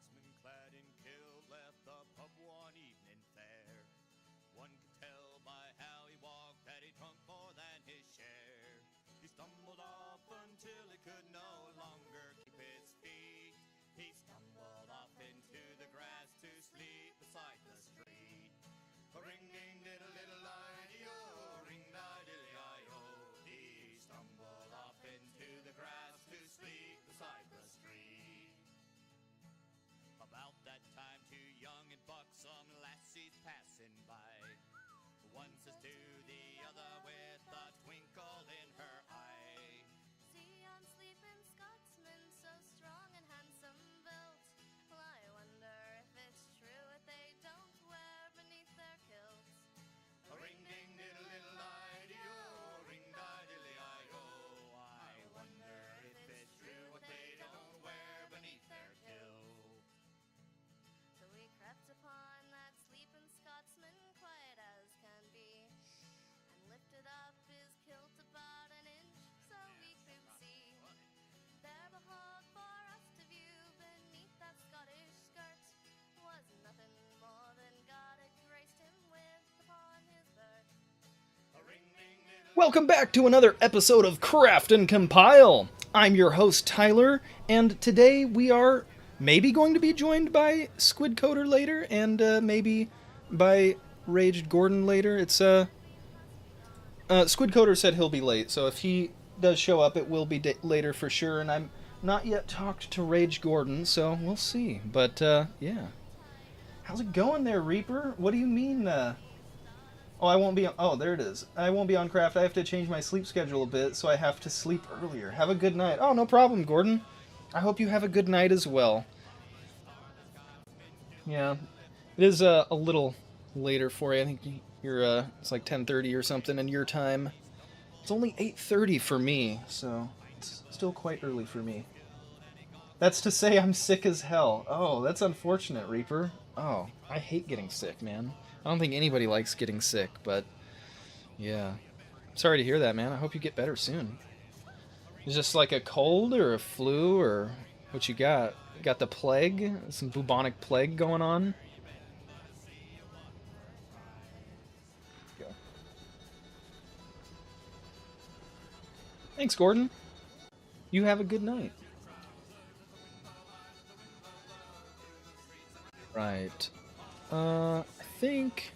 Scotsman clad in kilt left the pub one evening fair. One could tell by how he walked that he drunk more than his share. He stumbled off until he could no longer keep his feet. He stumbled off into the grass to sleep beside the street. Ring-ding-diddle-diddle-i-dee-o, ring-di-diddly-i-o. He stumbled off into the grass to sleep beside the street. About that time, two young and buxom lassies passing by. One says to the other with a twinkle in her eye, "See yon sleeping Scotsman, so strong and handsome built. Well, I wonder if it's true that they don't wear beneath their kilts." Ring-ding-diddle-diddle-i-dee-o, ring-di-diddly-i-o. I wonder if it's true what they don't wear beneath their kilt. So he crept upon that sleeping Scotsman quite as can be, and lifted up his kilt about an inch so we could see. There behold for us to view beneath that Scottish skirt was nothing more than God had graced him with upon his birth. Welcome back to another episode of Craft and Compile. I'm your host Tyler, and today we are maybe going to be joined by Squidcoder later, and maybe by Raged Gordon later. It's Squidcoder said he'll be late, so if he does show up, it will be later for sure. And I'm not yet talked to Rage Gordon, so we'll see. But yeah, how's it going there, Reaper? What do you mean? Oh, I won't be on... Oh, there it is. I won't be on Craft. I have to change my sleep schedule a bit, so I have to sleep earlier. Have a good night. Oh, no problem, Gordon. I hope you have a good night as well. Yeah, it is a little later for you. I think you're, it's like 10:30 or something in your time. It's only 8:30 for me, so it's still quite early for me. That's to say I'm sick as hell. Oh, that's unfortunate, Reaper. Oh, I hate getting sick, man. I don't think anybody likes getting sick, but yeah. Sorry to hear that, man. I hope you get better soon. Is this like a cold or a flu or what you got? Got the plague? Some bubonic plague going on? Go. Thanks, Gordon. You have a good night. Right. I think,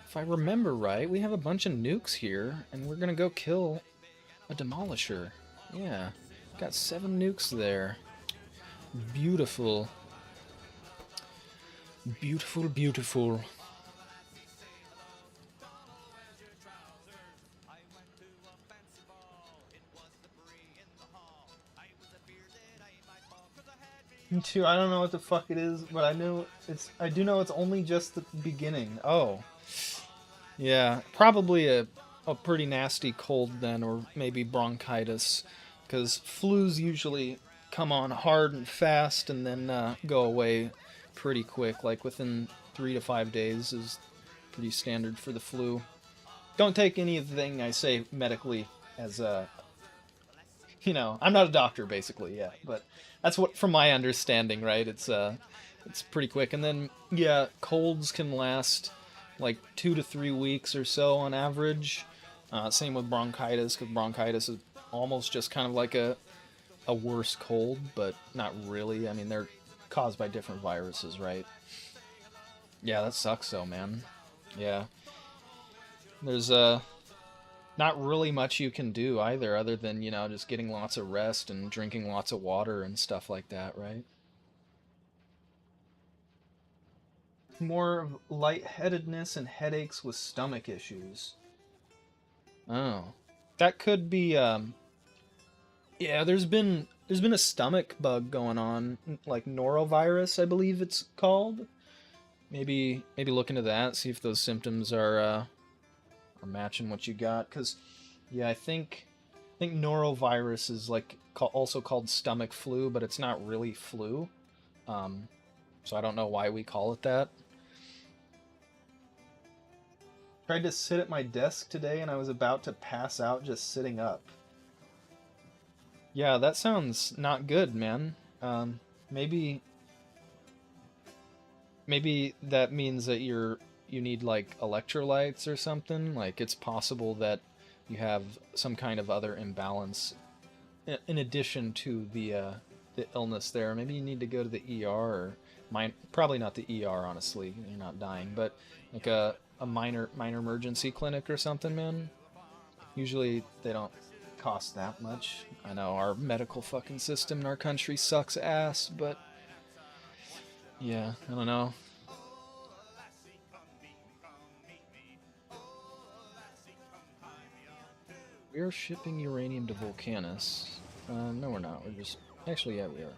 if I remember right, we have a bunch of nukes here, and we're gonna go kill a demolisher. Yeah, got 7 nukes there. Beautiful. Beautiful, beautiful. Me too. I don't know what the fuck it is, but I do know it's only just the beginning. Oh. Yeah, probably a pretty nasty cold then, or maybe bronchitis, because flus usually come on hard and fast and then go away pretty quick. Like within 3 to 5 days is pretty standard for the flu. Don't take anything I say medically as I'm not a doctor basically, yeah, but that's what, from my understanding, right? It's pretty quick, and then yeah, colds can last like 2 to 3 weeks or so on average. Same with bronchitis, because bronchitis is almost just kind of like a worse cold, but not really. I mean, they're caused by different viruses, right? Yeah, that sucks though, man. Yeah. There's not really much you can do either, other than, just getting lots of rest and drinking lots of water and stuff like that, right? More of lightheadedness and headaches with stomach issues. Oh. That could be, yeah, there's been a stomach bug going on, like norovirus, I believe it's called. Maybe look into that, see if those symptoms are matching what you got, because yeah, I think norovirus is like also called stomach flu, but it's not really flu, so I don't know why we call it that. Tried to sit at my desk today and I was about to pass out just sitting up. Yeah, that sounds not good, man. Maybe maybe that means that you need like electrolytes or something. Like it's possible that you have some kind of other imbalance in addition to the illness there. Maybe you need to go to the ER or probably not the ER, honestly. You're not dying, but like a minor emergency clinic or something, man. Usually they don't cost that much. I know our medical fucking system in our country sucks ass, but yeah, I don't know. We are shipping uranium to Volcanus. No, we're not. We're just... Actually, yeah, we are.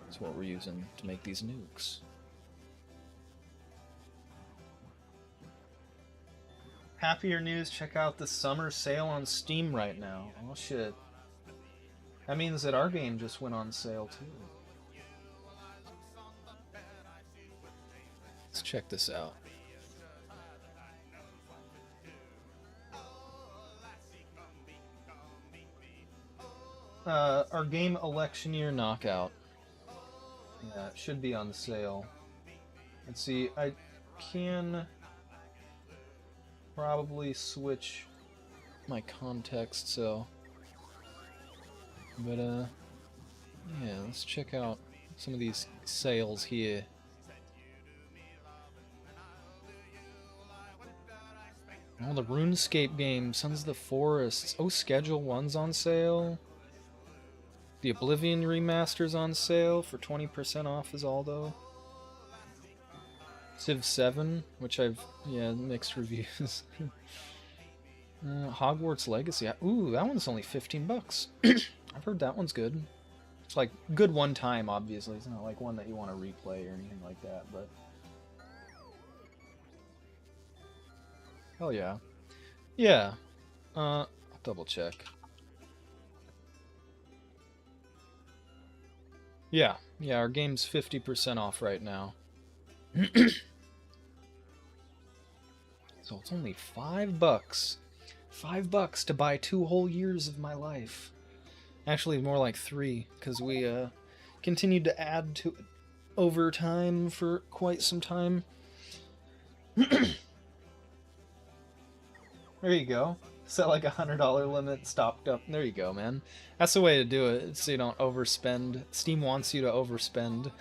That's what we're using to make these nukes. Happier news, check out the summer sale on Steam right now. Oh shit. That means that our game just went on sale too. Let's check this out. Our game Election Year Knockout. Yeah, it should be on sale. Let's see, I can probably switch my context, so... But, yeah, let's check out some of these sales here. Oh, the RuneScape game, Sons of the Forest. Oh, Schedule 1's on sale. The Oblivion Remaster's on sale for 20% off as Aldo. Civ 7, which mixed reviews. Hogwarts Legacy. Ooh, that one's only $15. I've heard that one's good. It's like good one time, obviously. It's not like one that you want to replay or anything like that, but... Hell yeah. Yeah. I'll double check. Yeah, our game's 50% off right now. So it's only $5. $5 to buy 2 whole years of my life. Actually, more like 3, because we continued to add to it over time for quite some time. There you go. Set like $100 limit, stocked up. There you go, man. That's the way to do it, so you don't overspend. Steam wants you to overspend.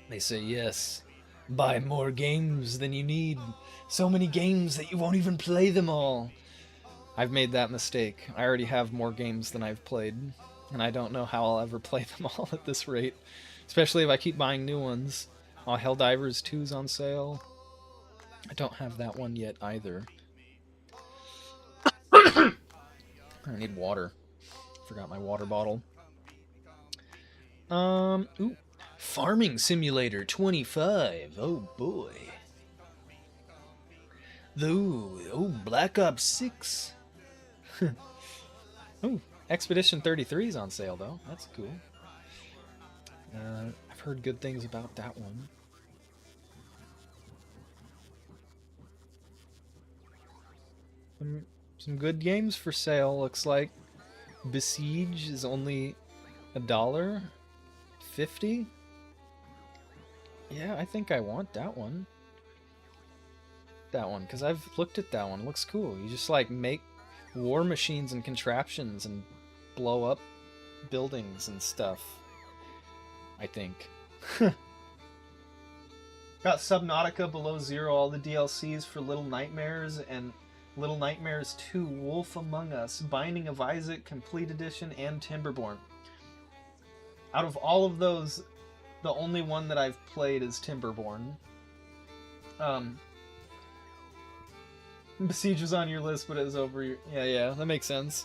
They say, yes, buy more games than you need. So many games that you won't even play them all. I've made that mistake. I already have more games than I've played, and I don't know how I'll ever play them all at this rate. Especially if I keep buying new ones. Oh, Helldivers 2's on sale. I don't have that one yet either. I need water. Forgot my water bottle. Ooh. Farming Simulator 25. Oh boy. Oh, Black Ops 6. Oh, Expedition 33 is on sale though. That's cool. I've heard good things about that one. Some good games for sale, looks like. Besiege is only $1.50. Yeah, I think I want that one. That one, because I've looked at that one. It looks cool. You just like make war machines and contraptions and blow up buildings and stuff. I think. Got Subnautica Below Zero, all the DLCs for Little Nightmares, and Little Nightmares 2, Wolf Among Us, Binding of Isaac, Complete Edition, and Timberborn. Out of all of those, the only one that I've played is Timberborn. Besiege was on your list, but it was over your... Yeah, that makes sense.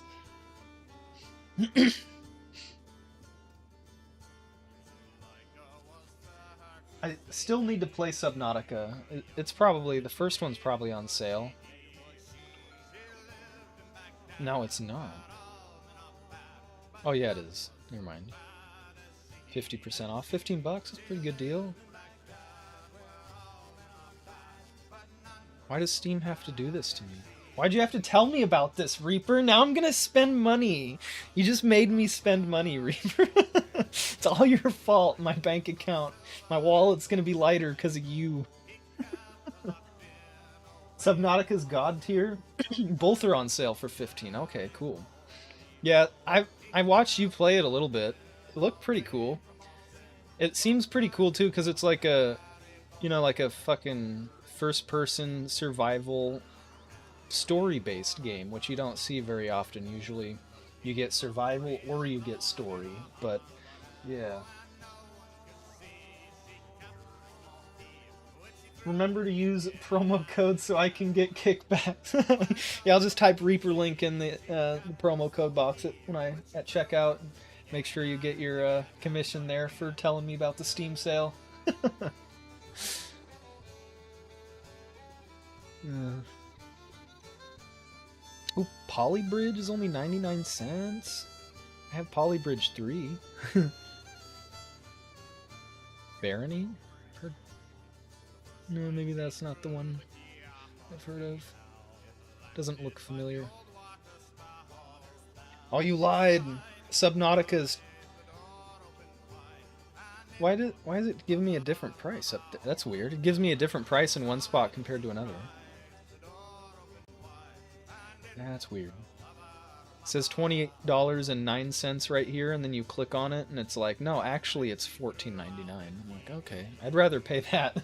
I still need to play Subnautica. It's probably... The first one's probably on sale. No, it's not. Oh, yeah, it is. Never mind. 50% off. $15? That's a pretty good deal. Why does Steam have to do this to me? Why'd you have to tell me about this, Reaper? Now I'm gonna spend money. You just made me spend money, Reaper. It's all your fault, my bank account. My wallet's gonna be lighter because of you. Subnautica's God tier? Both are on sale for 15. Okay, cool. Yeah, I watched you play it a little bit. It looked pretty cool. It seems pretty cool too, because it's like a, you know, like a fucking first-person survival story-based game, which you don't see very often. Usually you get survival or you get story, but yeah. Remember to use promo code so I can get kickbacks. Yeah, I'll just type Reaper link in the promo code box at checkout. Make sure you get your commission there for telling me about the Steam sale. Ooh, Polybridge is only 99 cents. I have Polybridge 3. Barony? No, maybe that's not the one I've heard of. Doesn't look familiar. Oh, you lied! Subnautica's... Why is it giving me a different price up there? That's weird. It gives me a different price in one spot compared to another. That's weird. It says $28.09 right here, and then you click on it, and it's like, no, actually it's $14.99. I'm like, okay, I'd rather pay that.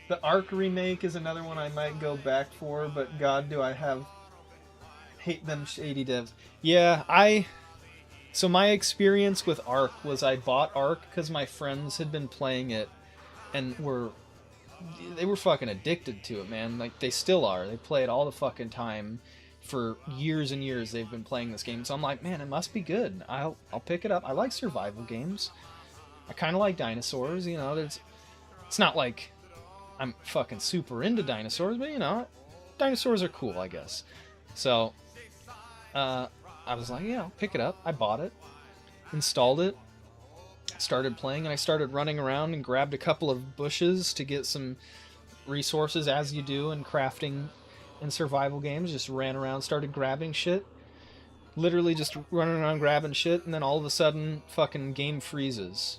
The Ark remake is another one I might go back for, but god, do I hate them shady devs. Yeah, so my experience with Ark was I bought Ark because my friends had been playing it and they were fucking addicted to it, man. Like, they still are. They play it all the fucking time. For years and years they've been playing this game, so I'm like, man, it must be good. I'll pick it up. I like survival games. I kind of like dinosaurs, you know. It's not like I'm fucking super into dinosaurs, but you know, dinosaurs are cool, I guess. So I was like, yeah, I'll pick it up. I bought it, installed it, started playing, and I started running around and grabbed a couple of bushes to get some resources, as you do in crafting in survival games. Just ran around, started grabbing shit. Literally just running around grabbing shit, and then all of a sudden, fucking game freezes.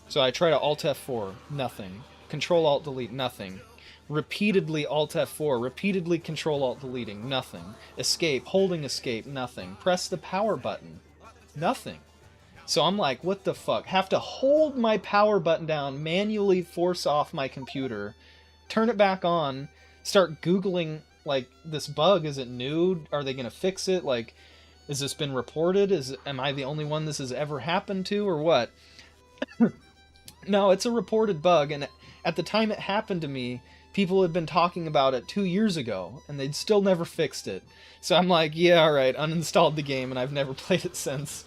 So I try to Alt F4, nothing. Control Alt Delete, nothing. Repeatedly Alt F4, repeatedly Control Alt Deleting, nothing. Escape, holding escape, nothing. Press the power button, nothing. So I'm like, what the fuck? Have to hold my power button down, manually force off my computer, turn it back on, start Googling, like, this bug. Is it new? Are they going to fix it? Like, has this been reported? Am I the only one this has ever happened to, or what? No, it's a reported bug, and at the time it happened to me, people had been talking about it 2 years ago, and they'd still never fixed it. So I'm like, yeah, alright, uninstalled the game, and I've never played it since.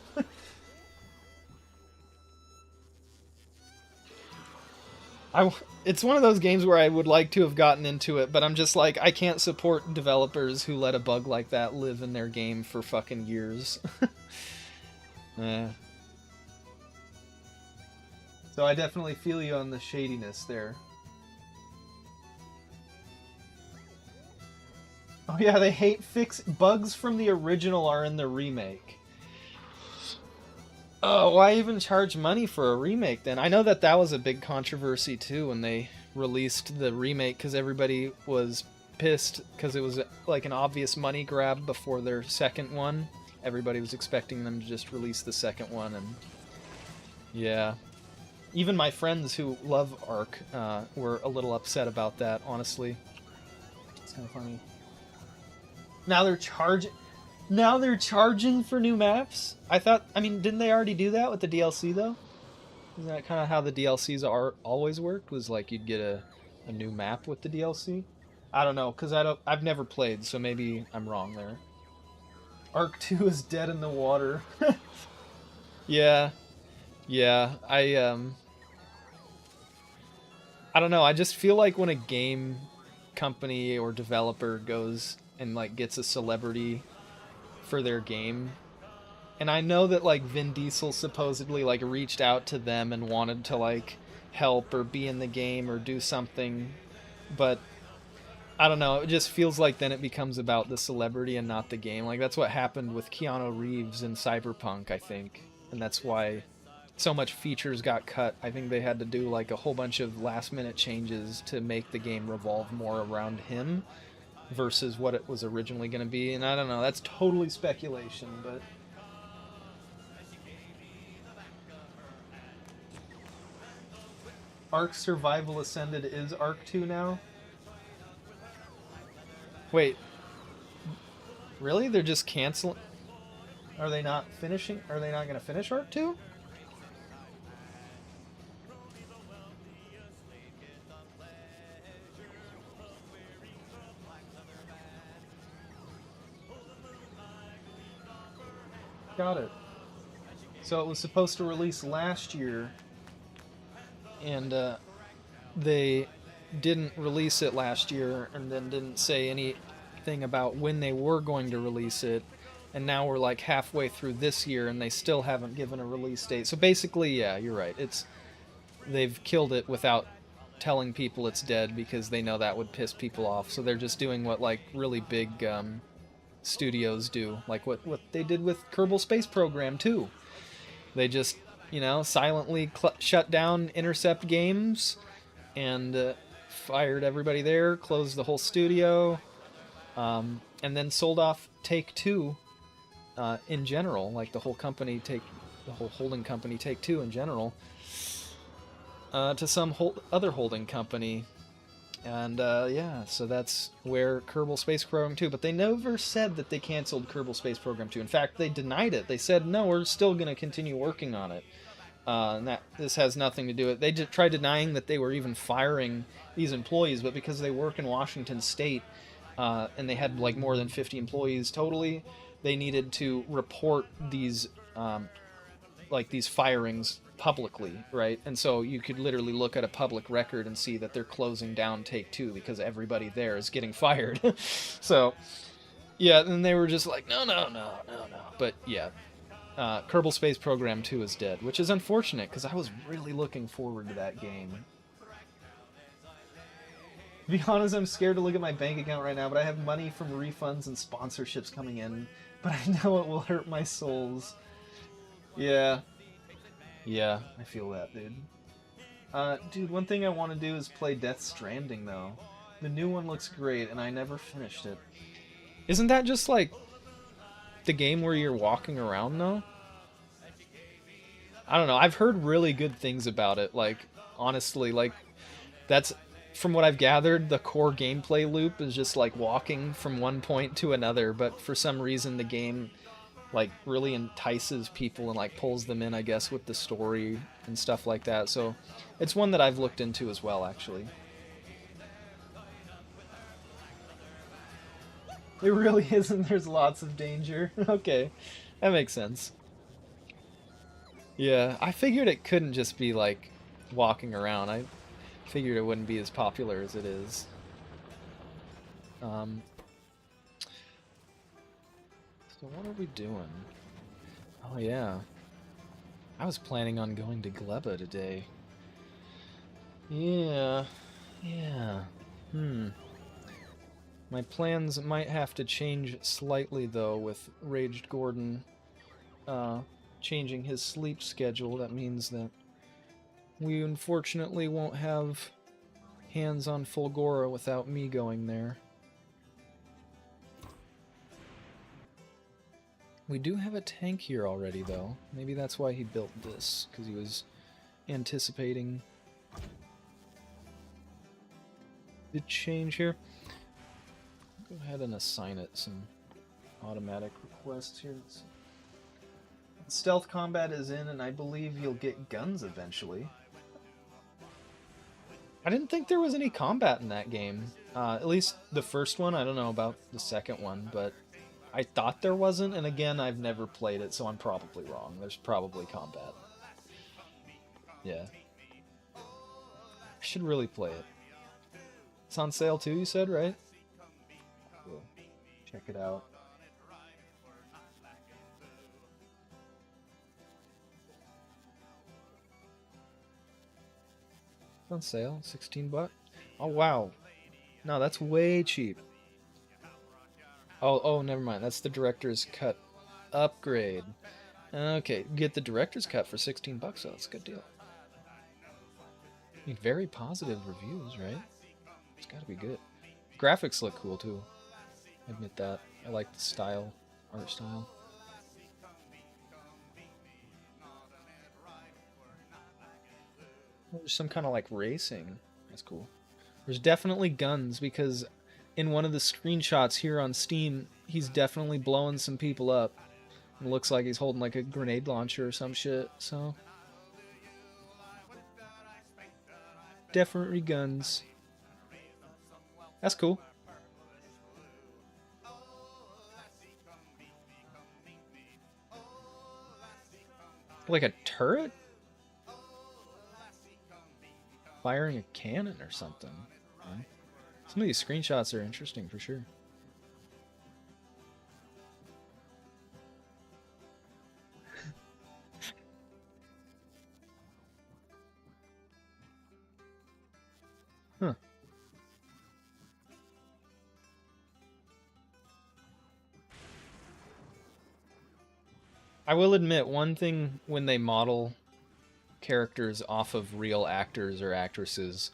It's one of those games where I would like to have gotten into it, but I'm just like, I can't support developers who let a bug like that live in their game for fucking years. So I definitely feel you on the shadiness there. Oh yeah, they hate bugs from the original are in the remake. Oh, why even charge money for a remake then? I know that was a big controversy too when they released the remake, because everybody was pissed because it was like an obvious money grab before their second one. Everybody was expecting them to just release the second one, and yeah. Even my friends who love Ark were a little upset about that, honestly. It's kind of funny. Now they're charging for new maps? Didn't they already do that with the DLC, though? Isn't that kind of how the DLCs always worked? Was like you'd get a new map with the DLC? I don't know, because I've never played, so maybe I'm wrong there. Ark 2 is dead in the water. Yeah. Yeah, I don't know, I just feel like when a game company or developer goes and like gets a celebrity for their game, and I know that like Vin Diesel supposedly like reached out to them and wanted to like help or be in the game or do something, but I don't know. It just feels like then it becomes about the celebrity and not the game. Like that's what happened with Keanu Reeves in Cyberpunk, I think, and that's why so much features got cut. I think they had to do like a whole bunch of last minute changes to make the game revolve more around him versus what it was originally going to be. And I don't know. That's totally speculation, but Ark Survival Ascended is Ark 2 now? Wait, really? They're just canceling? Are they not finishing? Are they not going to finish Ark 2? Got it. So it was supposed to release last year, and they didn't release it last year, and then didn't say anything about when they were going to release it. And now we're like halfway through this year, and they still haven't given a release date. So basically, yeah, you're right. They've killed it without telling people it's dead because they know that would piss people off. So they're just doing what like really big studios do, like what they did with Kerbal Space Program 2. They just, silently shut down Intercept Games and fired everybody there, closed the whole studio, and then sold off Take-Two in general, like the whole holding company Take-Two in general, to some other holding company. And yeah, so that's where Kerbal Space Program 2, but they never said that they canceled Kerbal Space Program 2. In fact, they denied it. They said, no, we're still going to continue working on it. And this has nothing to do with it. They tried denying that they were even firing these employees, but because they work in Washington State, and they had like more than 50 employees totally, they needed to report these these firings publicly, right? And so you could literally look at a public record and see that they're closing down Take-Two because everybody there is getting fired. So, yeah, and they were just like, no. But yeah, Kerbal Space Program 2 is dead, which is unfortunate because I was really looking forward to that game. To be honest, I'm scared to look at my bank account right now, but I have money from refunds and sponsorships coming in, but I know it will hurt my souls. Yeah, I feel that, dude. Dude, one thing I want to do is play Death Stranding, though. The new one looks great, and I never finished it. Isn't that just, like, the game where you're walking around, though? I don't know. I've heard really good things about it. Like, honestly, like, that's... From what I've gathered, the core gameplay loop is just, like, walking from one point to another, but for some reason the game... like really entices people and like pulls them in, I guess, with the story and stuff like that. So it's one that I've looked into as well, actually. It really isn't. There's lots of danger. Okay, that makes sense. Yeah, I figured it couldn't just be like walking around. I figured it wouldn't be as popular as it is. So what are we doing? Oh yeah. I was planning on going to Gleba today. Yeah. My plans might have to change slightly though with Raged Gordon changing his sleep schedule. That means that we unfortunately won't have Hands on Fulgora without me going there. We do have a tank here already, though. Maybe that's why he built this, because he was anticipating the change here. Go ahead and assign it some automatic requests here. Stealth combat is in, and I believe you'll get guns eventually. I didn't think there was any combat in that game. At least the first one. I don't know about the second one, but I thought there wasn't, and again, I've never played it, so I'm probably wrong. There's probably combat. Yeah. I should really play it. It's on sale too, you said, right? Cool. Check it out. It's on sale, 16 bucks. Oh wow. No, that's way cheap. Oh, never mind. That's the director's cut upgrade. Okay, get the director's cut for 16 bucks. So that's a good deal. I mean, very positive reviews, right? It's got to be good. Graphics look cool too. I admit that. I like the style, art style. There's some kind of like racing. That's cool. There's definitely guns because in one of the screenshots here on Steam, he's definitely blowing some people up. It looks like he's holding like a grenade launcher or some shit, so. Definitely guns. That's cool. Like a turret? Firing a cannon or something. Right? Some of these screenshots are interesting for sure. Huh. I will admit one thing when they model characters off of real actors or actresses,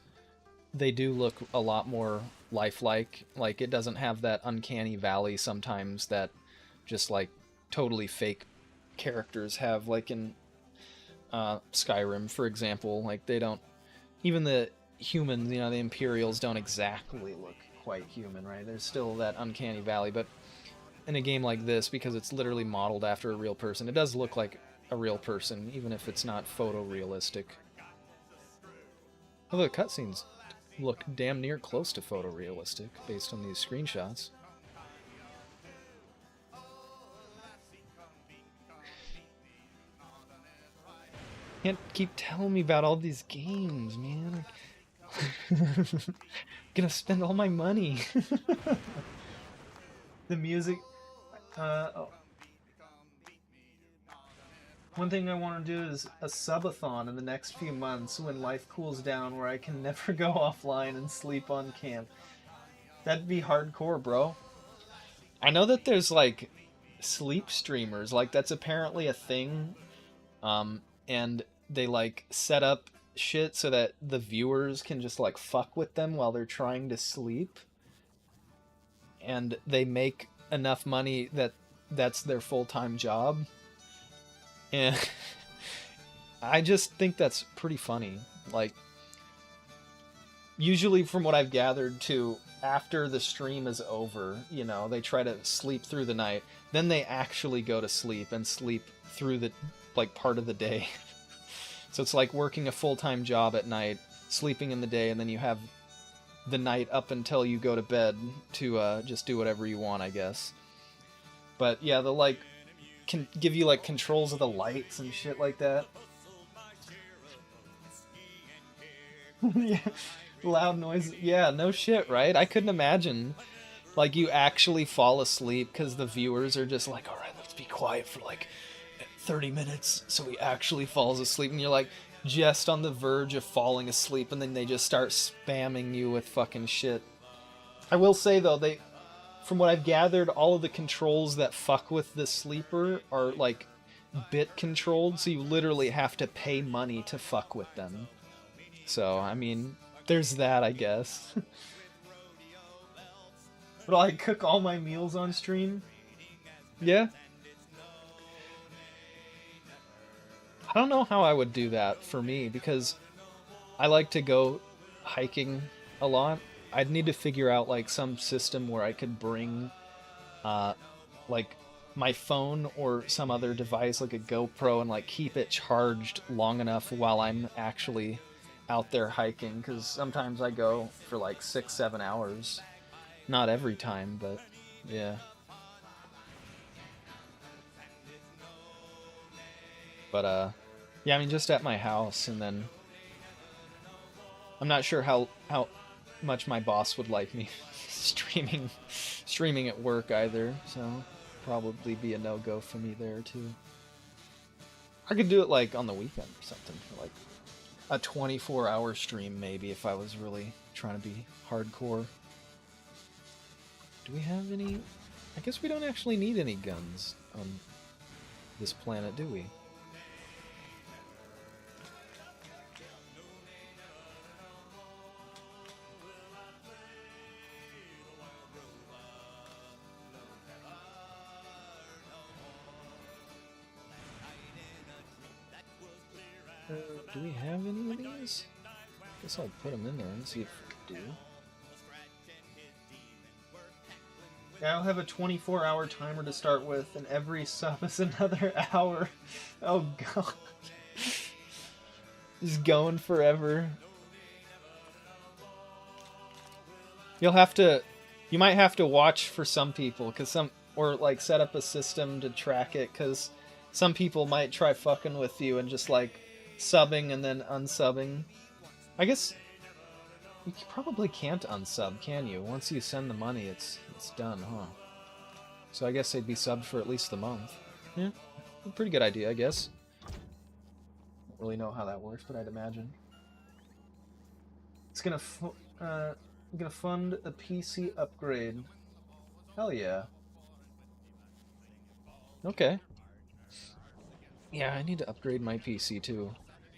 they do look a lot more lifelike. Like, it doesn't have that uncanny valley sometimes that just, like, totally fake characters have, like in Skyrim, for example. Like, they don't... Even the humans, you know, the Imperials don't exactly look quite human, right? There's still that uncanny valley, but in a game like this, because it's literally modeled after a real person, it does look like a real person, even if it's not photorealistic. Although the cutscenes look damn near close to photorealistic based on these screenshots. Can't keep telling me about all these games, man. Gonna spend all my money. The music. Oh. One thing I want to do is a subathon in the next few months when life cools down, where I can never go offline and sleep on camp. That'd be hardcore, bro. I know that there's like sleep streamers, like that's apparently a thing, and they like set up shit so that the viewers can just like fuck with them while they're trying to sleep, and they make enough money that that's their full-time job. And I just think that's pretty funny. Like, usually from what I've gathered too, after the stream is over, you know, they try to sleep through the night, then they actually go to sleep and sleep through the, like, part of the day. So it's like working a full-time job at night, sleeping in the day, and then you have the night up until you go to bed to just do whatever you want, I guess. But yeah, they'll like can give you like controls of the lights and shit like that. Yeah, loud noise. Yeah, no shit, right? I couldn't imagine like you actually fall asleep because the viewers are just like, all right, let's be quiet for like 30 minutes so he actually falls asleep, and you're like just on the verge of falling asleep, and then they just start spamming you with fucking shit. I will say though, they, from what I've gathered, all of the controls that fuck with the sleeper are like bit controlled, so you literally have to pay money to fuck with them. So I mean, there's that, I guess. But I cook all my meals on stream. Yeah. I don't know how I would do that for me, because I like to go hiking a lot. I'd need to figure out like some system where I could bring like my phone or some other device like a GoPro and like keep it charged long enough while I'm actually out there hiking, because sometimes I go for like 6-7 hours. Not every time, but yeah. But yeah, I mean, just at my house, and then I'm not sure how much my boss would like me streaming at work either, so probably be a no-go for me there too. I could do it like on the weekend or something, like a 24-hour stream maybe, if I was really trying to be hardcore. Do we have any... I guess we don't actually need any guns on this planet, do we? Do we have any of these? Guess I'll put them in there and see if we do. Yeah, I'll have a 24-hour timer to start with, and every sub is another hour. Oh god. Just going forever. You might have to watch for some people, or like set up a system to track it, because some people might try fucking with you and just like subbing and then unsubbing. I guess you probably can't unsub, can you? Once you send the money, it's done, huh? So I guess they'd be subbed for at least the month. Yeah, a pretty good idea, I guess. Don't really know how that works, but I'd imagine. It's gonna fund a PC upgrade. Hell yeah. Okay. Yeah, I need to upgrade my PC too.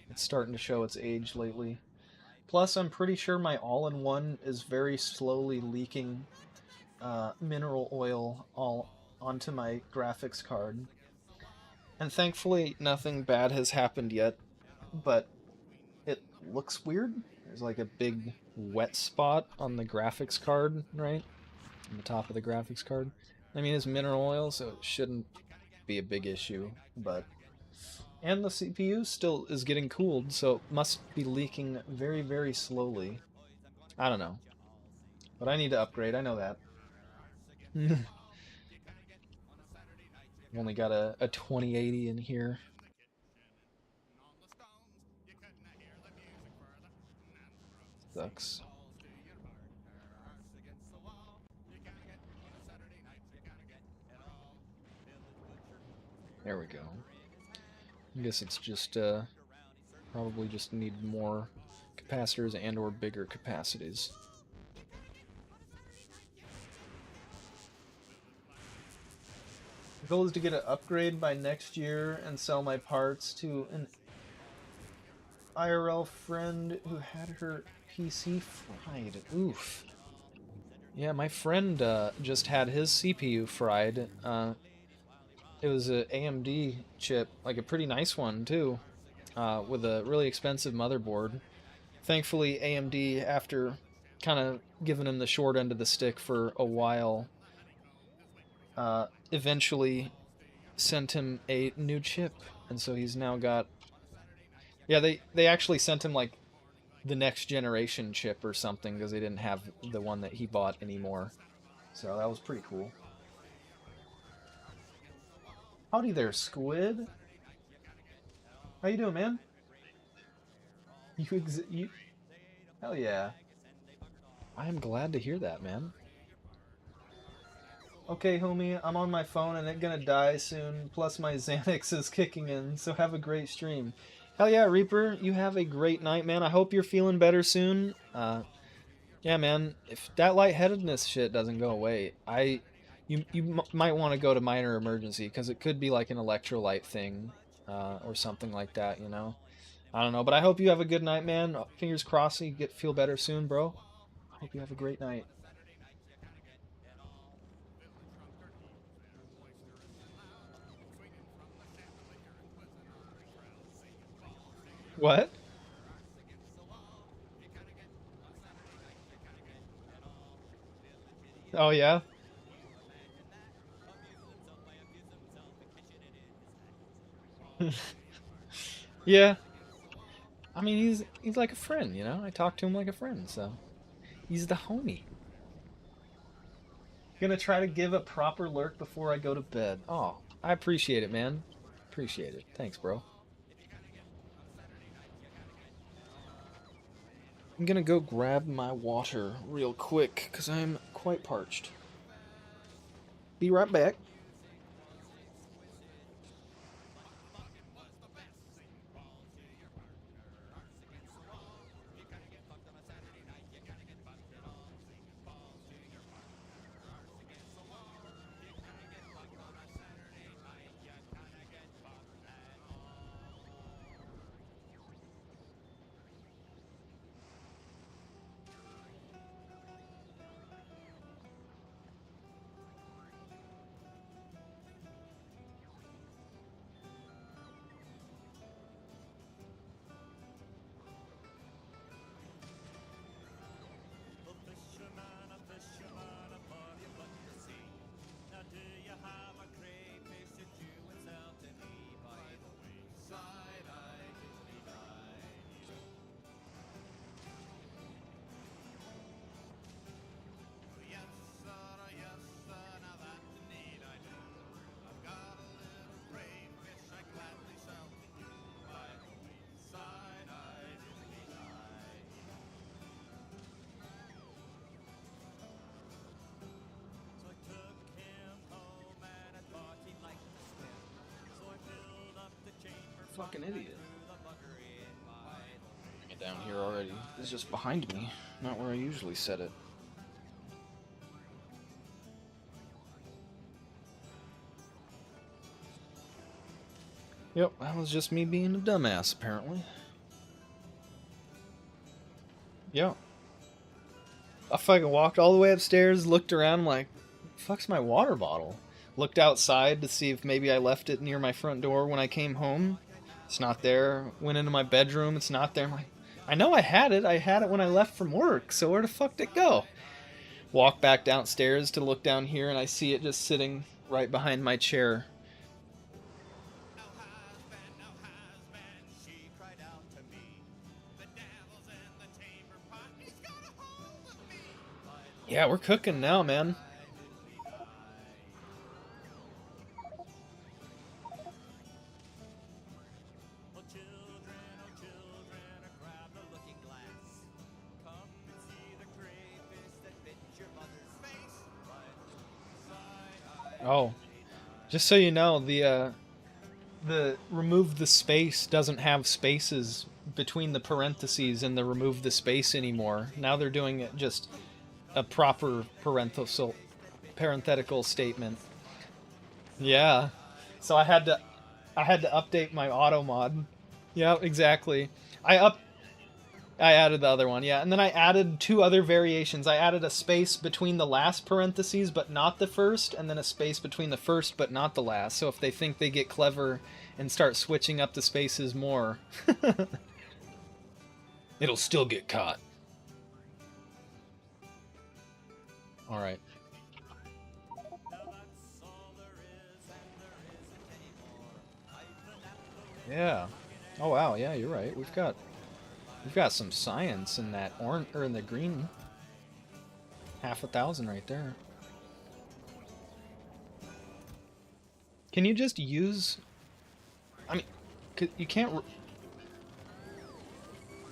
It's starting to show its age lately. Plus, I'm pretty sure my all-in-one is very slowly leaking mineral oil all onto my graphics card. And thankfully, nothing bad has happened yet, but it looks weird. There's like a big wet spot on the graphics card, right? On the top of the graphics card. I mean, it's mineral oil, so it shouldn't be a big issue, but... And the CPU still is getting cooled, so it must be leaking very, very slowly. I don't know. But I need to upgrade, I know that. I've only got a 2080 in here. Sucks. There we go. I guess it's just, probably just need more capacitors and or bigger capacities. The goal is to get an upgrade by next year and sell my parts to an IRL friend who had her PC fried. Oof. Yeah, my friend just had his CPU fried. It was an AMD chip, like a pretty nice one too, with a really expensive motherboard. Thankfully, AMD, after kind of giving him the short end of the stick for a while, eventually sent him a new chip, and so he's now got... Yeah, they actually sent him like the next generation chip or something because they didn't have the one that he bought anymore. So that was pretty cool. Howdy there, Squid. How you doing, man? You Hell yeah. I am glad to hear that, man. Okay, homie, I'm on my phone and it's gonna die soon, plus my Xanax is kicking in, so have a great stream. Hell yeah, Reaper, you have a great night, man. I hope you're feeling better soon. Yeah, man, if that lightheadedness shit doesn't go away, you might want to go to minor emergency, because it could be like an electrolyte thing, or something like that, you know? I don't know, but I hope you have a good night, man. Fingers crossed you feel better soon, bro. I hope you have a great night. What? Oh, yeah? Yeah. I mean, he's like a friend, you know? I talk to him like a friend, so... He's the homie. Gonna try to give a proper lurk before I go to bed. Oh, I appreciate it, man. Appreciate it. Thanks, bro. I'm gonna go grab my water real quick, because I'm quite parched. Be right back. fucking idiot. Bring it down here already. It's just behind me, not where I usually set it. Yep, that was just me being a dumbass, apparently. Yeah. I fucking walked all the way upstairs, looked around, I'm like, fuck's my water bottle? Looked outside to see if maybe I left it near my front door when I came home. It's not there. Went into my bedroom, it's not there. I'm like, I know I had it. I had it when I left from work, so where the fuck did it go? Walk back downstairs to look down here, and I see it just sitting right behind my chair. Yeah, we're cooking now, man. Oh, just so you know, the remove the space doesn't have spaces between the parentheses and the remove the space anymore. Now they're doing it just a proper parenthetical statement. Yeah. So I had to update my auto mod. Yeah, exactly. I added the other one, yeah. And then I added 2 other variations. I added a space between the last parentheses but not the first, and then a space between the first but not the last. So if they think they get clever and start switching up the spaces more, it'll still get caught. All right. Yeah. Oh wow, yeah, you're right. We've got some science in that orange or in the green. 5,000 right there. Can you just use? I mean, you can't.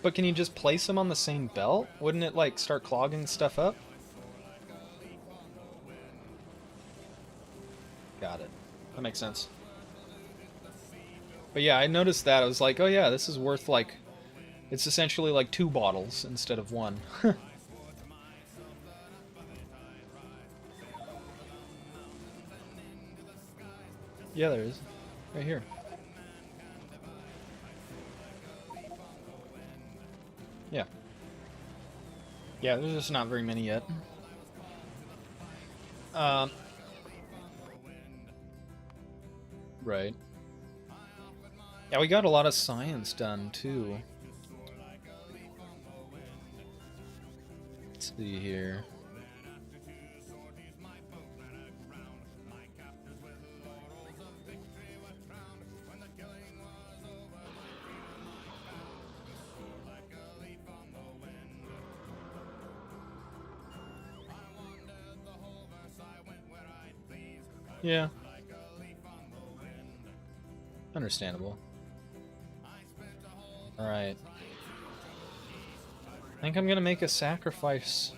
But can you just place them on the same belt? Wouldn't it like start clogging stuff up? Got it. That makes sense. But yeah, I noticed that. I was like, oh yeah, this is worth like, it's essentially like 2 bottles instead of 1. Yeah, there is. Right here. Yeah. Yeah, there's just not very many yet. Right. Yeah, we got a lot of science done, too. Let's see here. Yeah. Understandable. Alright. I think I'm gonna make a sacrifice.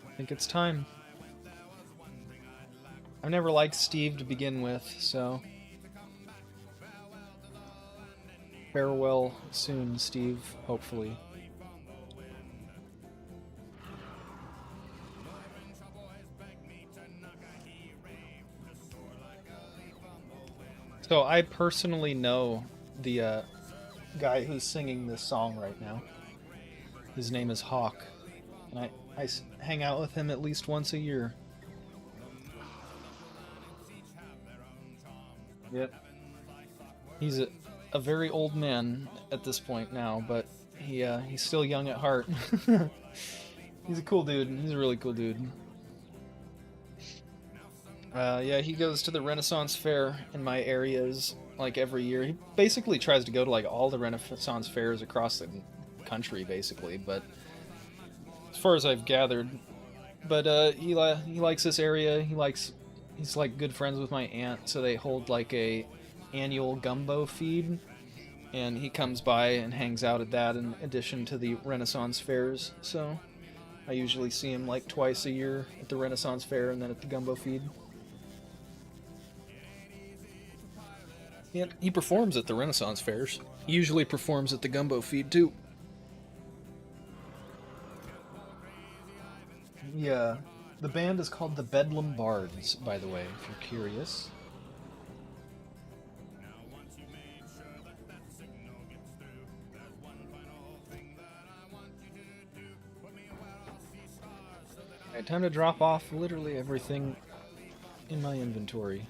I think it's time. I've never liked Steve to begin with, so... Farewell soon, Steve, hopefully. So I personally know the guy who's singing this song right now. His name is Hawk, and I hang out with him at least once a year. Yep. He's a very old man at this point now, but he's still young at heart. He's a cool dude. He's a really cool dude. Yeah, he goes to the Renaissance Fair in my areas, like, every year. He basically tries to go to, like, all the Renaissance fairs across the country, basically, but as far as I've gathered. But, he likes this area. He's, like, good friends with my aunt, so they hold, like, a annual gumbo feed, and he comes by and hangs out at that in addition to the Renaissance fairs, so I usually see him, like, twice a year at the Renaissance Fair and then at the gumbo feed. He performs at the Renaissance fairs. He usually performs at the Gumbo Feed, too. Yeah. The band is called the Bedlam Bards, by the way, if you're curious. Alright, time to drop off literally everything in my inventory.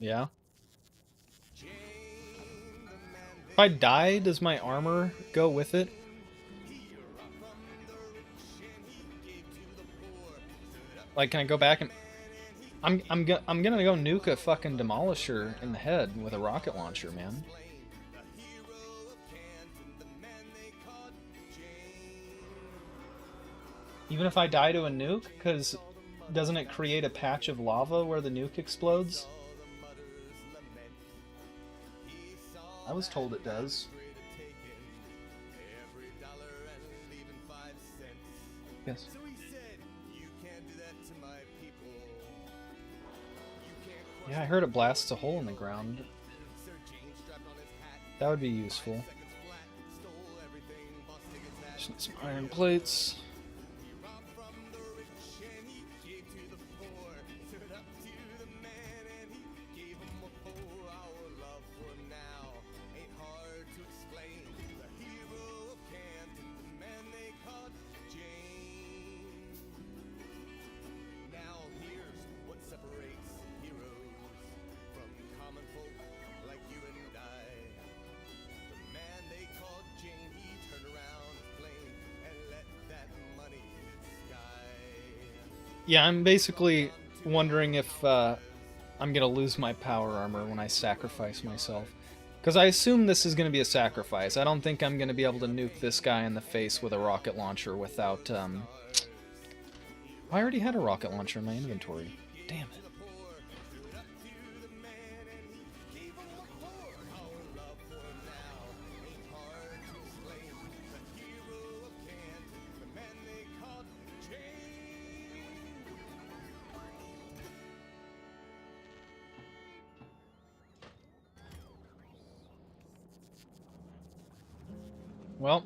Yeah. If I die, does my armor go with it? Like, can I go back and... I'm gonna go nuke a fucking demolisher in the head with a rocket launcher, man. Even if I die to a nuke? Because doesn't it create a patch of lava where the nuke explodes? I was told it does. Yes. Yeah, I heard it blasts a hole in the ground. That would be useful. Just need some iron plates. Yeah, I'm basically wondering if I'm gonna lose my power armor when I sacrifice myself. Because I assume this is gonna be a sacrifice. I don't think I'm gonna be able to nuke this guy in the face with a rocket launcher without, I already had a rocket launcher in my inventory. Damn it. Well,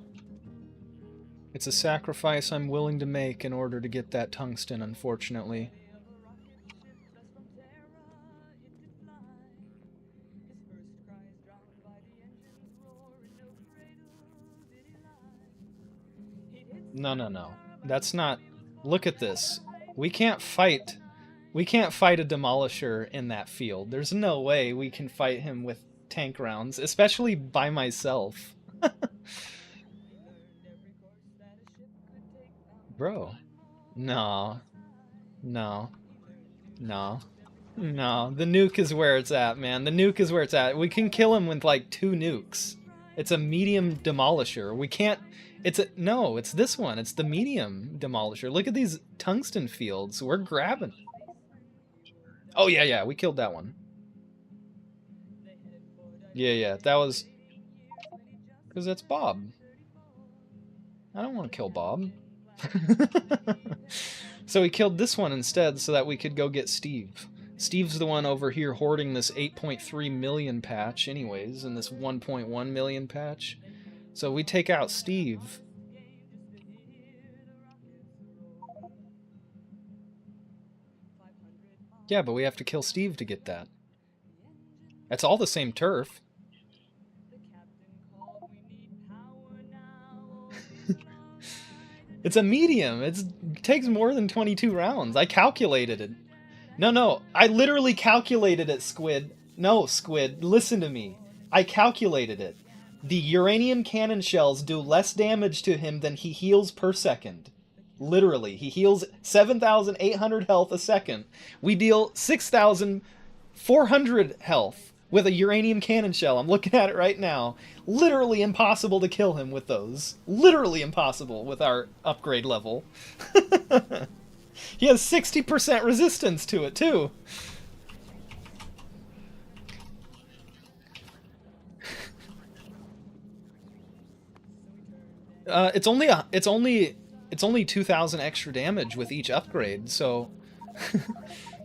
it's a sacrifice I'm willing to make in order to get that tungsten, unfortunately. No. That's not... Look at this. We can't fight a demolisher in that field. There's no way we can fight him with tank rounds, especially by myself. Bro. No. The nuke is where it's at, man. The nuke is where it's at. We can kill him with, like, 2 nukes. It's a medium demolisher. We can't... No, it's this one. It's the medium demolisher. Look at these tungsten fields. We're grabbing. Oh, yeah. We killed that one. Yeah. That was... Because that's Bob. I don't want to kill Bob. So we killed this one instead so that we could go get Steve. Steve's the one over here hoarding this 8.3 million patch anyways, and this 1.1 million patch. So we take out Steve. Yeah, but we have to kill Steve to get that. That's all the same turf. It's a medium. It takes more than 22 rounds. I calculated it. No. I literally calculated it, Squid. No, Squid, listen to me. I calculated it. The uranium cannon shells do less damage to him than he heals per second. Literally. He heals 7,800 health a second. We deal 6,400 health with a uranium cannon shell. I'm looking at it right now. Literally impossible to kill him with those. Literally impossible with our upgrade level. He has 60% resistance to it, too. It's only 2,000 extra damage with each upgrade, so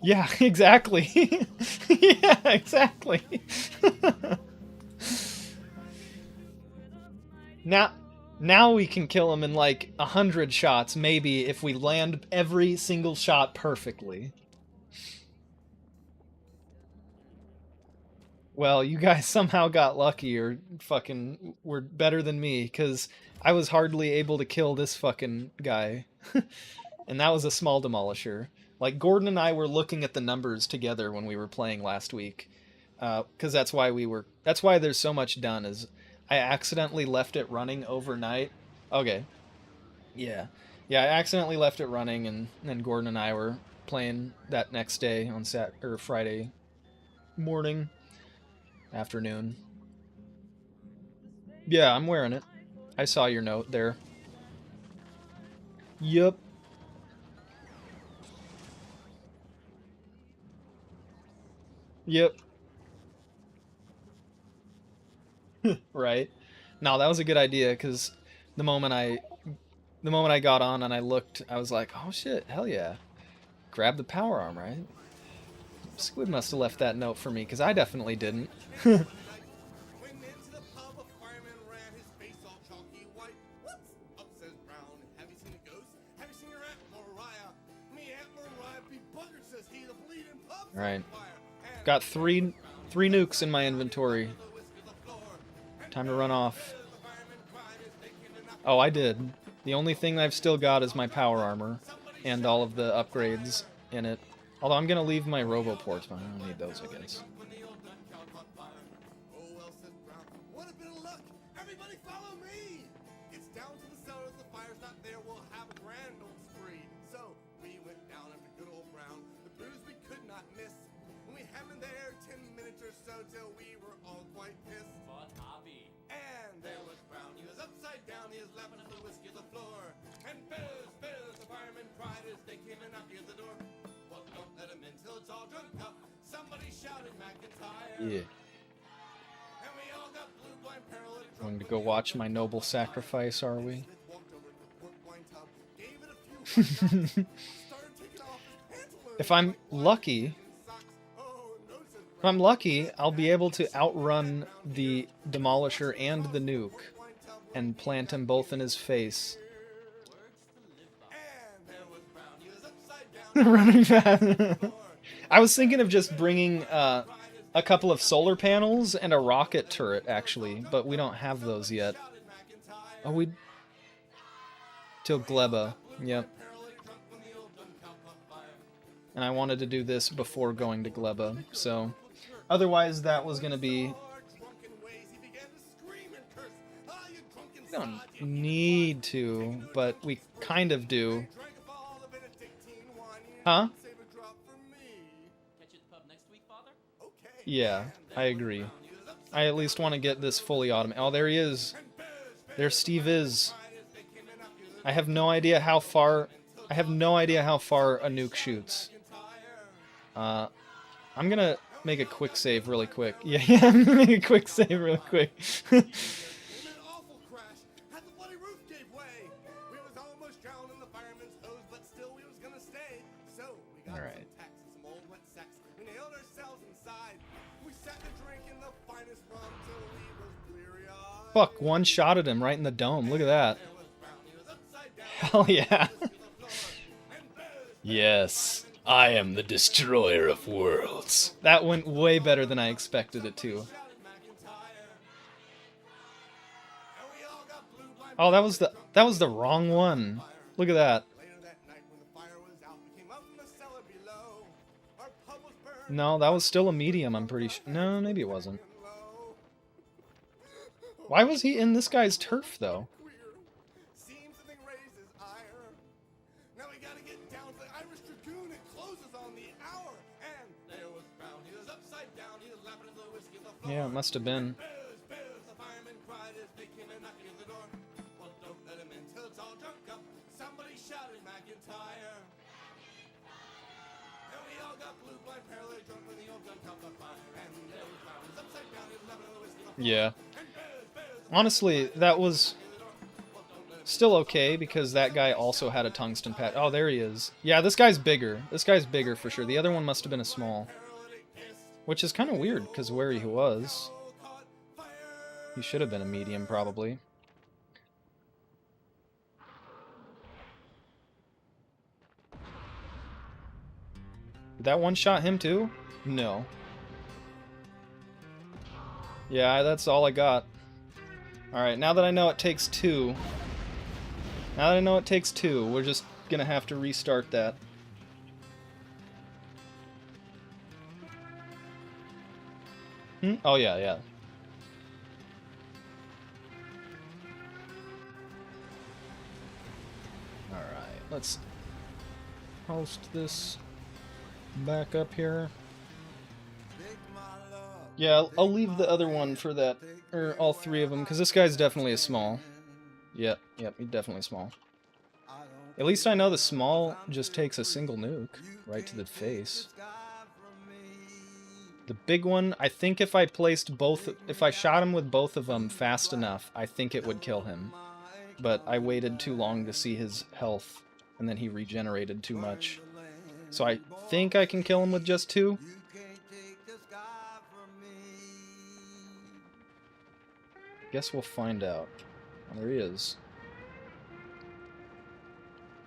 yeah, exactly. Yeah, exactly. Now we can kill him in like 100 shots, maybe, if we land every single shot perfectly. Well, you guys somehow got lucky or fucking were better than me, because I was hardly able to kill this fucking guy. And that was a small demolisher. Like, Gordon and I were looking at the numbers together when we were playing last week. Because that's why there's so much done, is I accidentally left it running overnight. Okay. Yeah. Yeah, I accidentally left it running, and then Gordon and I were playing that next day on Friday morning. Afternoon. Yeah, I'm wearing it. I saw your note there. Yup. Yep. Right. No, that was a good idea, because the moment I got on and I looked, I was like, oh shit, hell yeah. Grab the power arm, right? Squid must have left that note for me, because I definitely didn't. Alright. Got three nukes in my inventory. Time to run off. Oh, I did. The only thing I've still got is my power armor and all of the upgrades in it. Although I'm gonna leave my roboports, but I don't need those, I guess. Yeah. Going to go watch my noble sacrifice, are we? If I'm lucky, I'll be able to outrun the demolisher and the nuke and plant them both in his face. Running fast. I was thinking of just bringing a couple of solar panels and a rocket turret, actually, but we don't have those yet. Oh, we... Till Gleba, yep. And I wanted to do this before going to Gleba, so... Otherwise, that was gonna be... We don't need to, but we kind of do. Huh? Yeah, I agree. I at least want to get this fully automated. Oh, there he is. There Steve is. I have no idea how far a nuke shoots. I'm gonna make a quick save really quick. Yeah, I'm gonna make a quick save really quick. Alright. Fuck, one shot at him right in the dome. Look at that. Hell yeah. Yes, I am the destroyer of worlds. That went way better than I expected it to. Oh, that was the wrong one. Look at that. No, that was still a medium, I'm pretty sure. No, maybe it wasn't. Why was he in this guy's turf, though? Yeah, it must have been. Yeah. Honestly, that was still okay because that guy also had a tungsten patch. Oh, there he is. Yeah, this guy's bigger. This guy's bigger for sure. The other one must have been a small. Which is kind of weird because where he was. He should have been a medium, probably. Did that one shot him too? No. Yeah, that's all I got. Alright, now that I know it takes two... Now that I know it takes two, we're just gonna have to restart that. Oh yeah, yeah. Alright, let's host this back up here. Yeah, I'll leave the other one for that, or all three of them, because this guy's definitely a small. Yep, he's definitely small. At least I know the small just takes a single nuke right to the face. The big one, I think if I shot him with both of them fast enough, I think it would kill him. But I waited too long to see his health, and then he regenerated too much. So I think I can kill him with just two. Guess we'll find out. Oh, there he is.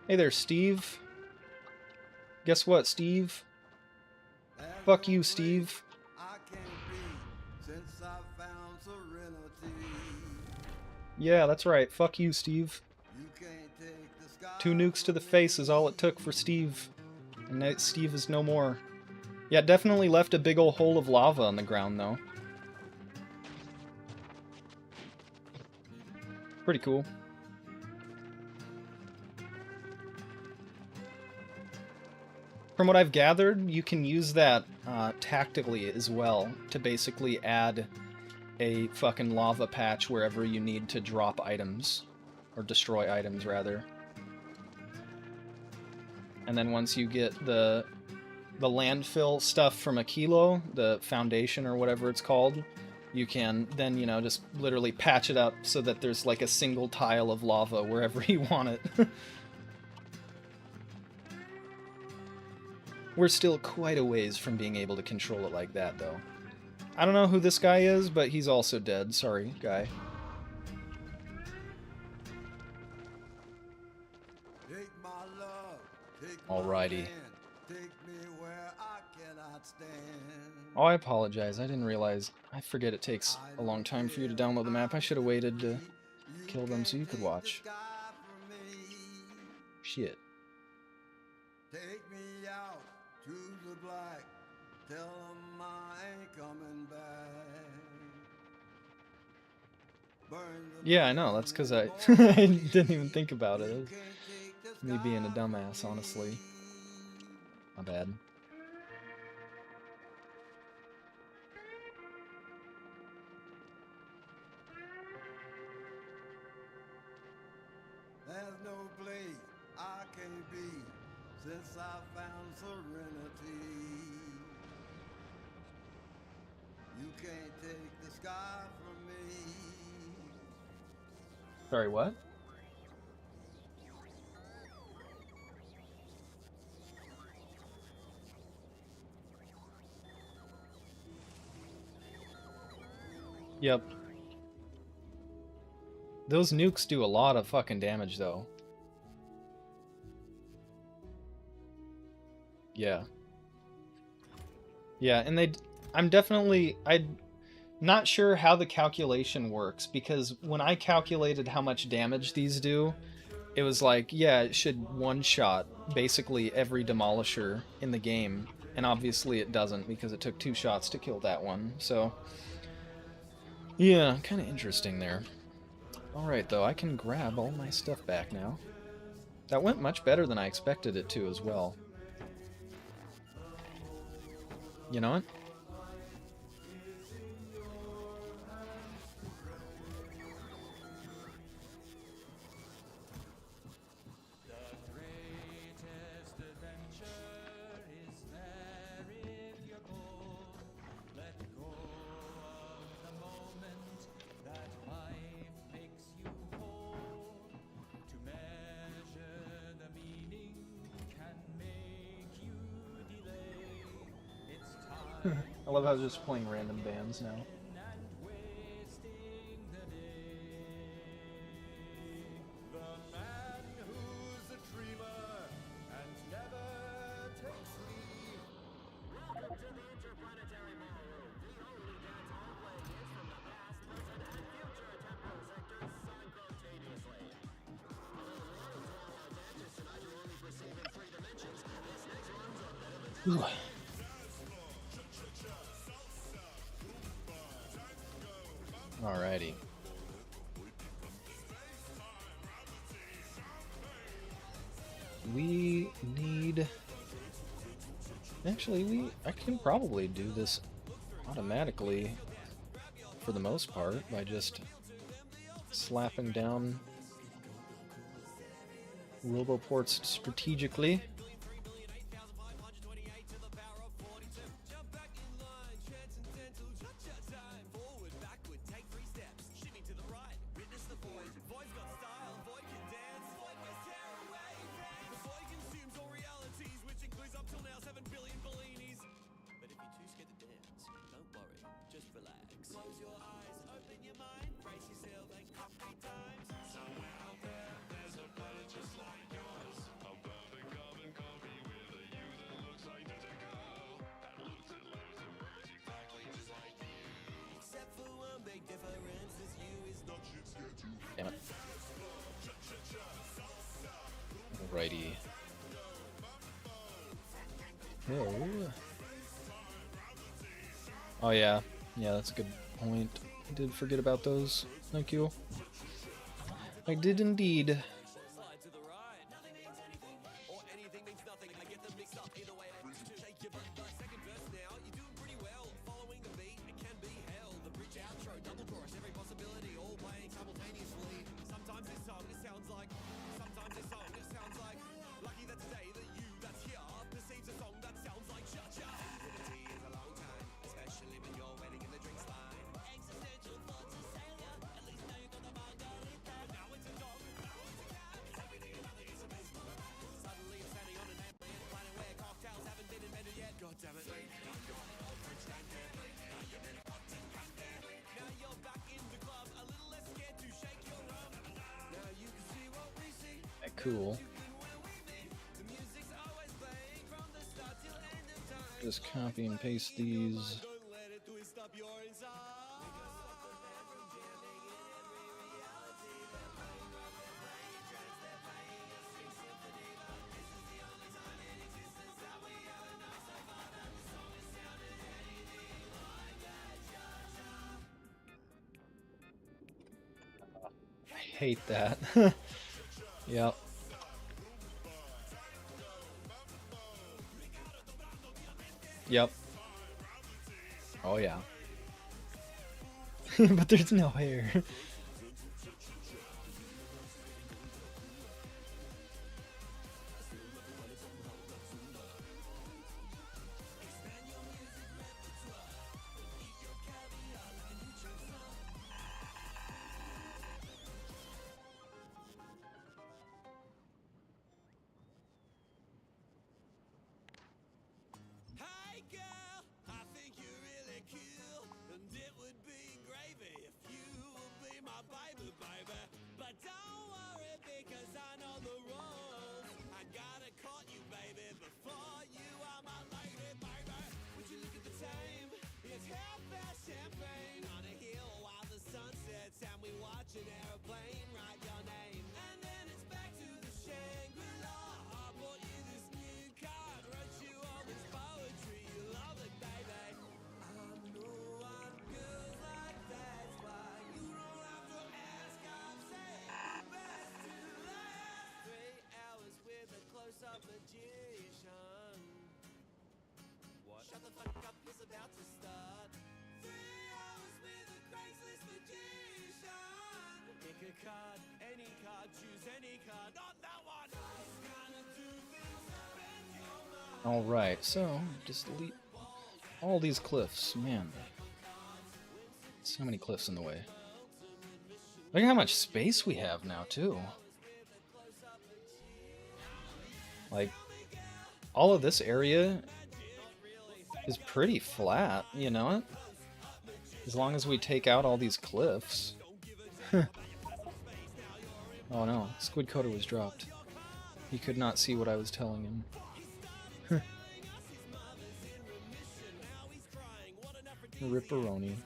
Hey there, Steve. Guess what, Steve? Fuck you, Steve. Yeah, that's right. Fuck you, Steve. 2 nukes to the face is all it took for Steve. And now Steve is no more. Yeah, definitely left a big ol' hole of lava on the ground, though. Pretty cool. From what I've gathered, you can use that tactically as well to basically add a fucking lava patch wherever you need to drop items. Or destroy items, rather. And then once you get the landfill stuff from a kilo, the foundation or whatever it's called, you can then, you know, just literally patch it up so that there's like a single tile of lava wherever you want it. We're still quite a ways from being able to control it like that, though. I don't know who this guy is, but he's also dead. Sorry, guy. Alrighty. Oh, I apologize. I didn't realize. I forget it takes a long time for you to download the map. I should have waited to kill them so you could watch. Shit. Take me out to the black. Tell them I ain't coming back. Yeah, I know. That's because I I didn't even think about it. It was me being a dumbass, honestly. My bad. There's no place I can be since I found serenity. You can't take the sky from me. Sorry, what? Yep. Those nukes do a lot of fucking damage, though. Yeah. Yeah, and I'm not sure how the calculation works, because when I calculated how much damage these do, it was like, yeah, it should one-shot basically every demolisher in the game, and obviously it doesn't, because it took 2 shots to kill that one, so... Yeah, kind of interesting there. Alright, though, I can grab all my stuff back now. That went much better than I expected it to as well. You know what? I love how it's just playing random bands now. Ooh. Alrighty. We need... Actually, I can probably do this automatically for the most part by just slapping down roboports strategically. Damn it. Alrighty. Oh yeah. Yeah, that's a good point. I did forget about those. Thank you. I did indeed. Cool. Just copy and paste these. I hate that. Yep. Yep. Oh yeah. But there's no hair. Alright, so just delete all these cliffs. Man, so many cliffs in the way. Look at how much space we have now, too. Like, all of this area is pretty flat, you know? As long as we take out all these cliffs. Oh no, Squid Coder was dropped. He could not see what I was telling him. Ripperoni.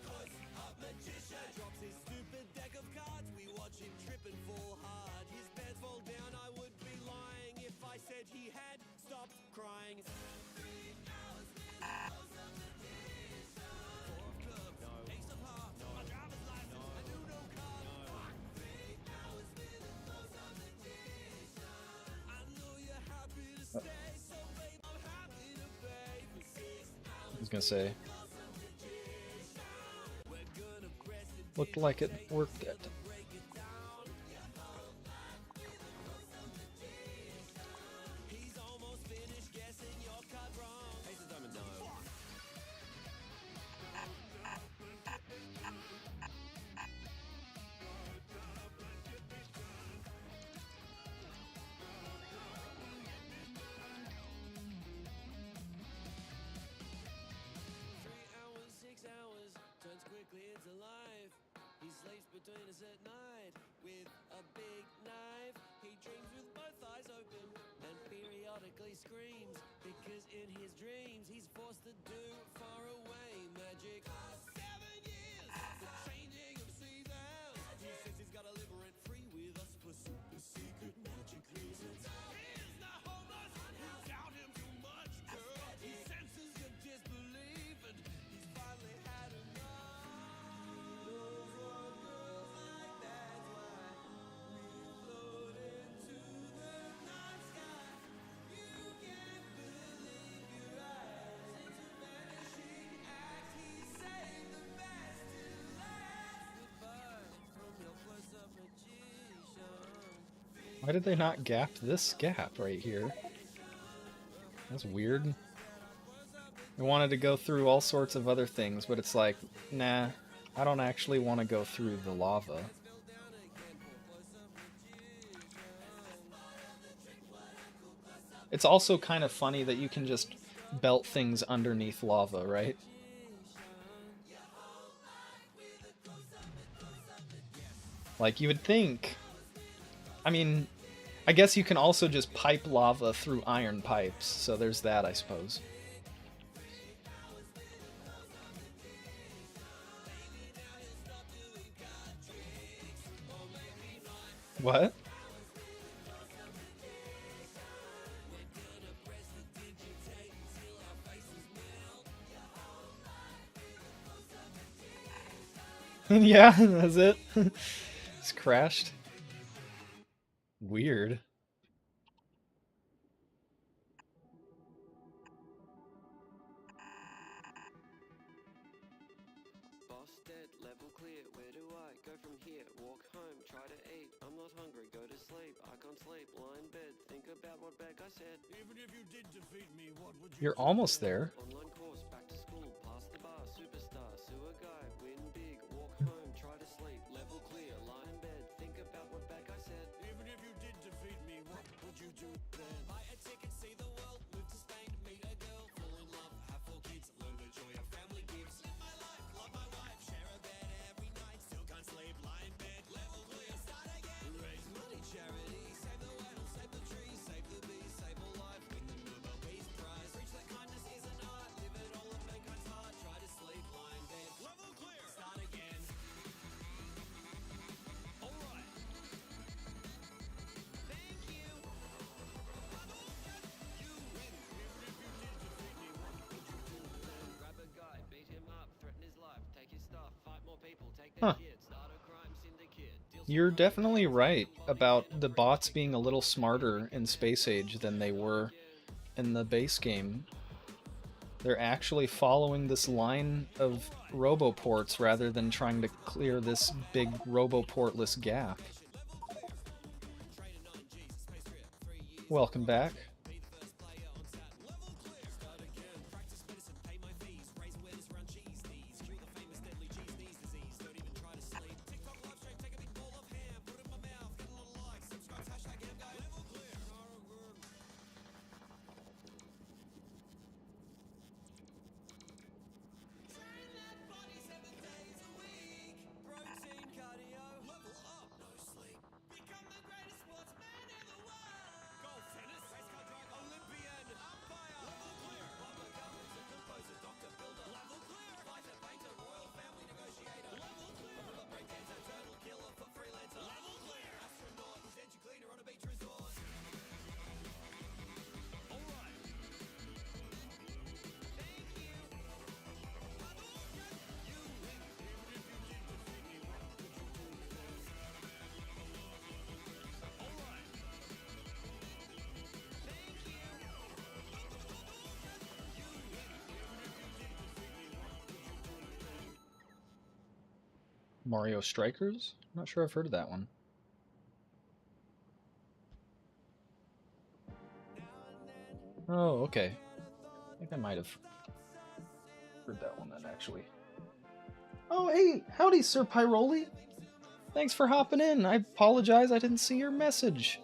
I was gonna say. Looked like it worked it. Between us at night with a big knife. He dreams with both eyes open and periodically screams because in his dreams he's forced to do far away magic. 7 years, the changing of seasons. He says he's gotta live rent free with us for super secret magic reasons. He's the homeless who doubt him too much, girl. He senses your disbelief and he's finally had enough. Why did they not gap this gap right here? That's weird. I wanted to go through all sorts of other things, but it's like, nah, I don't actually want to go through the lava. It's also kind of funny that you can just belt things underneath lava, right? Like, you would think... I mean, I guess you can also just pipe lava through iron pipes, so there's that, I suppose. What? Yeah, that's it. It's crashed. Weird. Boss dead, level clear, where do I go from here? Walk home, try to eat, I'm not hungry, go to sleep, I can't sleep, lie in bed, think about what back I said. Even if you did defeat me, what would you You're almost there. Online course, back to school, pass the bar, superstar, sewer guy, win big, walk home, try to sleep, level clear, lie in bed, think about what back I said. Even if you did defeat me, what would you do then? Buy a ticket, see the world, move to Spain, meet a girl, fall in love, have 4 kids, learn the joy of family gifts. Live my life, love my wife, share a bed every night, still can't sleep, lie in bed, level clear, start again. Raise money, charity, save the whale, save the trees, save the bees, save a life, win the Nobel Peace Prize. Preach that kindness is an art, live it all of mankind's heart, try to sleep, lie in bed, level clear, start again. Alright. Thank you. You win. Even if you did defeat me, what would you do then? Grab a guy, beat him up, threaten his life, take his stuff, fight more people, take their kids, start a crime syndicate. You're definitely right about the bots being a little smarter in Space Age than they were in the base game. They're actually following this line of roboports rather than trying to clear this big roboportless gap. Welcome back. Mario Strikers? I'm not sure I've heard of that one. Oh, okay. I think I might have heard that one then, actually. Oh, hey! Howdy, Sir Pyroli! Thanks for hopping in. I apologize, I didn't see your message.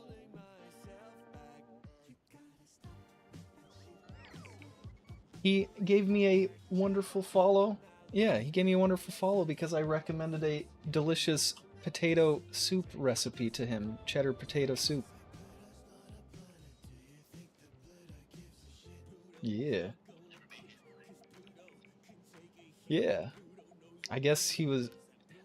He gave me a wonderful follow. Yeah, he gave me a wonderful follow because I recommended a delicious potato soup recipe to him. Cheddar potato soup. Yeah. Yeah. I guess he was...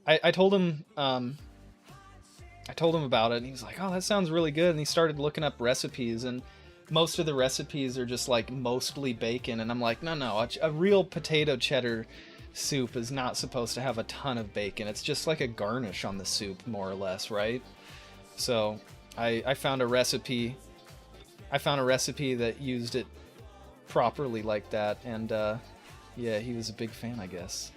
I told him... I told him about it, and he was like, oh, that sounds really good. And he started looking up recipes, and most of the recipes are just, like, mostly bacon. And I'm like, no, a real potato cheddar soup is not supposed to have a ton of bacon. It's just like a garnish on the soup, more or less, right? So I found a recipe. I found a recipe that used it properly like that, and yeah, he was a big fan, I guess.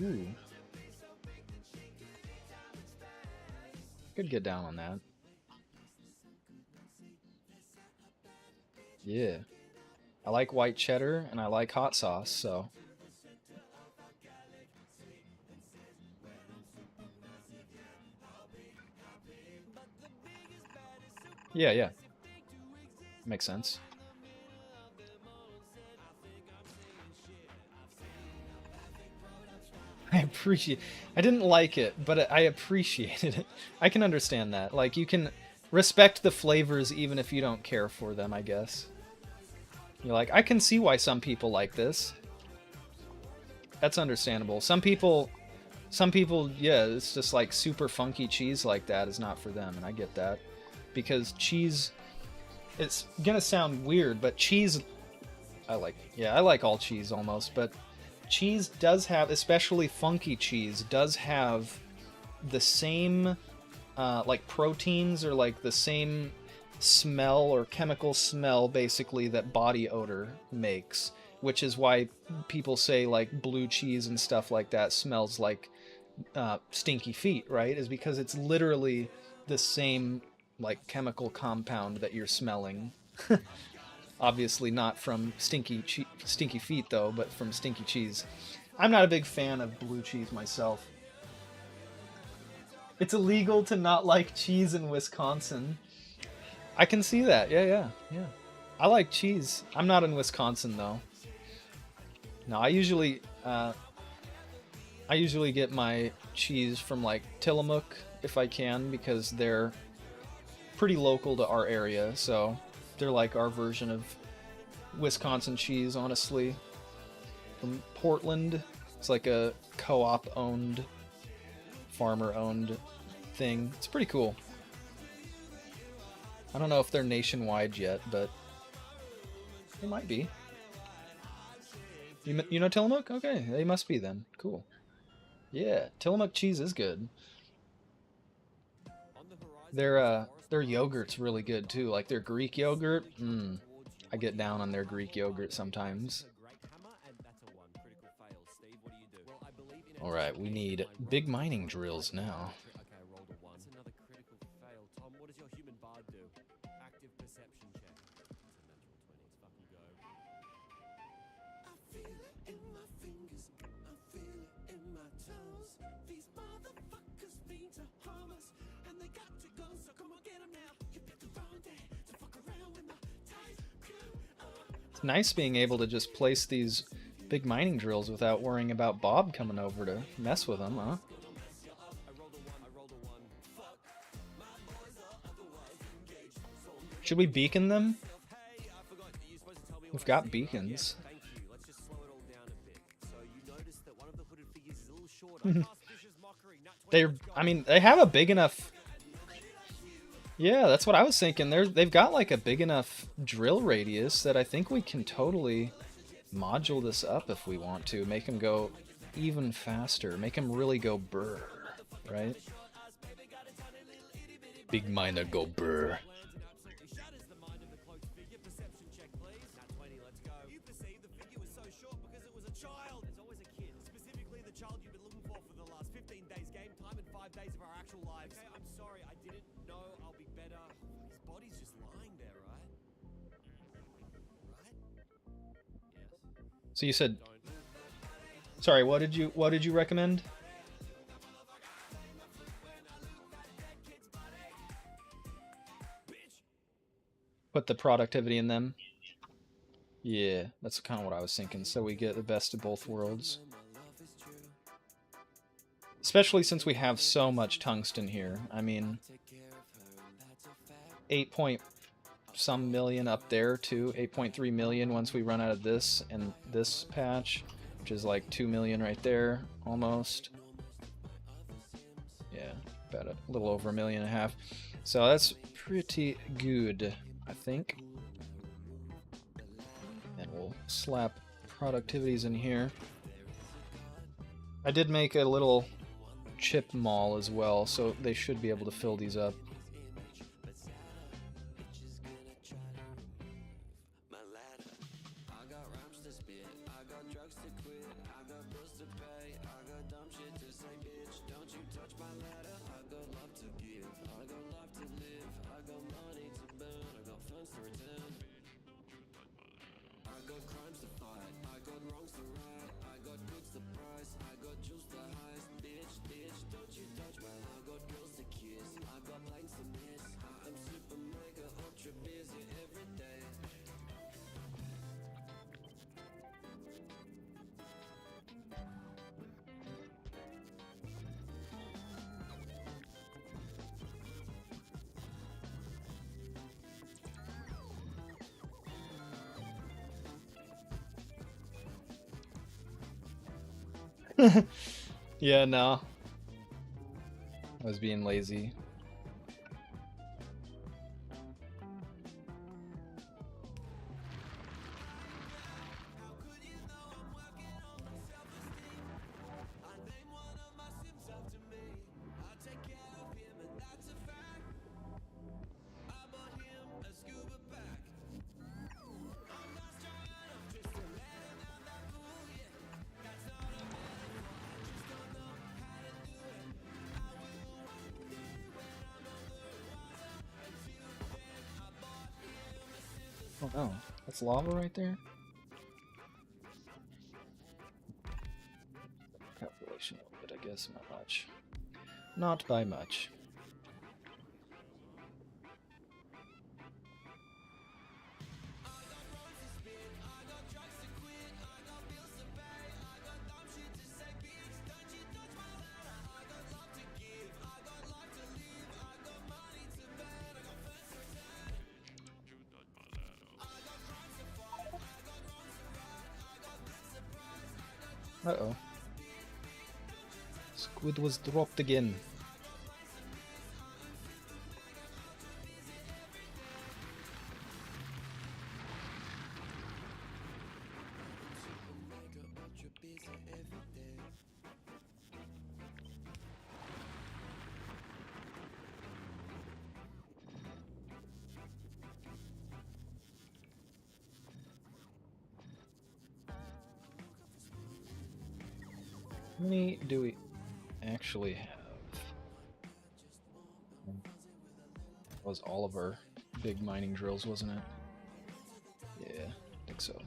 Ooh. Could get down on that. Yeah. I like white cheddar and I like hot sauce, so. Yeah. Makes sense. I didn't like it, but I appreciated it. I can understand that. Like, you can respect the flavors even if you don't care for them, I guess. You're like, I can see why some people like this. That's understandable. Some people, yeah, it's just like super funky cheese like that is not for them, and I get that. Because cheese, it's gonna sound weird, but cheese, I like all cheese almost, but cheese does have, especially funky cheese, does have the same, like proteins or like the same smell or chemical smell basically that body odor makes, which is why people say like blue cheese and stuff like that smells like stinky feet, right? Is because it's literally the same like chemical compound that you're smelling. Obviously not from stinky feet though, but from stinky cheese. I'm not a big fan of blue cheese myself. It's illegal to not like cheese in Wisconsin. I can see that. Yeah. I like cheese. I'm not in Wisconsin though. No, I usually get my cheese from like Tillamook if I can, because they're pretty local to our area, so they're like our version of Wisconsin cheese, honestly. From Portland. It's like a co-op owned, farmer owned thing. It's pretty cool. I don't know if they're nationwide yet, but they might be. You know Tillamook? Okay, they must be then. Cool. Yeah, Tillamook cheese is good. Their yogurt's really good too. Like their Greek yogurt. I get down on their Greek yogurt sometimes. All right, we need big mining drills now. It's nice being able to just place these big mining drills without worrying about Bob coming over to mess with them, huh? Should we beacon them? We've got beacons. I mean, they have a big enough. Yeah, that's what I was thinking. They've got like a big enough drill radius that I think we can totally module this up if we want to. Make him go even faster. Make him really go brr, right? Big miner go brr. So you said, sorry, what did you recommend? Put the productivity in them. Yeah, that's kind of what I was thinking. So we get the best of both worlds. Especially since we have so much tungsten here. I mean, 8 point some million up there too. 8.3 million once we run out of this and this patch, which is like 2 million right there almost. Yeah, about a little over 1.5 million. So that's pretty good, I think. And we'll slap productivities in here. I did make a little chip mall as well, so they should be able to fill these up. Yeah, no. I was being lazy. Oh no, that's lava right there? Calculation a little bit, I guess, not much. Not by much. Uh-oh. Squid was dropped again. How many do we actually have? That was all of our big mining drills, wasn't it? Yeah, I think so.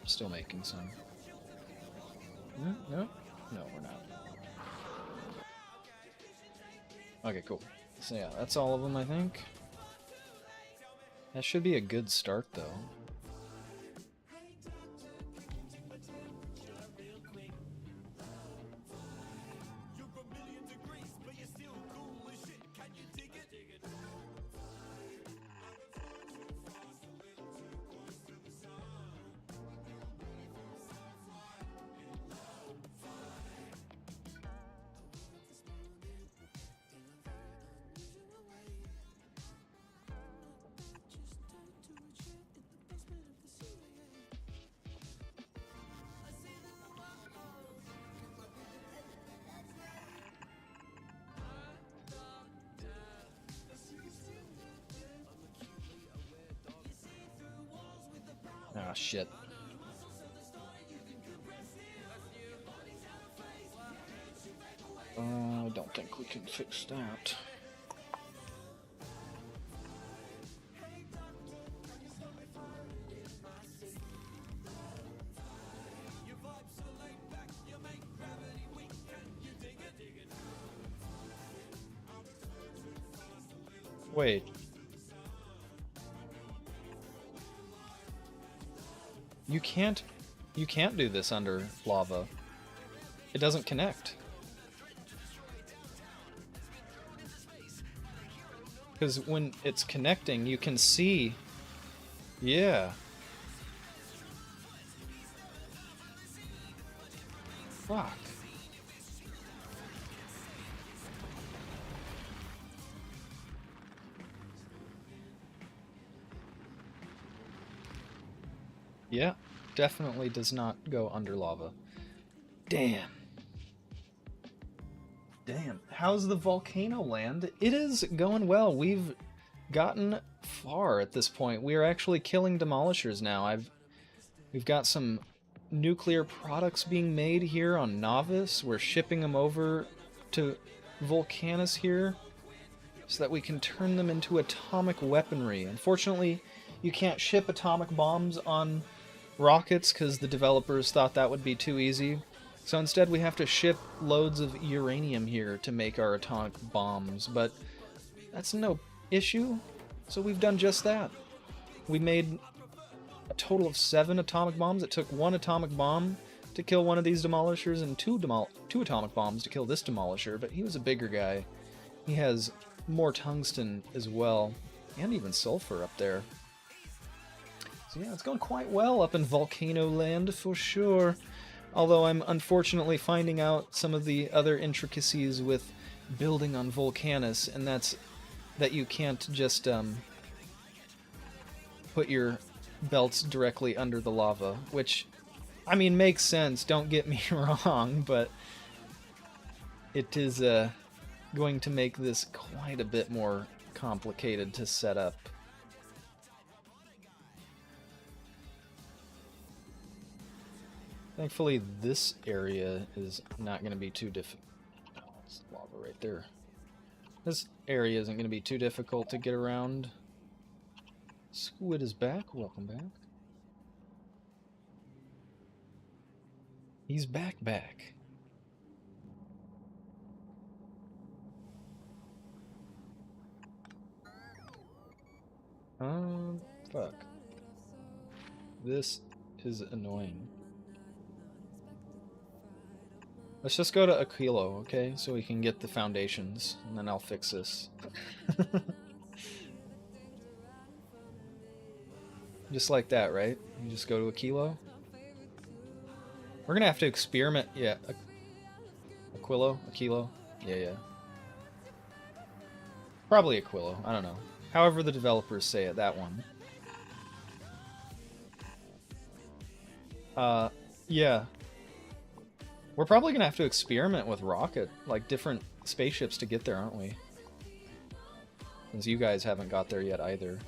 Still making some. No, no, no, we're not. Okay, cool. So yeah, that's all of them, I think. That should be a good start, though. shit. I don't think we can fix that. Wait. You can't do this under lava. It doesn't connect. Because when it's connecting, you can see. Yeah. Fuck. Yeah, definitely does not go under lava. Damn. Damn. How's the volcano land? It is going well. We've gotten far at this point. We are actually killing demolishers now. We've got some nuclear products being made here on Novice. We're shipping them over to Volcanus here so that we can turn them into atomic weaponry. Unfortunately, you can't ship atomic bombs on rockets because the developers thought that would be too easy. So instead we have to ship loads of uranium here to make our atomic bombs, but that's no issue. So we've done just that. We made a total of 7 atomic bombs. It took 1 atomic bomb to kill one of these demolishers and 2 atomic bombs to kill this demolisher, but he was a bigger guy. He has more tungsten as well, and even sulfur up there. So yeah, it's going quite well up in Volcano Land for sure. Although I'm unfortunately finding out some of the other intricacies with building on Volcanus, and that's that you can't just put your belts directly under the lava, which, I mean, makes sense, don't get me wrong, but it is going to make this quite a bit more complicated to set up. Thankfully, this area is not going to be too difficult. Oh, it's lava right there. This area isn't going to be too difficult to get around. Squid is back. Welcome back. He's back. Fuck. This is annoying. Let's just go to a kilo, okay? So we can get the foundations, and then I'll fix this. Just like that, right? You just go to a kilo. We're gonna have to experiment. Yeah, a kilo? A kilo? Yeah. Probably a kilo. I don't know. However the developers say it, that one. Yeah. We're probably gonna have to experiment with rocket, like different spaceships to get there, aren't we? Since you guys haven't got there yet either.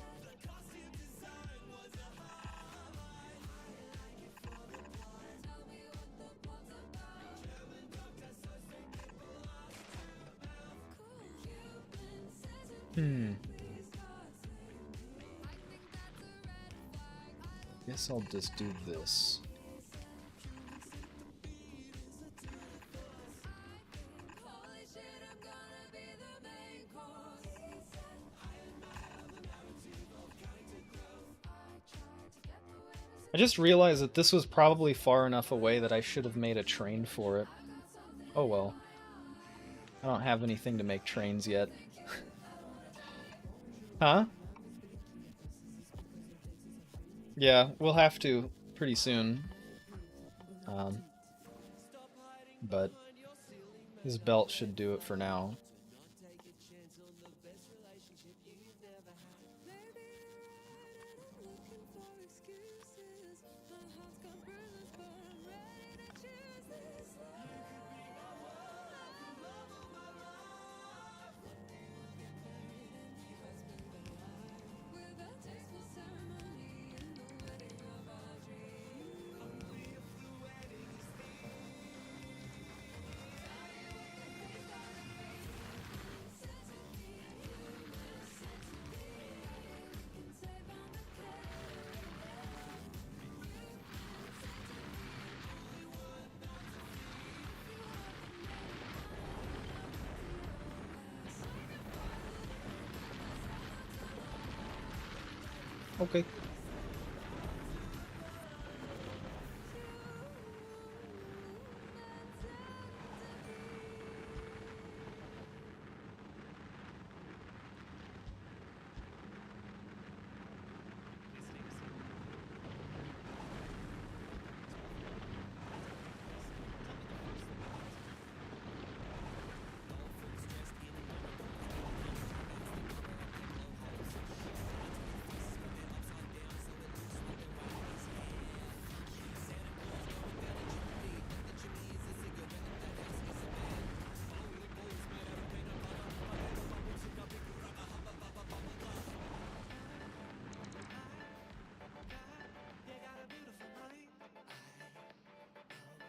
Guess I'll just do this. I just realized that this was probably far enough away that I should have made a train for it. Oh well. I don't have anything to make trains yet. Huh? Yeah, we'll have to pretty soon. But his belt should do it for now. Okay.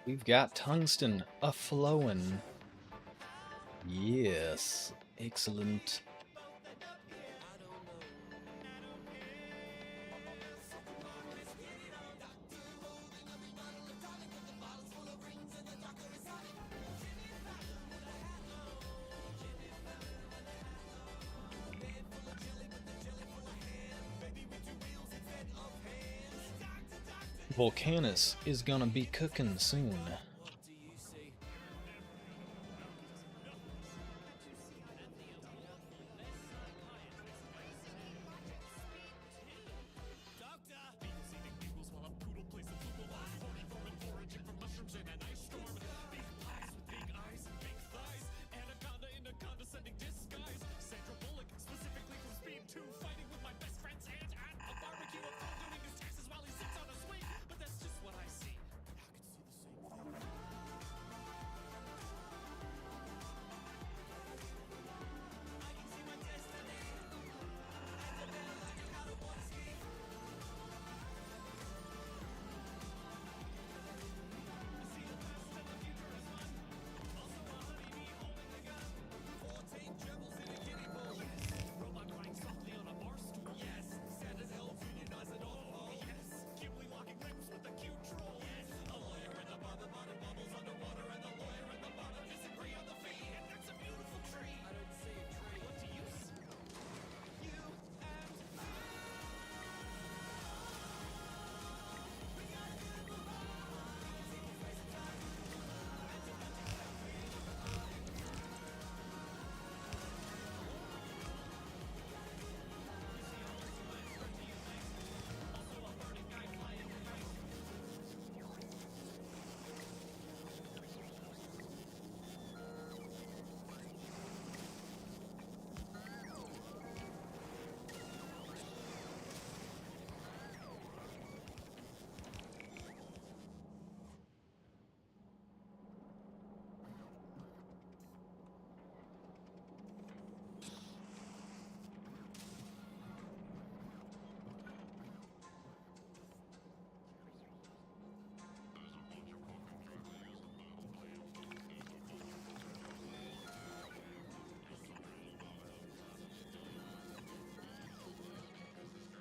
We've got tungsten a-flowin'. Yes, excellent. Volcanus is gonna be cooking soon.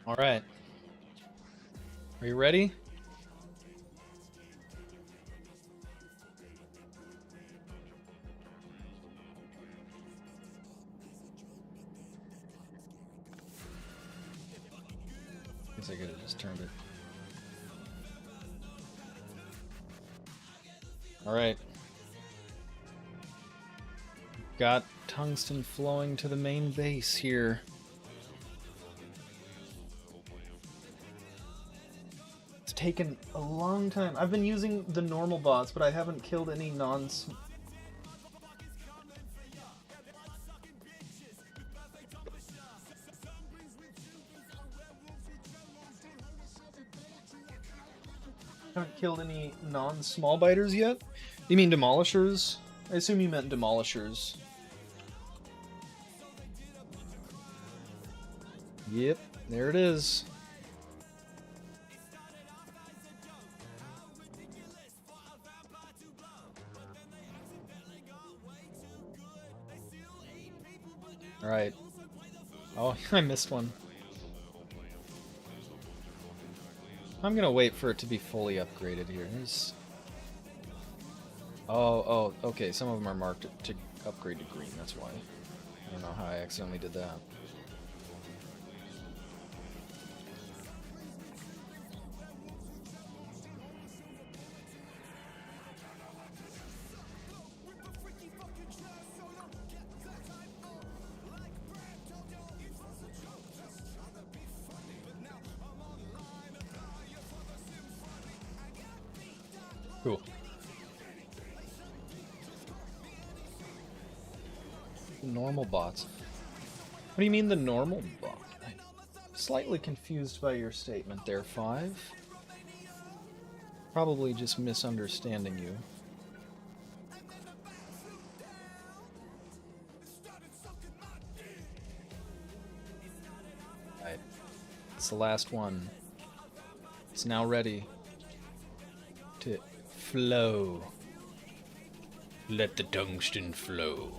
All right. Are you ready? Guess I could have just turned it. All right. Got tungsten flowing to the main base here. It's taken a long time. I've been using the normal bots, but I haven't killed any haven't killed any non-small biters yet. You mean demolishers? I assume you meant demolishers. Yep, there it is. Alright. Oh, I missed one. I'm gonna wait for it to be fully upgraded here. Oh, okay, some of them are marked to upgrade to green, that's why. I don't know how I accidentally did that. Cool. Normal bots. What do you mean the normal bot? I'm slightly confused by your statement there, 5. Probably just misunderstanding you. Alright. It's the last one. It's now ready to flow. Let the tungsten flow.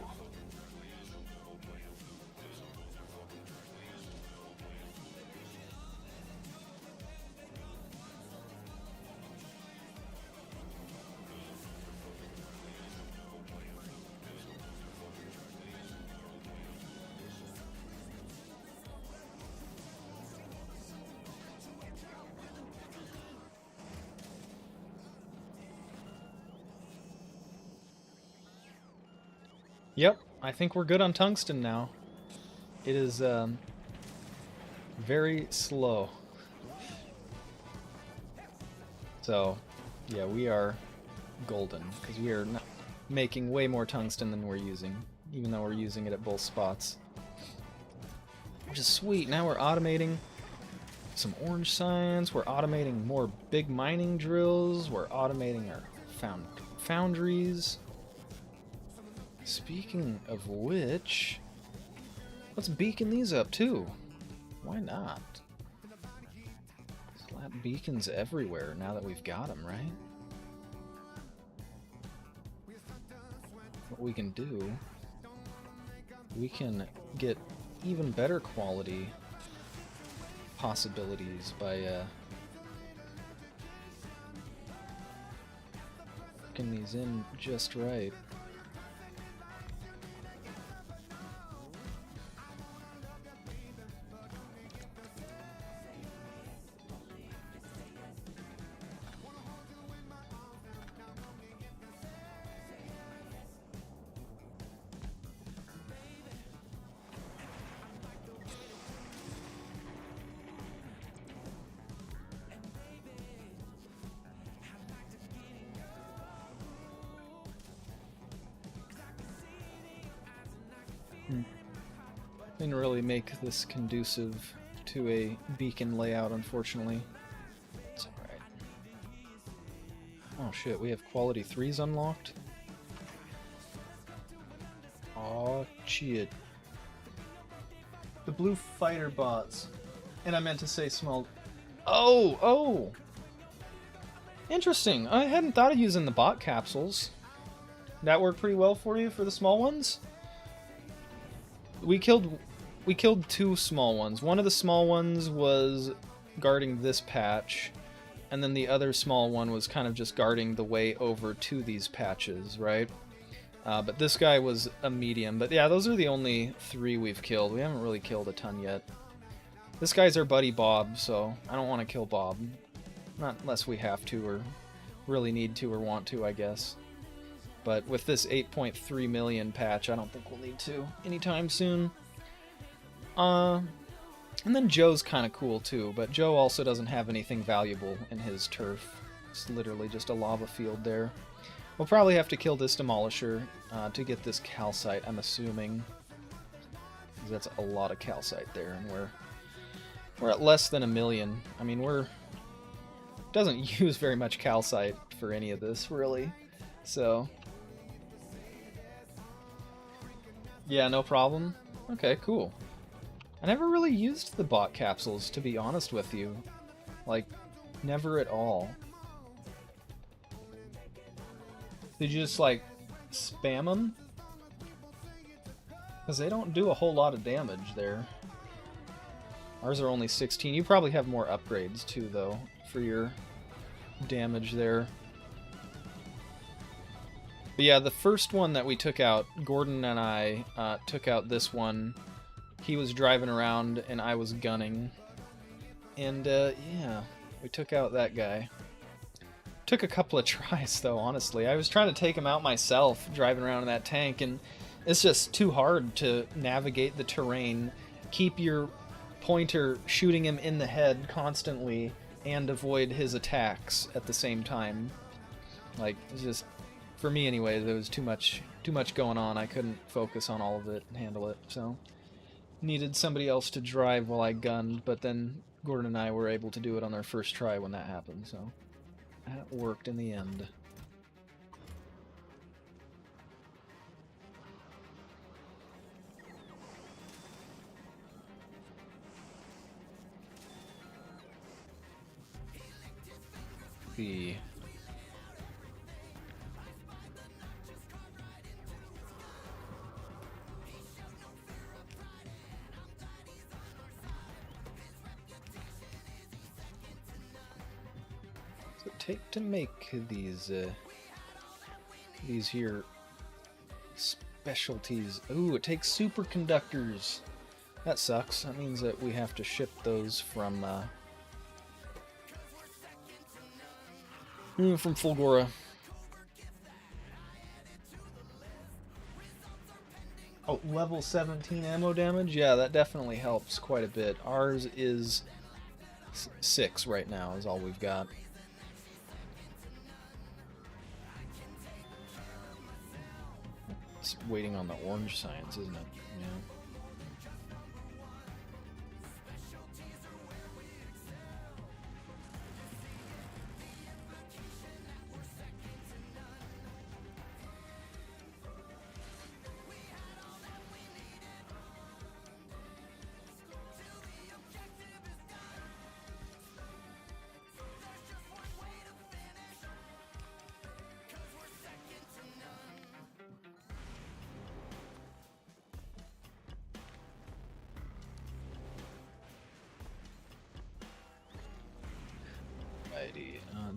Yep, I think we're good on tungsten now. It is very slow. So, yeah, we are golden, because we are not making way more tungsten than we're using, even though we're using it at both spots. Which is sweet. Now we're automating some orange science, we're automating more big mining drills, we're automating our foundries. Speaking of which, let's beacon these up too. Why not? Slap beacons everywhere now that we've got them, right? What we can do, we can get even better quality possibilities by working these in just right. Didn't really make this conducive to a beacon layout, unfortunately. It's alright. Oh shit, we have quality 3s unlocked? Oh shit. The blue fighter bots. And I meant to say small... Oh! Interesting. I hadn't thought of using the bot capsules. That worked pretty well for you for the small ones? We killed 2 small ones. One of the small ones was guarding this patch, and then the other small one was kind of just guarding the way over to these patches, right? But this guy was a medium. But yeah, those are the only 3 we've killed. We haven't really killed a ton yet. This guy's our buddy Bob, so I don't want to kill Bob. Not unless we have to, or really need to, or want to, I guess. But with this 8.3 million patch, I don't think we'll need to anytime soon. And then Joe's kind of cool too, but Joe also doesn't have anything valuable in his turf. It's literally just a lava field there. We'll probably have to kill this Demolisher to get this calcite, I'm assuming. 'Cause that's a lot of calcite there, and we're at less than 1 million. I mean, doesn't use very much calcite for any of this, really. So... yeah, no problem. Okay, cool. I never really used the bot capsules, to be honest with you. Like, never at all. Did you just, like, spam them? Because they don't do a whole lot of damage there. Ours are only 16. You probably have more upgrades, too, though, for your damage there. But yeah, the first one that we took out, Gordon and I took out this one. He was driving around and I was gunning. And yeah, we took out that guy. Took a couple of tries though, honestly. I was trying to take him out myself, driving around in that tank, and it's just too hard to navigate the terrain, keep your pointer shooting him in the head constantly, and avoid his attacks at the same time. Like, it's just, for me anyway, there was too much going on. I couldn't focus on all of it and handle it, so needed somebody else to drive while I gunned, but then Gordon and I were able to do it on our first try when that happened, so that worked in the end. The take to make these here specialties. Ooh, it takes superconductors. That sucks. That means that we have to ship those from Fulgora. Oh, level 17 ammo damage? Yeah, that definitely helps quite a bit. Ours is 6 right now, is all we've got. It's waiting on the orange science, isn't it? Yeah.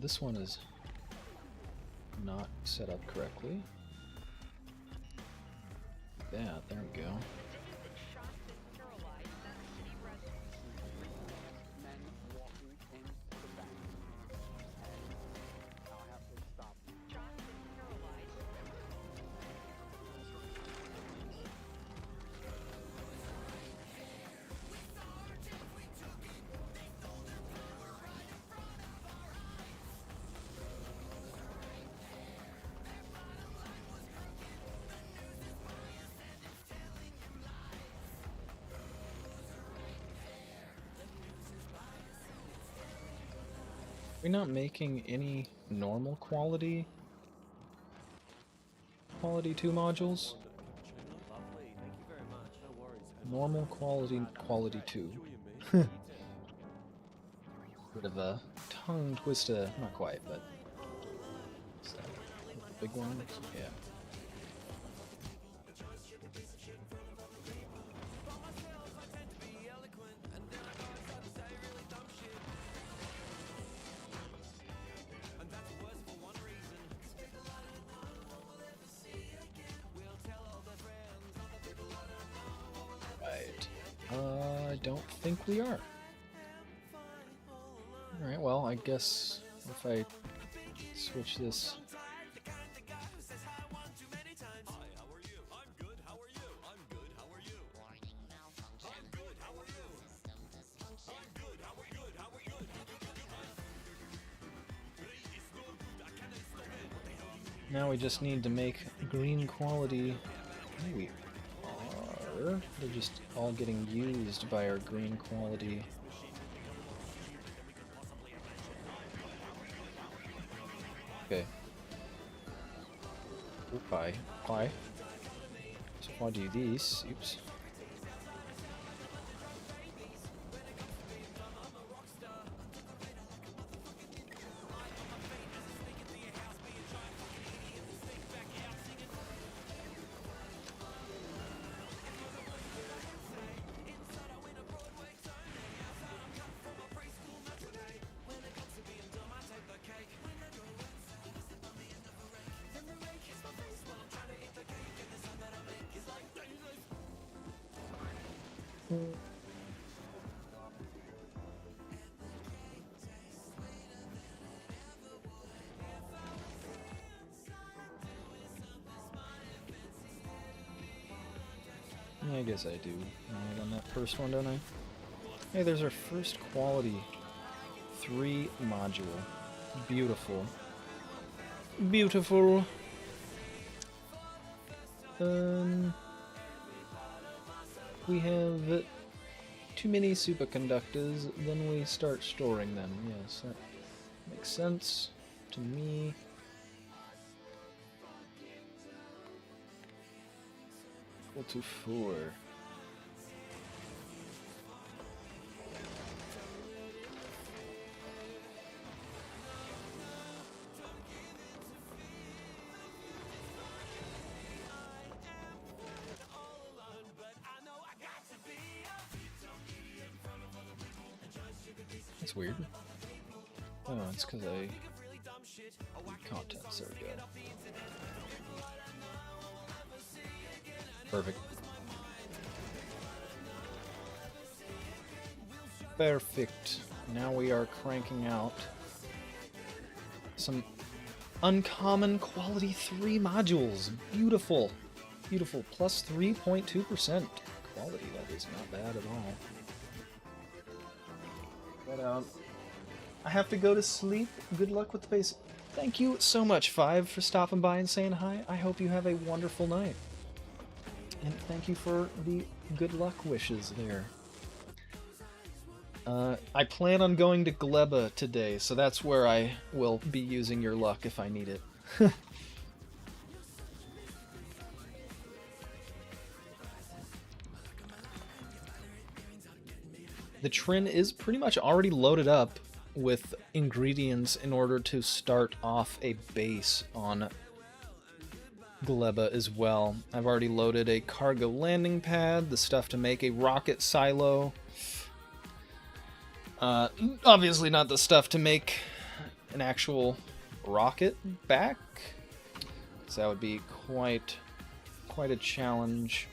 This one is not set up correctly. Yeah, there we go. We're not making any normal quality 2 modules. Normal quality 2. Bit of a tongue twister, not quite, but is that the big one? Yeah. I don't think we are. Alright, well, I guess if I switch this... Now we just need to make green quality... We are... They're just all getting used by our green quality... Okay. Pie. So if I do these, oops. I guess I do. On that first one, don't I? Hey, there's our first quality 3 module. Beautiful. Beautiful. We have too many superconductors, then we start storing them. Yes, that makes sense to me. Equal to 4. That's weird. Oh, it's because I... Contents, there we go. Perfect. Perfect. Now we are cranking out some uncommon quality 3 modules. Beautiful. Beautiful. Plus 3.2% quality. That is not bad at all. But, I have to go to sleep. Good luck with the base. Thank you so much, Five, for stopping by and saying hi. I hope you have a wonderful night. And thank you for the good luck wishes there. I plan on going to Gleba today, so that's where I will be using your luck if I need it. The Trin is pretty much already loaded up with ingredients in order to start off a base on Gleba as well. I've already loaded a cargo landing pad, the stuff to make a rocket silo. Obviously not the stuff to make an actual rocket back, so that would be quite a challenge.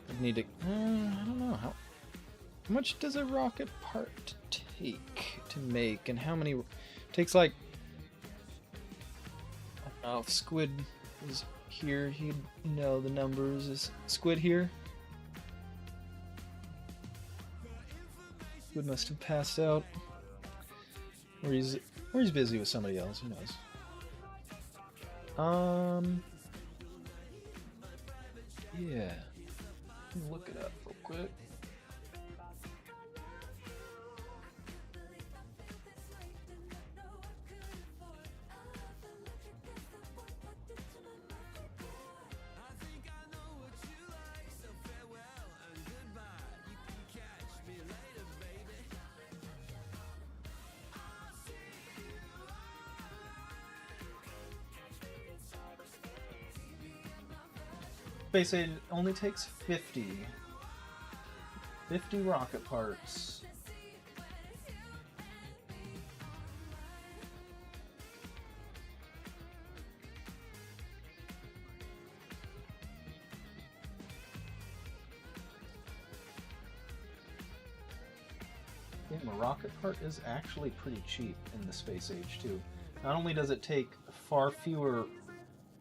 I'd need to... I don't know, how much does a rocket part take to make, and how many... It takes like... I don't know if Squid is here, he'd know the numbers. Is Squid here? Squid must have passed out. Or he's busy with somebody else, who knows. Yeah. Let me look it up real quick. Space Age only takes 50 rocket parts. Damn, a rocket part is actually pretty cheap in the Space Age too. Not only does it take far fewer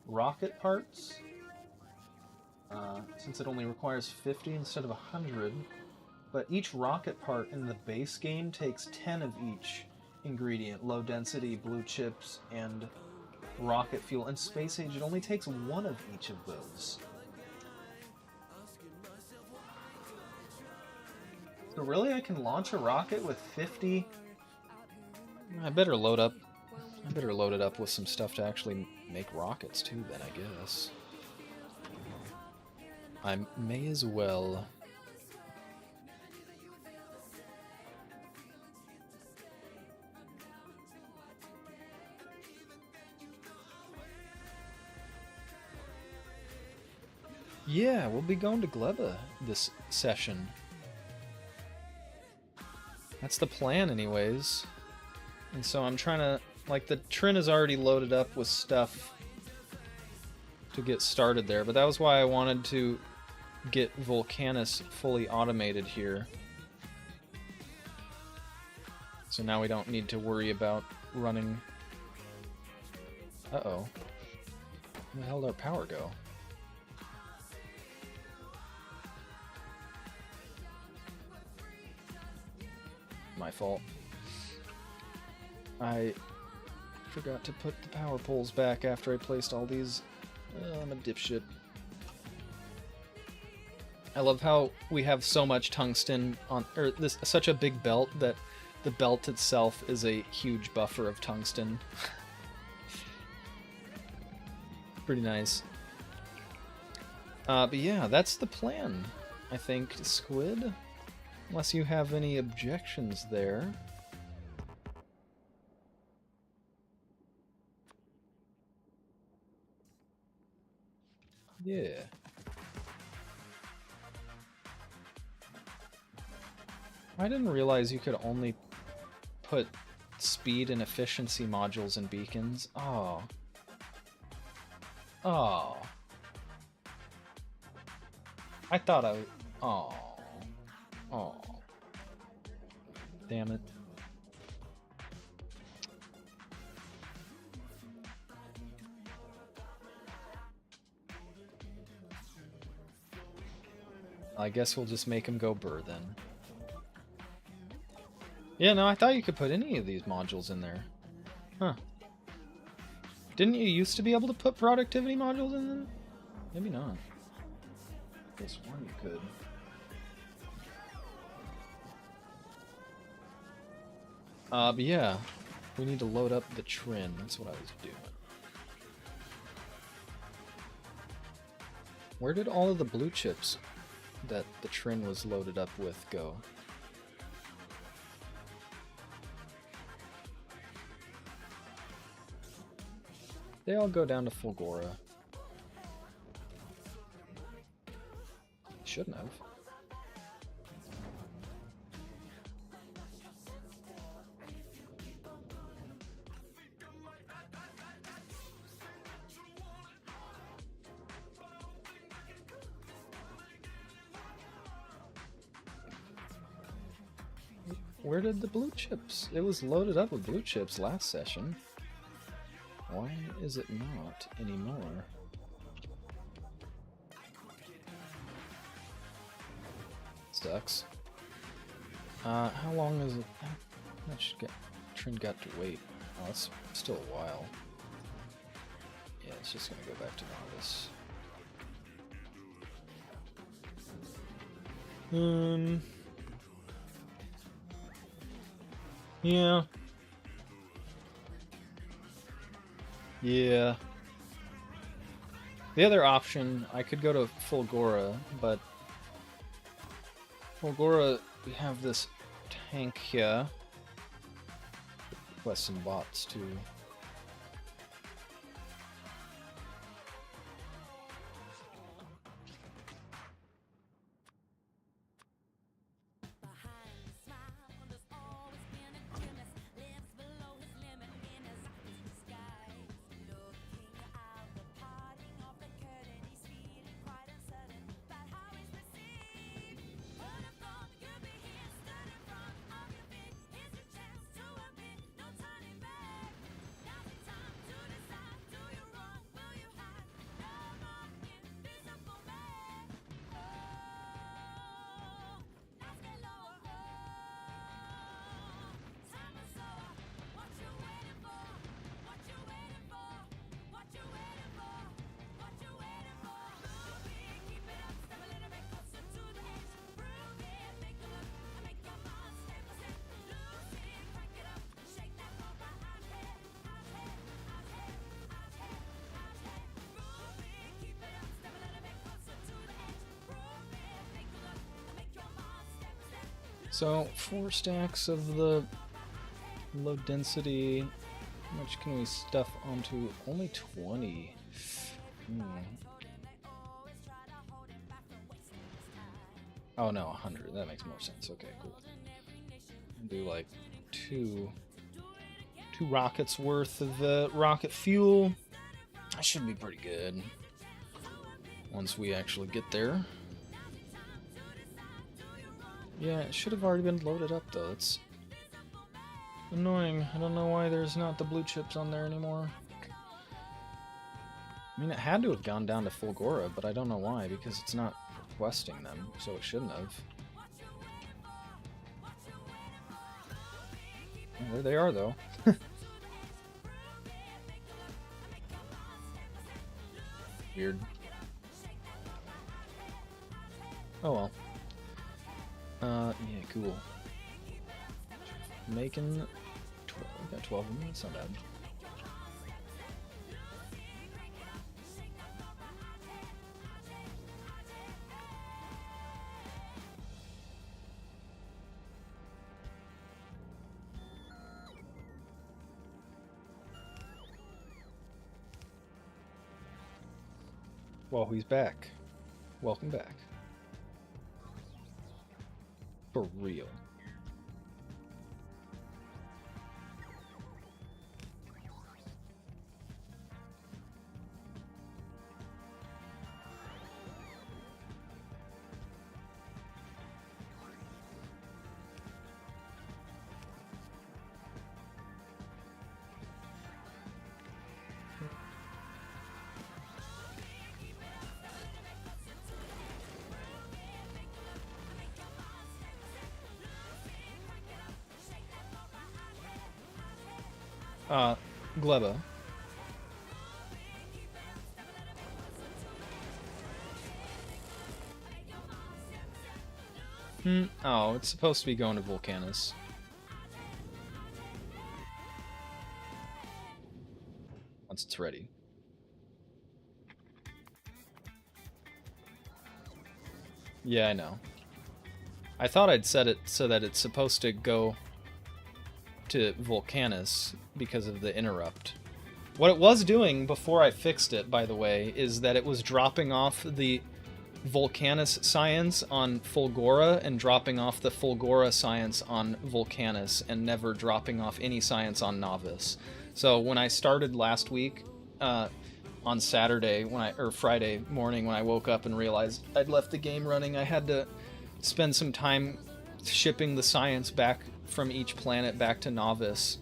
rocket parts, since it only requires 50 instead of 100, but each rocket part in the base game takes 10 of each ingredient: low density, blue chips, and rocket fuel. In Space Age, it only takes 1 of each of those. So really, I can launch a rocket with 50? I better load it up with some stuff to actually make rockets too, then, I guess. I may as well. Yeah, we'll be going to Gleba this session. That's the plan anyways. And so I'm trying to... Like, the Trin is already loaded up with stuff to get started there, but that was why I wanted to get Volcanus fully automated here. So now we don't need to worry about running... Uh-oh. Where the hell did our power go? My fault. Forgot to put the power poles back after I placed all these. I'm a dipshit. I love how we have so much tungsten on, or this such a big belt that the belt itself is a huge buffer of tungsten. Pretty nice. But yeah, that's the plan, I think, Squid. Unless you have any objections there. Yeah. I didn't realize you could only put speed and efficiency modules in beacons. Oh. Oh. I thought I would... Oh. Oh. Damn it. I guess we'll just make him go burr then. Yeah, no, I thought you could put any of these modules in there. Huh. Didn't you used to be able to put productivity modules in them? Maybe not. Guess one you could. But yeah, we need to load up the Trin. That's what I was doing. Where did all of the blue chips that the Trin was loaded up with go? They all go down to Fulgora. Shouldn't have. Where did the blue chips? It was loaded up with blue chips last session. Why is it not anymore? Sucks. How long is it? How much Trin got to wait? Oh, that's still a while. Yeah, it's just gonna go back to Novice. Yeah. Yeah. The other option, I could go to Fulgora, but Fulgora, we have this tank here. Plus some bots too. So, 4 stacks of the low density. How much can we stuff onto? Only 20. Oh no, 100. That makes more sense. Okay, cool. Do like two rockets worth of rocket fuel. That should be pretty good once we actually get there. Yeah, it should have already been loaded up though. It's annoying. I don't know why there's not the blue chips on there anymore. I mean, it had to have gone down to Fulgora, but I don't know why, because it's not requesting them, so it shouldn't have. Well, there they are though. weird. Oh well. Yeah, cool. Making 12, we got 12 of them, that's not bad. Well, he's back. Welcome back. For real. Gleba. Oh, it's supposed to be going to Volcanus. Once it's ready. Yeah, I know. I thought I'd set it so that it's supposed to go to Volcanus because of the interrupt. What it was doing before I fixed it, by the way, is that it was dropping off the Volcanus science on Fulgora and dropping off the Fulgora science on Volcanus and never dropping off any science on Novice. So when I started last week, on Saturday, or Friday morning when I woke up and realized I'd left the game running, I had to spend some time shipping the science back from each planet back to Novice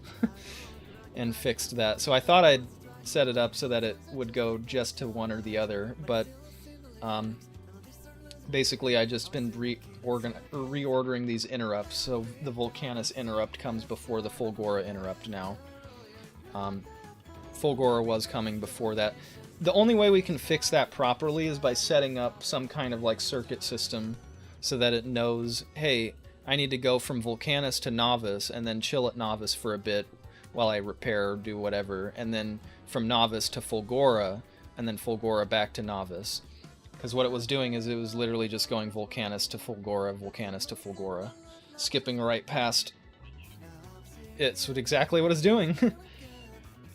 and fixed that. So I thought I'd set it up so that it would go just to one or the other, but basically I just been reordering these interrupts, so the Volcanus interrupt comes before the Fulgora interrupt now. Fulgora was coming before that. The only way we can fix that properly is by setting up some kind of like circuit system so that it knows, hey, I need to go from Volcanus to Novice and then chill at Novice for a bit while I repair or do whatever, and then from Novice to Fulgora, and then Fulgora back to Novice. Because what it was doing is it was literally just going Volcanus to Fulgora, skipping right past. It's exactly what it's doing.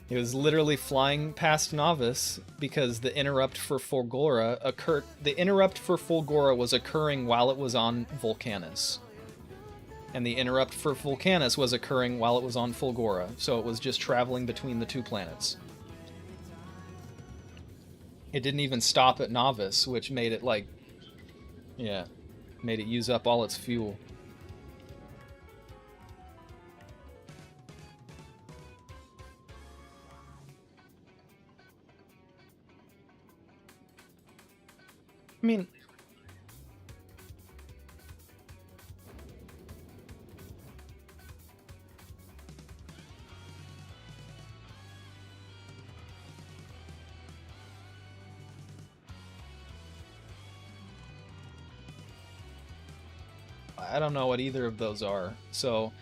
It was literally flying past Novice because the interrupt for Fulgora occurred. The interrupt for Fulgora was occurring while it was on Volcanus. And the interrupt for Volcanus was occurring while it was on Fulgora, so it was just traveling between the two planets. It didn't even stop at Novice, which made it like, yeah, made it use up all its fuel. I mean, I don't know what either of those are, so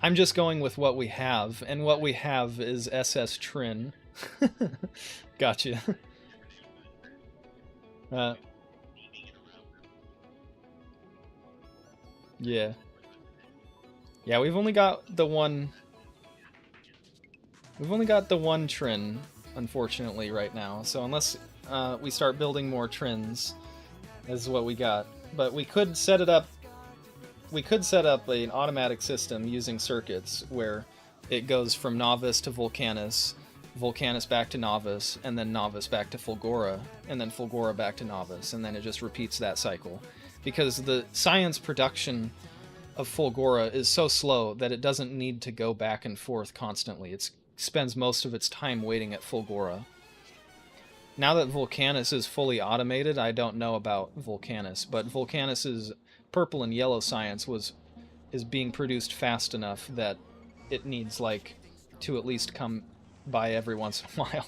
I'm just going with what we have, and what we have is SS Trin. Gotcha. Yeah. Yeah, we've only got the one... We've only got the one Trin, unfortunately, right now, so unless we start building more Trins, is what we got. But we could set it up... We could set up an automatic system using circuits where it goes from Novice to Volcanus, Volcanus back to Novice, and then Novice back to Fulgora, and then Fulgora back to Novice, and then it just repeats that cycle. Because the science production of Fulgora is so slow that it doesn't need to go back and forth constantly. It spends most of its time waiting at Fulgora. Now that Volcanus is fully automated, I don't know about Volcanus, but Volcanus's purple and yellow science is being produced fast enough that it needs like to at least come by every once in a while.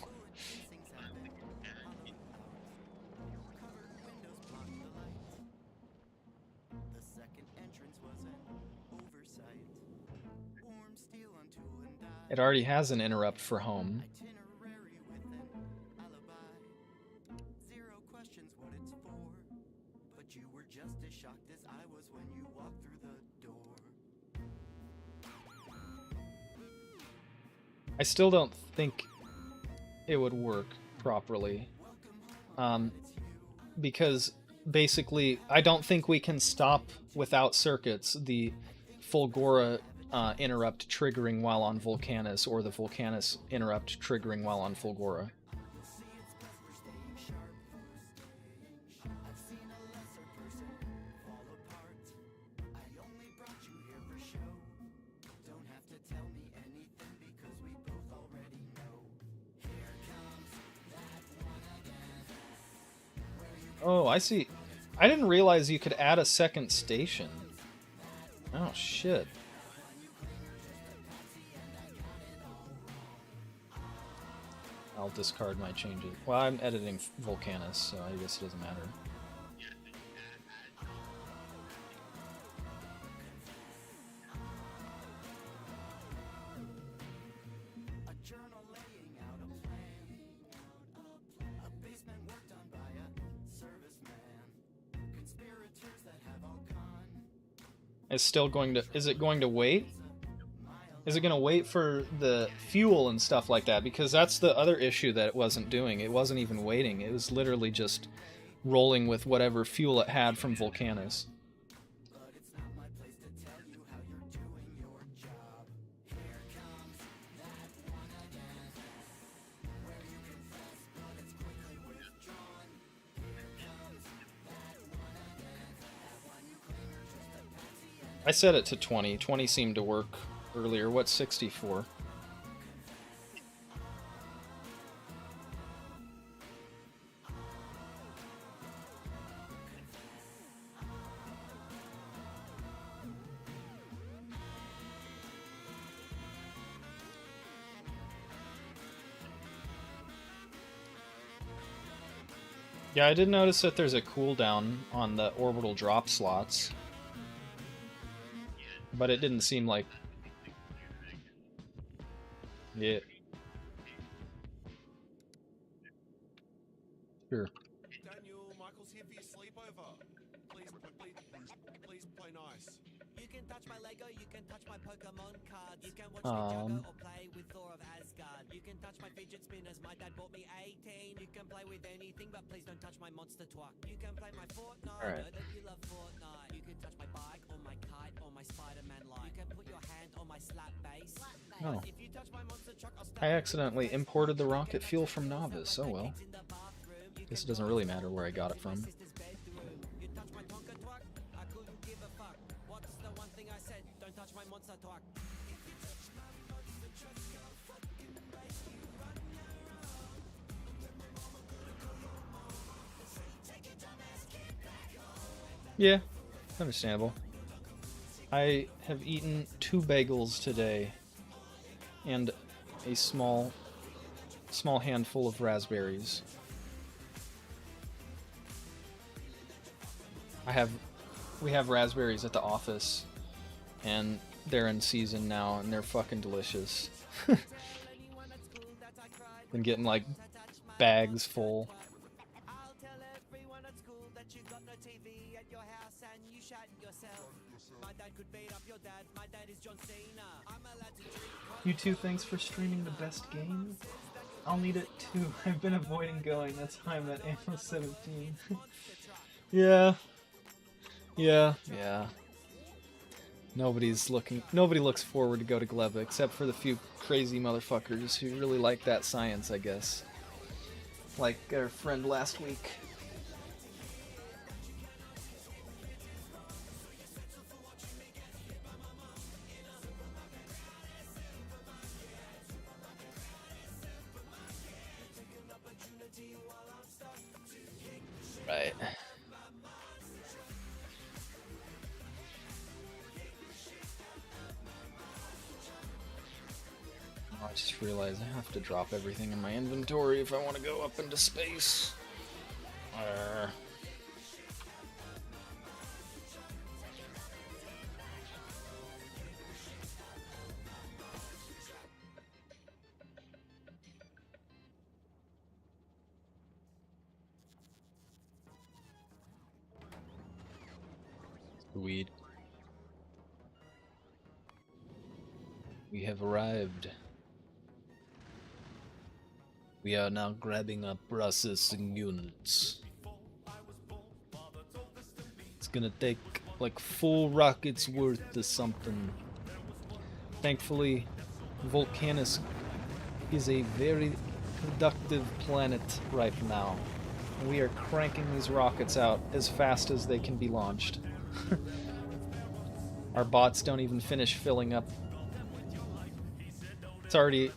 It already has an interrupt for home. Itinerary with an alibi. Zero questions what it's for. But you were just as shocked as I was when you walked through the door. I still don't think it would work properly. Because basically, I don't think we can stop without circuits the Fulgora interrupt triggering while on Volcanus, or the Volcanus interrupt triggering while on Fulgora. Oh, I see. I didn't realize you could add a second station. Oh, shit. I'll discard my changes. Well, I'm editing Volcanus, so I guess it doesn't matter. Is still going to... Is it going to wait? Is it going to wait for the fuel and stuff like that? Because that's the other issue that it wasn't doing. It wasn't even waiting. It was literally just rolling with whatever fuel it had from Volcanus. I set it to 20. 20 seemed to work earlier. What's 64? Yeah, I did notice that there's a cooldown on the orbital drop slots. But it didn't seem like... Yeah. Sure. Daniel, Michael's here for your sleepover. Please play nice. You can touch my Lego, you can touch my Pokemon cards. You can watch me juggle or play with Thor of Asgard. You can touch my fidget spinners, my dad bought me 18. You can play with anything, but please don't touch my monster twat. You can play my Fortnite, Alright. know that you love Fortnite. You can touch my bike or my kite or my Spider-Man light. You can put your hand on my slap bass. Oh. If you touch my monster truck, I'll I accidentally imported the rocket fuel from Novice. Oh well. Guess it doesn't really matter where I got it from. You touch my Tonka truck, I couldn't give a fuck. What's the one thing I said? Don't touch my monster truck. Yeah, understandable. I have eaten 2 bagels today, and a small handful of raspberries. We have raspberries at the office, and they're in season now, and they're fucking delicious. Been getting like bags full. I'll tell everyone at school that you got no TV at your house and you shat yourself. My dad could beat up your dad. My dad is John Cena. I'm allowed to drink. You two, thanks for streaming the best game. I'll need it too. I've been avoiding going. That's why I'm at ammo 17. Yeah. Nobody looks forward to go to Gleba except for the few crazy motherfuckers who really like that science, I guess. Like our friend last week. Right. I just realized I have to drop everything in my inventory if I want to go up into space. Weed. We have arrived. We are now grabbing up processing units. It's gonna take like 4 rockets worth of something. Thankfully, Volcanus is a very productive planet right now. We are cranking these rockets out as fast as they can be launched. Our bots don't even finish filling up. It's already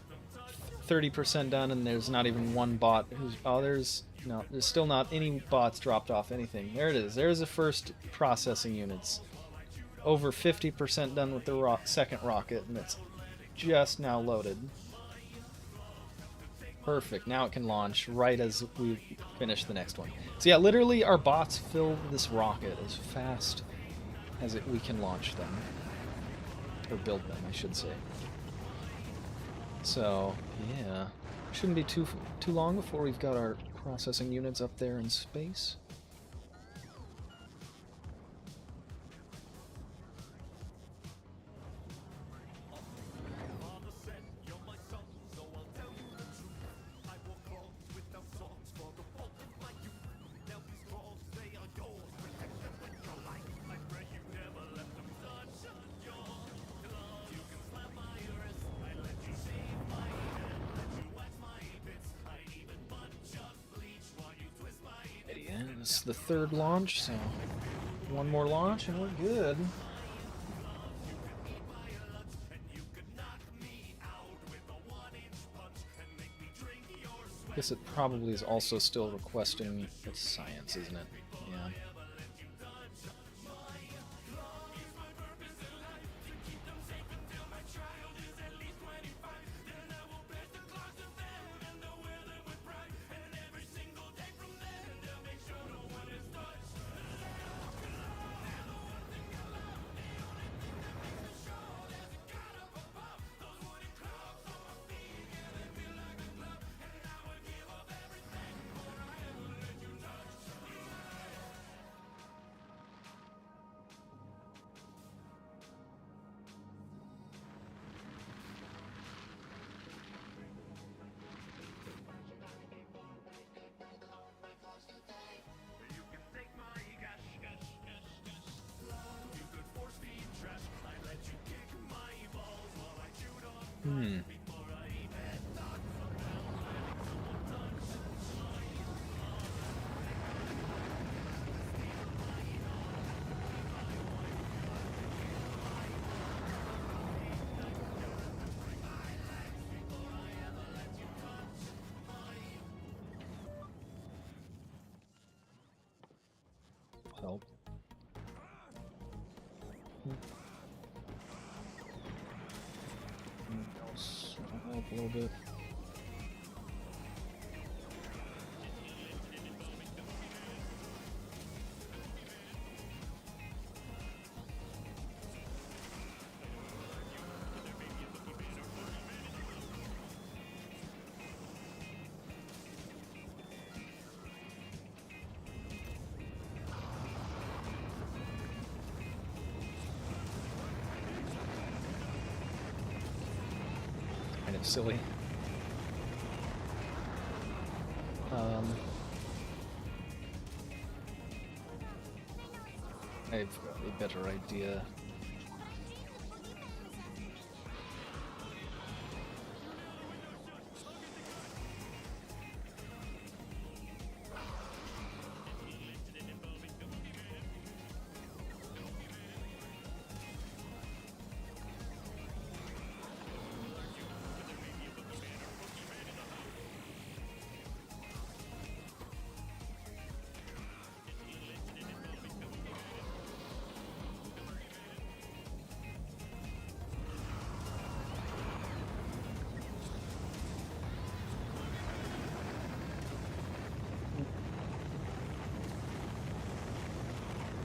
30% done, and there's not even one bot who's... Oh, there's still not any bots dropped off anything. There it is. There's the first processing units. Over 50% done with the second rocket, and it's just now loaded. Perfect. Now it can launch right as we finish the next one. So yeah, literally our bots fill this rocket as fast as we can launch them. Or build them, I should say. So, yeah. Shouldn't be too long before we've got our processing units up there in space. This is the third launch, so one more launch and we're good. Guess it probably is also still requesting it's science, isn't it? Yeah. Help. Help a little bit. Kind of silly. I've got a better idea.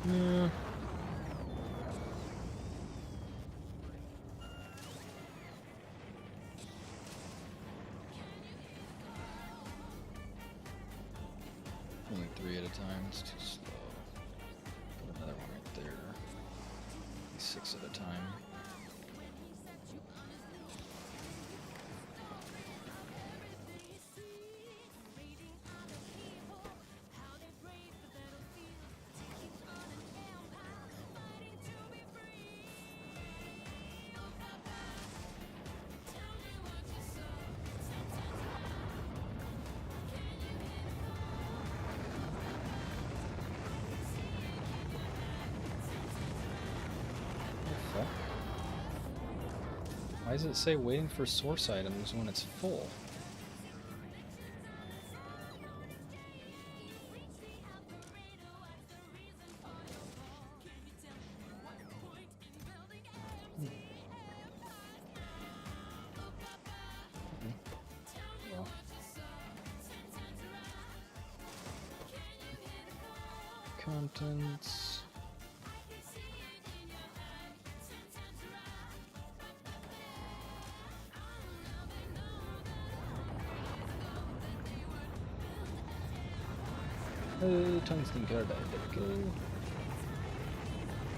Yeah. Only 3 at a time, it's too slow. Put another one right there. 6 at a time. Why does it say waiting for source items when it's full? Well. Contents. Tungsten carbide, there we go.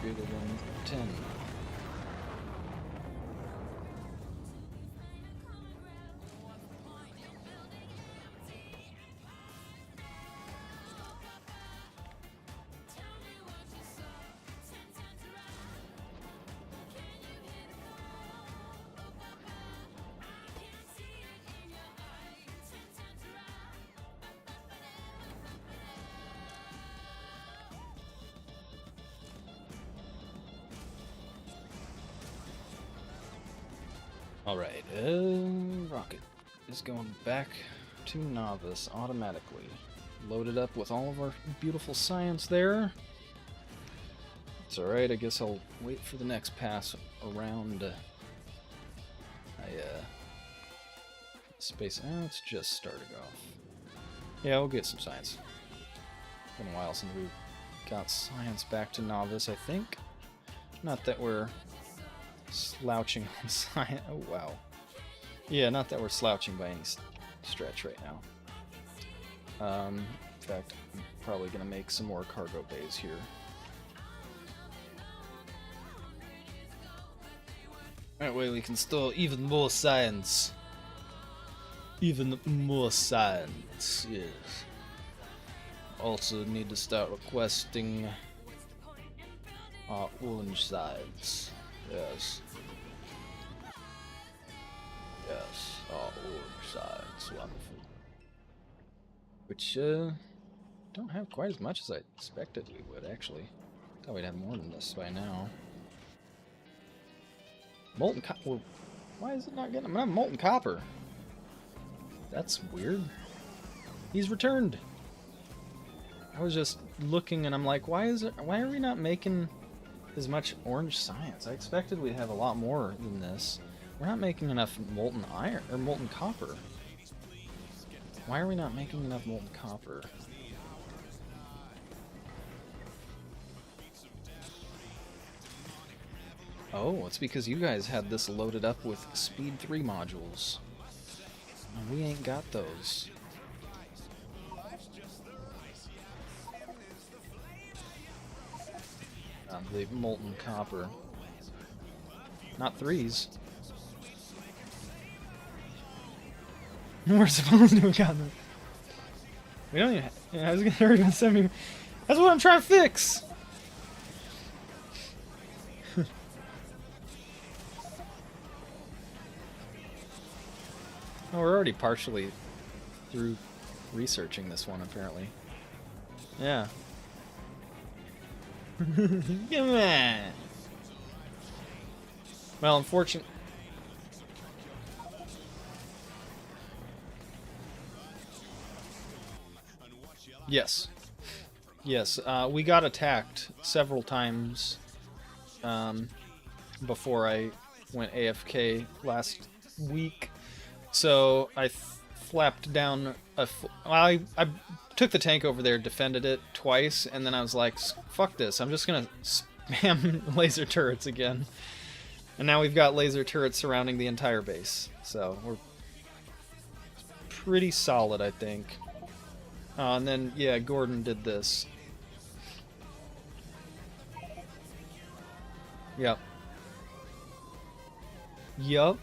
Greater than 10. Alright, rocket is going back to novice automatically. Loaded up with all of our beautiful science there. It's alright, I guess I'll wait for the next pass around. Space, it's just started off. Yeah, we'll get some science. Been a while since we got science back to novice, I think. Not that we're slouching on science. Oh, wow. Yeah, not that we're slouching by any stretch right now. In fact, I'm probably going to make some more cargo bays here. That way we can store even more science. Even more science, yes. Also need to start requesting our orange science. Yes. Yes, our orange science, wonderful. Which, don't have quite as much as I expected we would, actually. Thought we'd have more than this by now. Molten copper. Why is it not getting? I'm gonna have molten copper. That's weird. He's returned. I was just looking and I'm like, why are we not making as much orange science? I expected we'd have a lot more than this. We're not making enough molten iron or molten copper. Why are we not making enough molten copper? Oh, it's because you guys had this loaded up with speed 3 modules. And we ain't got those. The molten copper. Not 3s. We're supposed to have gotten it. We don't even. Yeah, I was gonna send me. That's what I'm trying to fix! Oh, we're already partially through researching this one, apparently. Yeah. Come on! Well, unfortunately... Yes. Yes, we got attacked several times before I went AFK last week. So I flapped down I took the tank over there, defended it twice, and then I was like, fuck this, I'm just gonna spam laser turrets again. And now we've got laser turrets surrounding the entire base. So we're pretty solid, I think. And then, yeah, Gordon did this. Yep. Yup.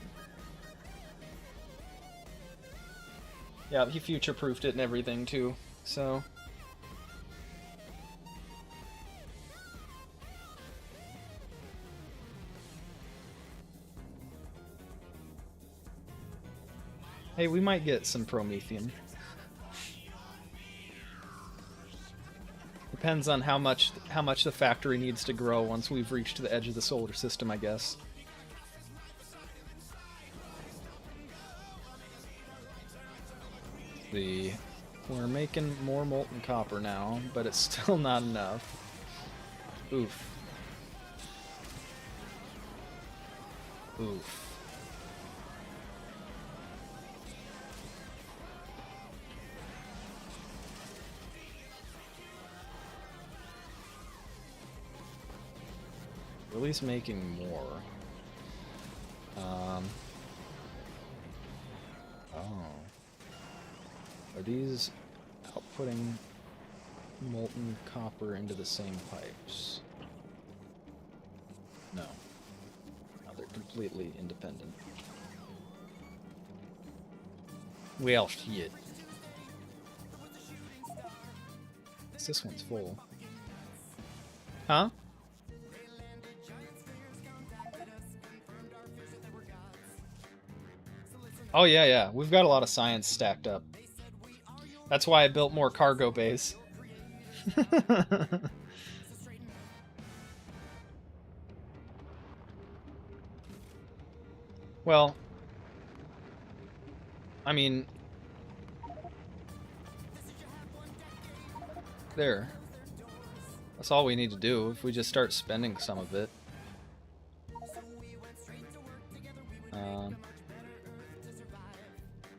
Yeah, he future-proofed it and everything, too. So... Hey, we might get some Promethean. Depends on how much the factory needs to grow once we've reached the edge of the solar system, I guess. We're making more molten copper now, but it's still not enough. Oof. Oof. At least making more. Oh. Are these outputting molten copper into the same pipes? No. No, they're completely independent. Well, shit. This one's full. Huh? Oh yeah, yeah. We've got a lot of science stacked up. That's why I built more cargo bays. Well, I mean, there. That's all we need to do if we just start spending some of it.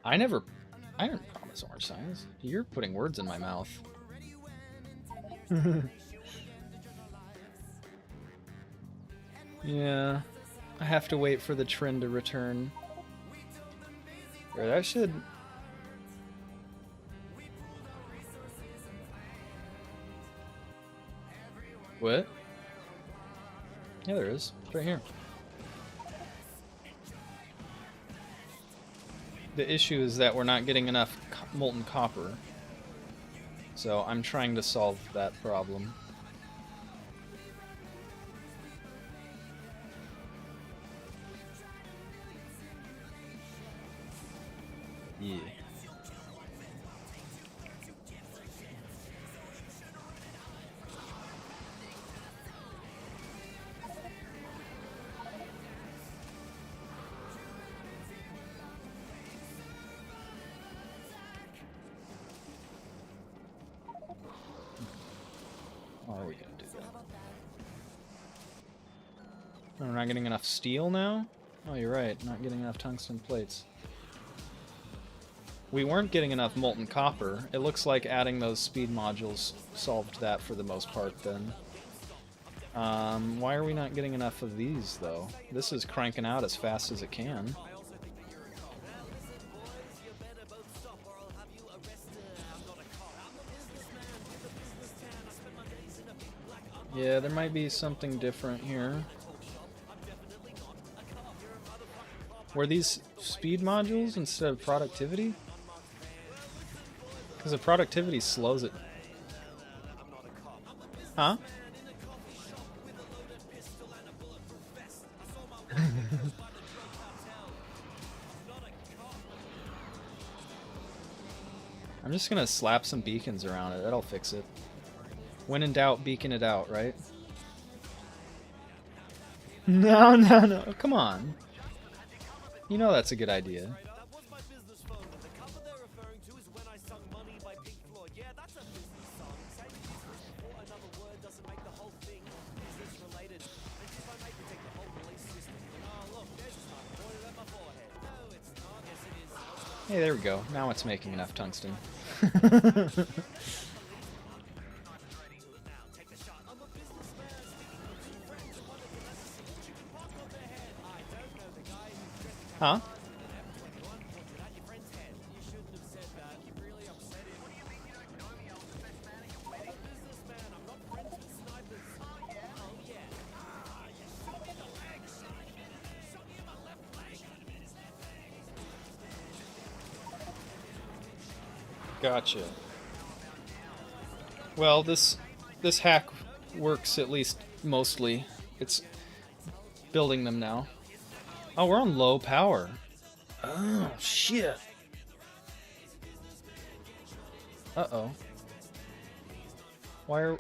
I didn't promise orange science. You're putting words in my mouth. Yeah, I have to wait for the trend to return. Or that should... What? Yeah, there is. It's right here. The issue is that we're not getting enough molten copper. So I'm trying to solve that problem. Yeah. How are we gonna do that? Oh, we're not getting enough steel now? Oh, you're right. Not getting enough tungsten plates. We weren't getting enough molten copper. It looks like adding those speed modules solved that for the most part then. Why are we not getting enough of these, though? This is cranking out as fast as it can. Yeah, there might be something different here. Were these speed modules instead of productivity? Because the productivity slows it. Huh? I'm just gonna slap some beacons around it. That'll fix it. When in doubt, beacon it out, right? No, no, no. Come on. You know that's a good idea. Hey, there we go. Now it's making enough tungsten. Huh? Gotcha. Well, this hack works at least mostly. It's building them now. Oh, we're on low power. Oh, shit. Uh-oh. Why are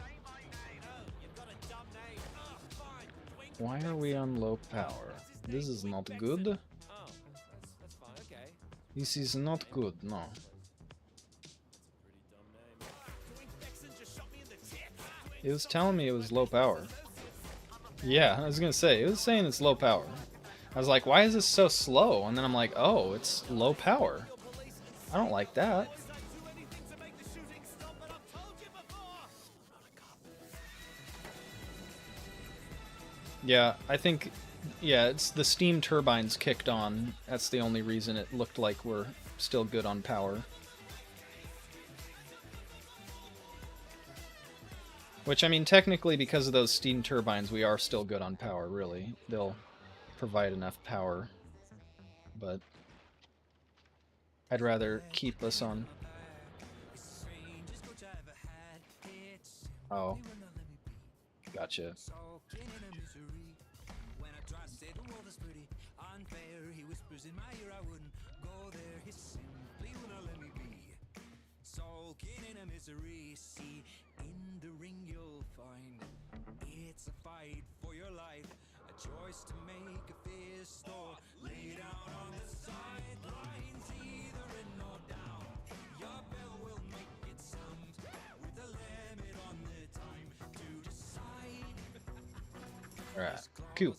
we on low power? This is not good. This is not good, no. It was telling me it was low power. Yeah, I was gonna say, it was saying it's low power. I was like, why is this so slow? And then I'm like, oh, it's low power. I don't like that. Yeah, I think, yeah, it's the steam turbines kicked on. That's the only reason it looked like we're still good on power. Which, I mean, technically, because of those steam turbines, we are still good on power, really. They'll provide enough power. But I'd rather keep us on... Oh. Gotcha. In the ring you'll find it's a fight for your life, a choice to make a fist or lay down on the sidelines, either in or down. Your bell will make it sound with a limit on the time to decide. Alright, cool.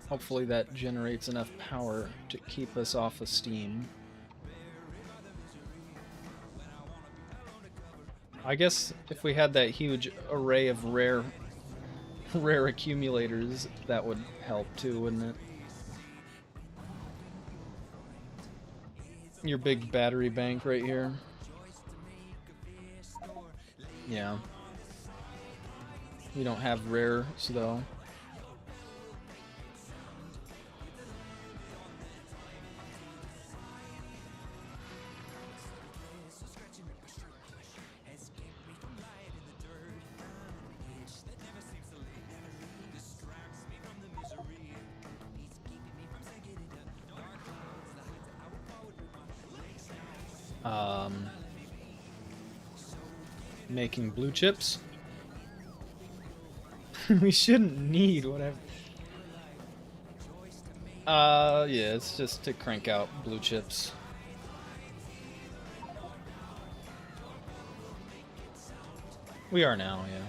Hopefully that generates enough power to keep us off of steam. I guess if we had that huge array of rare accumulators, that would help too, wouldn't it? Your big battery bank right here. Yeah. We don't have rares though. Making blue chips. We shouldn't need whatever. Yeah, it's just to crank out blue chips. We are now, yeah.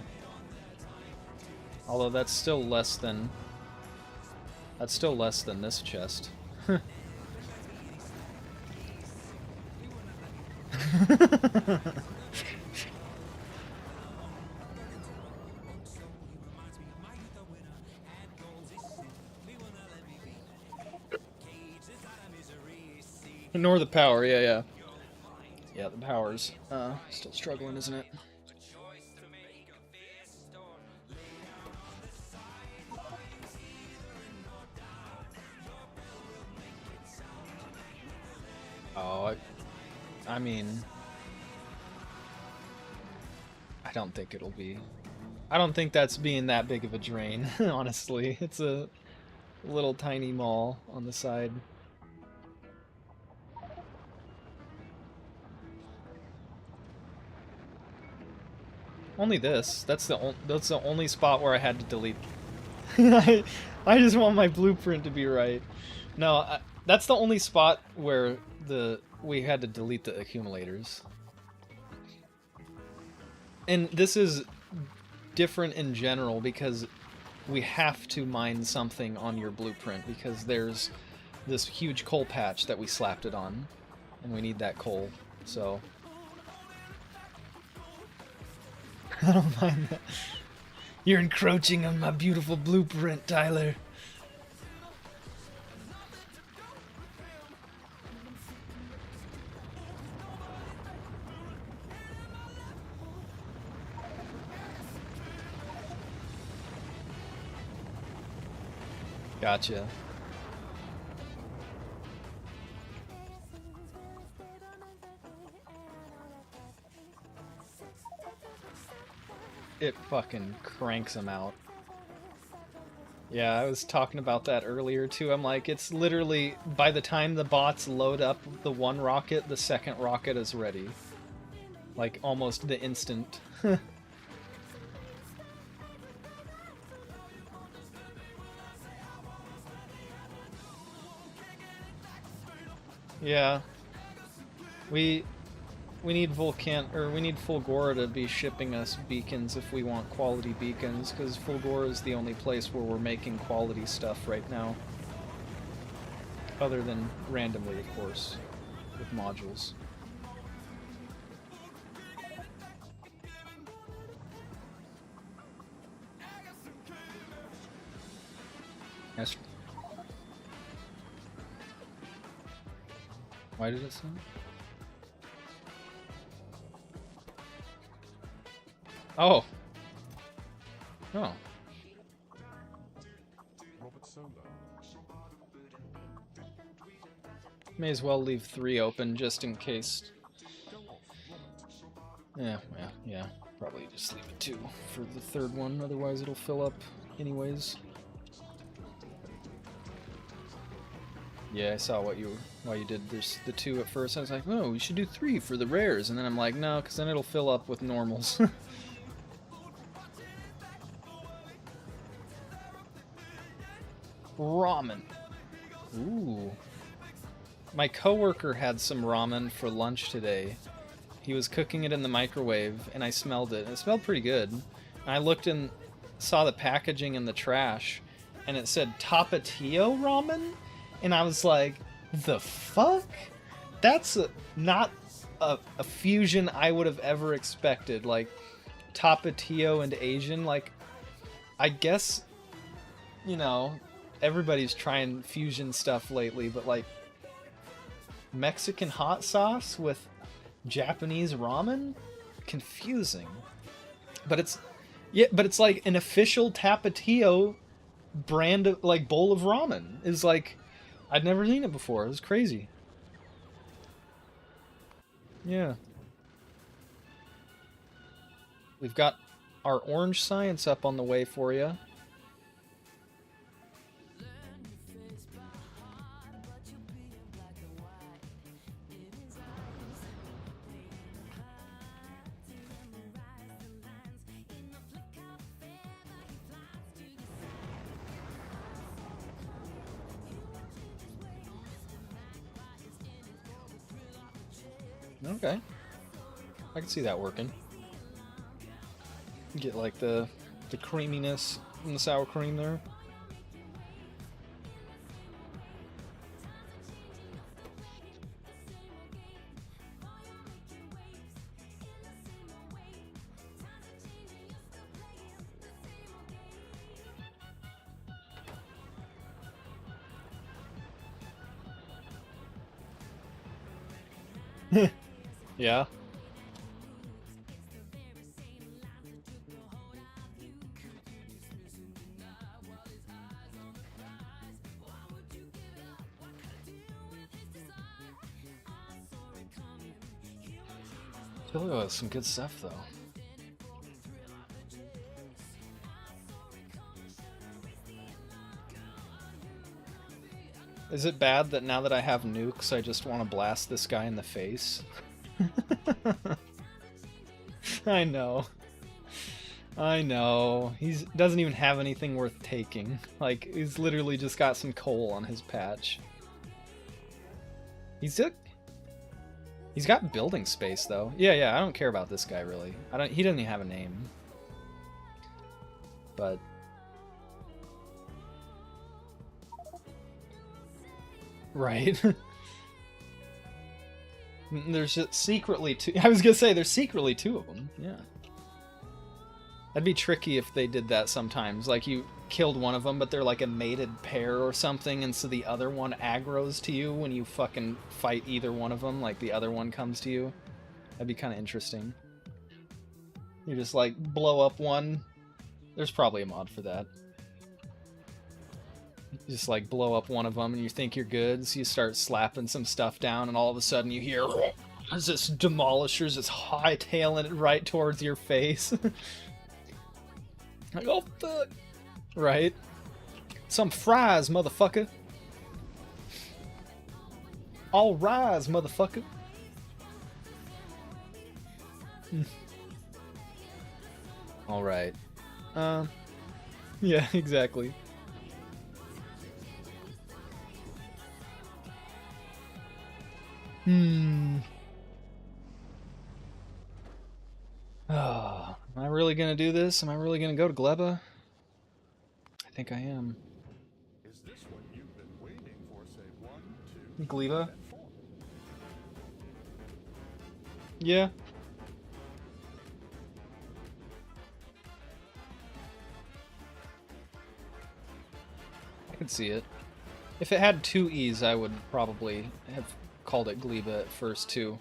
Although that's still less than this chest. Ignore the power, yeah. Yeah, the power's still struggling, isn't it? Oh, I mean, I don't think it'll be. I don't think that's being that big of a drain, honestly. It's a little tiny mall on the side. Only this. That's the only spot where I had to delete. I just want my blueprint to be right. No, that's the only spot where we had to delete the accumulators. And this is different in general because we have to mine something on your blueprint because there's this huge coal patch that we slapped it on, and we need that coal, so... I don't mind that. You're encroaching on my beautiful blueprint, Tyler. Gotcha. it fucking cranks them out. Yeah, I was talking about that earlier too. I'm like, it's literally, by the time the bots load up the one rocket, the second rocket is ready. Like, almost the instant. Yeah. We need we need Fulgora to be shipping us beacons if we want quality beacons, because Fulgora is the only place where we're making quality stuff right now. Other than randomly, of course, with modules. Yes. Why did it say? Oh. Oh. May as well leave 3 open just in case. Yeah. Probably just leave it 2 for the third one, otherwise it'll fill up anyways. Yeah, I saw why you did this, the 2 at first. I was like, oh, we should do 3 for the rares, and then I'm like, no, because then it'll fill up with normals. Ramen. Ooh. My coworker had some ramen for lunch today. He was cooking it in the microwave, and I smelled it. It smelled pretty good. And I looked and saw the packaging in the trash, and it said Tapatio ramen, and I was like, the fuck? That's not a fusion I would have ever expected. Like, Tapatio and Asian, like, I guess, you know, everybody's trying fusion stuff lately, but like Mexican hot sauce with Japanese ramen? Confusing. But it's like an official Tapatio brand of like bowl of ramen. Is like, I'd never seen it before. It was crazy. Yeah. We've got our orange science up on the way for you. Okay. I can see that working. Get like the creaminess from the sour cream there. Yeah. Factorio has some good stuff, though. Is it bad that now that I have nukes, I just want to blast this guy in the face? I know. I know. He doesn't even have anything worth taking. Like, he's literally just got some coal on his patch. He's got building space, though. Yeah, I don't care about this guy, really. He doesn't even have a name. But... Right. There's just secretly 2. I was gonna say, there's secretly 2 of them. Yeah. That'd be tricky if they did that sometimes. Like, you killed one of them, but they're like a mated pair or something, and so the other one aggroes to you when you fucking fight either one of them. Like, the other one comes to you. That'd be kind of interesting. You just, like, blow up one. There's probably a mod for that. You just like blow up one of them and you think you're good, so you start slapping some stuff down, and all of a sudden you hear as this demolisher's just hightailing it right towards your face. Like, oh fuck! Right? Some fries, motherfucker! All rise, motherfucker! Alright. Yeah, exactly. Oh, am I really gonna do this? Am I really gonna go to Gleba? I think I am. Is this what you've been waiting for? Say 1, 2, Gleba? and 4. Yeah. I can see it. If it had 2 E's, I would probably have called it Gleba at first, too.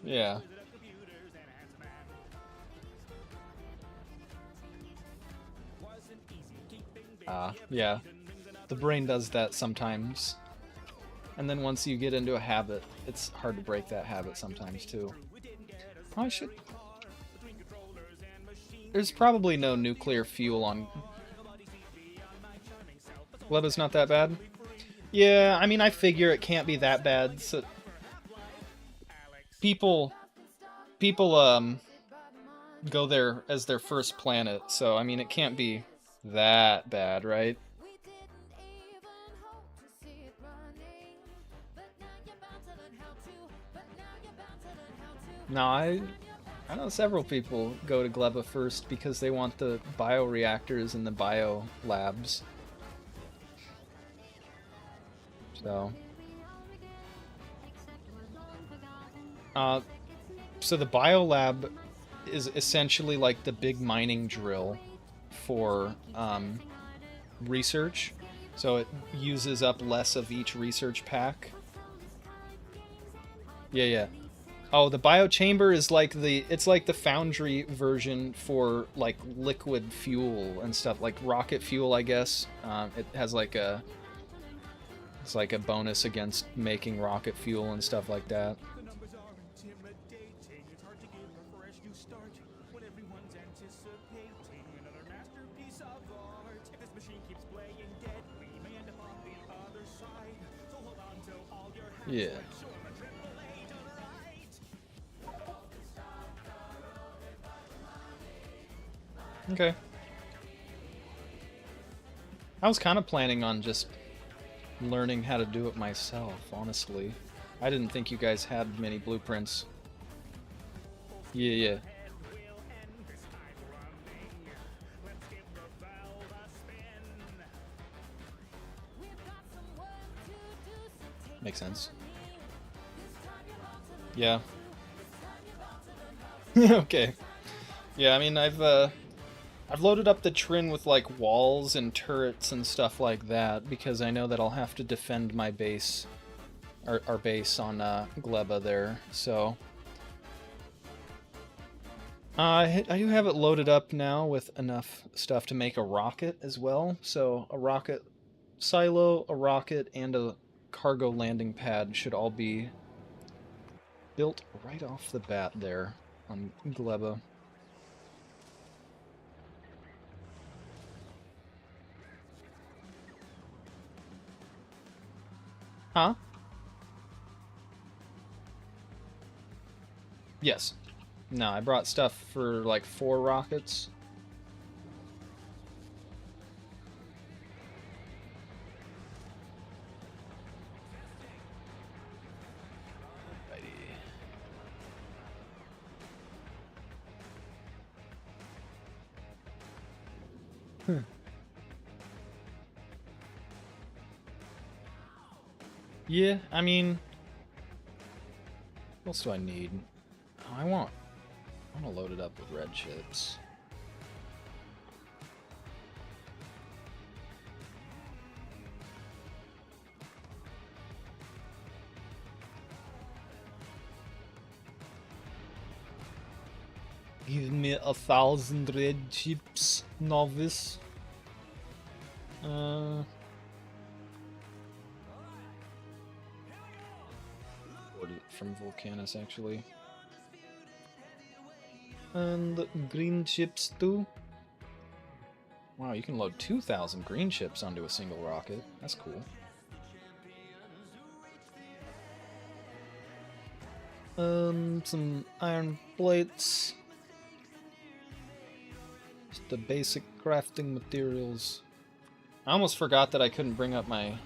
Yeah. Yeah. The brain does that sometimes. And then once you get into a habit, it's hard to break that habit sometimes, too. I should... There's probably no nuclear fuel on... Gleba's not that bad? Yeah, I mean, I figure it can't be that bad, so... People go there as their first planet, so, I mean, it can't be that bad, right? No, I know several people go to Gleba first because they want the bioreactors and the bio labs. So the biolab is essentially like the big mining drill for research. So it uses up less of each research pack. Yeah. Oh, the biochamber is like it's like the foundry version for like liquid fuel and stuff, like rocket fuel, I guess. It has it's like a bonus against making rocket fuel and stuff like that. The numbers are intimidating. It's hard to give a fresh new start when everyone's anticipating another masterpiece of art. If this machine keeps playing dead, we may end up on the other side. So hold on to all your hats. Yeah. Show 'em a triple A done right. Okay. I was kind of planning on just learning how to do it myself, honestly. I didn't think you guys had many blueprints. Yeah. Makes sense. Yeah. Okay. Yeah, I mean, I've loaded up the Trin with, like, walls and turrets and stuff like that, because I know that I'll have to defend my base, our base on Gleba there, so... I do have it loaded up now with enough stuff to make a rocket as well, so a rocket silo, a rocket, and a cargo landing pad should all be built right off the bat there on Gleba. Huh? Yes. No, I brought stuff for like 4 rockets. Alrighty. Yeah, I mean, what else do I need? Oh, I want to load it up with red chips. Give me 1,000 red chips, novice. Ordered it from Volcanus, actually. And green chips too. Wow, you can load 2,000 green chips onto a single rocket. That's cool. Some iron plates. Just the basic crafting materials. I almost forgot that I couldn't bring up my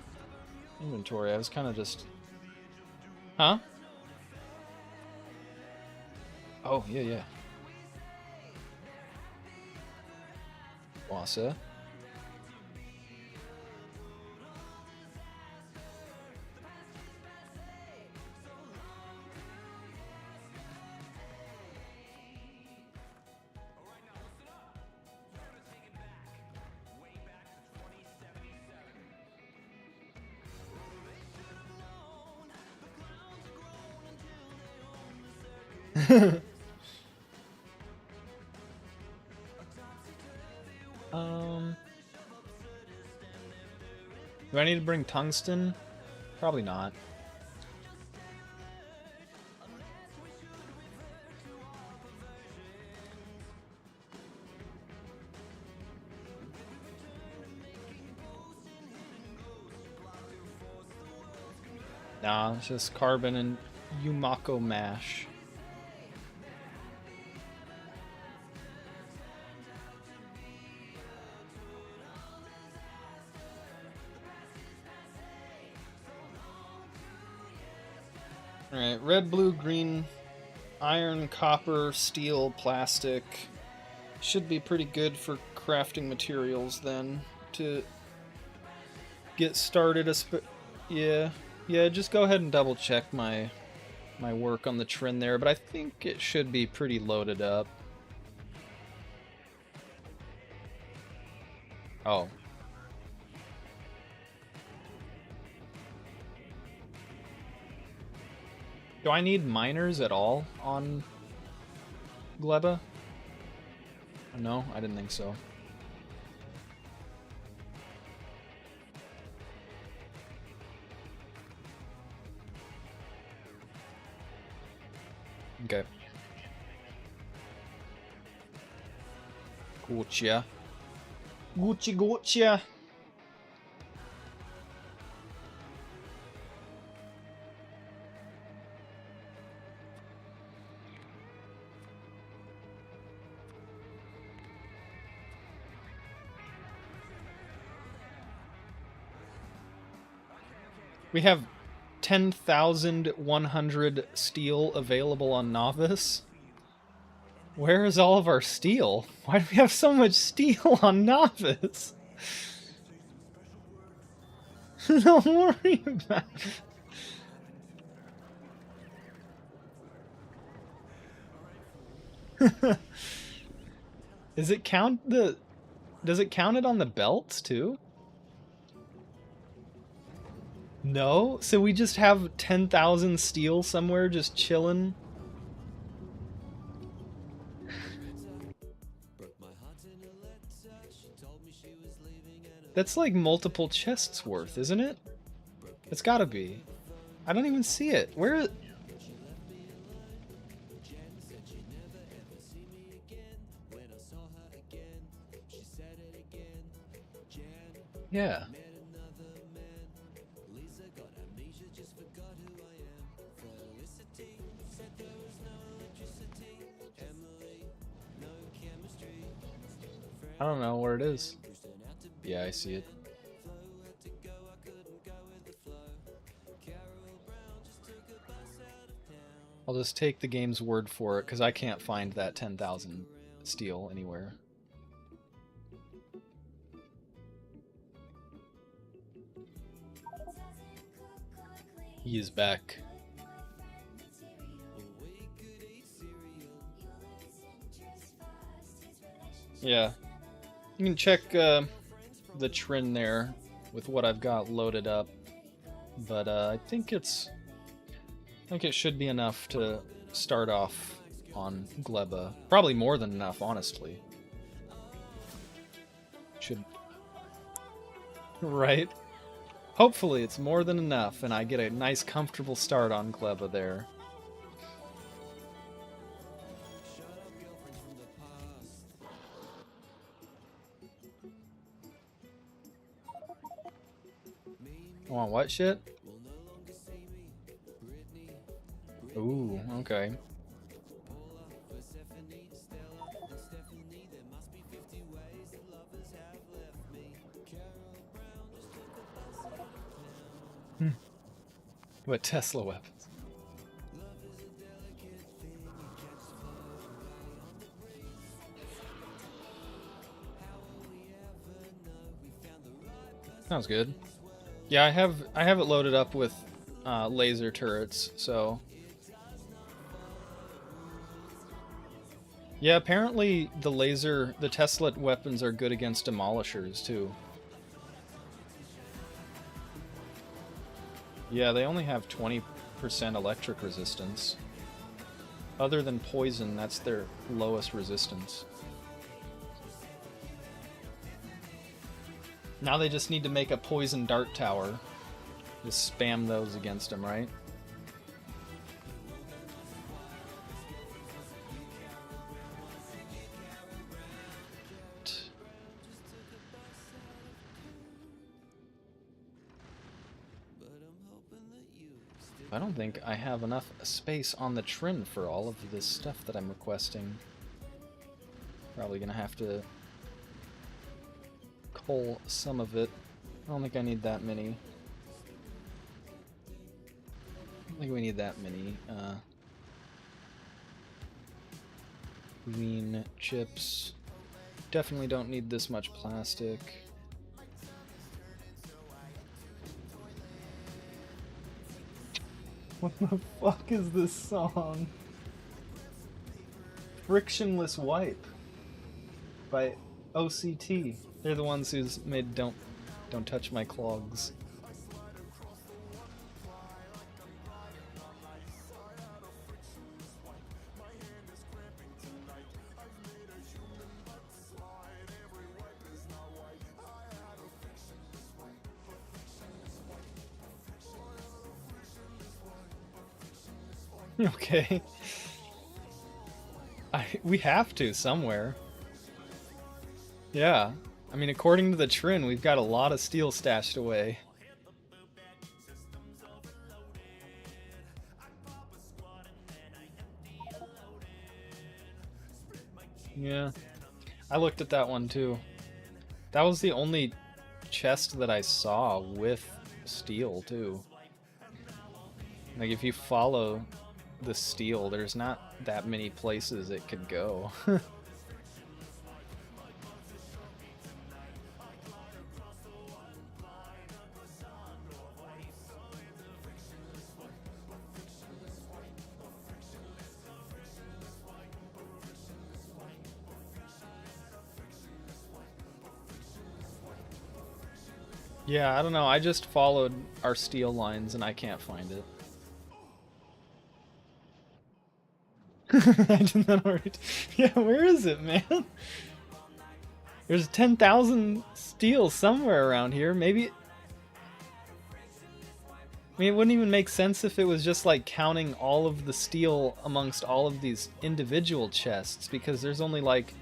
inventory. I was kind of just... Huh? Oh, yeah. Wassa. Do I need to bring tungsten? Probably not. Nah, it's just carbon and Yumako mash. Alright, red, blue, green, iron, copper, steel, plastic. Should be pretty good for crafting materials then to get started. Yeah, just go ahead and double check my work on the Trin there, but I think it should be pretty loaded up. Oh. Do I need miners at all on Gleba? No, I didn't think so. Okay. Gotcha. Gotcha. We have 10,100 steel available on Novice. Where is all of our steel? Why do we have so much steel on Novice? Don't worry about it. Does it count it on the belts too? No? So we just have 10,000 steel somewhere just chilling? That's like multiple chests worth, isn't it? It's gotta be. I don't even see it. Where... Yeah. I don't know where it is. Yeah, I see it. I'll just take the game's word for it, because I can't find that 10,000 steel anywhere. He is back. Yeah. You can check the Trin there with what I've got loaded up. But I think it should be enough to start off on Gleba. Probably more than enough, honestly. Should... Right? Hopefully it's more than enough and I get a nice comfortable start on Gleba there. Want what shit? Ooh, okay. What Tesla weapons? Sounds good. Yeah, I have it loaded up with laser turrets, so yeah, apparently the Tesla weapons are good against demolishers too. Yeah, they only have 20% electric resistance. Other than poison, that's their lowest resistance. Now they just need to make a poison dart tower. Just spam those against them, right? I don't think I have enough space on the Trin for all of this stuff that I'm requesting. Probably gonna have to cull some of it. I don't think I need that many. I don't think we need that many. Green chips. Definitely don't need this much plastic. What the fuck is this song? Frictionless Wipe by OCT. They're the ones who's made Don't Touch My Clogs. Okay. We have to somewhere. Yeah. I mean, according to the Trin, we've got a lot of steel stashed away. Yeah. I looked at that one too. That was the only chest that I saw with steel too. Like, if you follow the steel, there's not that many places it could go. Yeah, I don't know. I just followed our steel lines and I can't find it. I did that already. Yeah, where is it, man? There's 10,000 steel somewhere around here. Maybe... I mean, it wouldn't even make sense if it was just like counting all of the steel amongst all of these individual chests, because there's only like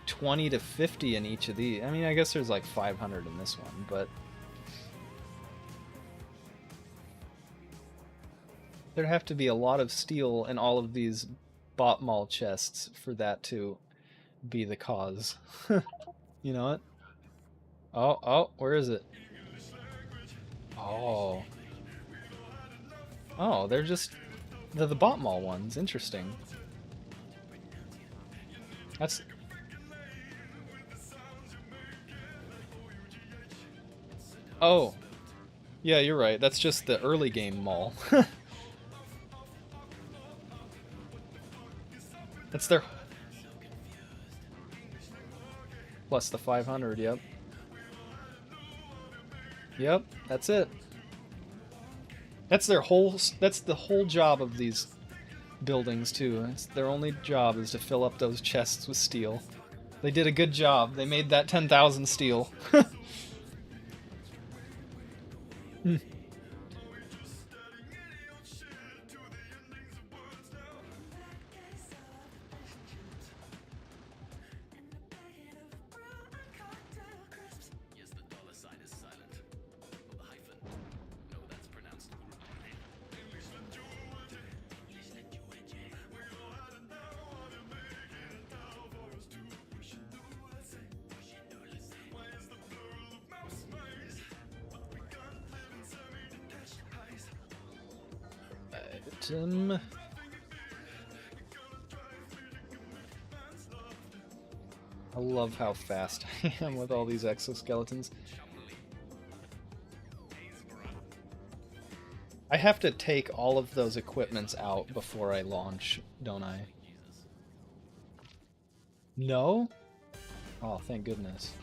20 to 50 in each of these. I mean, I guess there's like 500 in this one, but... there'd have to be a lot of steel in all of these bot mall chests for that to be the cause. You know what? Oh, where is it? Oh, they're the bot mall ones. Interesting. That's... oh, yeah, you're right. That's just the early game mall. That's their... plus the 500, yep. Yep, that's it. That's their whole... that's the whole job of these buildings, too. It's their only job is to fill up those chests with steel. They did a good job. They made that 10,000 steel. Hmm. I love how fast I am with all these exoskeletons. I have to take all of those equipments out before I launch, don't I? No? Oh, thank goodness.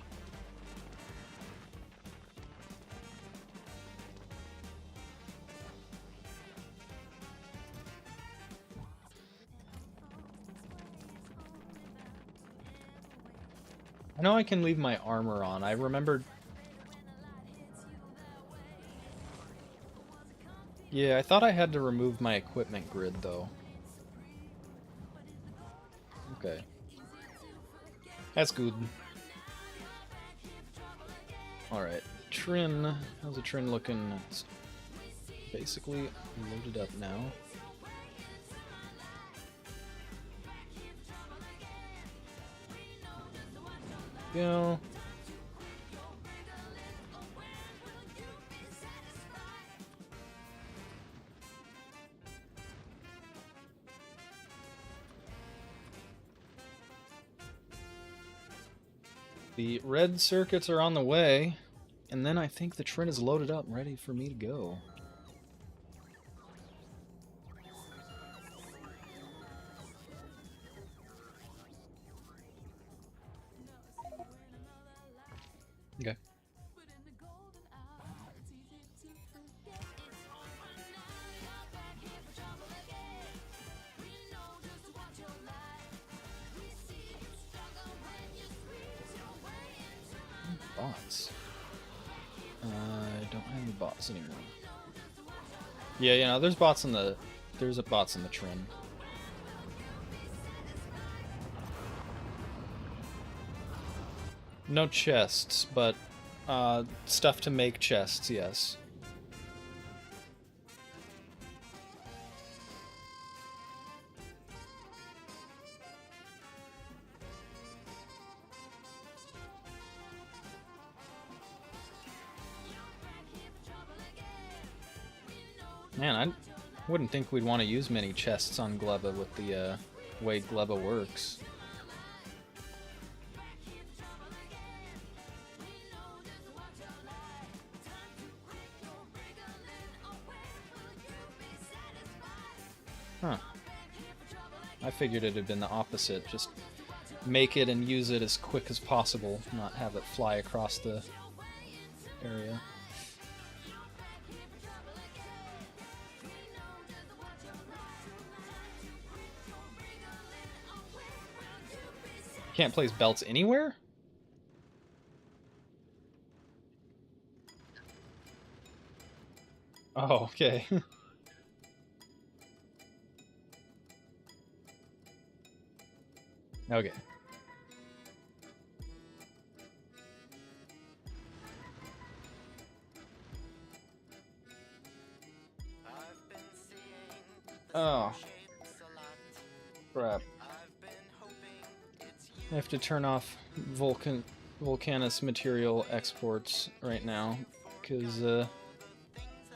I know I can leave my armor on. I remembered... Yeah, I thought I had to remove my equipment grid, though. Okay. That's good. Alright. Trin. How's the Trin looking? It's basically loaded up now. Go. The red circuits are on the way, and then I think the Trin is loaded up, ready for me to go. Okay. Bots. I don't have any bots anymore. Yeah, you know, there's bots in the... There's bots in the Trin. No chests, but stuff to make chests, yes. Man, I wouldn't think we'd want to use many chests on Gleba with the way Gleba works. Huh. I figured it had been the opposite. Just make it and use it as quick as possible, not have it fly across the area. Can't place belts anywhere? Oh, okay. Okay. Oh. Crap. I have to turn off Volcanus material exports right now, because,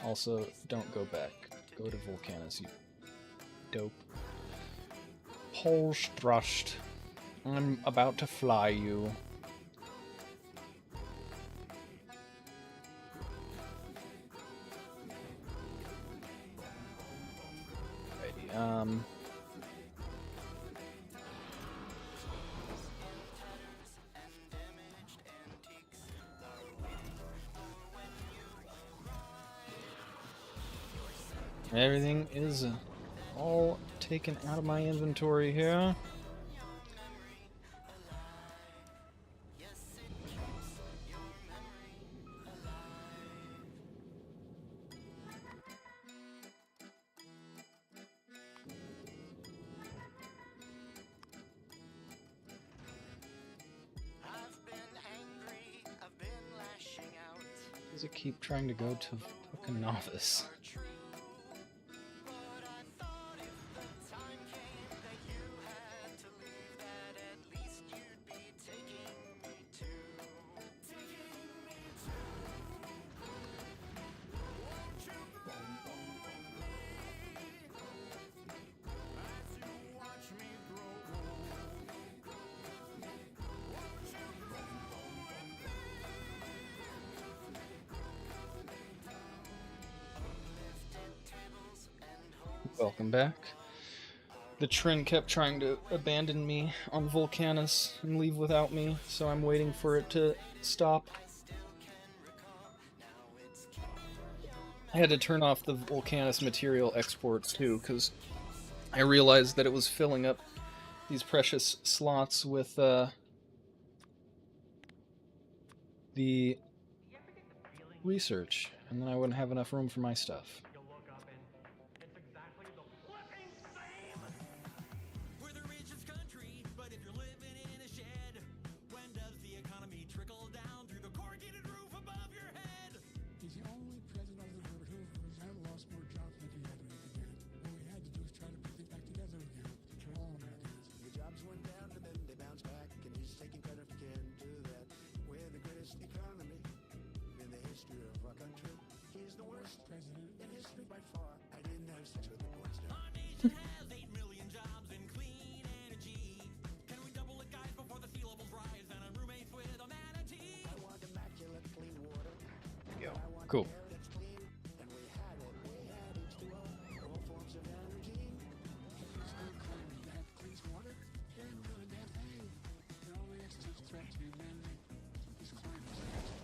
also, don't go back. Go to Volcanus, you dope. Polstrust. I'm about to fly you. Alrighty, everything is all taken out of my inventory here. Does it keep trying to go to fucking novice? Welcome back. The Trin kept trying to abandon me on Vulcanus and leave without me, so I'm waiting for it to stop. I had to turn off the Vulcanus material exports too, because I realized that it was filling up these precious slots with the research, and then I wouldn't have enough room for my stuff. We're the richest country, but if you're living in a shed, when does the economy trickle down through the corrugated roof above your head? He's the only president of the world who has lost more jobs than he had when he began. What we had to do is try to put things back together again for all Americans. The jobs went down, but then they bounced back, and he's taking credit for can do that. We're the greatest economy in the history of our country. He's the worst President in history by far. I didn't have sex with a porn star. Our nation has 8 million jobs in clean energy. Can we double it, guys, before the sea levels rise and I'm roommates with a manatee? I want immaculate clean water. I want Cool. air that's clean, and we had it. We had H2O, all forms of energy. It's unclean to have clean water and really damn thing. The only existential threat to humanity is climate change.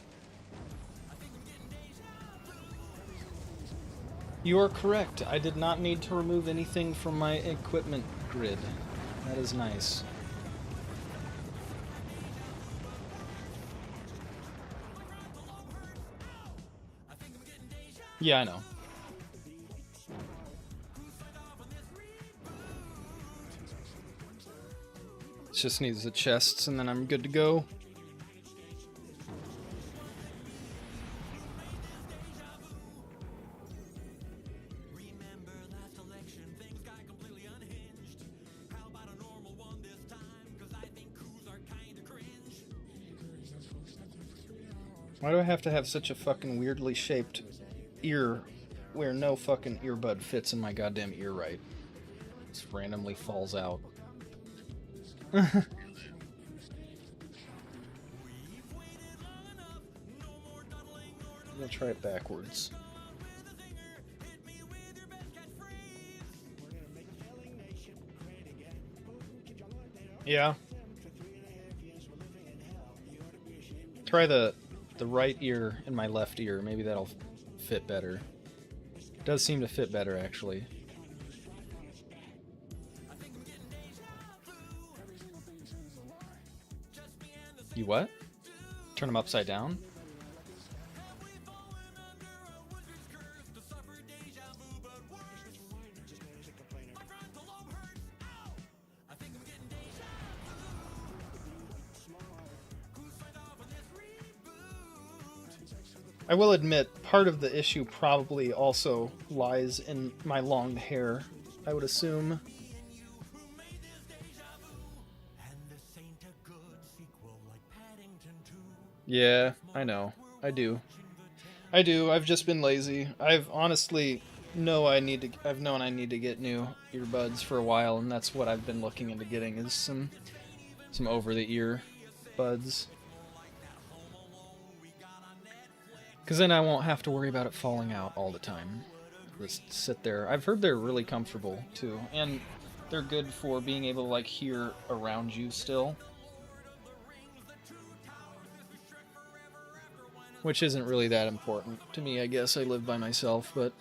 You are correct. I did not need to remove anything from my equipment grid. That is nice. Yeah, I know. It just needs the chests and then I'm good to go. Remember last election, things got completely unhinged. How about a normal one this time? Cause I think coups are kinda cringe. Why do I have to have such a fucking weirdly shaped ear where no fucking earbud fits in my goddamn ear right? It just randomly falls out. I'm gonna try it backwards. Yeah. Try the right ear in my left ear. Maybe that'll fit better. It does seem to fit better, actually. You what? Turn them upside down? I will admit, part of the issue probably also lies in my long hair, I would assume. Yeah, I know. I do. I've just been lazy. I've honestly I've known I need to get new earbuds for a while, and that's what I've been looking into getting is some over the ear buds. Because then I won't have to worry about it falling out all the time. Just sit there. I've heard they're really comfortable, too. And they're good for being able to, like, hear around you still. Which isn't really that important to me, I guess. I live by myself, but...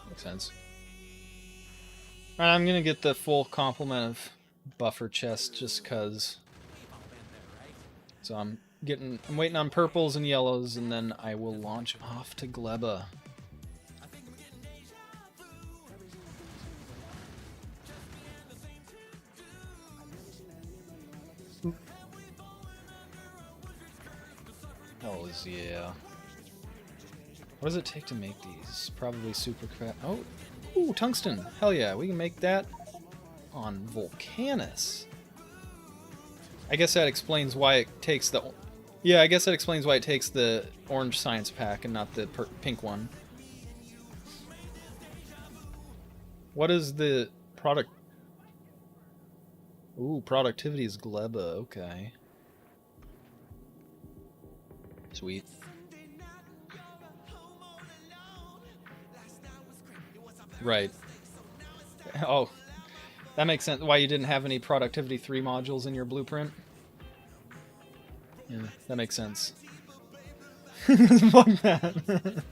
Makes sense. I'm gonna get the full complement of buffer chest just cause. So I'm waiting on purples and yellows, and then I will launch off to Gleba. Hells yeah. What does it take to make these? Probably super crap. Oh, ooh, tungsten. Hell yeah, we can make that on Vulcanus. I guess that explains why it takes the... Yeah, I guess that explains why it takes the orange science pack and not the pink one. What is the product? Ooh, productivity is Gleba, okay. Sweet. Right. Oh, that makes sense. Why you didn't have any productivity 3 modules in your blueprint? Yeah, that makes sense. Fuck that.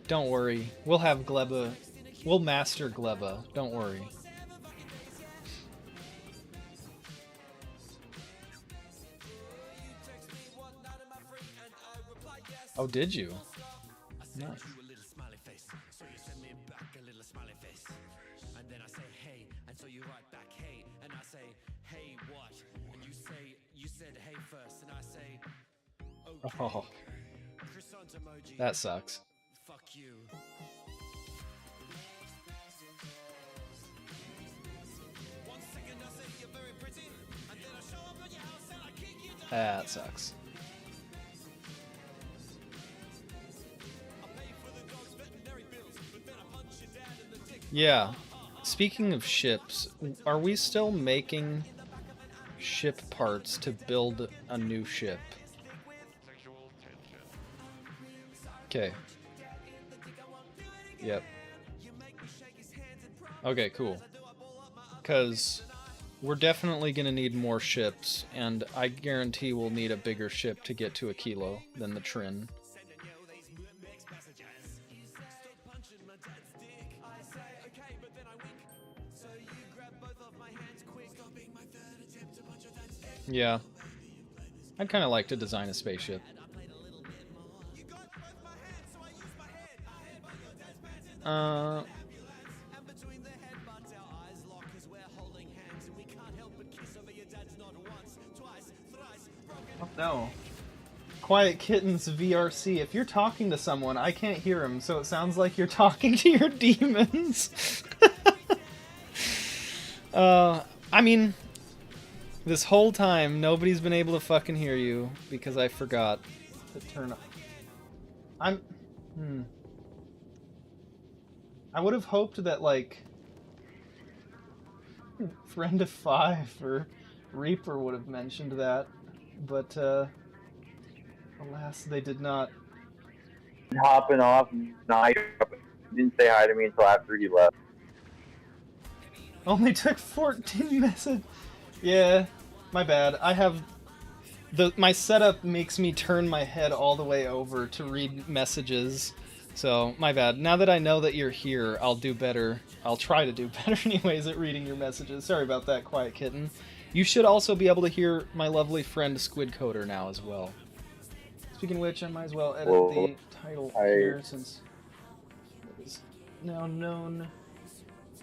Don't worry. We'll have Gleba. We'll master Gleba. Don't worry. Oh, did you? Nice. Oh, that sucks. That sucks. Yeah. Speaking of ships, are we still making ship parts to build a new ship? Okay. Yep. Okay, cool. Because we're definitely going to need more ships, and I guarantee we'll need a bigger ship to get to a kilo than the Trin. Yeah. I'd kind of like to design a spaceship. Oh, no. Quiet Kittens VRC. If you're talking to someone, I can't hear him, so it sounds like you're talking to your demons. I mean, this whole time, nobody's been able to fucking hear you because I forgot to turn up. I would have hoped that, like, Friend of Five or Reaper would have mentioned that, but, alas, they did not. Hopping off, nah, he didn't say hi to me until after he left. Only took 14 messages. Yeah, my bad. I have... my setup makes me turn my head all the way over to read messages. So, my bad. Now that I know that you're here, I'll do better. I'll try to do better anyways at reading your messages. Sorry about that, Quiet Kitten. You should also be able to hear my lovely friend Squid Coder now as well. Speaking of which, I might as well edit the title here since it is now known.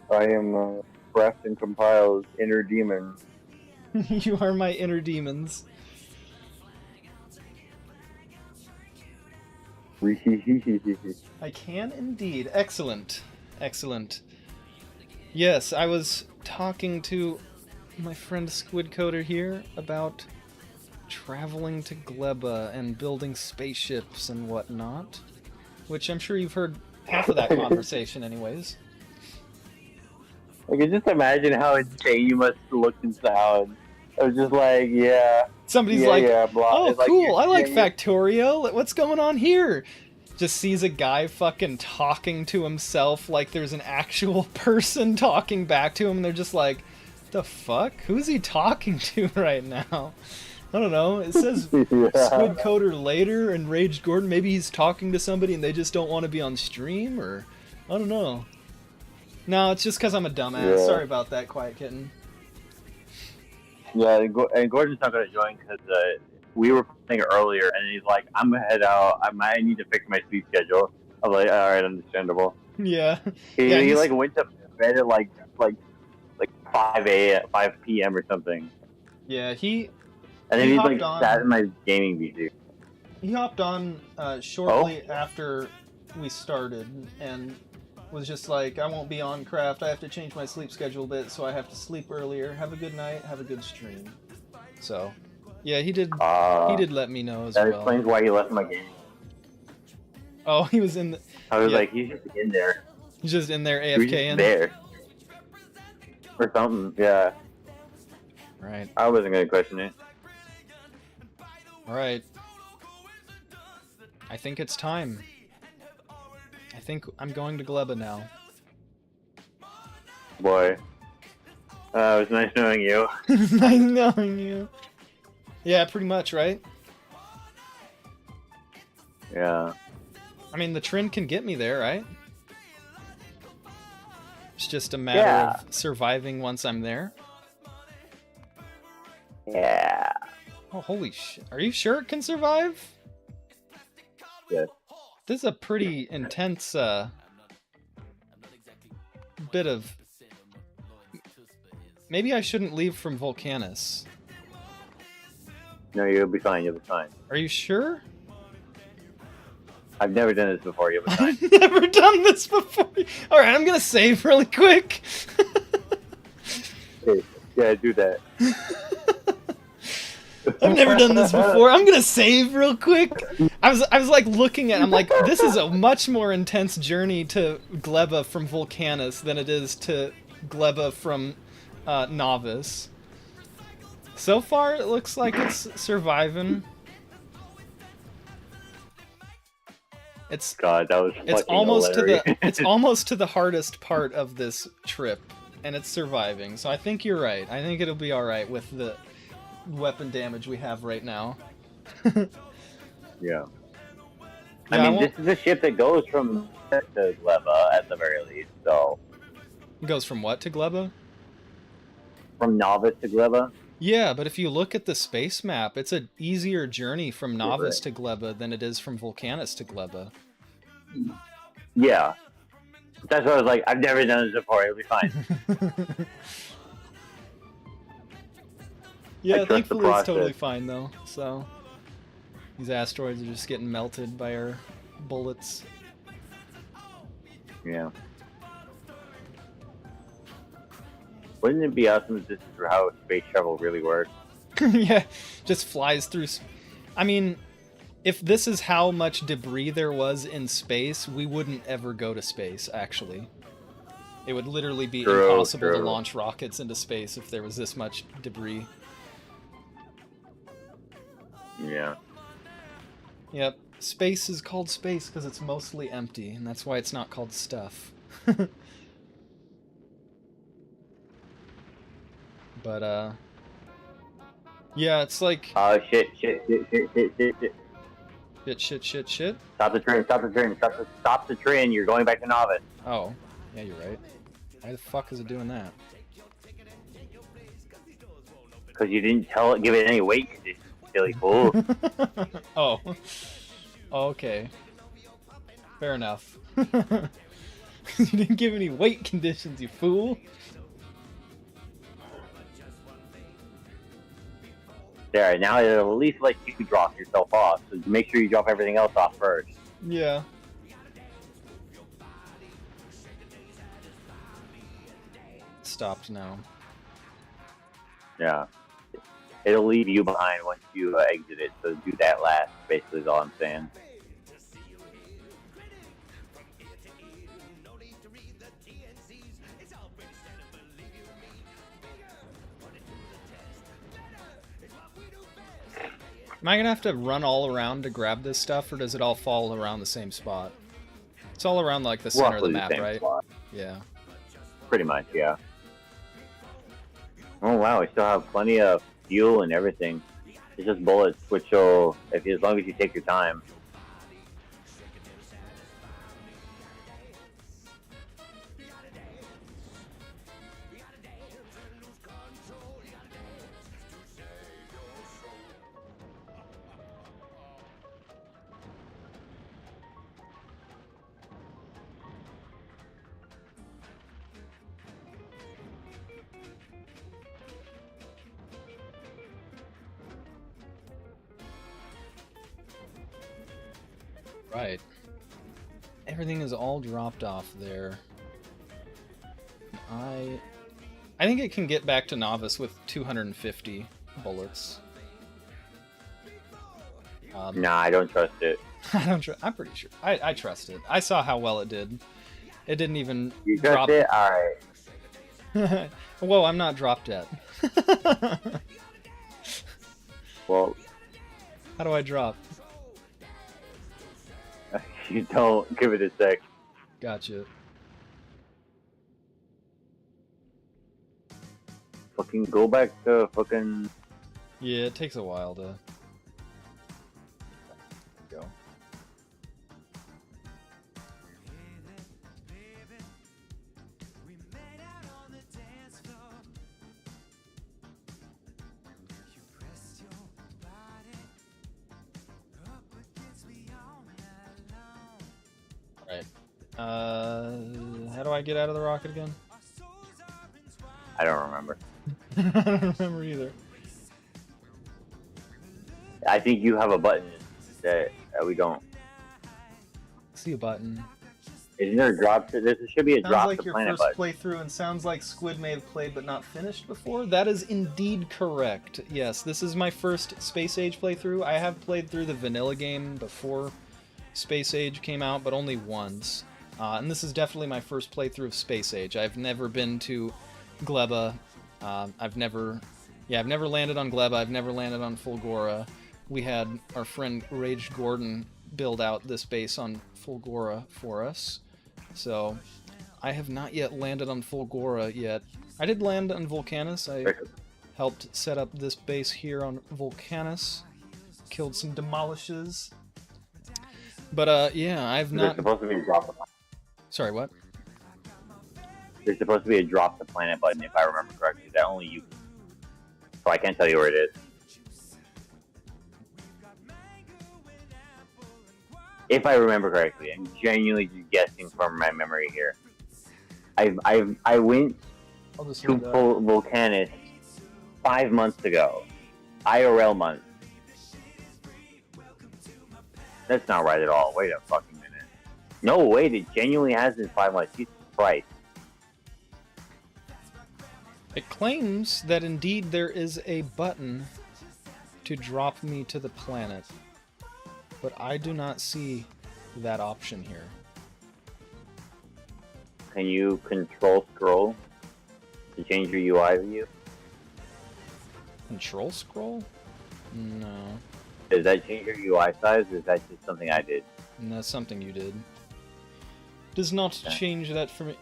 I am Breath and Compile's inner demon. You are my inner demons. I can indeed. Excellent. Excellent. Yes, I was talking to my friend Squid Coder here about traveling to Gleba and building spaceships and whatnot, which I'm sure you've heard half of that conversation anyways. I can just imagine how insane you must look and sound. I was just like, yeah. Somebody's yeah, like, yeah, blah. oh, It's cool, like, I like Factorio. What's going on here? Just sees a guy fucking talking to himself like there's an actual person talking back to him, and they're just like, the fuck? Who's he talking to right now? I don't know. It says yeah. Squid Coder later and Rage Gordon. Maybe he's talking to somebody and they just don't want to be on stream, or I don't know. No, it's just because I'm a dumbass. Yeah. Sorry about that, Quiet Kitten. Yeah, and Gordon's not going to join because we were playing earlier, and he's like, I'm going to head out. I might need to fix my sleep schedule. I was like, alright, understandable. Yeah. He like went to bed at like 5 p.m. or something. Yeah, and then he's like sat in my gaming PC. He hopped on shortly after we started, and was just like, I won't be on craft. I have to change my sleep schedule a bit, so I have to sleep earlier. Have a good night. Have a good stream. So, yeah, he did. He did let me know as That well. explains why he left my game. Oh, he was in. I was like, he's just in there. He's just in there He was AFK in. there. Or something, yeah. Right. I wasn't gonna question it. Alright. I think it's time. I think I'm going to Gleba now. Boy. It was nice knowing you. Nice knowing you. Yeah, pretty much, right? Yeah. I mean, the trend can get me there, right? It's just a matter of surviving once I'm there. Yeah. Oh, holy shit. Are you sure it can survive? Yes. This is a pretty intense, bit of... Maybe I shouldn't leave from Volcanus. No, you'll be fine, you'll be fine. Are you sure? I've never done this before, you'll be fine. I've never done this before. Alright, I'm gonna save really quick. Okay. Yeah, do that. I've never done this before. I'm gonna save real quick. I was like looking at. I'm like, this is a much more intense journey to Gleba from Volcanus than it is to Gleba from Novice. So far, it looks like it's surviving. It's God, that was it's fucking almost hilarious. to the it's almost to the hardest part of this trip, and it's surviving. So I think you're right. I think it'll be all right with the weapon damage we have right now. Yeah. I mean, this is a ship that goes from to Gleba at the very least, so. It goes from what to Gleba? From Novice to Gleba? Yeah, but if you look at the space map, it's an easier journey from Novice to Gleba than it is from Volcanus to Gleba. Yeah. That's what I was like, I've never done this before, it'll be fine. Yeah, thankfully it's totally fine though, so... These asteroids are just getting melted by our bullets. Yeah. Wouldn't it be awesome if this is how space travel really works? Yeah, just flies through... I mean, if this is how much debris there was in space, we wouldn't ever go to space, actually. It would literally be impossible to launch rockets into space if there was this much debris. Yeah. Yep. Space is called space because it's mostly empty, and that's why it's not called stuff. But, yeah, it's like... Oh, shit. Shit. Stop the train, stop the train, you're going back to Novice. Oh, yeah, you're right. Why the fuck is it doing that? Because you didn't give it any weight conditions, silly fool. Oh. Okay. Fair enough. You didn't give any weight conditions, you fool. There, now it'll at least let you drop yourself off, so make sure you drop everything else off first. Yeah. Stopped now. Yeah. It'll leave you behind once you exit it, so do that last, basically is all I'm saying. Am I gonna have to run all around to grab this stuff, or does it all fall around the same spot? It's all around, like, the center of the map, right? Spot. Yeah. Pretty much, yeah. Oh wow, we still have plenty of fuel and everything. It's just bullets, which will, as long as you take your time. Right. everything is all dropped off there. I think it can get back to novice with 250 bullets. Nah, I don't trust it. I'm pretty sure. I trust it. I saw how well it did. It didn't even You trust drop. it? Alright. Whoa, I'm not dropped yet. Well, How do I drop? you don't. Give it a sec. Gotcha. Fucking go back to fucking... Yeah, it takes a while to go. Alright. How do I get out of the rocket again? I don't remember. I don't remember either. I think you have a button that we don't. See a button. Isn't there a drop? There should be a Sounds drop like to your planet first button. playthrough, and sounds like Squid may have played but not finished before. That is indeed correct. Yes, this is my first Space Age playthrough. I have played through the vanilla game before Space Age came out, but only once. And this is definitely my first playthrough of Space Age. I've never been to Gleba. I've never landed on Gleba. I've never landed on Fulgora. We had our friend Rage Gordon build out this base on Fulgora for us. So, I have not yet landed on Fulgora yet. I did land on Volcanus. I helped set up this base here on Volcanus. Killed some demolishes. But, yeah, I've There's not... supposed to be a drop. Sorry, what? There's supposed to be a drop the planet button, if I remember correctly. That only you. So I can't tell you where it is. If I remember correctly, I'm genuinely just guessing from my memory here. I went I'll just to read that. Volcanus 5 months ago. IRL month. That's not right at all. Wait a fucking minute. No, wait, it genuinely has been 5 months. Jesus Christ. It claims that indeed there is a button to drop me to the planet, but I do not see that option here. Can you control scroll to change your UI view? Control scroll? No. Does that change your UI size, or is that just something I did? And that's something you did. Does not Okay. change that for me.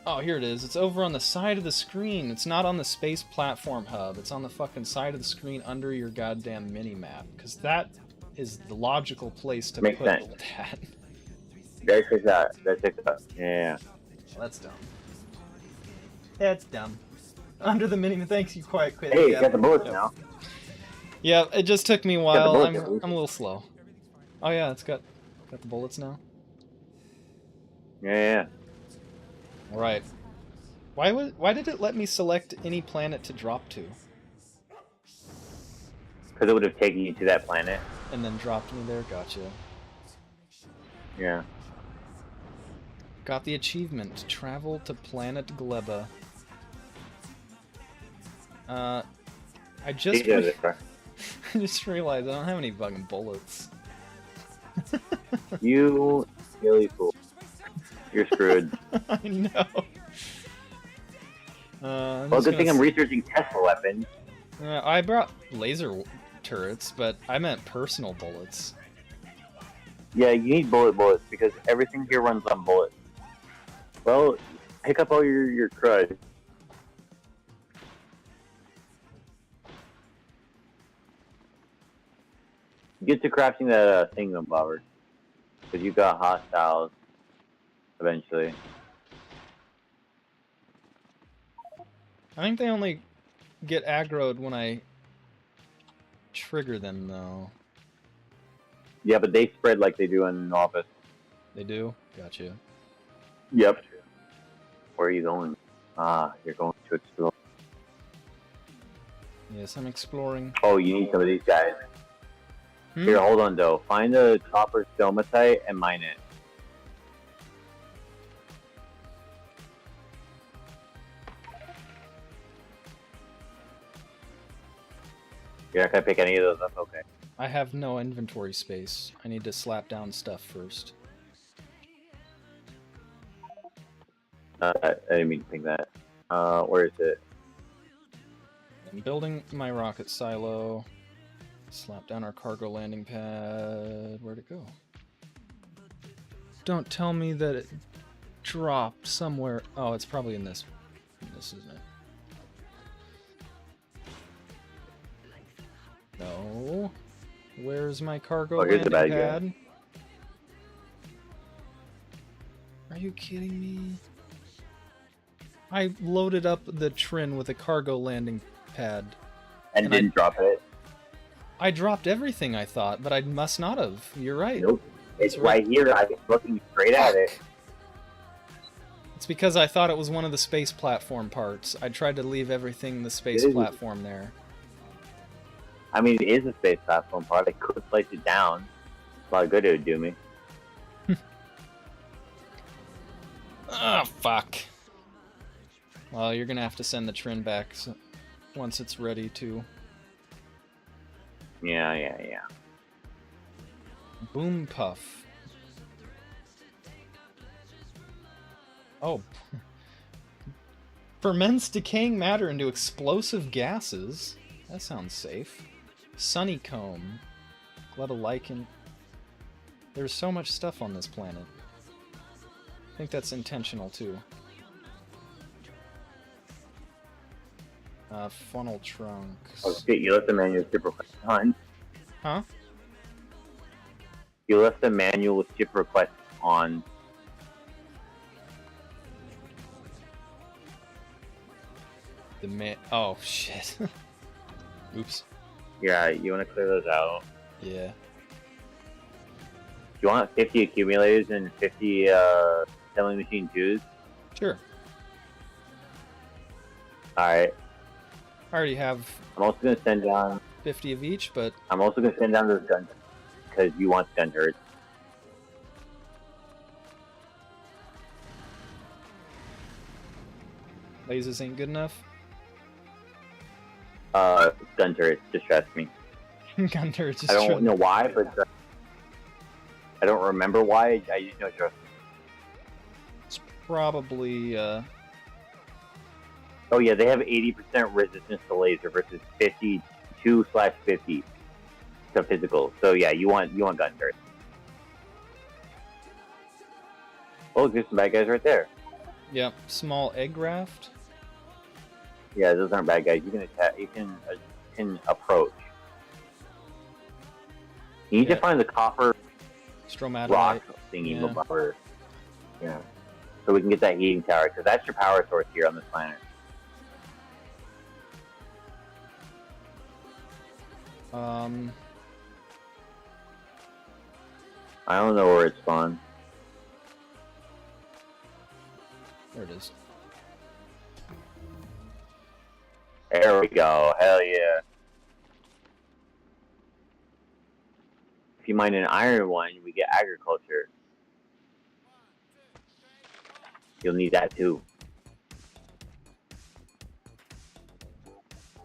Oh, here it is. It's over on the side of the screen. It's not on the space platform hub. It's on the fucking side of the screen under your goddamn mini-map. Because that is the logical place to Makes put sense. that. That's that. That's it. Yeah. Well, that's dumb. That's dumb. Under the mini, thanks you quite quick. Hey, you yeah. got the bullets Yep. now. Yeah, it just took me a the while. bullets, I'm a little slow. Oh yeah, it's got the bullets now. Yeah. All right. Why did it let me select any planet to drop to, Because it would have taken you to that planet. and then dropped me there? Gotcha. Yeah. Got the achievement. Travel to planet Gleba. I just Yeah, that's right. I just realized I don't have any fucking bullets. You silly fool. You're screwed. I know. Well, good thing I'm researching Tesla weapons. I brought laser turrets, but I meant personal bullets. Yeah, you need bullets because everything here runs on bullets. Well, pick up all your crud. Get to crafting that thingamabobber. Because you got hostiles eventually. I think they only get aggroed when I trigger them, though. Yeah, but they spread like they do in Office. They do? Gotcha. Yep. Where are you going? Ah, you're going to explore. Yes, I'm exploring. Oh, you need some of these guys. Hmm? Here, hold on, though. Find the copper stomatite and mine it. You're not gonna pick any of those up? Okay. I have no inventory space. I need to slap down stuff first. I didn't mean to think that. Where is it? I'm building my rocket silo. Slap down our cargo landing pad. Where'd it go? Don't tell me that it dropped somewhere. Oh, it's probably in this. This isn't it. No. Where's my cargo here's the landing bad guy. pad? Are you kidding me? I loaded up the Trin with a cargo landing pad. And didn't drop it? I dropped everything, I thought, but I must not have. You're right. Nope. It's That's right here. I was looking straight at it. It's because I thought it was one of the space platform parts. I tried to leave everything the space It is. platform there. I mean, it is a space platform part. I could place it down. A lot of good it would do me. Ah, fuck. Well, you're gonna have to send the Trin back once it's ready to. Yeah. Boom puff. Oh. Ferments decaying matter into explosive gases. That sounds safe. Sunny comb. Gledolichen. There's so much stuff on this planet. I think that's intentional too. Funnel trunks. Oh shit, you left the manual ship request on. Huh? You left the manual ship request on. Oh, shit. Oops. Yeah, you want to clear those out. Yeah. You want 50 accumulators and 50 selling machine 2s? Sure. Alright. I already have I'm also going to send down... 50 of each, but... I'm also going to send down those guns. Because you want gun turrets. Lasers ain't good enough? Gun turrets distress me. Gun turrets just I don't know why, but... I don't remember why. I just know it's It's probably, Oh yeah, they have 80% resistance to laser versus 52/50 to physical. So yeah, you want gun turrets. Oh, there's some bad guys right there. Yep, small egg raft. Yeah, those aren't bad guys. You can attack. You can approach. You need to find the copper Stromatolite. rock thingy before. Yeah. So we can get that heating tower because that's your power source here on this planet. I don't know where it spawned. There it is. There we go. Hell yeah. If you mine an iron one, we get agriculture. You'll need that too.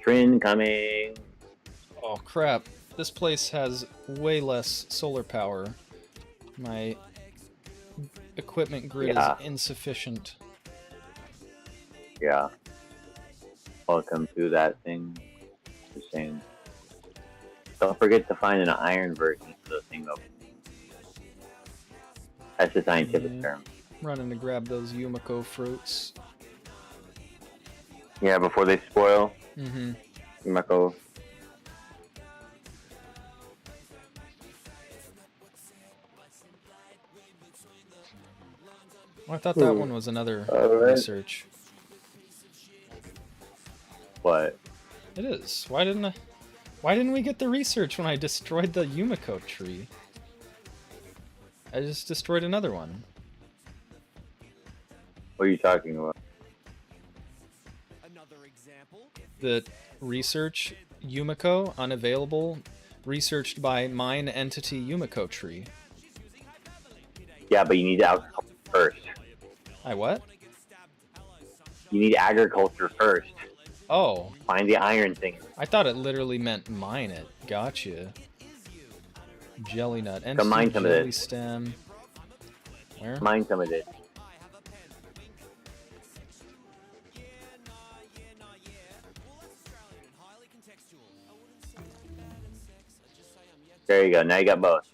Trin coming. Oh crap. This place has way less solar power. My equipment grid is insufficient. Yeah. Welcome to that thing. Just saying. Don't forget to find an iron version of the thing though. That's the scientific term. Running to grab those Yumiko fruits. Yeah, before they spoil. Mm-hmm. Yumiko. I thought that one was another research. What? It is. Why didn't we get the research when I destroyed the Yumiko tree? I just destroyed another one. What are you talking about? The research Yumiko unavailable, researched by mine entity Yumiko tree. Yeah, but you need agriculture first. I what? You need agriculture first. Oh, Find the iron thing. I thought it literally meant mine it. Gotcha. Jelly nut. Come Entity mine some of jelly this. stem. Where? Mine some of this. There you go. Now you got both.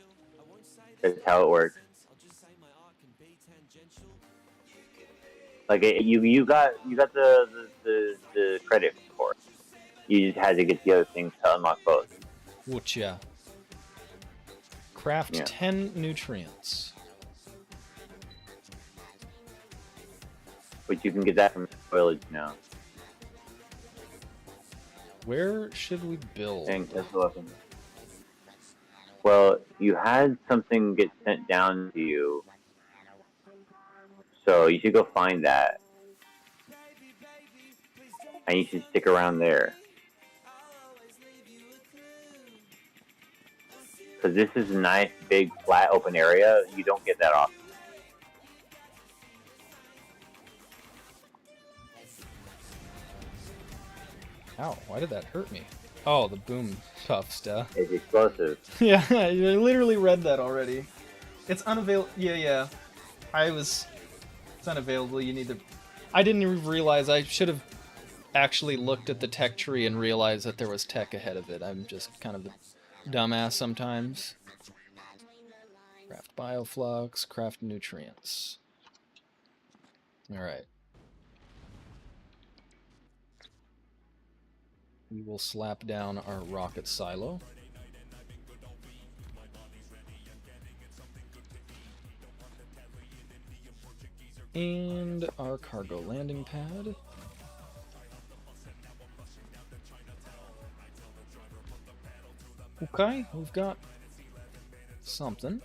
That's how it works. Like you got the credit for it. You just had to get the other things to unlock both. Woocha. Craft Yeah. 10 nutrients. But you can get that from the village now. Where should we build? Dang, that's the weapon. Well, you had something get sent down to you, so you should go find that, and you should stick around there. Because this is a nice, big, flat, open area. You don't get that often. Ow, why did that hurt me? Oh, the boom puff stuff. It's explosive. Yeah, I literally read that already. It's unavailable. Yeah. It's unavailable. You need to. I didn't even realize. I should have actually looked at the tech tree and realized that there was tech ahead of it. I'm just kind of a dumbass sometimes. Craft bioflux, craft nutrients. Alright. We will slap down our rocket silo. And our cargo landing pad. Okay, we've got something.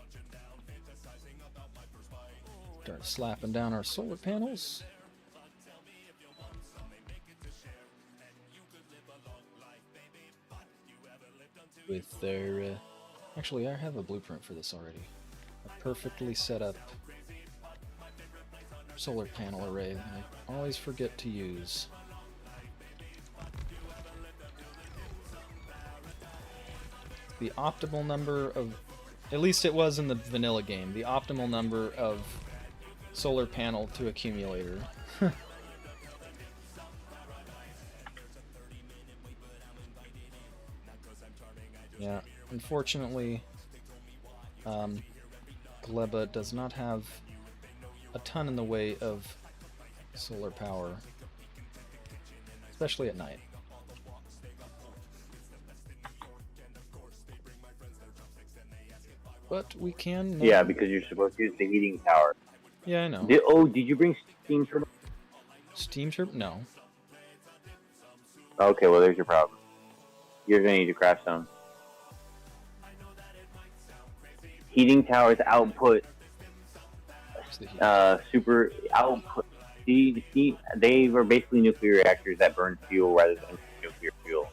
Start slapping down our solar panels. With their... actually, I have a blueprint for this already. A perfectly set up solar panel array that I always forget to use. The optimal number of... at least it was in the vanilla game. The optimal number of solar panel to accumulator. Yeah, unfortunately, Gleba does not have a ton in the way of solar power, especially at night. But we can... Yeah, because you're supposed to use the heating tower. Yeah, I know. Did you bring steam turbine? Steam turbine? No. Okay, well, there's your problem. You're gonna need to craft some. Heating towers output super output. See, they were basically nuclear reactors that burn fuel rather than nuclear fuel.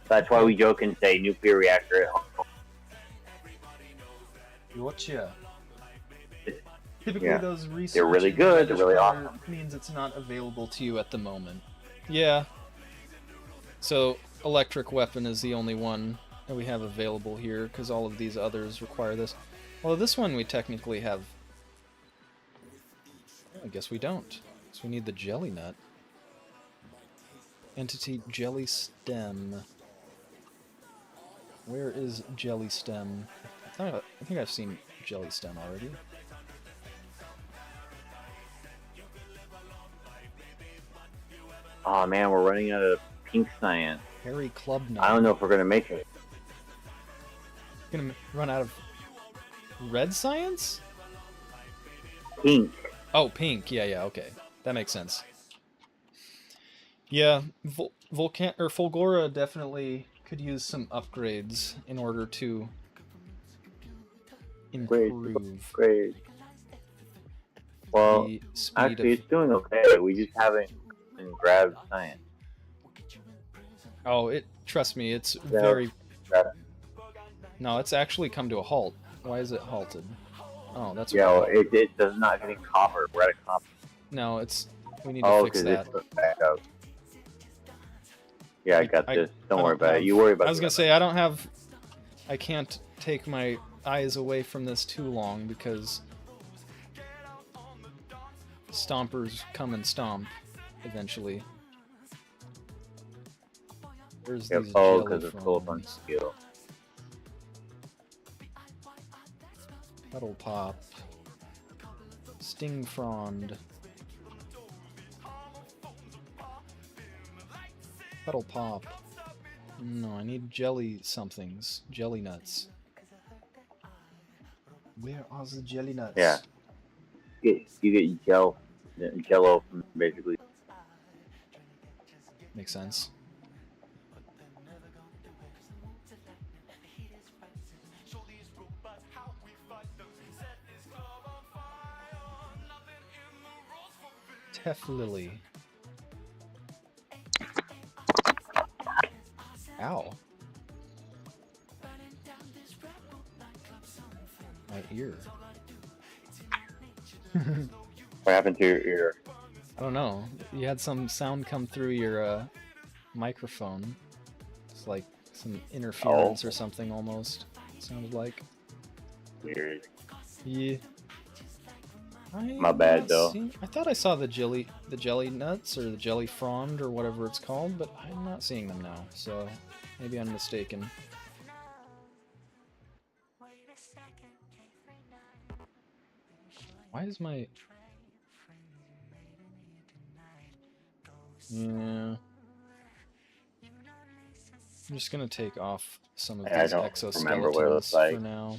That's why we joke and say nuclear reactor at home. Gotcha. Typically, Yeah. those research They're really good. They're really awesome. means it's not available to you at the moment. Yeah. So, electric weapon is the only one that we have available here, because all of these others require this. Well, this one we technically have... I guess we don't. So we need the jelly nut. Entity jelly stem. Where is jelly stem? I think I've seen jelly stem already. Oh man, we're running out of pink science. Hairy club nut. I don't know if we're gonna make it. Gonna run out of red science? Pink. Oh, pink. Yeah, okay. That makes sense. Yeah, Fulgora definitely could use some upgrades in order to improve Great. Well, the speed actually, of... it's doing okay. We just haven't grabbed science. Oh, trust me, it's Yeah. very... Got it. No, it's actually come to a halt. Why is it halted? Oh, that's Yeah, why. well, it does not getting copper. We're at a copper. No, we need to fix because that. it's back up. Yeah, I got this. Don't worry about it. have- You worry about I was the gonna rest. say I can't take my eyes away from this too long because stompers come and stomp eventually. There's Yeah, these follow because it's full of on jellyfrons. skill. Petal pop. Sting frond. Petal pop. No, I need jelly somethings. Jelly nuts. Where are the jelly nuts? Yeah. You get jello from basically. Makes sense. Tef Lily. Ow. My ear. What happened to your ear? I don't know. You had some sound come through your microphone. It's like some interference or something almost. It sounded like. Weird. Yeah. My bad, though. I thought I saw the jelly nuts or the jelly frond or whatever it's called, but I'm not seeing them now. So maybe I'm mistaken. Why is my... Yeah. I'm just gonna take off some of I these don't remember what it looks exoskeletons like. for now.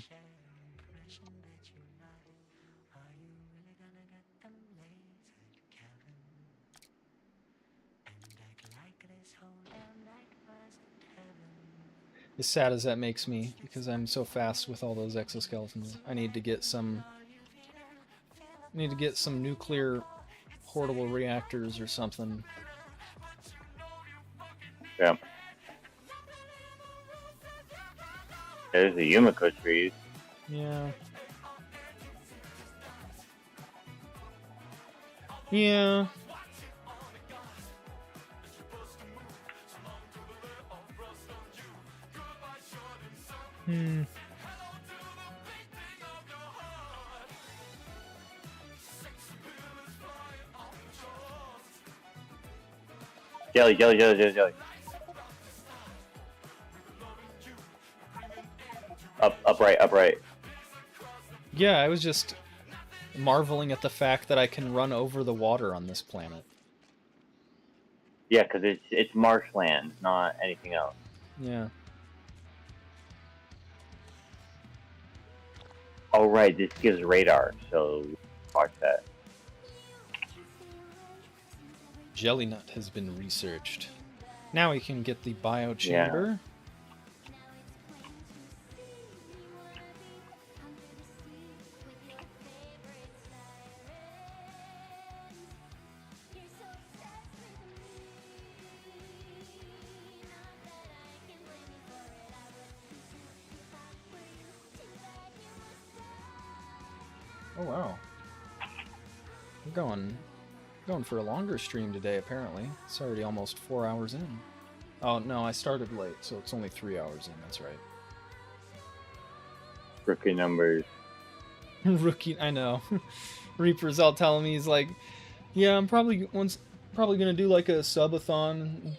As sad as that makes me, because I'm so fast with all those exoskeletons. I need to get some nuclear portable reactors or something. Yeah. There's the Yumiko trees. Yeah. Yeah. Hmm. Jelly, jelly, jelly, jelly, jelly. Upright, upright. Yeah, I was just marveling at the fact that I can run over the water on this planet. Yeah, because it's marshland, not anything else. Yeah. Oh, right, this gives radar, so watch that. Jelly nut has been researched. Now we can get the biochamber. Oh wow. We're going for a longer stream today apparently. It's already almost 4 hours in. Oh no, I started late, so it's only 3 hours in, that's right. Rookie numbers. Rookie, I know. Reaper's all telling me, he's like, yeah, I'm probably gonna do like a subathon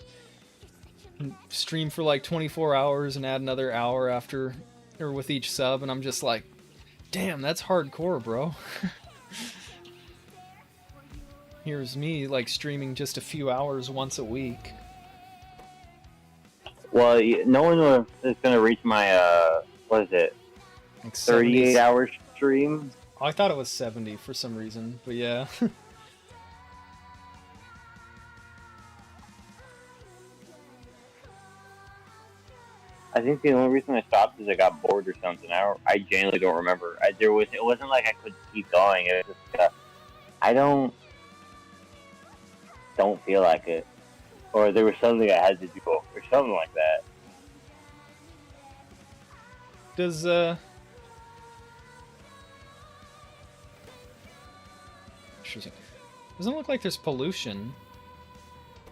and stream for like 24 hours and add another hour after or with each sub, and I'm just like, damn, that's hardcore, bro. Here's me like streaming just a few hours once a week. Well, no one is gonna reach my what is it? Like 38-hour stream. Oh, I thought it was 70 for some reason, but yeah. I think the only reason I stopped is I got bored or something. I genuinely don't remember. It wasn't like I couldn't keep going. It was just I don't feel like it, or there was something I had to do, or something like that. Does interesting. Doesn't look like there's pollution.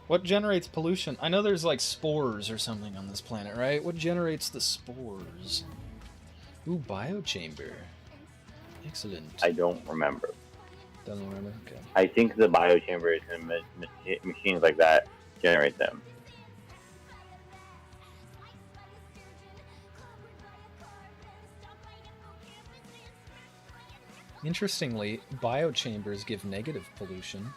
What generates pollution? I know there's like spores or something on this planet, right? What generates the spores? Ooh, biochamber. Excellent. I don't remember. Doesn't remember? Okay. I think the biochambers and machines like that generate them. Interestingly, biochambers give negative pollution.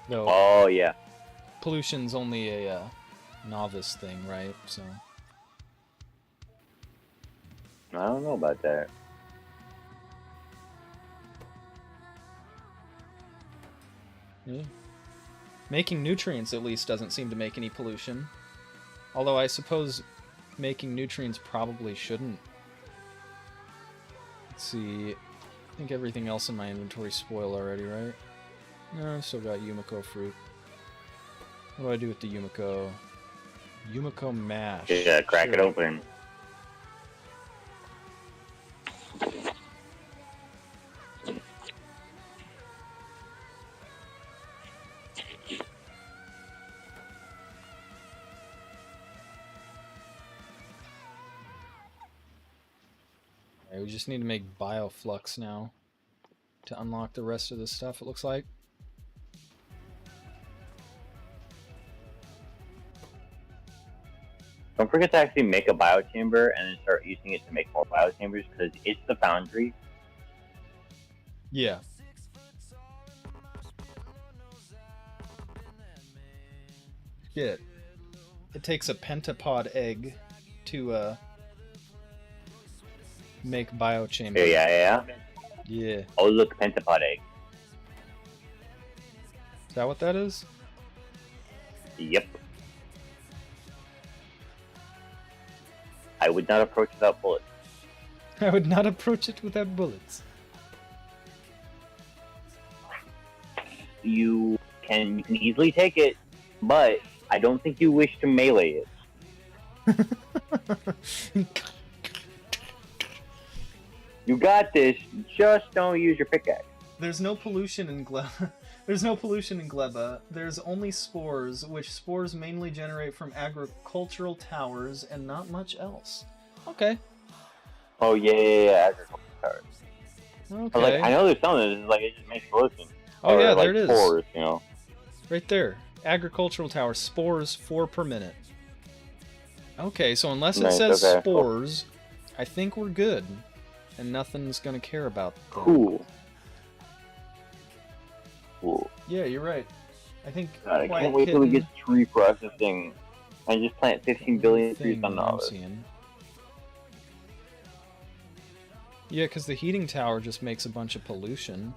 Though Oh yeah. pollution's only a novice thing, right? So I don't know about that. yeah. Making nutrients at least doesn't seem to make any pollution. Although I suppose making nutrients probably shouldn't. Let's see. I think everything else in my inventory spoiled already, right? No, I still got Yumiko fruit. What do I do with the Yumiko? Yumiko mash. Yeah, crack it Sure. open. Okay, we just need to make bioflux now to unlock the rest of this stuff, it looks like. Don't forget to actually make a biochamber and then start using it to make more biochambers because it's the foundry. Yeah. It takes a pentapod egg to make biochamber. Yeah. Yeah. Oh look, pentapod egg. Is that what that is? Yep. I would not approach without bullets. I would not approach it without bullets. You can easily take it, but I don't think you wish to melee it. You got this. Just don't use your pickaxe. There's no pollution in Gleba. There's no pollution in Gleba. There's only spores, which spores mainly generate from agricultural towers and not much else. Okay. Oh yeah. Agriculture towers. Okay. I know there's something that's like it just makes pollution. Oh or yeah, like there it is. Spores, you know. Right there. Agricultural tower. Spores 4 per minute. Okay, so unless it Nice, says okay. spores, I think we're good. And nothing's gonna care about them. Cool. Yeah, you're right. I think God, I Quiet can't wait till we Kitten- get tree processing and just plant 15 billion trees thing on the I'm other. seeing. Yeah, because the heating tower just makes a bunch of pollution.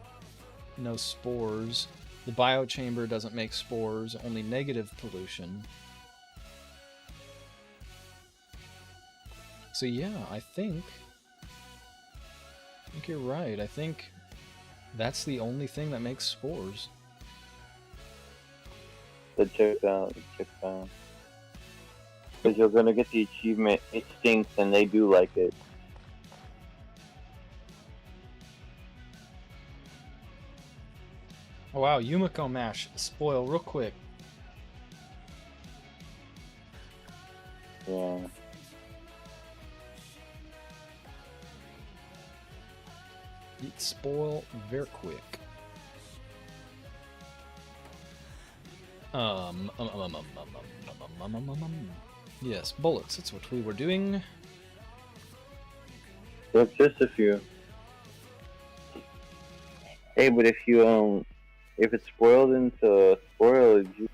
No spores. The biochamber doesn't make spores, only negative pollution. So yeah, I think you're right. I think that's the only thing that makes spores. Check out. Because you're gonna get the achievement, it stinks, and they do like it. Oh wow, Yumiko mash. Spoil real quick. Yeah. It spoil very quick. Yes, bullets. That's what we were doing. Look, just a few. Hey, but if you if it's spoiled into spoilage, you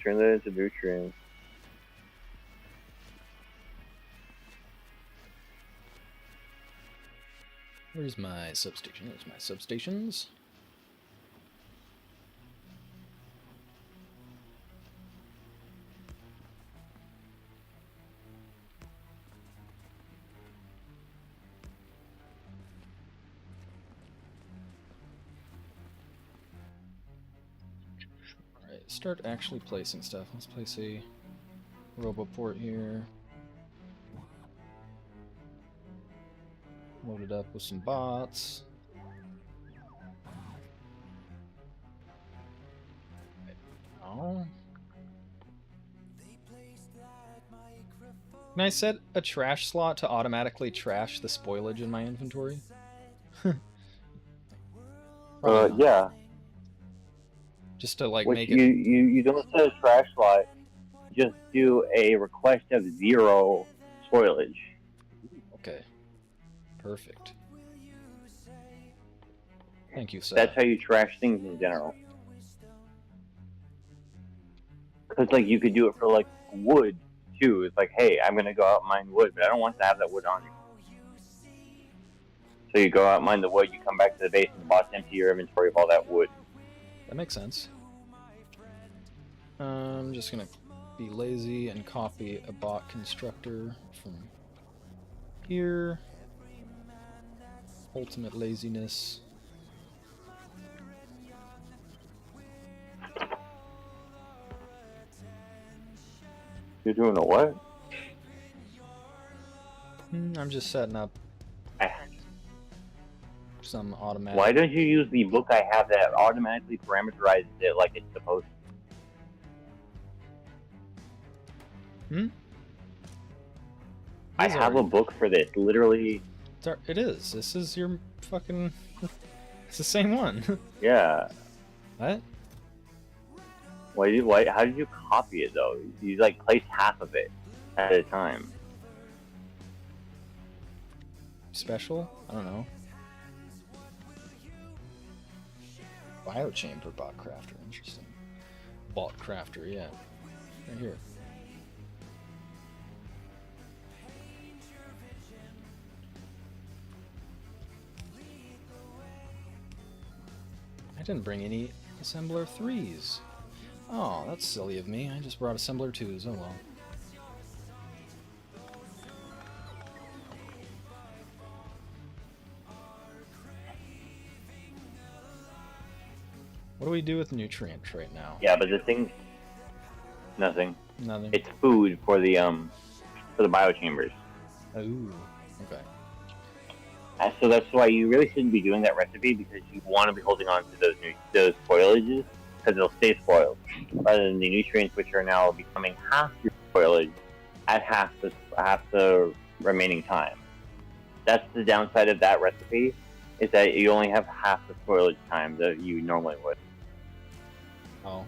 turn that into nutrients. Where's my substation? There's my substations. Alright, start actually placing stuff. Let's place a Roboport here. Load it up with some bots. Right, Can I set a trash slot to automatically trash the spoilage in my inventory? Probably not. Yeah. Just to like Which make you don't set a trash slot. Just do a request of 0 spoilage. Okay. Perfect. Thank you, sir. That's how you trash things in general. Because like you could do it for like wood too. It's like, hey, I'm gonna go out and mine wood, but I don't want to have that wood on you. So you go out, mine the wood, you come back to the base, and the boss empty your inventory of all that wood. That makes sense. I'm just gonna be lazy and copy a bot constructor from here. Ultimate laziness. You're doing a what? I'm just setting up some automatic. Why don't you use the book I have that automatically parameterizes it like it's supposed to? I have a book for this, literally. It is. This is your fucking... It's the same one. Yeah. What? How did you copy it, though? You, like, place half of it at a time. Special? I don't know. Biochamber bot crafter. Interesting. Bot crafter, yeah. Right here. I didn't bring any assembler 3s. Oh, that's silly of me. I just brought assembler 2s. Oh well. What do we do with nutrients right now? Yeah, but the thing... Nothing. Nothing. It's food for the biochambers. Oh, okay. So that's why you really shouldn't be doing that recipe, because you want to be holding on to those spoilages, because they'll stay spoiled, rather than the nutrients which are now becoming half your spoilage at half the remaining time. That's the downside of that recipe, is that you only have half the spoilage time that you normally would. Oh,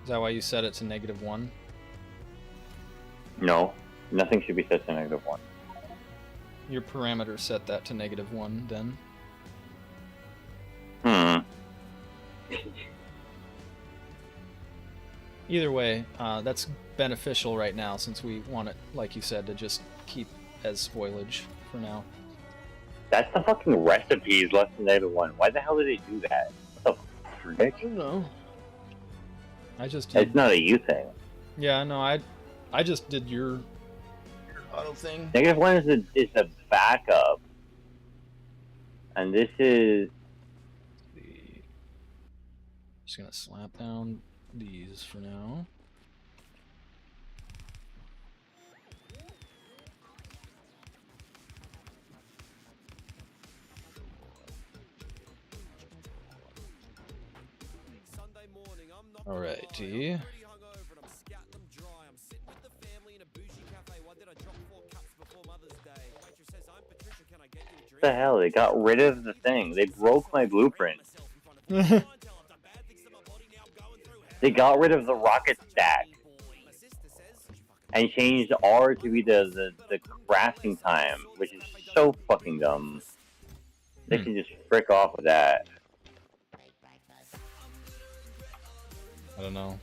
is that why you set it to -1? No, nothing should be set to -1. Your parameter set that to -1 then? Either way, that's beneficial right now since we want it, like you said, to just keep as spoilage for now. That's the fucking recipe is less than -1. Why the hell did they do that? What the frick? I don't know. I just It's not a you thing. Yeah, no, I just did your auto thing. -1 is a backup, and this is... Just gonna slap down these for now. Alrighty. What the hell? They got rid of the thing. They broke my blueprint. They got rid of the rocket stack and changed R to be the crafting time, which is so fucking dumb. They can just frick off with that. I don't know.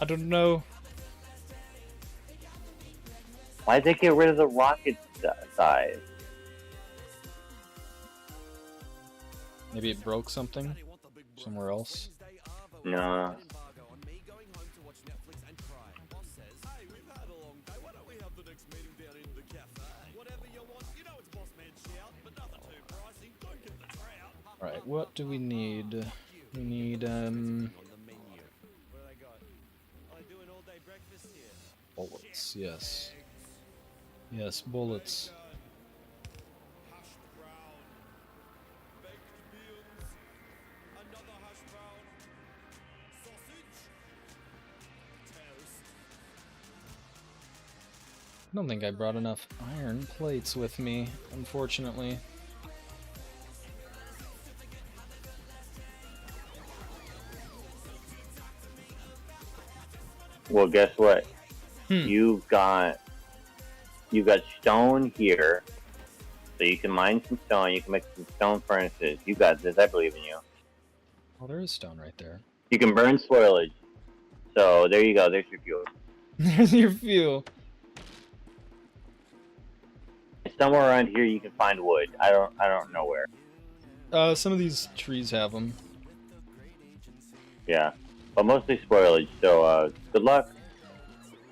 I don't know. Why'd they get rid of the rocket size? Maybe it broke something somewhere else. No. Alright, what do we need? We need, bullets, yes. Yes, bullets. I don't think I brought enough iron plates with me, unfortunately. Well, guess what? Hmm. You've got stone here, so you can mine some stone. You can make some stone furnaces. You got this. I believe in you. Oh, there is stone right there. You can burn spoilage. So there you go. There's your fuel. There's your fuel. Somewhere around here you can find wood. I don't know where. Some of these trees have them. Yeah, but mostly spoilage. So good luck.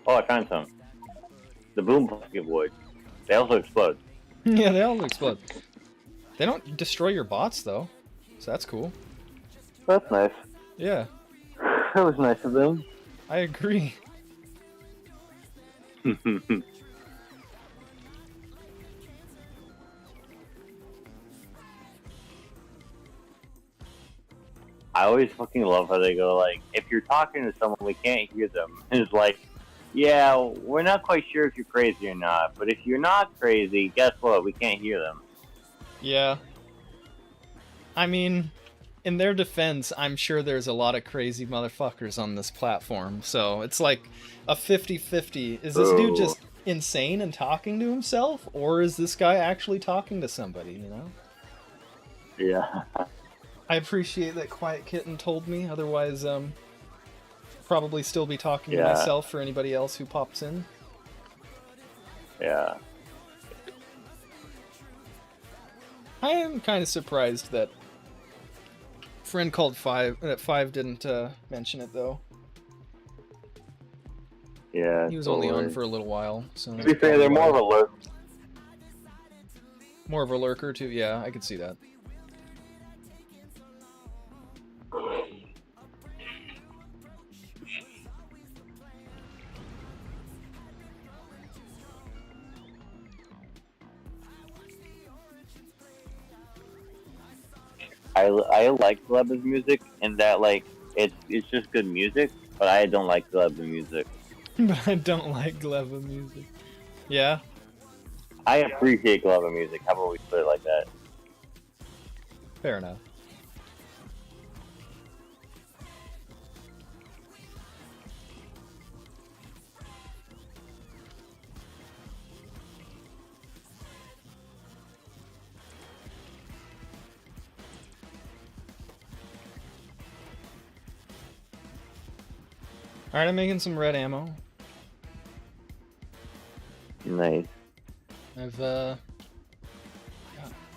Oh, I found some. The boom bucket wood. They also explode. Yeah, they all explode. They don't destroy your bots though, so that's cool. That's nice. Yeah, That was nice of them. I agree. I always fucking love how they go like, if you're talking to someone, we can't hear them. And it's like, yeah, we're not quite sure if you're crazy or not, but if you're not crazy, guess what? We can't hear them. Yeah. I mean, in their defense, I'm sure there's a lot of crazy motherfuckers on this platform, so it's like a 50-50. Is this dude just insane and talking to himself, or is this guy actually talking to somebody, you know? Yeah. I appreciate that Quiet Kitten told me, otherwise, probably still be talking to myself for anybody else who pops in. Yeah. I am kind of surprised that friend called Five didn't mention it though. Yeah. He was only on for a little while, so. To be fair, they're more of a lurk. More of a lurker too. Yeah, I could see that. I like Gleba's music in that like it's just good music, but I don't like Gleba music. But I don't like Gleba music. Yeah. I appreciate Gleba music. How about we put it like that? Fair enough. Alright, I'm making some red ammo. Nice. I've got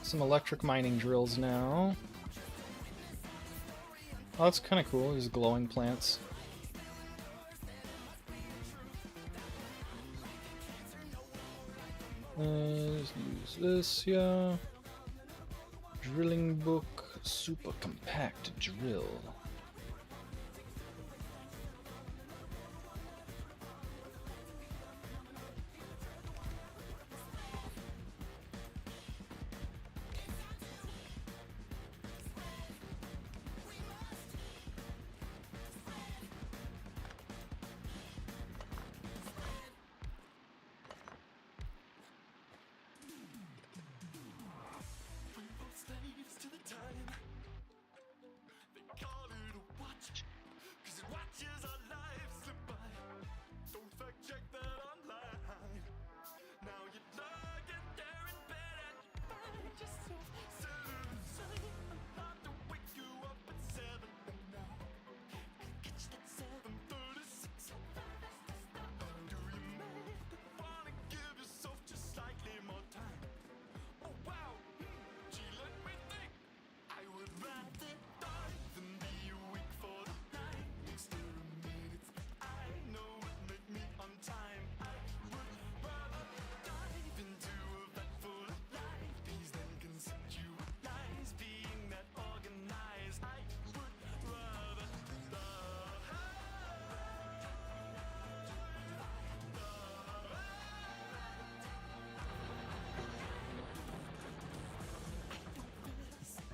some electric mining drills now. Oh, that's kind of cool. These glowing plants. Let's use this, yeah. Drilling book, super compact drill.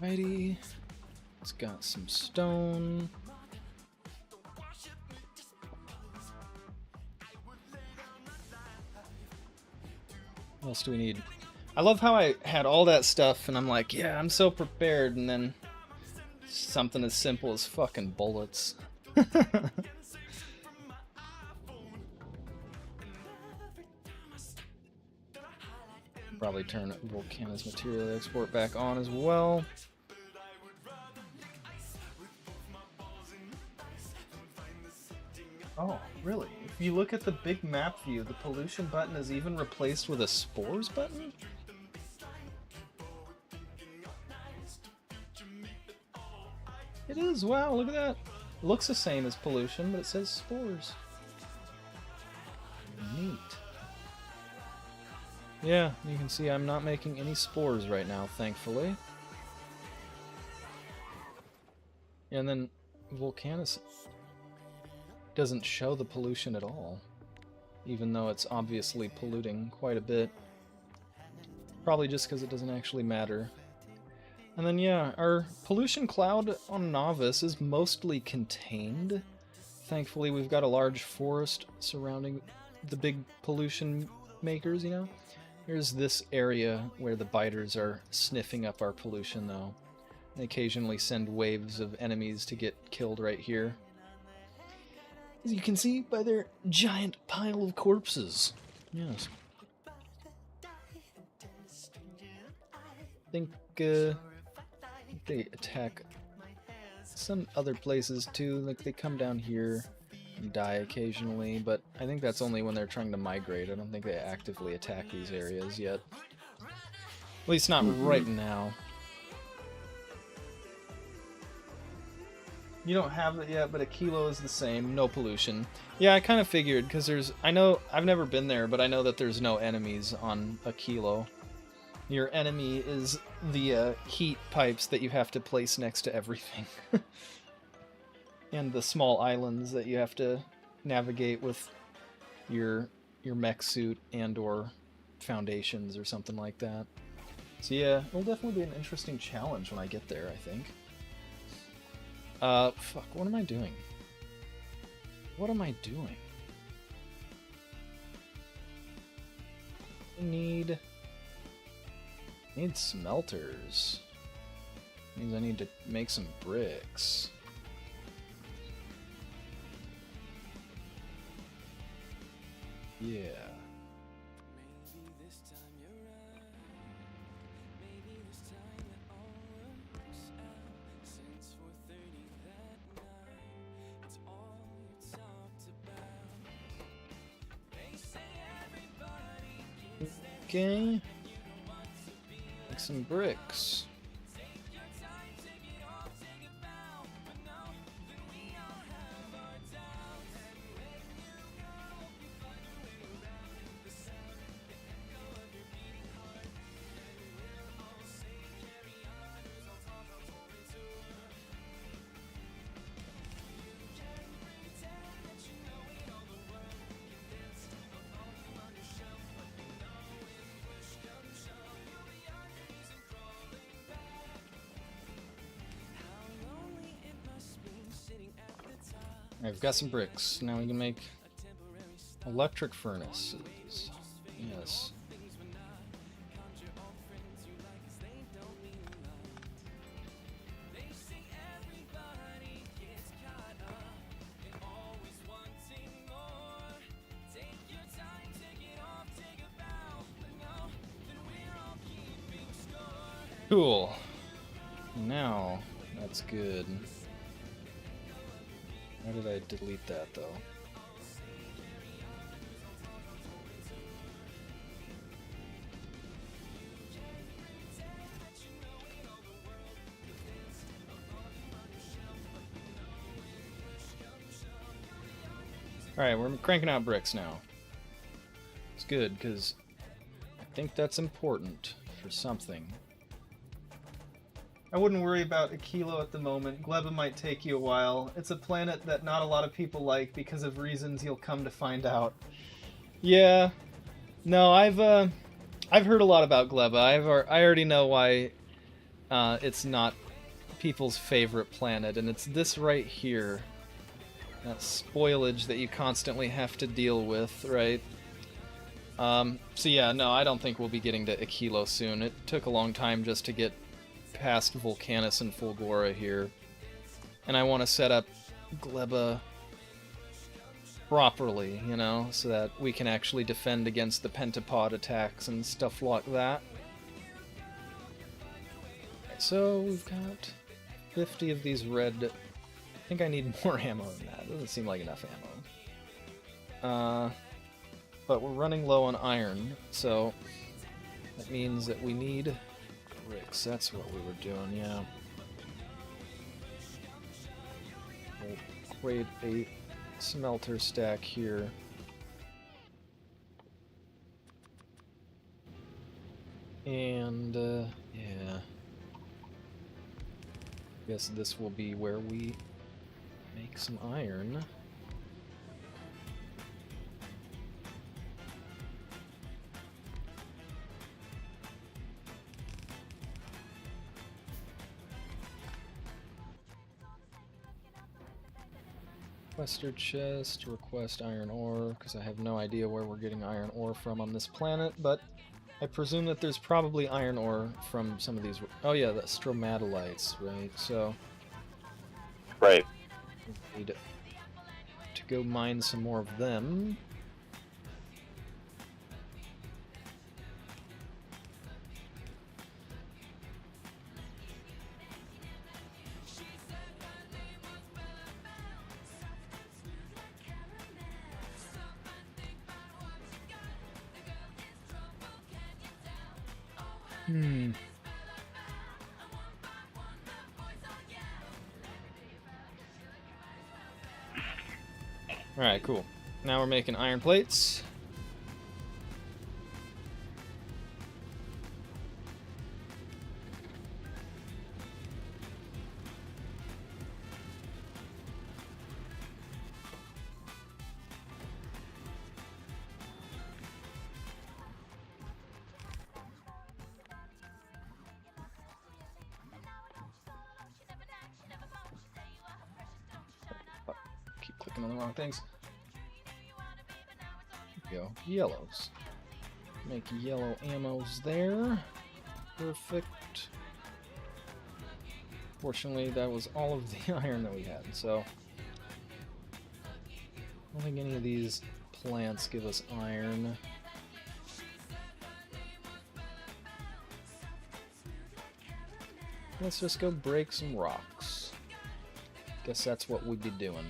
Alrighty, it's got some stone. What else do we need? I love how I had all that stuff and I'm like, yeah, I'm so prepared, and then something as simple as fucking bullets. Probably turn Volcana's material export back on as well. Oh, really? If you look at the big map view, the pollution button is even replaced with a spores button? It is, wow, look at that. It looks the same as pollution, but it says spores. Neat. Yeah, you can see I'm not making any spores right now, thankfully. And then Volcanus doesn't show the pollution at all, even though it's obviously polluting quite a bit. Probably just because it doesn't actually matter. And then yeah, our pollution cloud on Novice is mostly contained. Thankfully we've got a large forest surrounding the big pollution makers, you know? There's this area where the biters are sniffing up our pollution though. They occasionally send waves of enemies to get killed right here. As you can see by their giant pile of corpses. Yes. I think they attack some other places too, like they come down here and die occasionally, but I think that's only when they're trying to migrate. I don't think they actively attack these areas yet. At least not right now. You don't have it yet, but a kilo is the same, no pollution. Yeah, I kind of figured, because I've never been there, but I know that there's no enemies on a kilo. Your enemy is the heat pipes that you have to place next to everything. And the small islands that you have to navigate with your mech suit and or foundations or something like that. So yeah, it'll definitely be an interesting challenge when I get there, I think. Fuck, what am I doing? What am I doing? I need smelters. Means I need to make some bricks. Yeah. Okay. Make some bricks. I've got some bricks. Now we can make electric furnaces. Yes. Cool. Now, that's good. Why did I delete that, though? Alright, we're cranking out bricks now. It's good, because I think that's important for something. I wouldn't worry about a kilo at the moment. Gleba might take you a while. It's a planet that not a lot of people like because of reasons you'll come to find out. Yeah. No, I've heard a lot about Gleba. I already know why it's not people's favorite planet, and it's this right here. That spoilage that you constantly have to deal with, right? So yeah, no, I don't think we'll be getting to Aquilo soon. It took a long time just to get past Volcanus and Fulgora here. And I want to set up Gleba properly, you know, so that we can actually defend against the pentapod attacks and stuff like that. So we've got 50 of these red. I think I need more ammo than that. Doesn't seem like enough ammo. But we're running low on iron, so that means that we need bricks. That's what we were doing, yeah. We'll create a smelter stack here. And, yeah. Guess this will be where we make some iron. Requester chest, request iron ore, because I have no idea where we're getting iron ore from on this planet, but I presume that there's probably iron ore from some of these. Oh yeah, the stromatolites, right? So Right. we need to go mine some more of them. Alright, cool. Now we're making iron plates. Keep clicking on the wrong things. Here we go. Yellows. Make yellow ammos there. Perfect. Fortunately, that was all of the iron that we had, so I don't think any of these plants give us iron. Let's just go break some rocks. Guess that's what we'd be doing.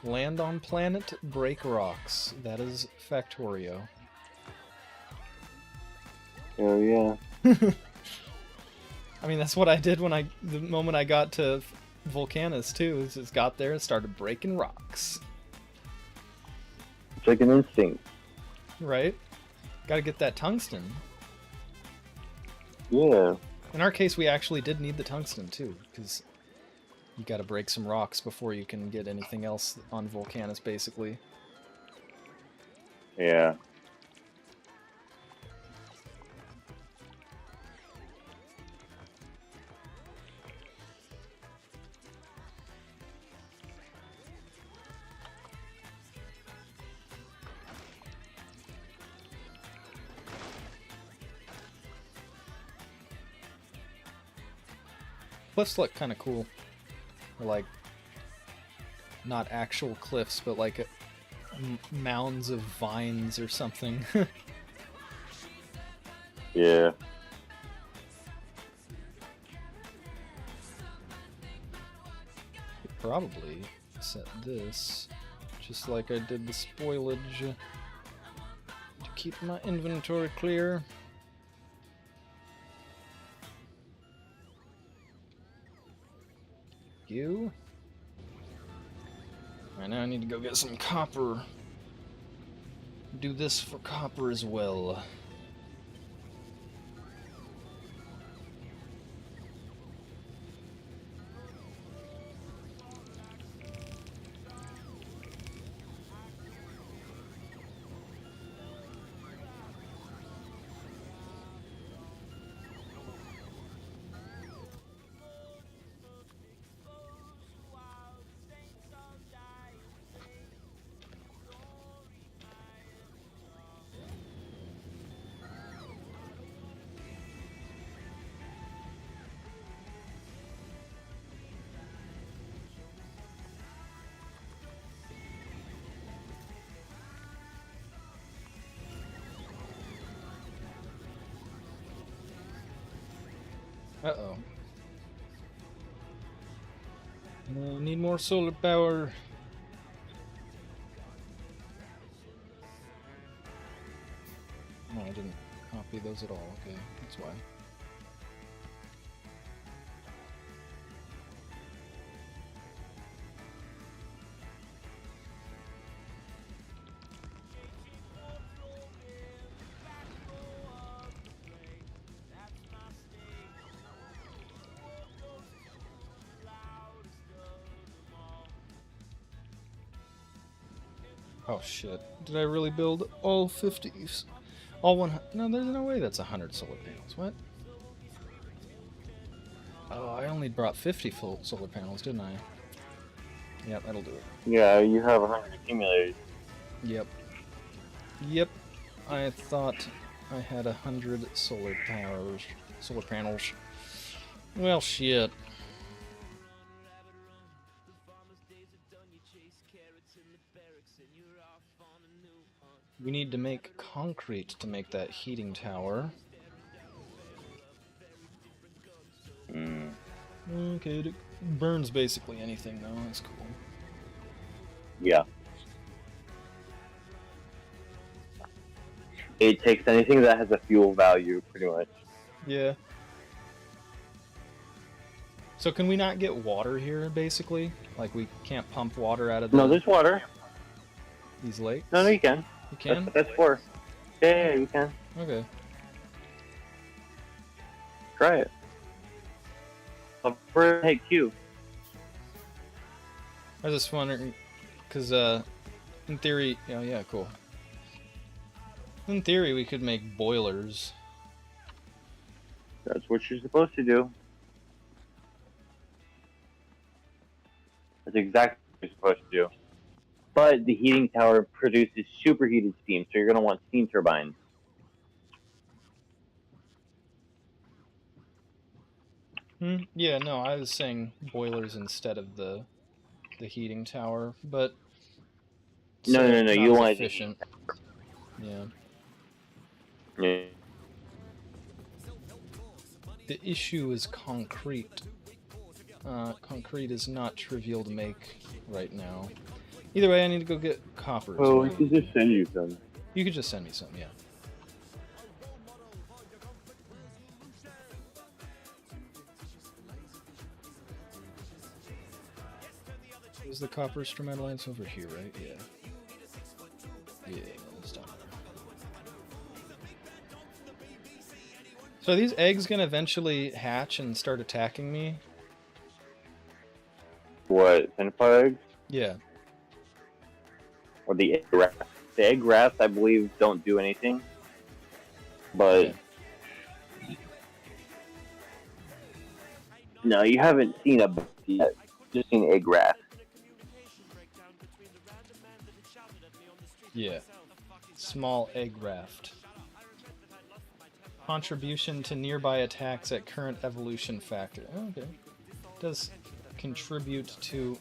Land on planet, break rocks. That is Factorio. Oh yeah. I mean, that's what I did when the moment I got to Volcanus too. Is just got there and started breaking rocks. It's like an instinct. Right? Gotta get that tungsten. Yeah. In our case, we actually did need the tungsten too, because you gotta break some rocks before you can get anything else on Volcanus, basically. Yeah. Cliffs look kind of cool. They're like, not actual cliffs, but like mounds of vines or something. Yeah. Probably set this just like I did the spoilage to keep my inventory clear. You. Right now I need to go get some copper. Do this for copper as well. Uh-oh. Need more solar power. No, I didn't copy those at all. Okay, that's why. Oh shit. Did I really build all 50s? All 100? No, there's no way that's 100 solar panels. What? Oh, I only brought 50 full solar panels, didn't I? Yep, that'll do it. Yeah, you have 100 accumulators. Yep. Yep. I thought I had 100 solar panels. Well, shit. We need to make concrete to make that heating tower. Mm. Okay, it burns basically anything though, that's cool. Yeah. It takes anything that has a fuel value, pretty much. Yeah. So can we not get water here, basically? Like we can't pump water out of No, there's water. these lakes? No, you can. You can? That's what that's for. Yeah, you can. Okay. Try it. For hit Q. I was just wondering, because in theory, yeah, cool. In theory, we could make boilers. That's what you're supposed to do. That's exactly what you're supposed to do. But the heating tower produces superheated steam, so you're going to want steam turbines. Yeah, no, I was saying boilers instead of the heating tower, but No, not you as want efficient. Yeah. Yeah. The issue is concrete. Concrete is not trivial to make right now. Either way, I need to go get copper. Oh, we can just send you some. You could just send me some, yeah. Is the copper stromatolites over here, right? Yeah. Yeah, let's stop. So are these eggs gonna eventually hatch and start attacking me? What, sunflower eggs? Yeah. Or the egg rats? The egg rats, I believe, don't do anything. But... Okay. No, you haven't seen a yet. Just seen egg rats. Yeah. Small egg raft. Contribution to nearby attacks at current evolution factor. Oh, okay. Does contribute to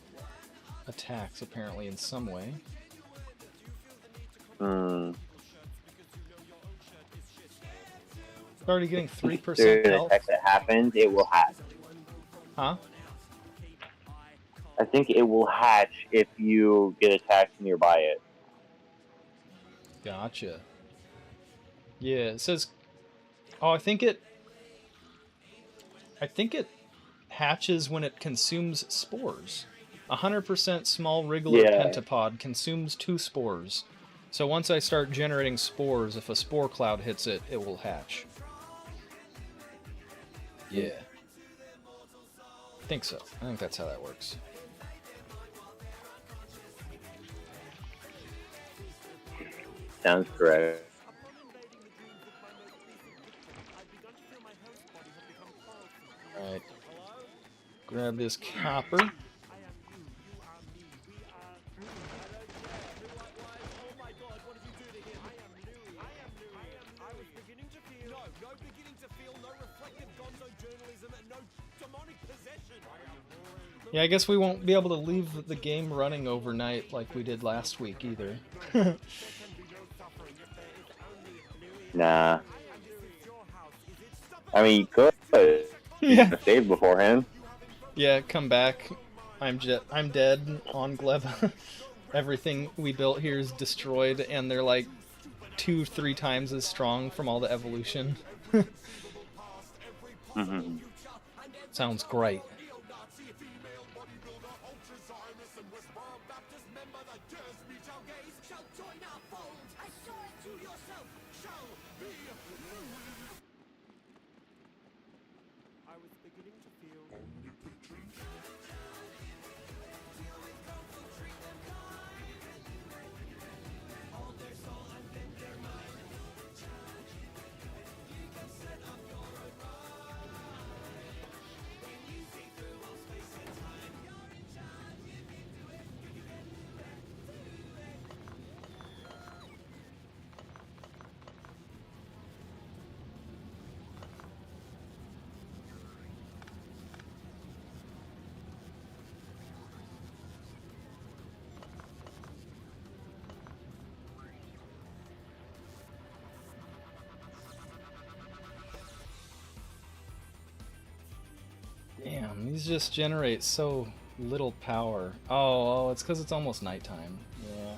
attacks apparently in some way. Already getting 3% There's an health. attack that happens, it will hatch. Huh? I think it will hatch if you get attacked nearby it. Gotcha. Yeah, it says... Oh, I think it hatches when it consumes spores. 100% small wriggler pentapod consumes 2 spores. So once I start generating spores, if a spore cloud hits it, it will hatch. Yeah. I think so. I think that's how that works. Sounds correct. Alright. Grab this copper. Yeah, I guess we won't be able to leave the game running overnight like we did last week either. Nah. I mean, you could. Yeah. Save beforehand. Yeah, come back. I'm dead on Gleba. Everything we built here is destroyed, and they're like 2-3 times as strong from all the evolution. Mm-hmm. Sounds great. I was beginning to feel Damn, these just generate so little power. Oh, it's because it's almost nighttime. Yeah.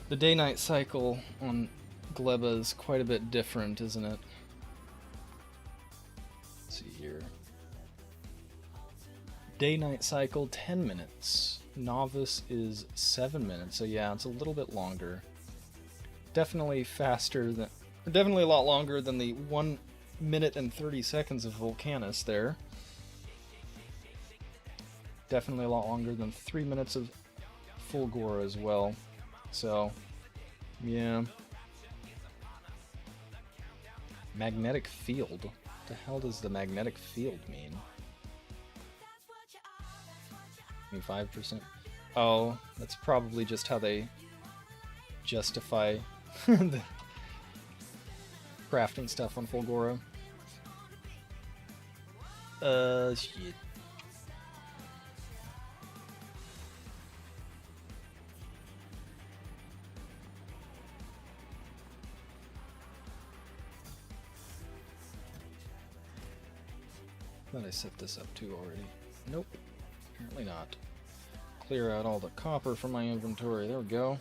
The day-night cycle on Gleba is quite a bit different, isn't it? Let's see here. Day-night cycle, 10 minutes. Novice is 7 minutes, so yeah, it's a little bit longer. Definitely faster than... Definitely a lot longer than the 1 minute and 30 seconds of Volcanus there. Definitely a lot longer than 3 minutes of Fulgora as well. So, yeah. Magnetic field. What the hell does the magnetic field mean? 25%? Oh, that's probably just how they justify the crafting stuff on Fulgora. Shit. Thought I set this up too already. Nope, apparently not. Clear out all the copper from my inventory. There we go.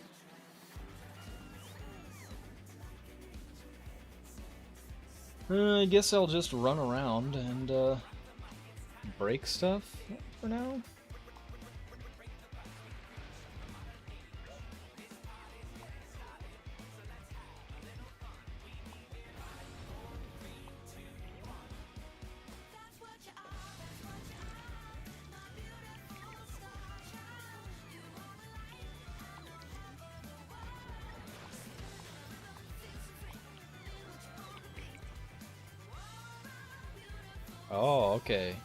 I guess I'll just run around and break stuff for now. Oh, okay.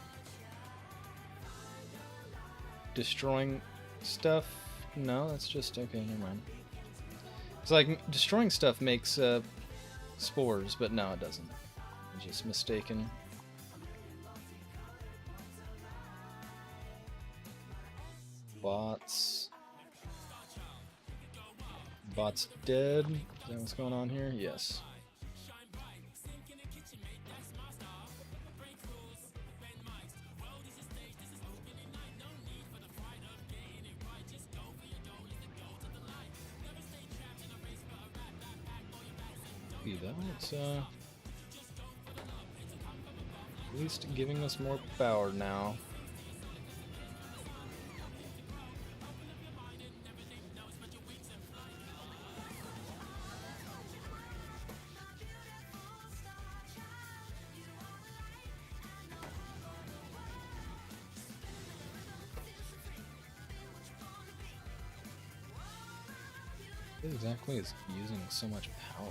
Destroying stuff? No, that's just... okay, never mind. It's like destroying stuff makes spores, but no, it doesn't. I'm just mistaken. Bots. Bots dead? Is that what's going on here? Yes. That's at least giving us more power now. What exactly is using so much power?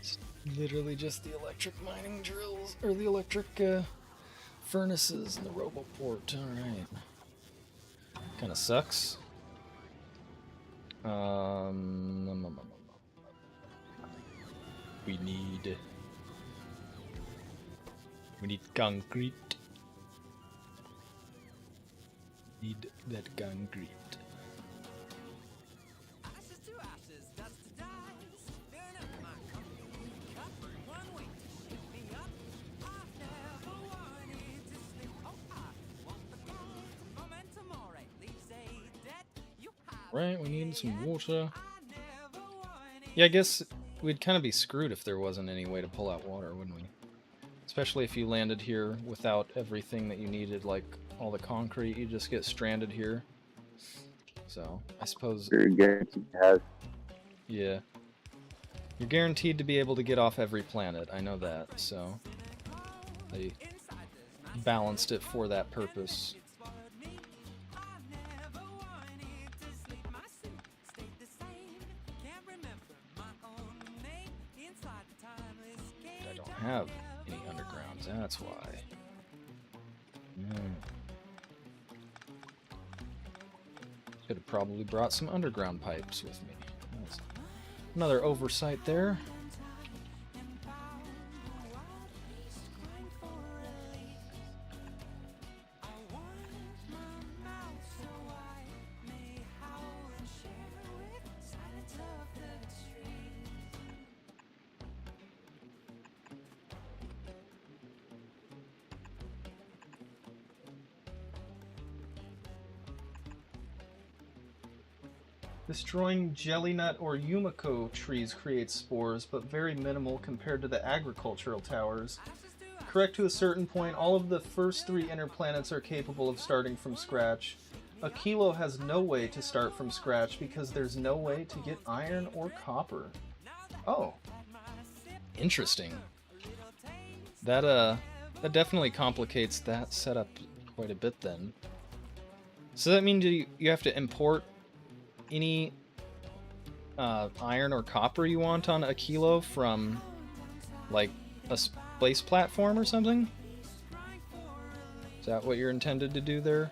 It's literally just the electric mining drills, or the electric furnaces and the roboport. Alright. Kinda sucks. We need concrete. Need that concrete. Right, we need some water. Yeah, I guess we'd kind of be screwed if there wasn't any way to pull out water, wouldn't we? Especially if you landed here without everything that you needed, like all the concrete, you just get stranded here. So, I suppose... You're guaranteed to have. Yeah. You're guaranteed to be able to get off every planet, I know that, so... They balanced it for that purpose. I don't have any undergrounds, that's why. Could have probably brought some underground pipes with me. That's another oversight there. Destroying jelly nut or yumiko trees creates spores, but very minimal compared to the agricultural towers. Correct to a certain point, all of the first 3 inner planets are capable of starting from scratch. A kilo has no way to start from scratch because there's no way to get iron or copper. Oh. Interesting. That definitely complicates that setup quite a bit then. So that means you have to import any iron or copper you want on a kilo from, like, a space platform or something? Is that what you're intended to do there?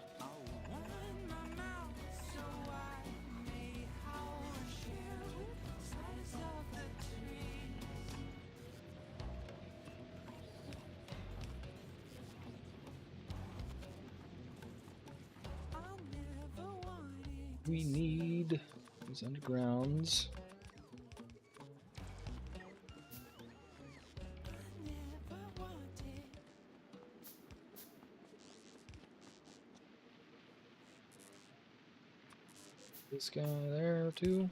We need these undergrounds. This guy there too.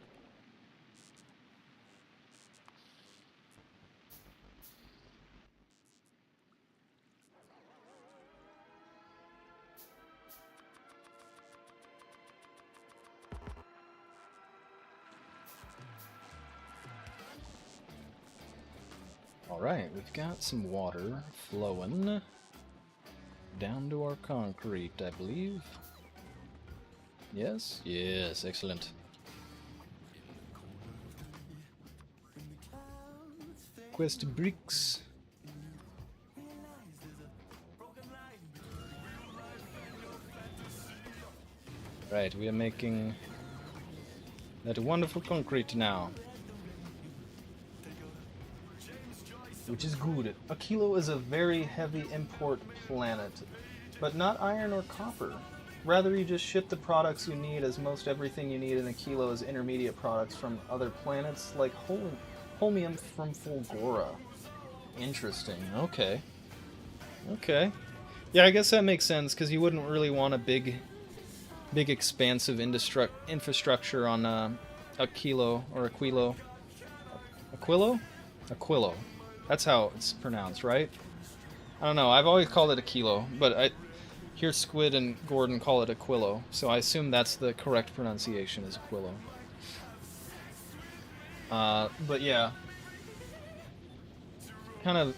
Alright, we've got some water flowing down to our concrete, I believe. Yes? Yes, excellent. Quest bricks. Right, we are making that wonderful concrete now. Which is good. A kilo is a very heavy import planet, but not iron or copper. Rather, you just ship the products you need, as most everything you need in a kilo is intermediate products from other planets, like holmium from Fulgora. Interesting. Okay. Okay. Yeah, I guess that makes sense, because you wouldn't really want a big expansive infrastructure on a kilo or a quilo. Aquilo? Aquilo. That's how it's pronounced, right? I don't know. I've always called it a kilo, but I hear Squid and Gordon call it Aquilo, so I assume that's the correct pronunciation, is Aquilo. But yeah, kind of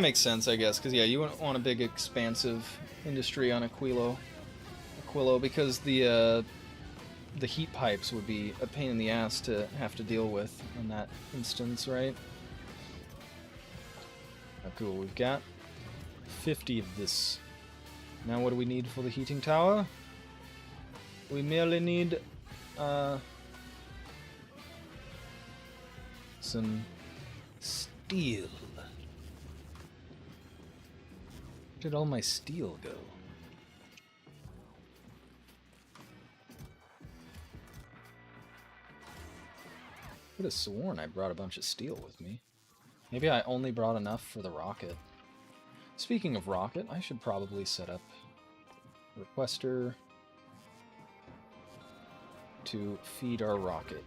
makes sense, I guess, because yeah, you wouldn't want a big expansive industry on Aquilo, because the heat pipes would be a pain in the ass to have to deal with in that instance, right? Oh, cool, we've got 50 of this. Now what do we need for the heating tower? We merely need some steel. Where did all my steel go? I could have sworn I brought a bunch of steel with me. Maybe I only brought enough for the rocket. Speaking of rocket, I should probably set up requester to feed our rocket.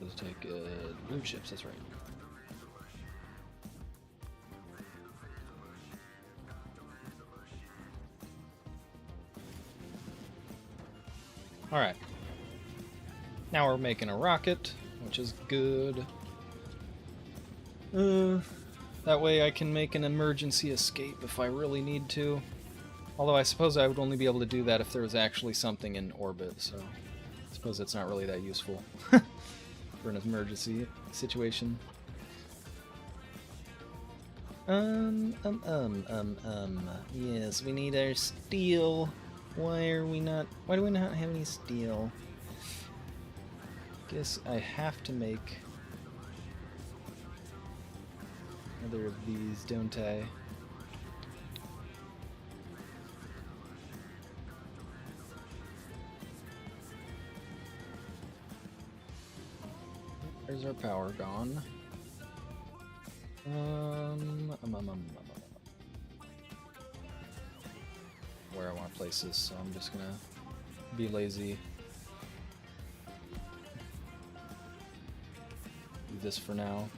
Let's take blue chips, that's right. Alright. Now we're making a rocket, which is good. That way I can make an emergency escape if I really need to. Although I suppose I would only be able to do that if there was actually something in orbit, so I suppose it's not really that useful for an emergency situation. Yes, we need our steel. Why do we not have any steel? Guess I have to make another of these, don't I? There's our power gone. Where I want to place this, so I'm just gonna be lazy. Do this for now.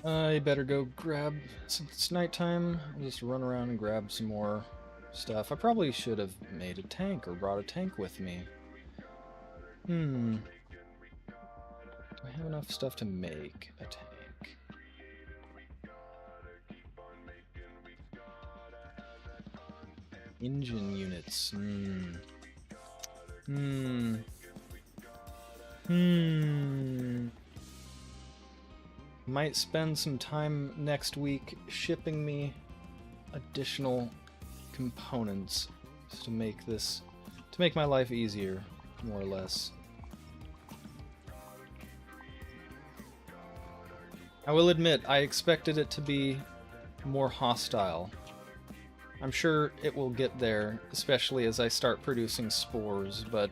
I better go grab, since it's nighttime, I'll just run around and grab some more stuff. I probably should have made a tank or brought a tank with me. Do I have enough stuff to make a tank? Engine units. Might spend some time next week shipping me additional components just to make this, to make my life easier, more or less. I will admit, I expected it to be more hostile. I'm sure it will get there, especially as I start producing spores, but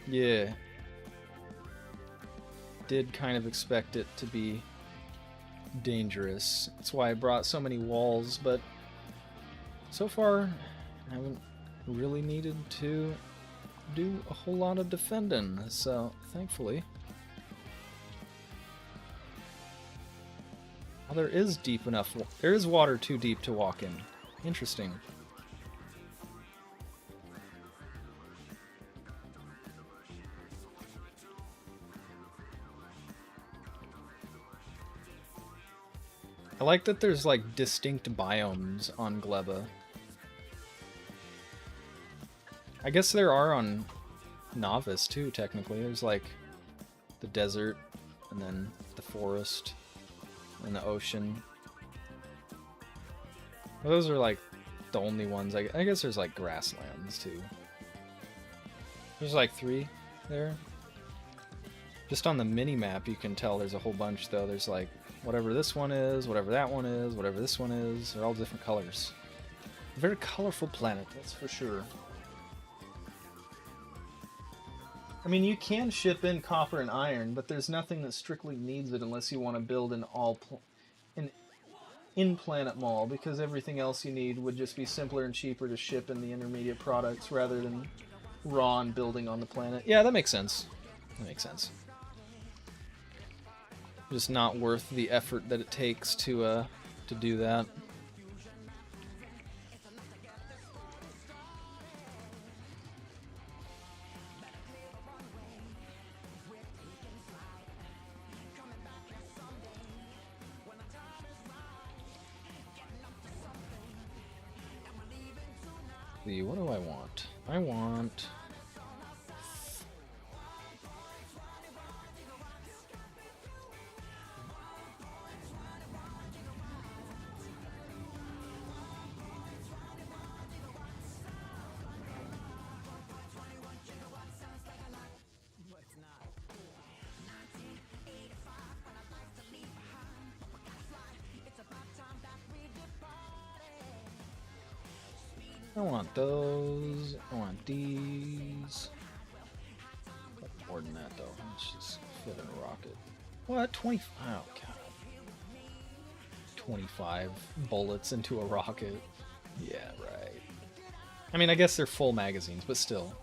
yeah. Did kind of expect it to be dangerous. That's why I brought so many walls, but so far I haven't really needed to do a whole lot of defending, so thankfully. Well, there is deep enough, there is water too deep to walk in. Interesting. I like that there's like distinct biomes on Gleba. I guess there are on Novice too, technically. There's like the desert, and then the forest, and the ocean. Well, those are like the only ones. I guess there's like grasslands too. There's like 3 there. Just on the mini-map you can tell there's a whole bunch though. There's like whatever this one is, whatever that one is, whatever this one is. They're all different colors. A very colorful planet, that's for sure. I mean, you can ship in copper and iron, but there's nothing that strictly needs it unless you want to build an in-planet mall, because everything else you need would just be simpler and cheaper to ship in the intermediate products rather than raw and building on the planet. Yeah, that makes sense. That makes sense. Just not worth the effort that it takes to do that. What do I want? I want I want those. I want these. More than that, though. Let's just fit in a rocket. What? 20? Oh, God. 25 bullets into a rocket. Yeah, right. I mean, I guess they're full magazines, but still.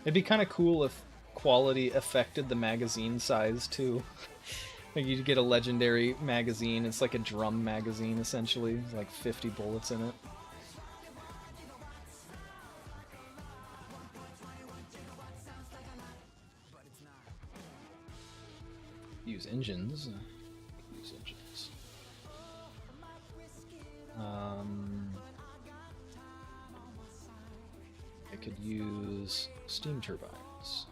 It'd be kind of cool if quality affected the magazine size, too. Like, you get a legendary magazine. It's like a drum magazine, essentially. There's like 50 bullets in it. Use engines. Use engines. I could use steam turbines.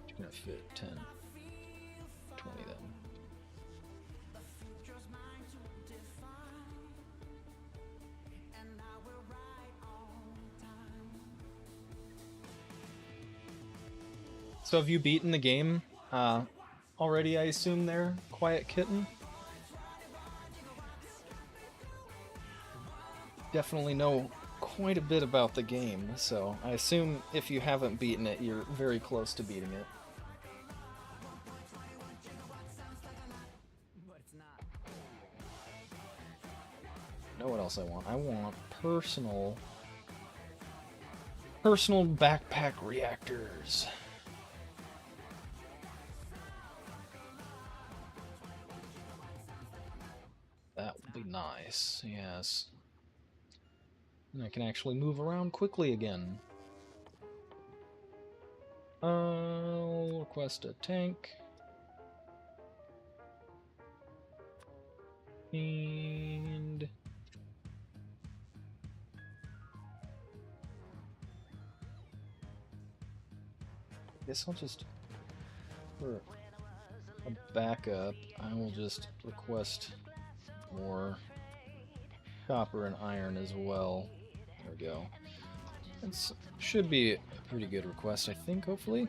You're gonna fit 10, 20 then. So have you beaten the game already, I assume there, Quiet Kitten? Definitely know quite a bit about the game, so I assume if you haven't beaten it, you're very close to beating it. Know what else I want? I want personal backpack reactors. That would be nice, yes. And I can actually move around quickly again. I'll request a tank. And... I guess I'll just... For a backup, I will just request more copper and iron as well. There we go. It should be a pretty good request, I think, hopefully.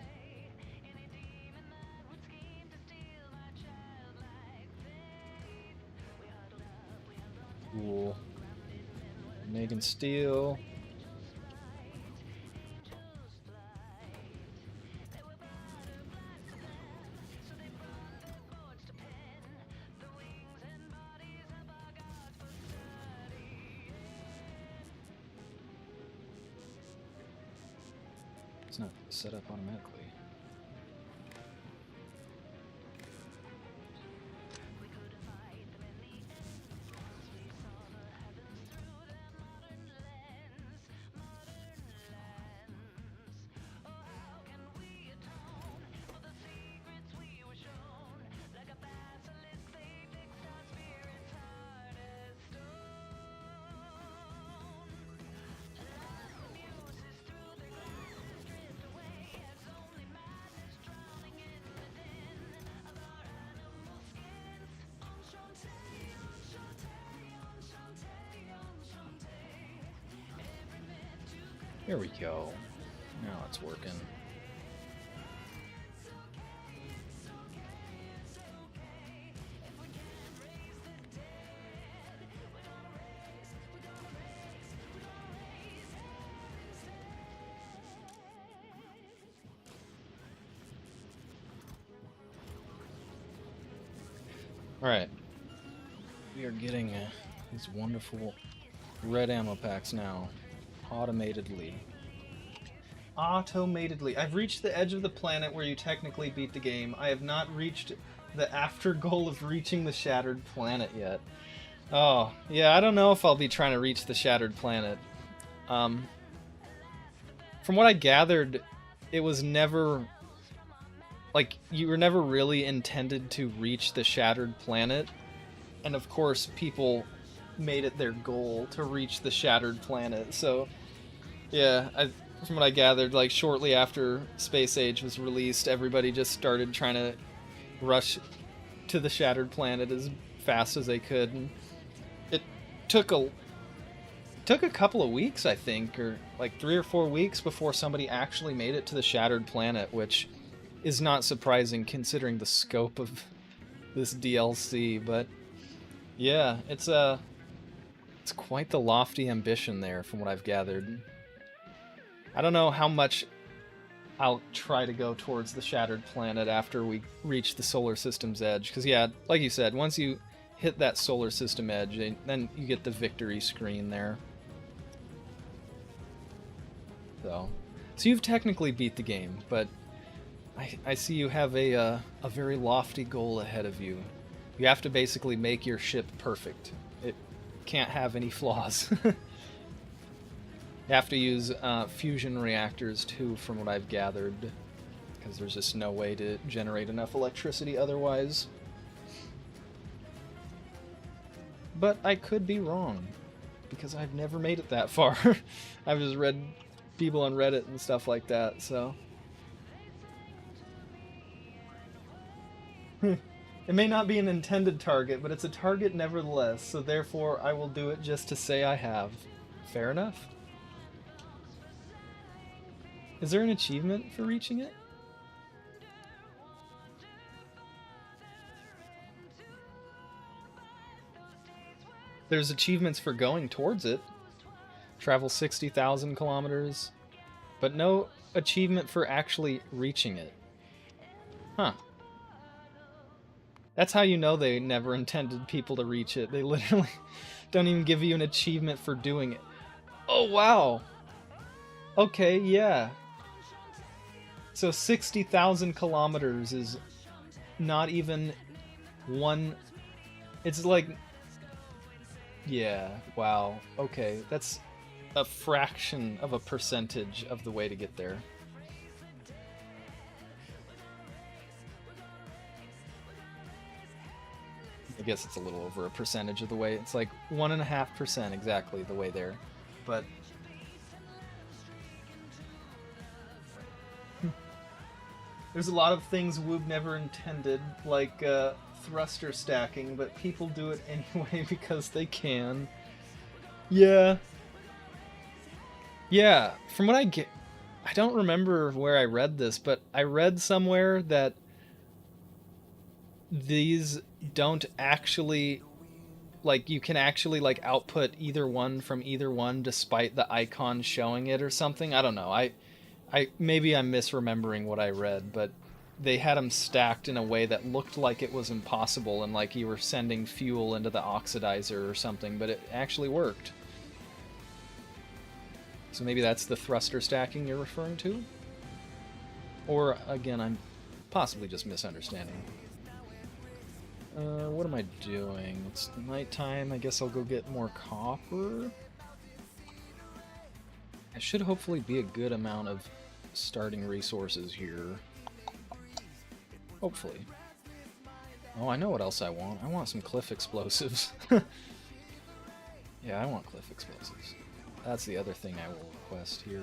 Cool. Making steel. It's not set up automatically. Here we go. Now it's working. Alright. We are getting these wonderful red ammo packs now. Automatedly. I've reached the edge of the planet where you technically beat the game. I have not reached the after goal of reaching the shattered planet yet. Oh, yeah, I don't know if I'll be trying to reach the shattered planet. From what I gathered, it was never... Like, you were never really intended to reach the shattered planet. And of course, people made it their goal to reach the shattered planet. So, yeah, from what I gathered, like, shortly after Space Age was released, everybody just started trying to rush to the shattered planet as fast as they could. And it took a couple of weeks, I think, or like 3 or 4 weeks before somebody actually made it to the shattered planet, which is not surprising considering the scope of this DLC, but yeah, it's quite the lofty ambition there from what I've gathered. I don't know how much I'll try to go towards the Shattered Planet after we reach the solar system's edge, because yeah, like you said, once you hit that solar system edge, then you get the victory screen there. So you've technically beat the game, but I see you have a very lofty goal ahead of you. You have to basically make your ship perfect. It can't have any flaws. You have to use fusion reactors too, from what I've gathered, because there's just no way to generate enough electricity otherwise. But I could be wrong, because I've never made it that far. I've just read people on Reddit and stuff like that, so... It may not be an intended target, but it's a target nevertheless, so therefore I will do it just to say I have. Fair enough? Is there an achievement for reaching it? There's achievements for going towards it. Travel 60,000 kilometers, but no achievement for actually reaching it. Huh. That's how you know they never intended people to reach it. They literally don't even give you an achievement for doing it. Oh, wow. Okay, yeah. So 60,000 kilometers is not even one... It's like... Yeah, wow. Okay, that's a fraction of a percentage of the way to get there. I guess it's a little over a percentage of the way. It's like 1.5% exactly the way there. But there's a lot of things Woob never intended, like thruster stacking, but people do it anyway because they can. Yeah. Yeah, from what I get, I don't remember where I read this, but I read somewhere that these don't actually, like, you can actually, like, output either one from either one despite the icon showing it or something. I don't know. I maybe I'm misremembering what I read, but they had them stacked in a way that looked like it was impossible and like you were sending fuel into the oxidizer or something, but it actually worked. So maybe that's the thruster stacking you're referring to? Or, again, I'm possibly just misunderstanding. What am I doing? It's nighttime. I guess I'll go get more copper. I should hopefully be a good amount of starting resources here. Hopefully. Oh, I know what else I want. I want some cliff explosives. Yeah, I want cliff explosives. That's the other thing I will request here.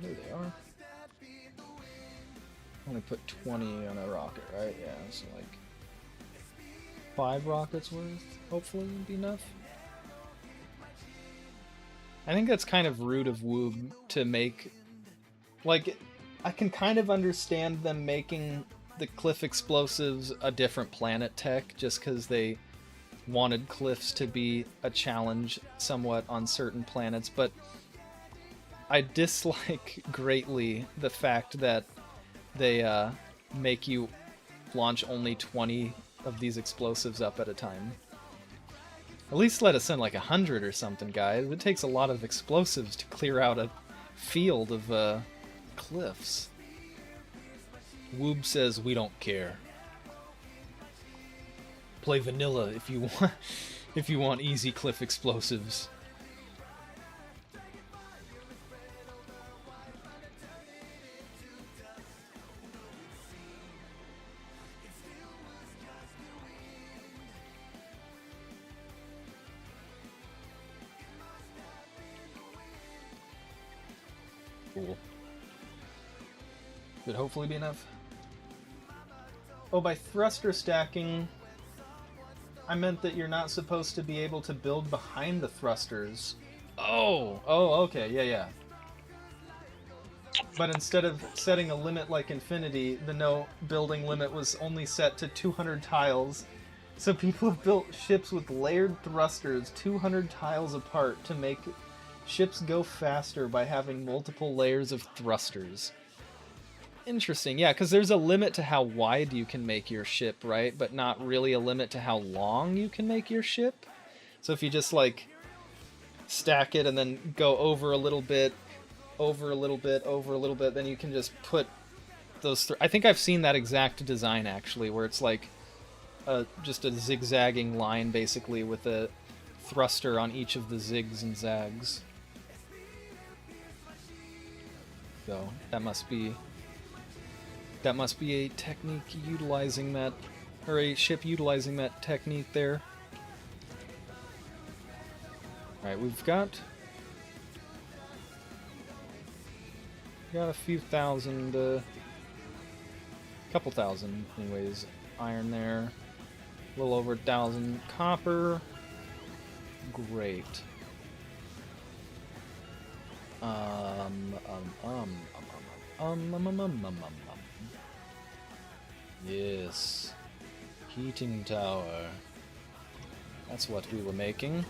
There they are. Only put 20 on a rocket, right? Yeah, so like 5 rockets worth, hopefully, would be enough. I think that's kind of rude of Woob to make, like, I can kind of understand them making the cliff explosives a different planet tech just because they wanted cliffs to be a challenge somewhat on certain planets, but I dislike greatly the fact that they make you launch only 20 of these explosives up at a time. At least let us send like 100 or something, guys. It takes a lot of explosives to clear out a field of cliffs. Woob says we don't care. Play vanilla if you want easy cliff explosives. Cool. Should hopefully be enough. Oh, by thruster stacking, I meant that you're not supposed to be able to build behind the thrusters. Oh, okay, yeah. But instead of setting a limit like Infinity, the no building limit was only set to 200 tiles. So people have built ships with layered thrusters 200 tiles apart to make ships go faster by having multiple layers of thrusters. Interesting, yeah, because there's a limit to how wide you can make your ship, right? But not really a limit to how long you can make your ship. So if you just, like, stack it and then go over a little bit, over a little bit, over a little bit, then you can just put those... I think I've seen that exact design, actually, where it's like just a zigzagging line, basically, with a thruster on each of the zigs and zags. So, that must be a technique utilizing that, or a ship utilizing that technique there. Alright, we've got a few thousand, couple thousand, anyways, iron there. A little over 1,000 copper. Great. Yes. Heating tower. That's what we were making.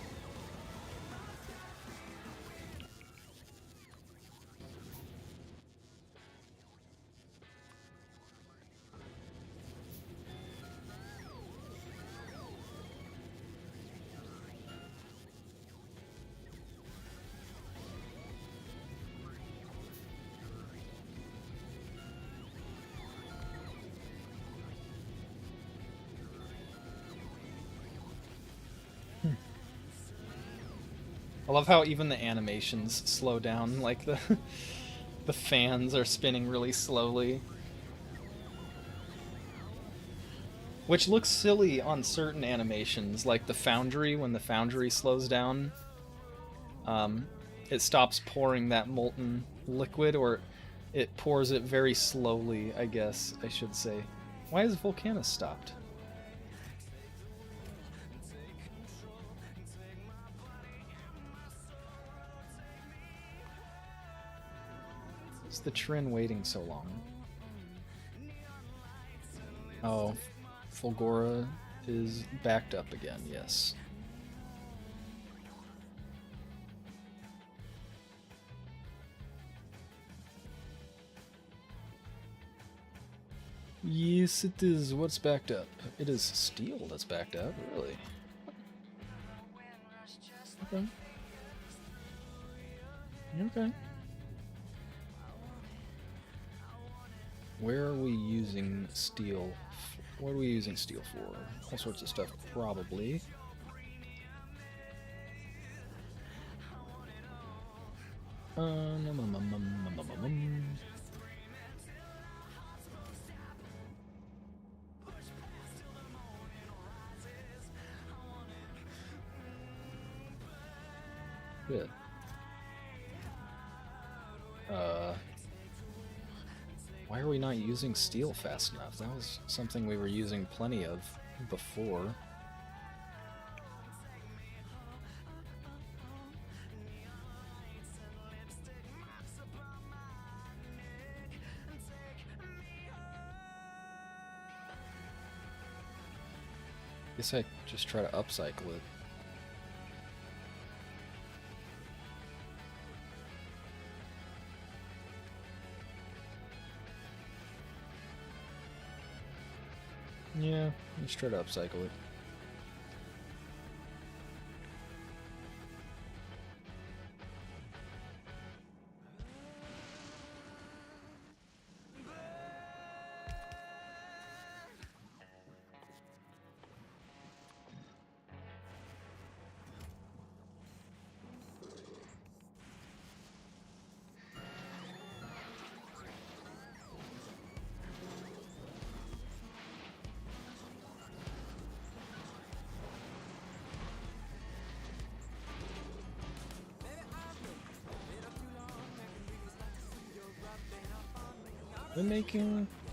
I love how even the animations slow down, like the fans are spinning really slowly. Which looks silly on certain animations, like the foundry, when the foundry slows down. It stops pouring that molten liquid, or it pours it very slowly, I guess I should say. Why has Volcanus stopped? What's the Trin waiting so long? Oh, Fulgora is backed up again, yes. Yes, it is. What's backed up? It is steel that's backed up, really. Okay. Okay. Where are we using steel? What are we using steel for? All sorts of stuff, probably. Good. Why are we not using steel fast enough? That was something we were using plenty of before. Guess I just try to upcycle it. Yeah, let's try to upcycle it.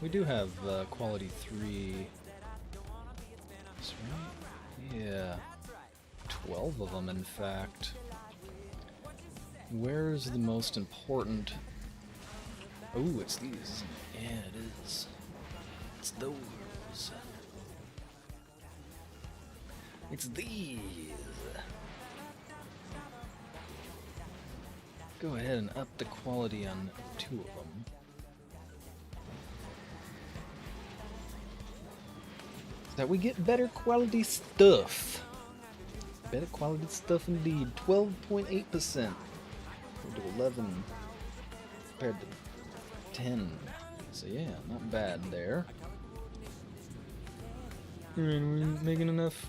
We do have quality 3. That's right. Yeah. 12 of them, in fact. Where's the most important? Oh, it's these. Yeah, it is. It's those. It's these. Go ahead and up the quality on 2 of them. So that we get better quality stuff. Better quality stuff indeed. 12.8% compared to 11 compared to 10. So yeah, not bad there. Are we making enough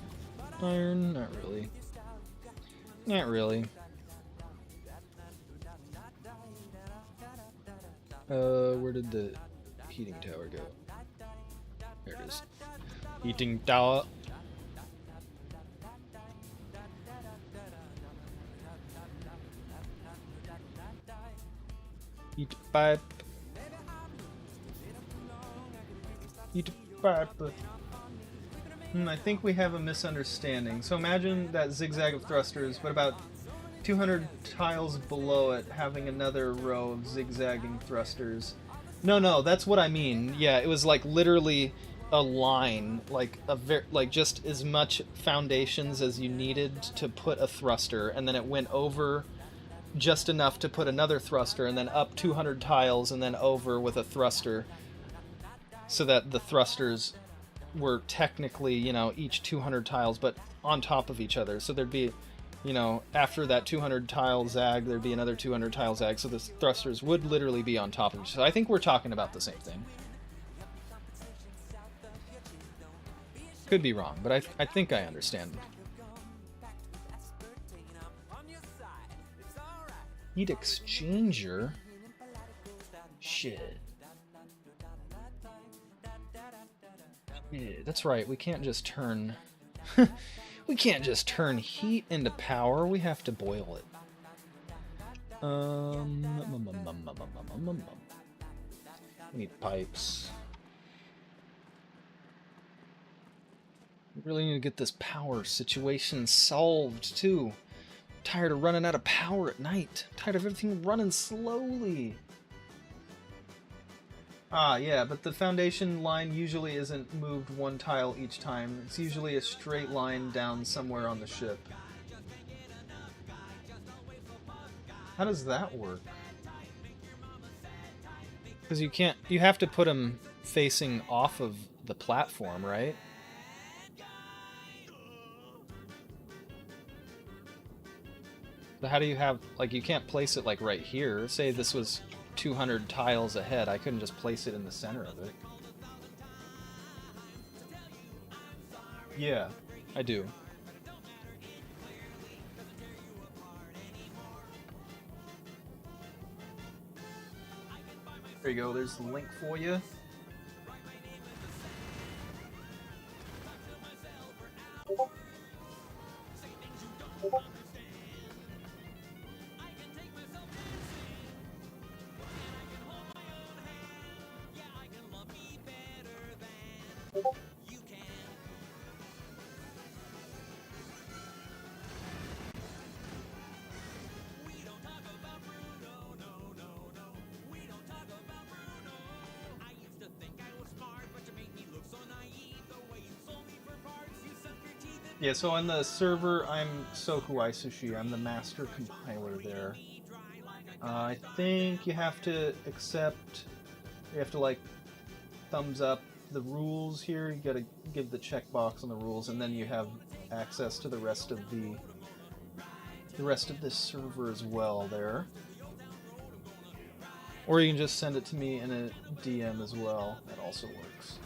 iron? Not really. Not really. Where did the heating tower go? There it is. Heating tower. Heat pipe. Heat pipe. I think we have a misunderstanding. So imagine that zigzag of thrusters, but about 200 tiles below it having another row of zigzagging thrusters. No, that's what I mean. Yeah, it was like literally a line, like just as much foundations as you needed to put a thruster, and then it went over just enough to put another thruster, and then up 200 tiles, and then over with a thruster, so that the thrusters were technically, each 200 tiles, but on top of each other. So there'd be, after that 200 tile zag, there'd be another 200 tile zag, so the thrusters would literally be on top of each other. So I think we're talking about the same thing. Could be wrong, but I think I understand. Heat exchanger? Shit. Yeah, that's right, we can't just turn... we can't just turn heat into power, we have to boil it. We need pipes. We really need to get this power situation solved, too. Tired of running out of power at night. Tired of everything running slowly. Ah, yeah, but the foundation line usually isn't moved 1 tile each time. It's usually a straight line down somewhere on the ship. How does that work? Because you have to put them facing off of the platform, right? So how do you have, you can't place it right here. Say this was 200 tiles ahead, I couldn't just place it in the center of it. Yeah, I do. There you go, there's the link for you. Yeah, so on the server, I'm Sokuai Sushi. I'm the master compiler there. I think you have to accept, you have to thumbs up the rules here. You gotta give the checkbox on the rules, and then you have access to the rest of this server as well there. Or you can just send it to me in a DM as well. That also works.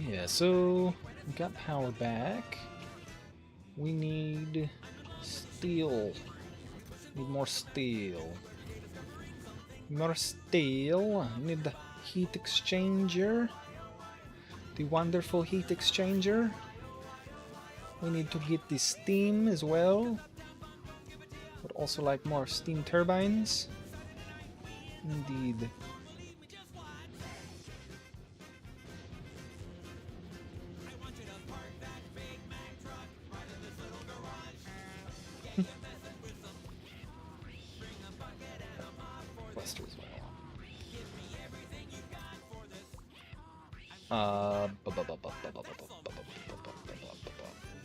Yeah, so we got power back. We need steel. Need more steel. More steel. Need the heat exchanger. The wonderful heat exchanger. We need to get the steam as well. Would also like more steam turbines. Indeed.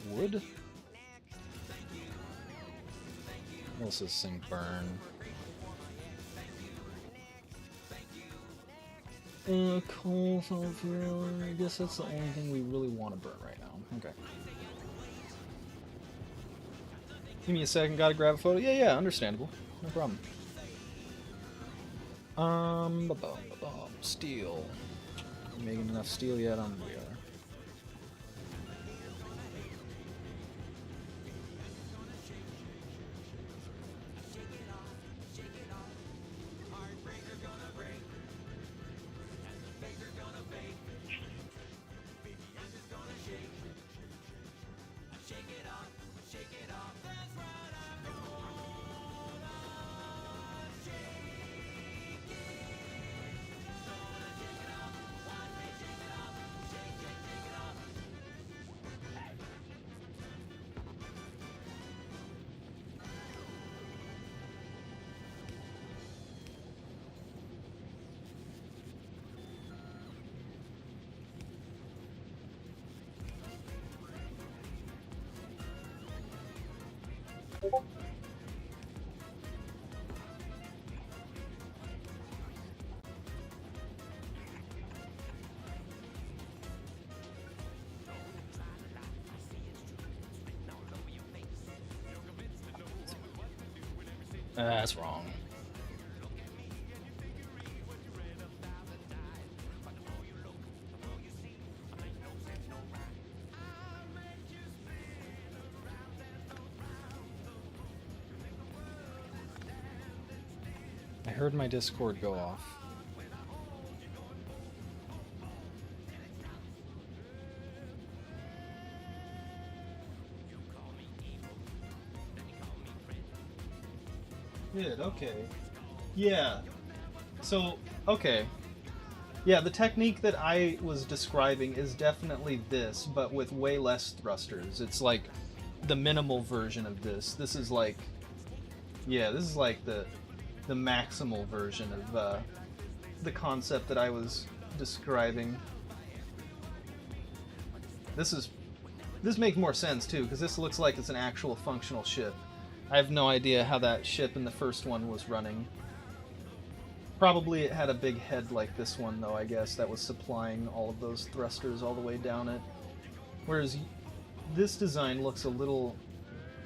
Wood? What else does this thing burn? Coal, sulfur. I guess that's the only thing we really want to burn right now. Okay. Give me a second, gotta grab a photo. Yeah, understandable. No problem. Steel. Making enough steel yet? We are. That's wrong. I heard my Discord go off. Okay. Yeah. So, okay. Yeah, the technique that I was describing is definitely this, but with way less thrusters. It's like the minimal version of this. This is like, yeah, this is like the maximal version of the concept that I was describing. This makes more sense too, because this looks like it's an actual functional ship. I have no idea how that ship in the first one was running. Probably it had a big head like this one, though, I guess, that was supplying all of those thrusters all the way down it. Whereas this design looks a little...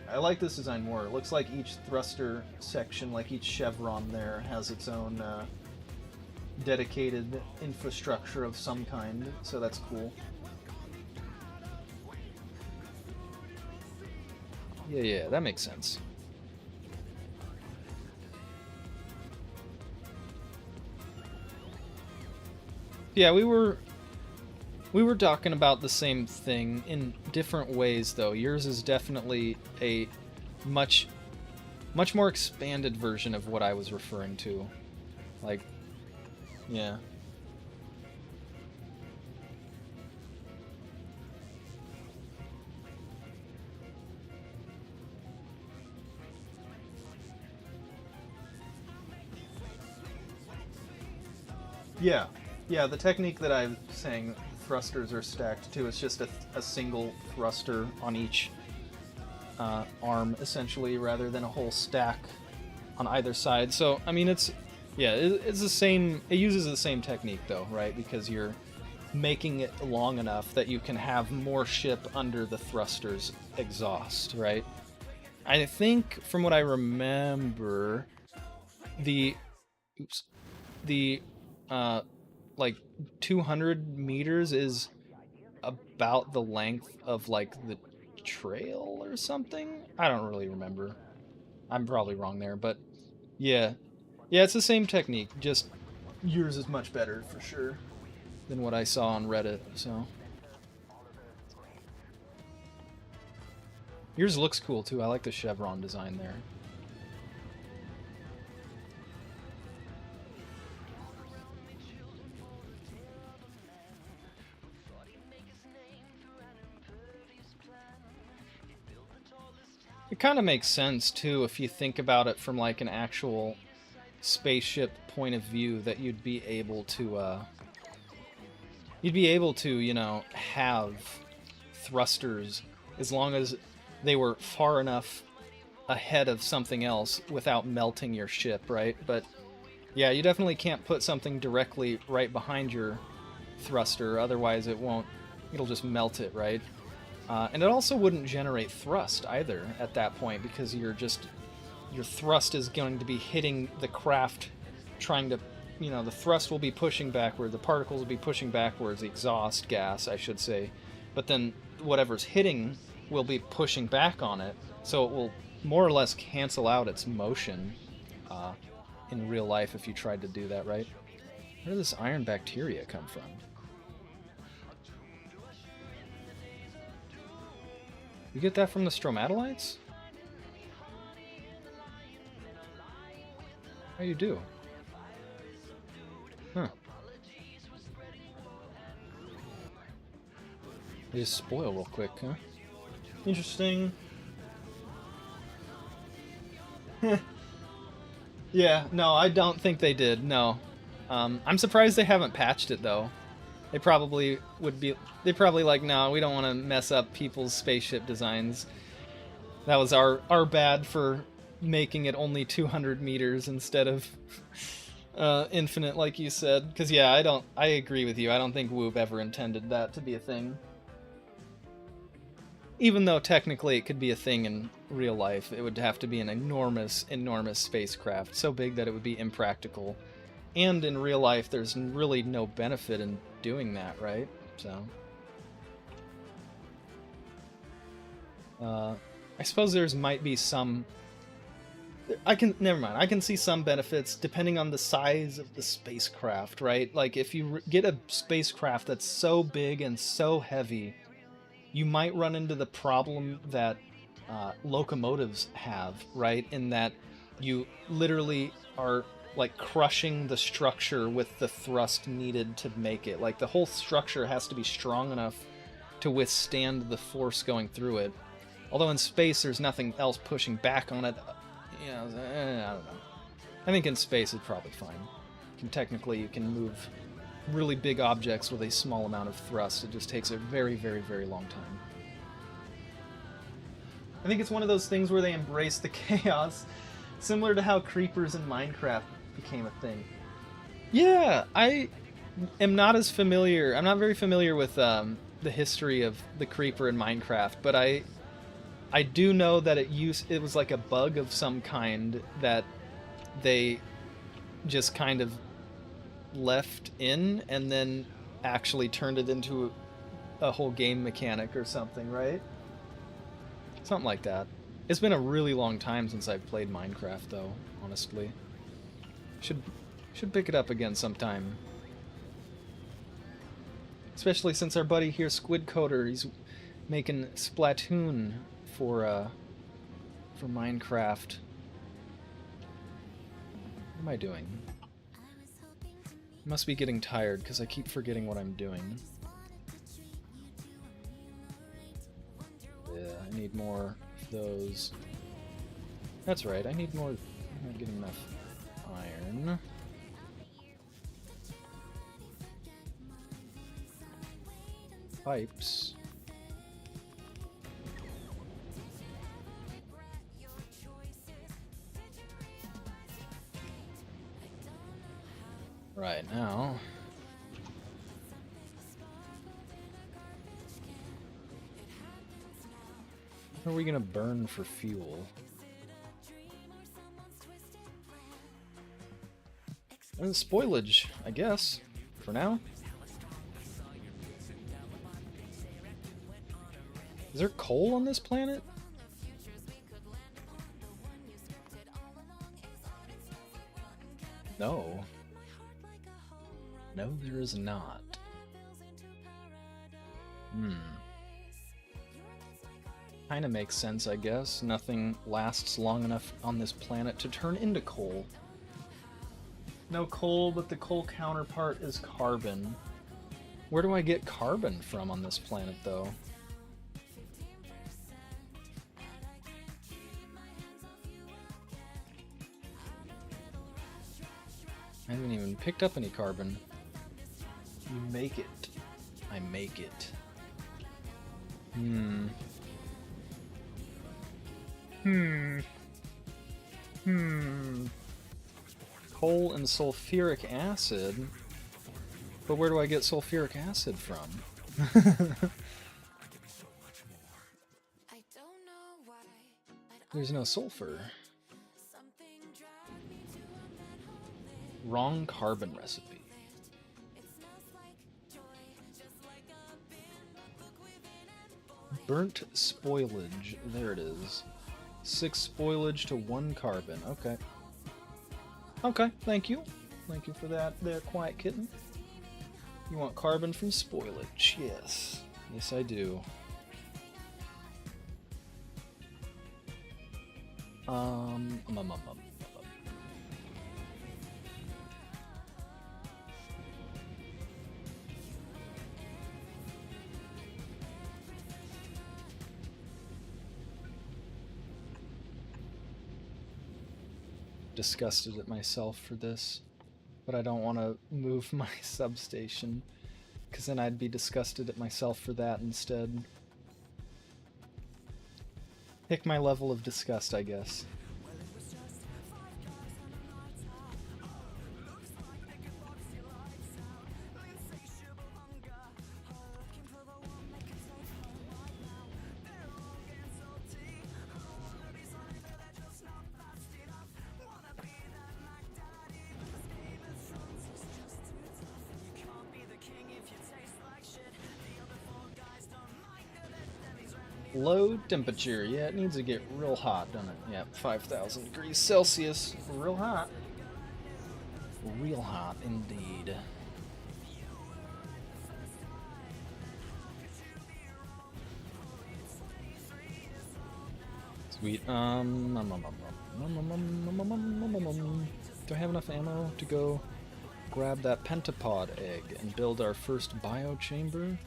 I like this design more. It looks like each thruster section, like each chevron there, has its own dedicated infrastructure of some kind, so that's cool. Yeah, that makes sense. Yeah, we were talking about the same thing in different ways, though. Yours is definitely a much more expanded version of what I was referring to. Like, yeah. Yeah, the technique that I'm saying thrusters are stacked to is just a single thruster on each arm, essentially, rather than a whole stack on either side. So, I mean, it's the same, it uses the same technique, though, right? Because you're making it long enough that you can have more ship under the thruster's exhaust, right? I think, from what I remember, the like 200 meters is about the length of like the trail or something. I don't really remember. I'm probably wrong there, but yeah, it's the same technique. Just yours is much better for sure than what I saw on Reddit. So yours looks cool too. I like the chevron design there. It kind of makes sense, too, if you think about it from, like, an actual spaceship point of view, that you'd be able to, you'd be able to, have thrusters as long as they were far enough ahead of something else without melting your ship, right? But yeah, you definitely can't put something directly right behind your thruster, otherwise it'll just melt it, right? And it also wouldn't generate thrust either at that point, because your thrust is going to be hitting the craft, trying to, the thrust will be pushing backward, the particles will be pushing backwards, the exhaust gas, I should say, but then whatever's hitting will be pushing back on it, so it will more or less cancel out its motion in real life if you tried to do that, right? Where did this iron bacteria come from? You get that from the stromatolites? How you do? Huh. They just spoil real quick, huh? Interesting. Yeah, no, I don't think they did, no. I'm surprised they haven't patched it, though. They probably like, no, we don't want to mess up people's spaceship designs. That was our bad for making it only 200 meters instead of infinite, like you said. Because, yeah, I agree with you. I don't think Whoop ever intended that to be a thing. Even though technically it could be a thing in real life, it would have to be an enormous, enormous spacecraft, so big that it would be impractical. And in real life, there's really no benefit in doing that, right? So, I suppose might be some. Never mind. I can see some benefits depending on the size of the spacecraft, right? Like if you get a spacecraft that's so big and so heavy, you might run into the problem that locomotives have, right? In that you literally are like crushing the structure with the thrust needed to make it. Like the whole structure has to be strong enough to withstand the force going through it. Although in space there's nothing else pushing back on it. I don't know. I think in space it's probably fine. You can move really big objects with a small amount of thrust. It just takes a very, very, very long time. I think it's one of those things where they embrace the chaos, similar to how creepers in Minecraft became a thing. Yeah, I am not as familiar. I'm not very familiar with the history of the creeper in Minecraft, but I do know that it was like a bug of some kind that they just kind of left in and then actually turned it into a whole game mechanic or something, right? Something like that. It's been a really long time since I've played Minecraft, though, honestly. Should pick it up again sometime. Especially since our buddy here, Squid Coder, he's making Splatoon for Minecraft. What am I doing? I must be getting tired because I keep forgetting what I'm doing. Yeah, I need more of those. That's right, I need more. I'm not getting enough iron. Pipes. Right now. What are we gonna burn for fuel? And spoilage, I guess, for now. Is there coal on this planet? No. No, there is not. Kinda makes sense, I guess. Nothing lasts long enough on this planet to turn into coal. No coal, but the coal counterpart is carbon. Where do I get carbon from on this planet, though? I haven't even picked up any carbon. You make it. I make it? Coal and sulfuric acid? But where do I get sulfuric acid from? There's no sulfur. Wrong carbon recipe. Burnt spoilage. There it is. 6 spoilage to 1 carbon. Okay. Okay, thank you. Thank you for that there, quiet kitten. You want carbon from spoilage? Yes. Yes, I do. Disgusted at myself for this, but I don't want to move my substation, because then I'd be disgusted at myself for that instead. Pick my level of disgust, I guess. Low temperature. Yeah, it needs to get real hot, doesn't it? Yeah, 5,000 degrees Celsius. Real hot. Real hot indeed. Sweet. Do I have enough ammo to go grab that pentapod egg and build our first biochamber?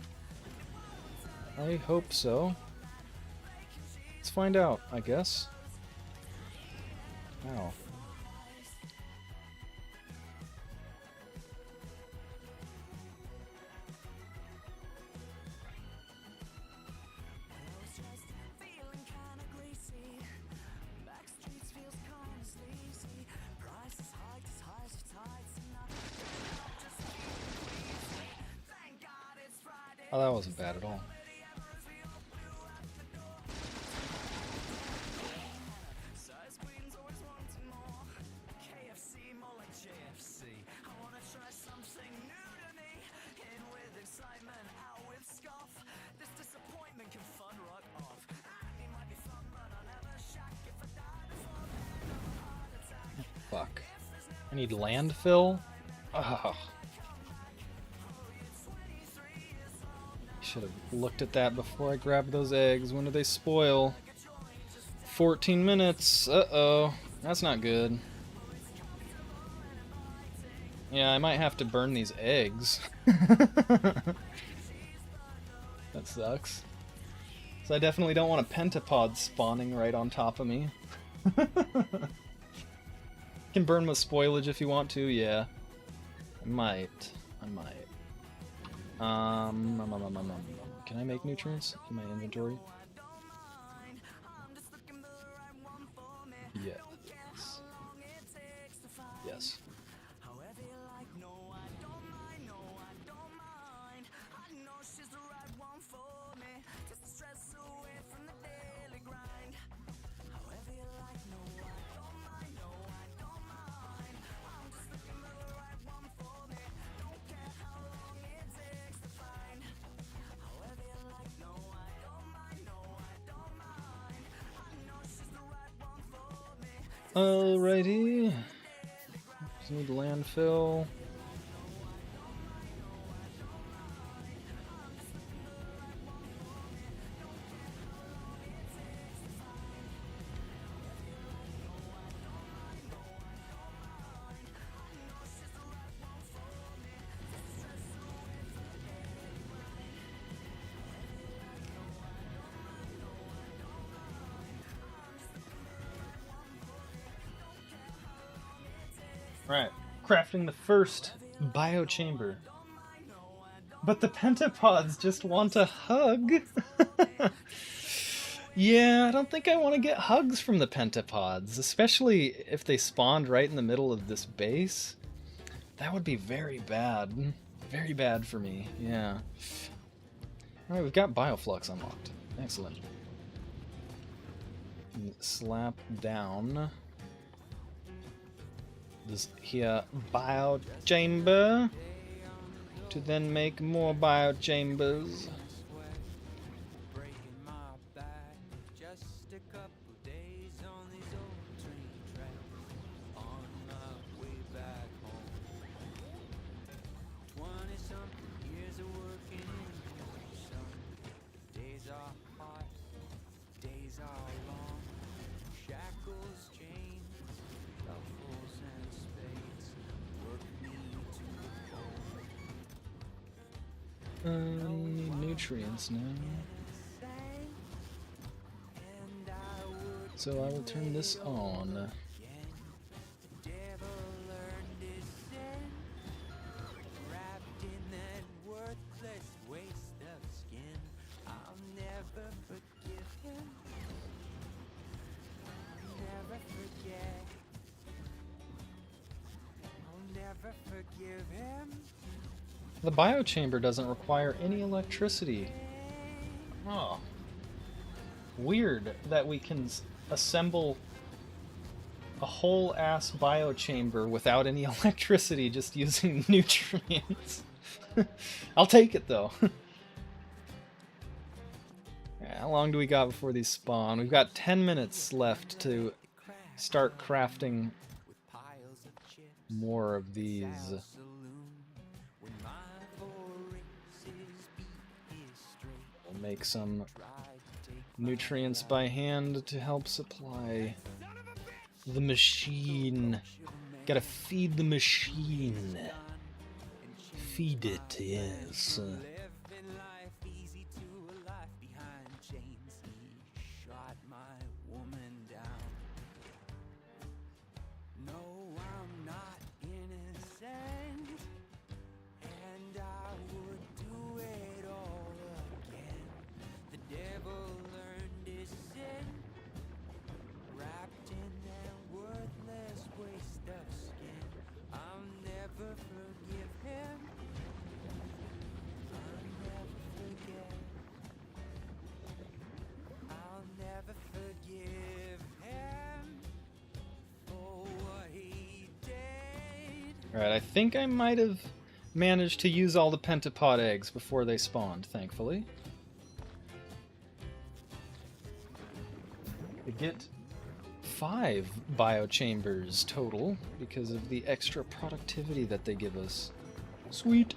I hope so. Let's find out, I guess. Ow. Oh, that wasn't bad at all. Fuck. I need landfill? Ugh. Should have looked at that before I grabbed those eggs. When do they spoil? 14 minutes. Uh-oh. That's not good. Yeah, I might have to burn these eggs. That sucks. So I definitely don't want a pentapod spawning right on top of me. You can burn with spoilage if you want to, yeah. I might. Can I make nutrients in my inventory? Yes. Yes. Alrighty. Just need landfill. Right, crafting the first biochamber. But the pentapods just want a hug. Yeah, I don't think I want to get hugs from the pentapods, especially if they spawned right in the middle of this base. That would be very bad. Very bad for me, yeah. Alright, we've got Bioflux unlocked. Excellent. Slap down this here biochamber to then make more biochambers. Need nutrients now. So I will turn this on. The biochamber doesn't require any electricity. Oh. Weird that we can assemble a whole ass biochamber without any electricity, just using nutrients. I'll take it though. How long do we got before these spawn? We've got 10 minutes left to start crafting more of these. We'll make some nutrients by hand to help supply the machine. Gotta feed the machine. Feed it, yes. Alright, I think I might have managed to use all the pentapod eggs before they spawned, thankfully. We get 5 biochambers total because of the extra productivity that they give us. Sweet!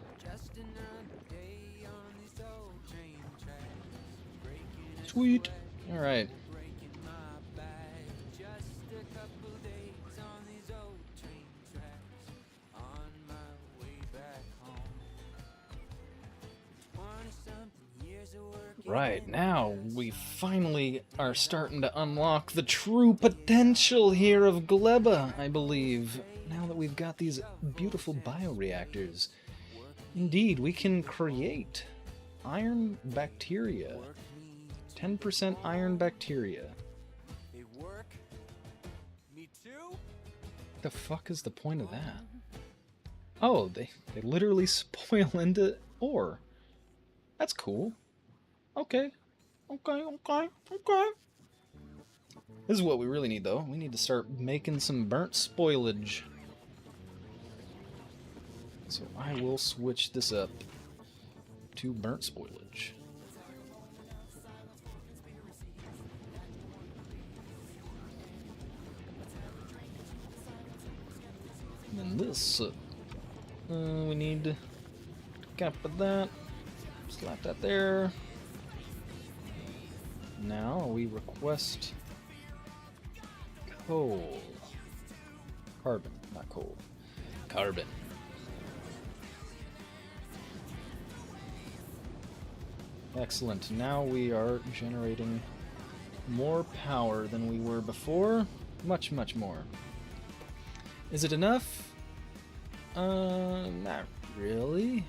Sweet! Alright. Right, now we finally are starting to unlock the true potential here of Gleba, I believe, now that we've got these beautiful bioreactors. Indeed, we can create iron bacteria. 10% iron bacteria. The fuck is the point of that? Oh, they literally spoil into ore. That's cool. Okay. This is what we really need, though. We need to start making some burnt spoilage. So I will switch this up to burnt spoilage. And then this, we need to cap that, slap that there. Now we request coal. Carbon, not coal. Carbon. Excellent. Now we are generating more power than we were before. Much, much more. Is it enough? Not really.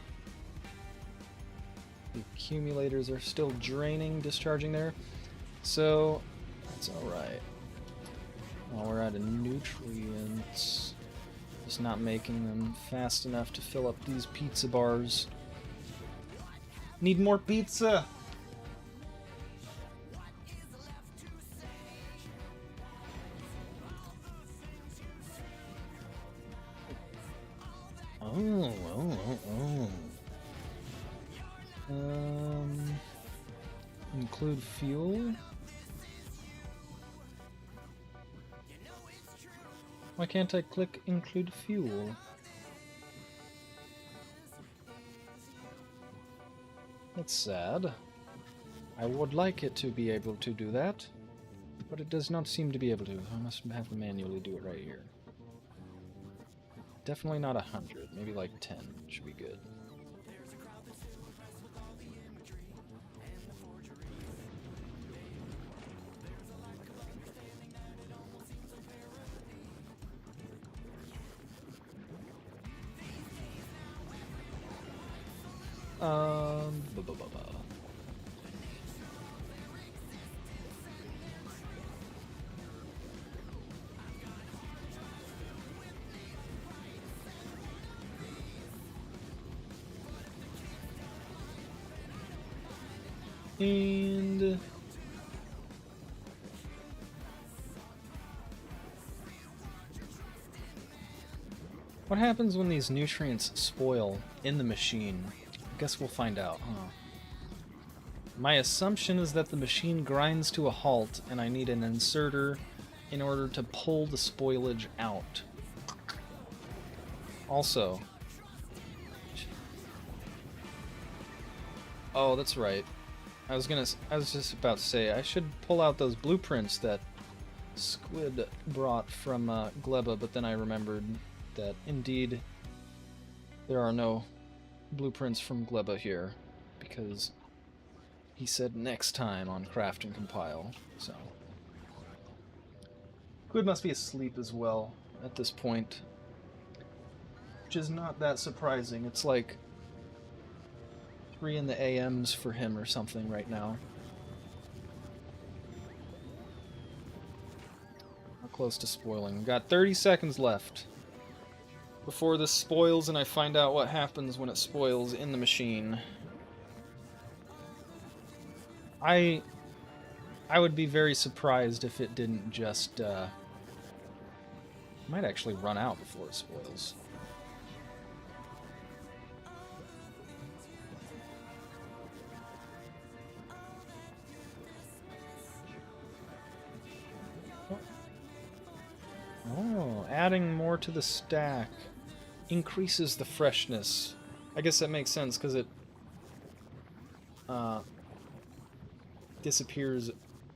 The accumulators are still draining, discharging there. So, that's alright. While we're out of nutrients, just not making them fast enough to fill up these pizza bars. Need more pizza! Oh. Include fuel? Why can't I click include fuel? That's sad. I would like it to be able to do that, but it does not seem to be able to. I must have to manually do it right here. Definitely not 100, maybe like 10 should be good. Blah, blah, blah, blah. And what happens when these nutrients spoil in the machine? I guess we'll find out, huh? My assumption is that the machine grinds to a halt and I need an inserter in order to pull the spoilage out. Also, oh, that's right. I was just about to say, I should pull out those blueprints that Squid brought from Gleba, but then I remembered that indeed there are no blueprints from Gleba here, because he said next time on Craft and Compile, so. Squid must be asleep as well at this point, which is not that surprising. It's like 3 in the AMs for him or something right now. We're close to spoiling. We've got 30 seconds left before this spoils and I find out what happens when it spoils in the machine. I would be very surprised if it didn't just might actually run out before it spoils. Oh, adding more to the stack increases the freshness. I guess that makes sense because it disappears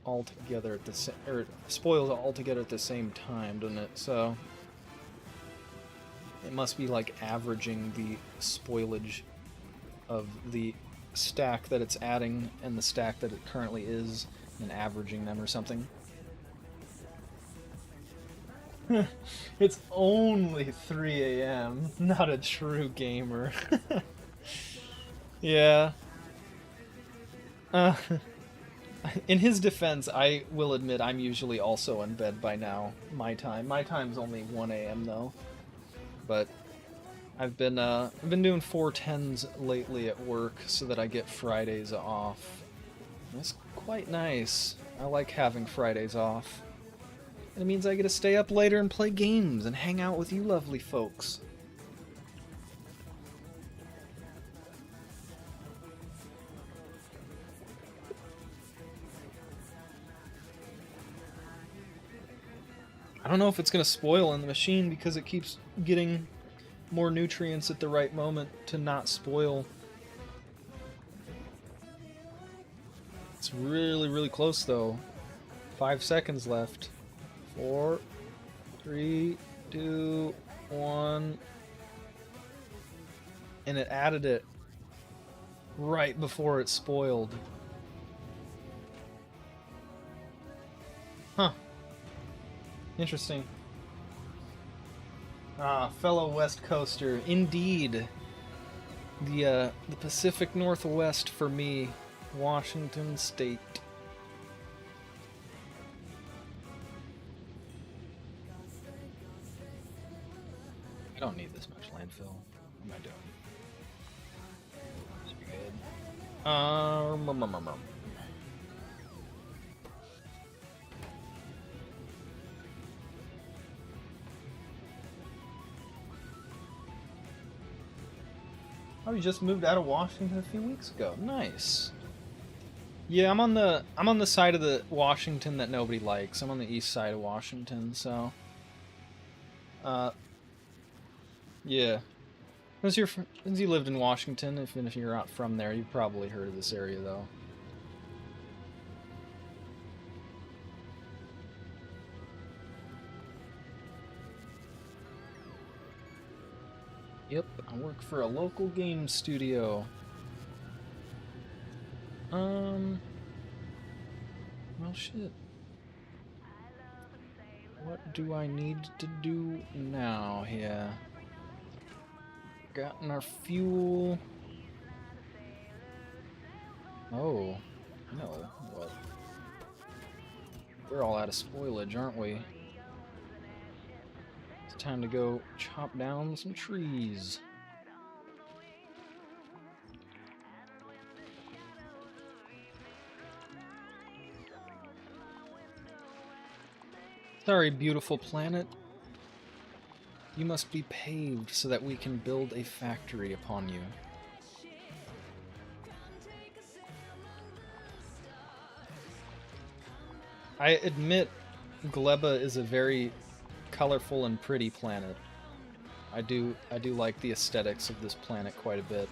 altogether at the or spoils altogether at the same time, doesn't it? So it must be like averaging the spoilage of the stack that it's adding and the stack that it currently is, and averaging them or something. It's only 3 a.m. Not a true gamer. Yeah. In his defense, I will admit I'm usually also in bed by now. My time. My time's only 1 a.m. though. But I've been doing 410s lately at work so that I get Fridays off. That's quite nice. I like having Fridays off. And it means I get to stay up later and play games and hang out with you lovely folks. I don't know if it's going to spoil in the machine because it keeps getting more nutrients at the right moment to not spoil. It's really, really close though. 5 seconds left. 4, 3, 2, 1. And it added it right before it spoiled. Huh. Interesting. Ah, fellow West Coaster, indeed. The Pacific Northwest for me, Washington State. I don't need this much landfill. What am I doing? Should be good. Oh, you just moved out of Washington a few weeks ago. Nice. Yeah, I'm on the side of the Washington that nobody likes. I'm on the east side of Washington, so yeah. Since you lived in Washington, even if you're not from there, you've probably heard of this area though. Yep, I work for a local game studio. Well, shit. What do I need to do now here? Gotten our fuel. Oh, no, what? We're all out of spoilage, aren't we? It's time to go chop down some trees. Sorry, beautiful planet. You must be paved so that we can build a factory upon you. I admit Gleba is a very colorful and pretty planet. I do like the aesthetics of this planet quite a bit.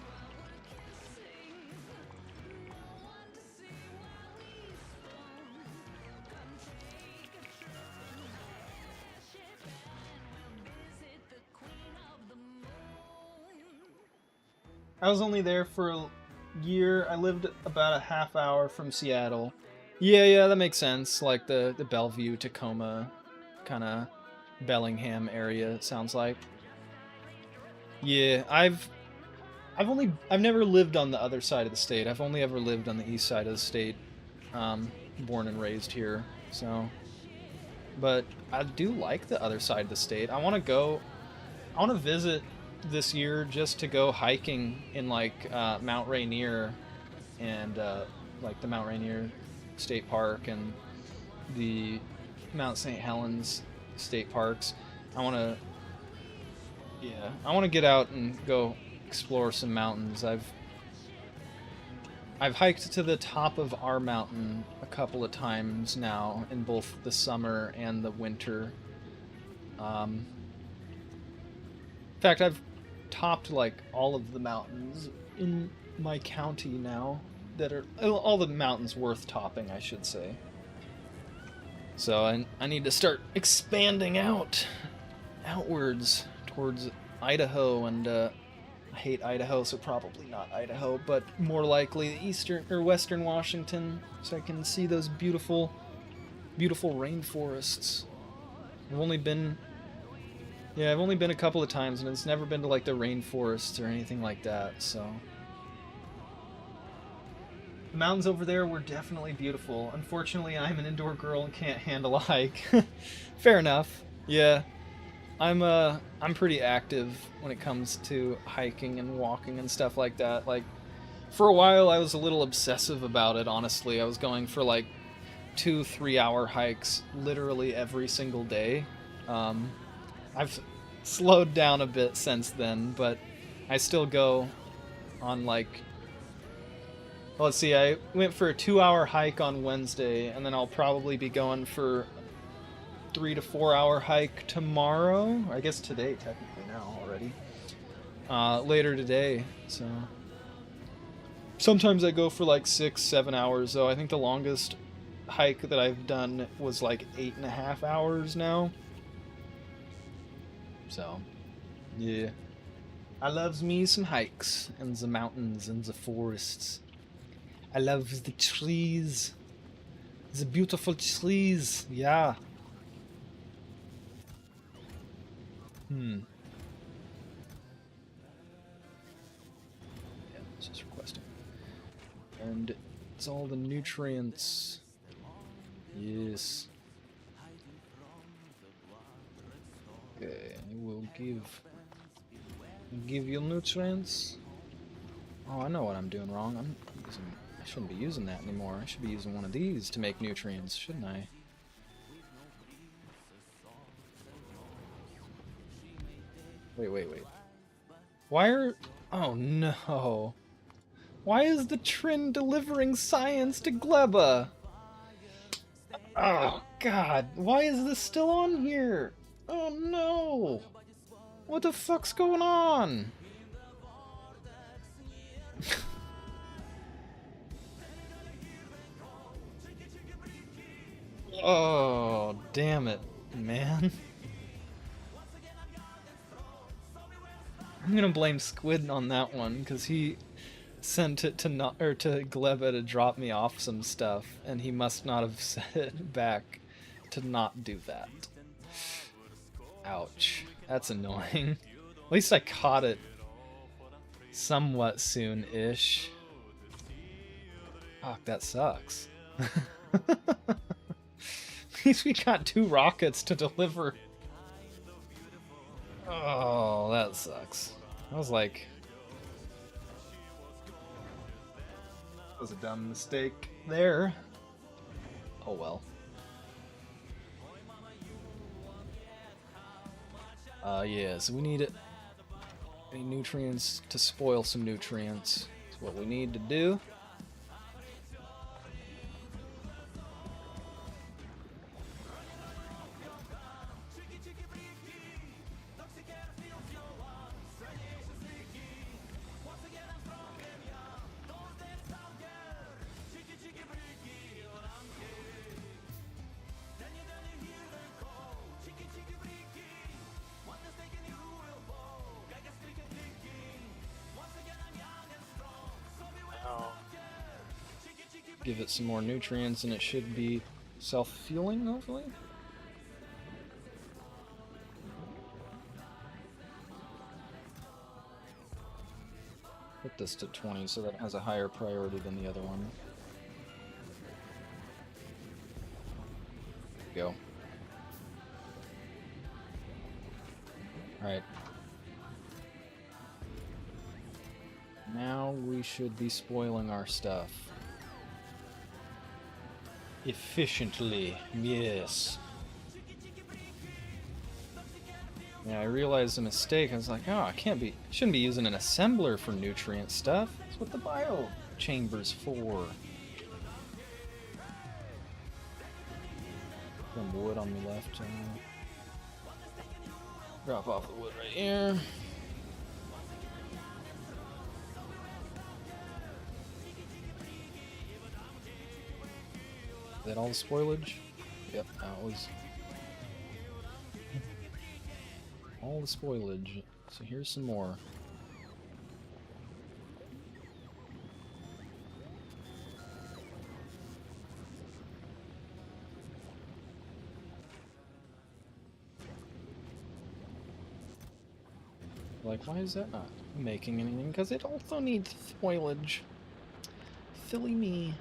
I was only there for a year. I lived about a half hour from Seattle. Yeah, that makes sense. Like the Bellevue, Tacoma, kind of Bellingham area, it sounds like. Yeah, I've never lived on the other side of the state. I've only ever lived on the east side of the state. Born and raised here, so. But I do like the other side of the state. I want to visit this year just to go hiking in like Mount Rainier and like the Mount Rainier State Park and the Mount St. Helens State Parks. I want to get out and go explore some mountains. I've hiked to the top of our mountain a couple of times now in both the summer and the winter. In fact, I've topped like all of the mountains in my county now that are all the mountains worth topping, I should say. So I need to start expanding outwards towards Idaho, and I hate Idaho, so probably not Idaho, but more likely eastern or western Washington, so I can see those beautiful rainforests. I've only been a couple of times, and it's never been to like the rainforests or anything like that, so. The mountains over there were definitely beautiful. Unfortunately, I'm an indoor girl and can't handle a hike. Fair enough. Yeah. I'm pretty active when it comes to hiking and walking and stuff like that. Like, for a while I was a little obsessive about it, honestly. I was going for like 2-3 hour hikes literally every single day. I've slowed down a bit since then, but I still go on like, well, let's see, I went for a 2-hour hike on Wednesday, and then I'll probably be going for 3 to 4 hour hike tomorrow. I guess today, technically now already. Later today, so. Sometimes I go for like 6-7 hours, though. I think the longest hike that I've done was like 8.5 hours now. So, yeah. I loves me some hikes, and the mountains, and the forests. I love the trees. The beautiful trees, yeah. And it's all the nutrients. Yes. Okay, I will give you nutrients. Oh, I know what I'm doing wrong. I shouldn't be using that anymore. I should be using one of these to make nutrients, shouldn't I? Wait. Why are... Oh no. Why is the Trin delivering science to Gleba? Oh god, why is this still on here? Oh no! What the fuck's going on? Oh, damn it, man. I'm gonna blame Squid on that one, because he sent it to Gleba to drop me off some stuff, and he must not have set it back to not do that. Ouch. That's annoying. At least I caught it somewhat soon-ish. Fuck, that sucks. At least we got 2 rockets to deliver. Oh, that sucks. I was like... That was a dumb mistake there. Oh well. Yeah, so we need nutrients to spoil some nutrients. That's what we need to do. Give it some more nutrients and it should be self-fueling, hopefully. Put this to 20 so that it has a higher priority than the other one. Go. Alright. Now we should be spoiling our stuff. Efficiently, yes. Yeah, I realized a mistake. I was like, oh, shouldn't be using an assembler for nutrient stuff. That's what the bio chamber's for. Some wood on the left. Drop off the wood right here. Is that all the spoilage? Yep, that was all the spoilage. So here's some more. Like, why is that not making anything? Because it also needs spoilage. Silly me.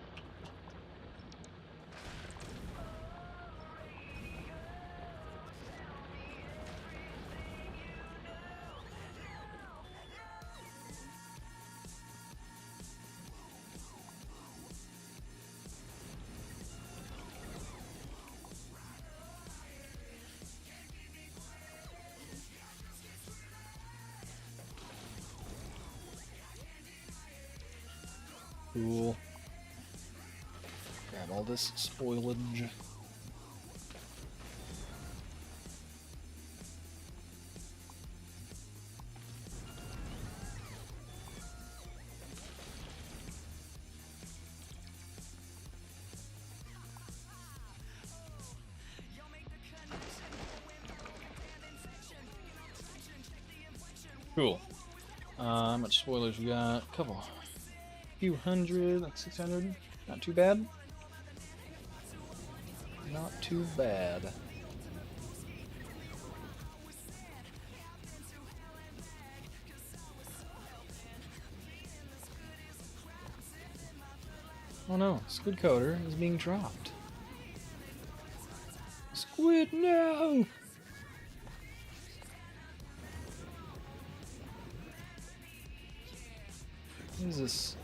Cool. Grab all this spoilage. Cool. How much spoilage we got? A couple. Few hundred, like 600. Not too bad. Not too bad. Oh no, Squid Coder is being dropped. Squid, no! What is this?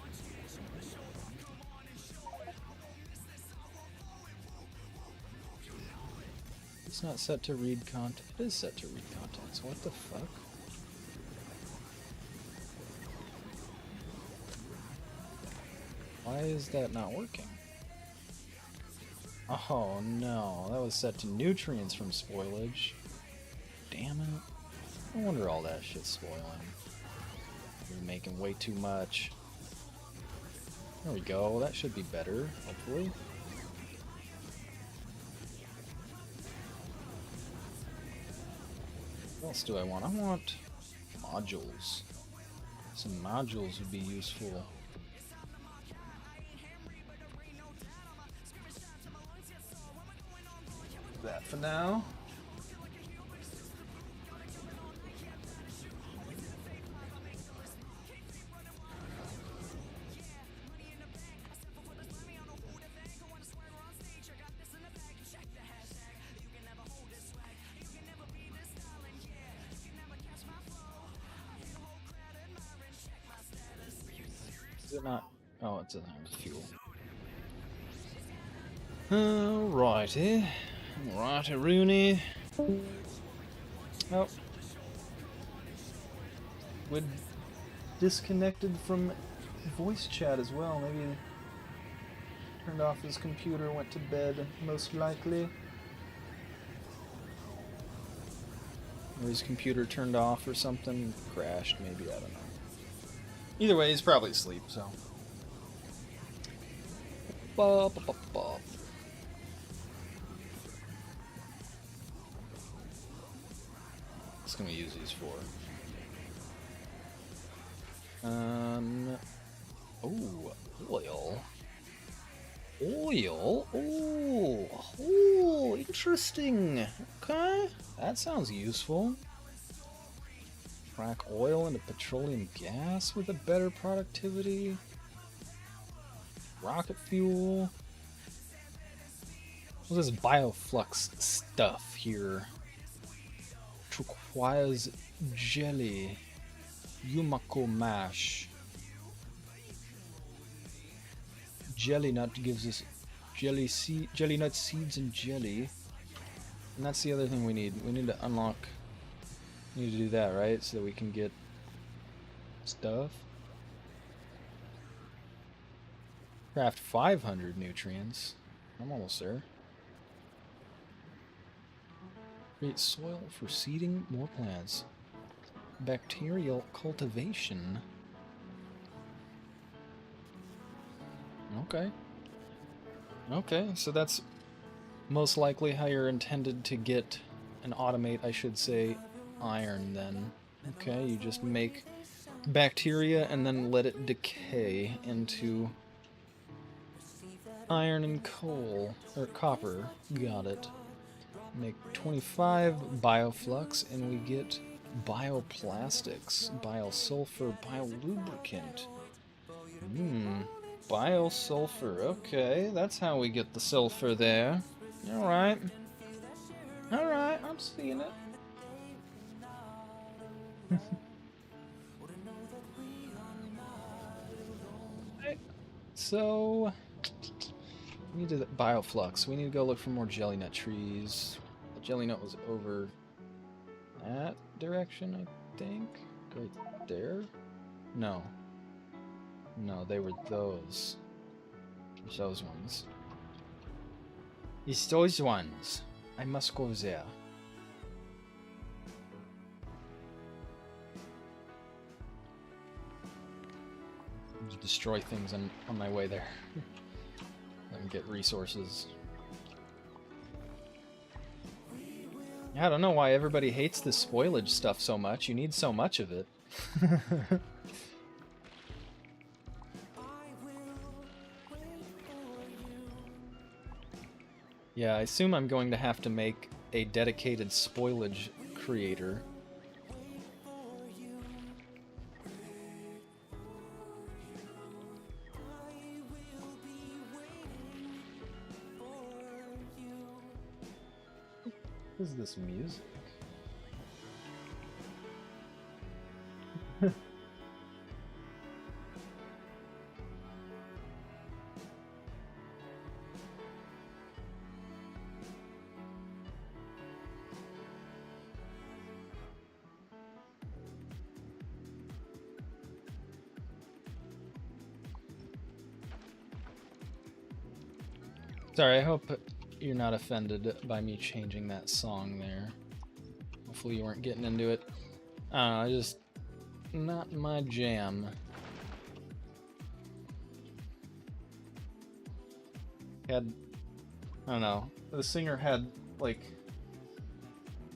It's not set to read content. It is set to read content, so what the fuck? Why is that not working? Oh no, that was set to nutrients from spoilage. Damn it. No wonder all that shit's spoiling. You're making way too much. There we go, that should be better, hopefully. What else do I want? I want modules. Some modules would be useful. That for now. Is it not? Oh, it doesn't have fuel. Alrighty. Alrighty, Rooney. Oh. We're disconnected from voice chat as well. Maybe turned off his computer, went to bed, most likely. Or his computer turned off or something, crashed maybe, I don't know. Either way, he's probably asleep, so. Bop, bop, bop. What's gonna use these for? Oh, oil. Oil? Oh, interesting. Okay, that sounds useful. Crack oil into petroleum gas with a better productivity. Rocket fuel. What's this bioflux stuff here? It requires jelly. Yumako mash. Jelly nut gives us jelly nut seeds and jelly. And that's the other thing we need. We need to unlock. We need to do that, right? So that we can get stuff. Craft 500 nutrients. I'm almost there. Create soil for seeding more plants. Bacterial cultivation. Okay. Okay, so that's most likely how you're intended to get and automate, I should say, iron then. Okay, you just make bacteria and then let it decay into iron and coal, or copper. Got it. Make 25 bioflux and we get bioplastics, biosulfur, biolubricant. Biosulfur. Okay, that's how we get the sulfur there. Alright. Alright, I'm seeing it. Right. So, we need to bioflux. We need to go look for more jelly nut trees. The jelly nut was over that direction, I think. Right there? No. No, they were those. It's those ones. It's those ones. I must go there. Just destroy things on my way there. And get resources. Yeah, I don't know why everybody hates this spoilage stuff so much. You need so much of it. Yeah, I assume I'm going to have to make a dedicated spoilage creator. What is this music? Sorry, I hope you're not offended by me changing that song there. Hopefully you weren't getting into it. I don't know, just not my jam. I don't know, the singer had like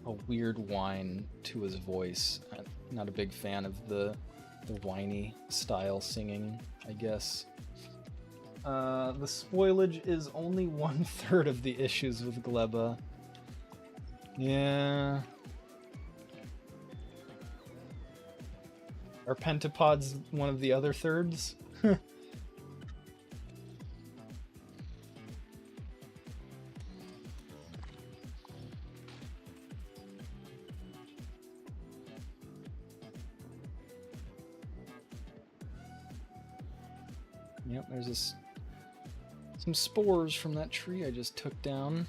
a weird whine to his voice. I'm not a big fan of the whiny style singing, I guess. The spoilage is only 1/3 of the issues with Gleba. Yeah. Are pentapods one of the other thirds? Yep, there's some spores from that tree I just took down.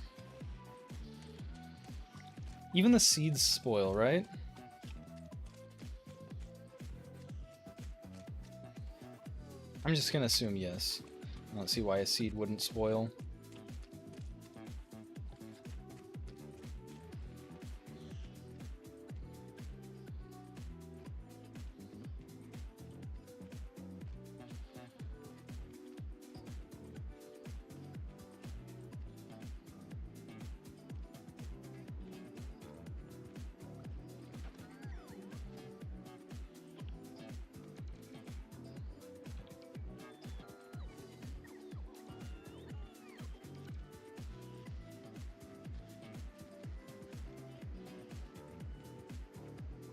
Even the seeds spoil, right? I'm just gonna assume yes. I don't see why a seed wouldn't spoil.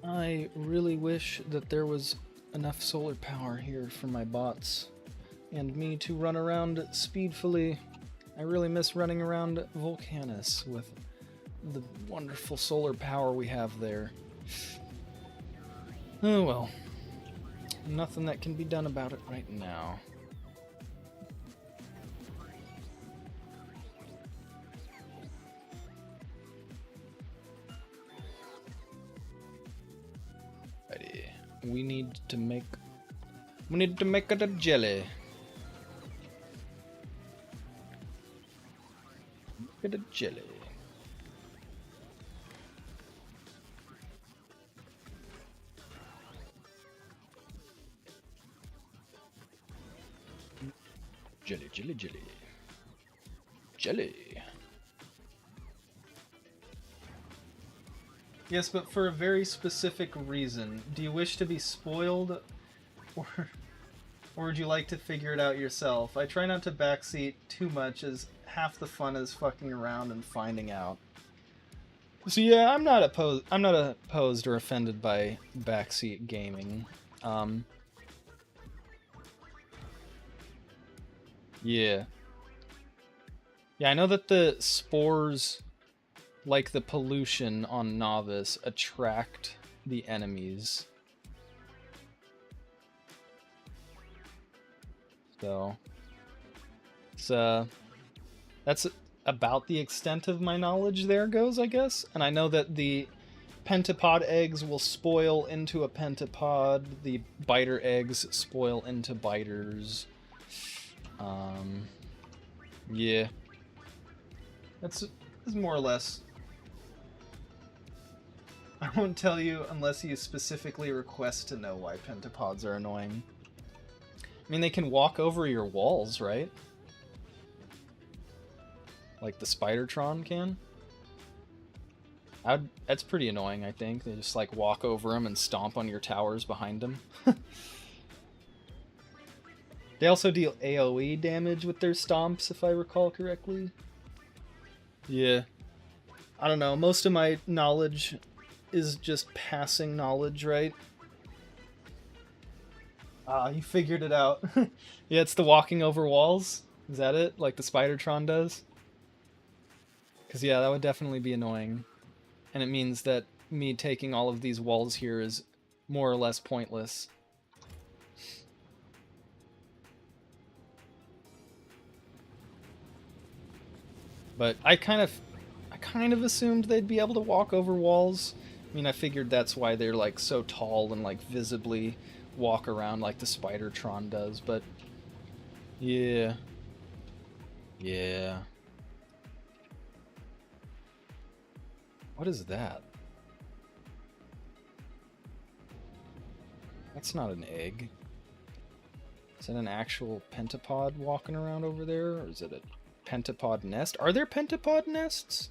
I really wish that there was enough solar power here for my bots and me to run around speedfully. I really miss running around Volcanus with the wonderful solar power we have there. Oh well. Nothing that can be done about it right now. We need to make it a jelly. Make it a jelly. Jelly, jelly, jelly. Jelly. Yes, but for a very specific reason. Do you wish to be spoiled, or would you like to figure it out yourself? I try not to backseat too much, as half the fun is fucking around and finding out. So yeah, I'm not opposed or offended by backseat gaming. Yeah. Yeah, I know that the spores, like the pollution on Novice, attract the enemies. So that's about the extent of my knowledge there goes, I guess. And I know that the pentapod eggs will spoil into a pentapod, the biter eggs spoil into biters. Yeah. That's more or less. I won't tell you unless you specifically request to know why pentapods are annoying. I mean, they can walk over your walls, right? Like the Spidertron can? That's pretty annoying, I think. They just, like, walk over them and stomp on your towers behind them. They also deal AoE damage with their stomps, if I recall correctly. Yeah. I don't know, most of my knowledge is just passing knowledge, right? Ah, you figured it out. Yeah, it's the walking over walls. Is that it? Like the Spidertron does? Because, yeah, that would definitely be annoying. and it means that me taking all of these walls here is more or less pointless. But I kind of assumed they'd be able to walk over walls. I mean, I figured that's why they're like so tall and like visibly walk around like the Spider-Tron does, but yeah. Yeah. What is that? That's not an egg. Is that an actual pentapod walking around over there? Or is it a pentapod nest? Are there pentapod nests?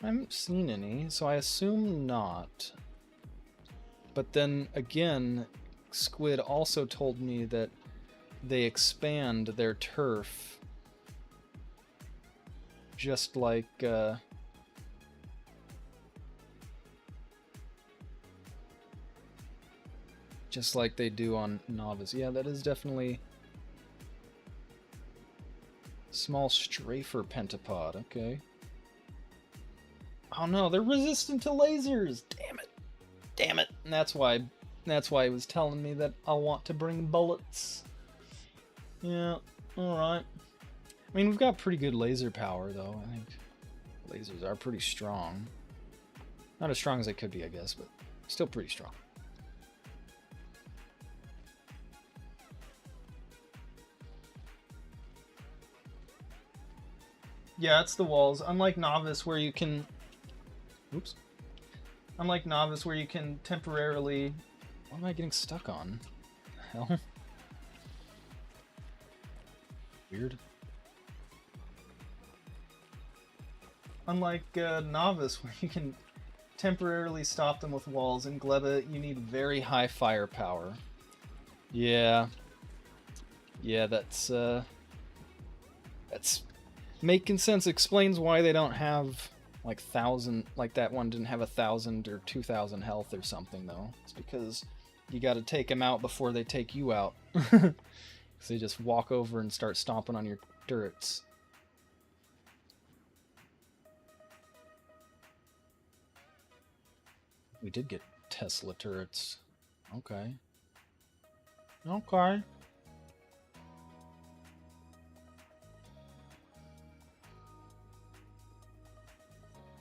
I haven't seen any, so I assume not. But then again, Squid also told me that they expand their turf just like they do on Novice. Yeah, that is definitely small strafer pentapod. Okay. Oh no, they're resistant to lasers. Damn it. Damn it. And that's why he was telling me that I'll want to bring bullets. Yeah, alright. I mean, we've got pretty good laser power, though. I think lasers are pretty strong. Not as strong as they could be, I guess, but still pretty strong. Yeah, it's the walls. Unlike Novice, where you can... Oops. Unlike Novice, where you can temporarily... What am I getting stuck on? Hell? Weird. Unlike Novice, where you can temporarily stop them with walls, in Gleba you need very high firepower. Yeah. Yeah, that's making sense. Explains why they don't have like 1,000, like that one didn't have 1,000 or 2,000 health or something, though. It's because you gotta take them out before they take you out. Because they just walk over and start stomping on your turrets. We did get Tesla turrets. Okay. Okay.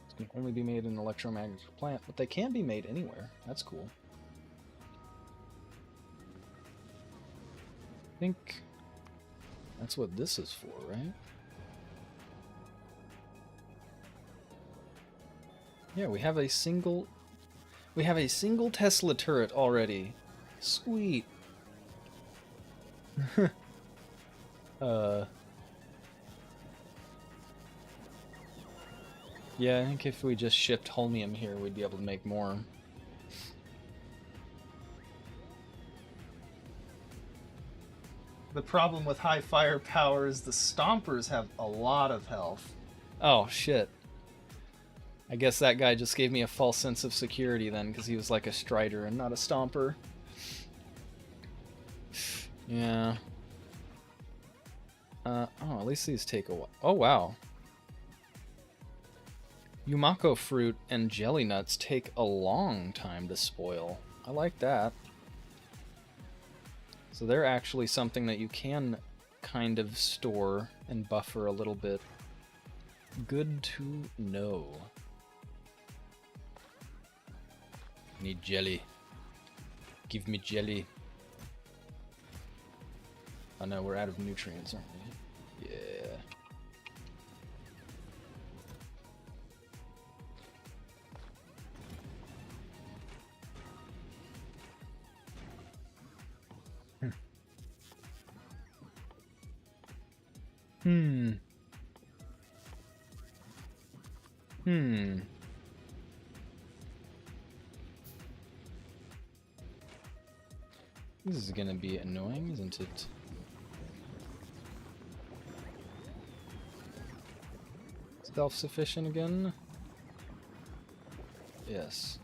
This can only be made in an electromagnetic plant, but they can be made anywhere. That's cool. I think that's what this is for, right? Yeah, we have a single Tesla turret already. Sweet. Yeah, I think if we just shipped holmium here, we'd be able to make more. The problem with high firepower is the stompers have a lot of health. Oh, shit. I guess that guy just gave me a false sense of security then, because he was like a strider and not a stomper. Yeah. Oh, at least these take a while. Oh, wow. Yumako fruit and jelly nuts take a long time to spoil. I like that. So they're actually something that you can kind of store and buffer a little bit. Good to know. Need jelly. Give me jelly. Oh no, we're out of nutrients, aren't we? Yeah. This is gonna be annoying, isn't it? Self-sufficient again? Yes.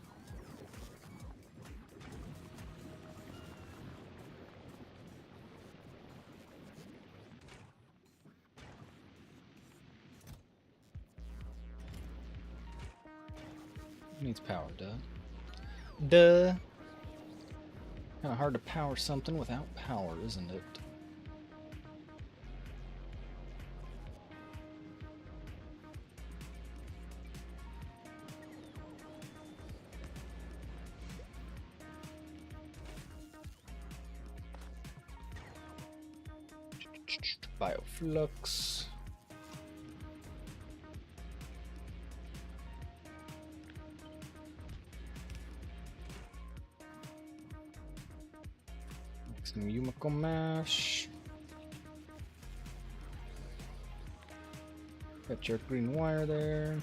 Needs power, duh. Duh! Kinda hard to power something without power, isn't it? Bioflux. Some Yumiko mash. Got your green wire there.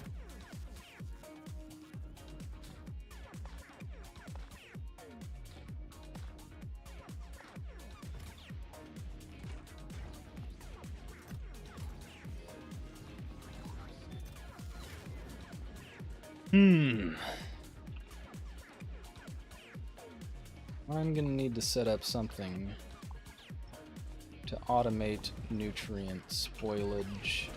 I'm gonna need to set up something to automate nutrient spoilage.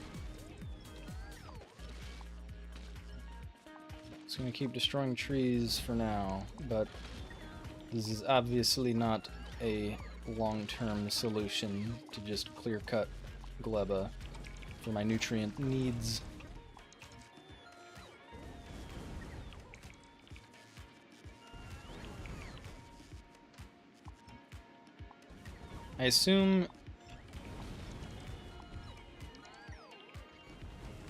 It's gonna keep destroying trees for now, but this is obviously not a long-term solution to just clear-cut gleba for my nutrient needs. I assume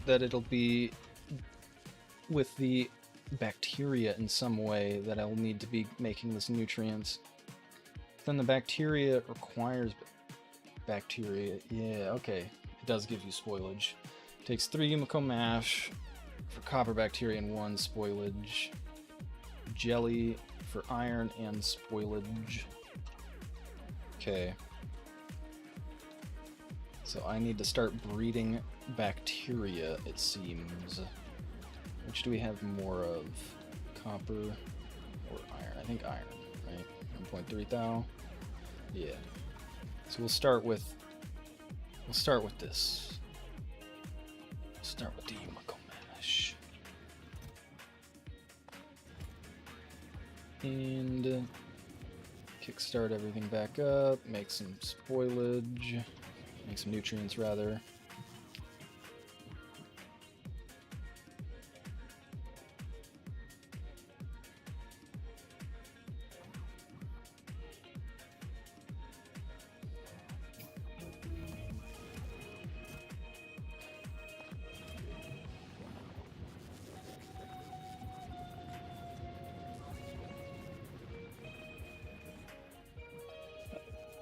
that it'll be with the bacteria in some way that I'll need to be making this nutrients. Then the bacteria requires bacteria. Yeah, okay. It does give you spoilage. Takes 3 Yumiko mash for copper bacteria and 1 spoilage. Jelly for iron and spoilage. Okay. So I need to start breeding bacteria, it seems. Which do we have more of? Copper or iron? I think iron, right? 1.3 thou. Yeah. So we'll start with this. Start with the Yumiko mash. And kickstart everything back up, make some spoilage. Make some nutrients, rather.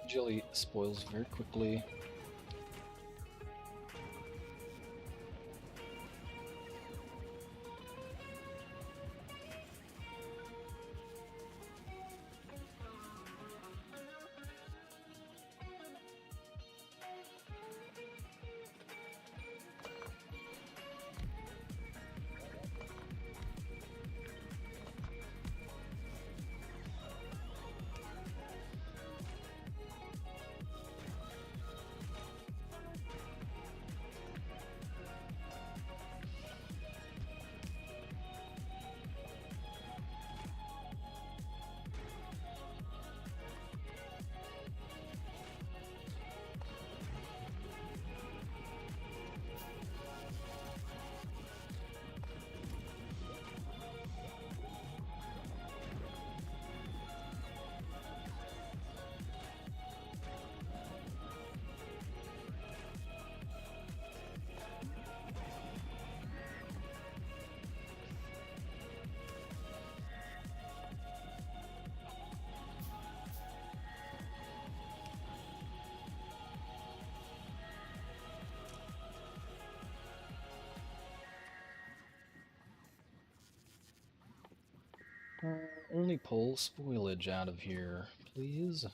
Jelly spoils very quickly. Only pull spoilage out of here, please.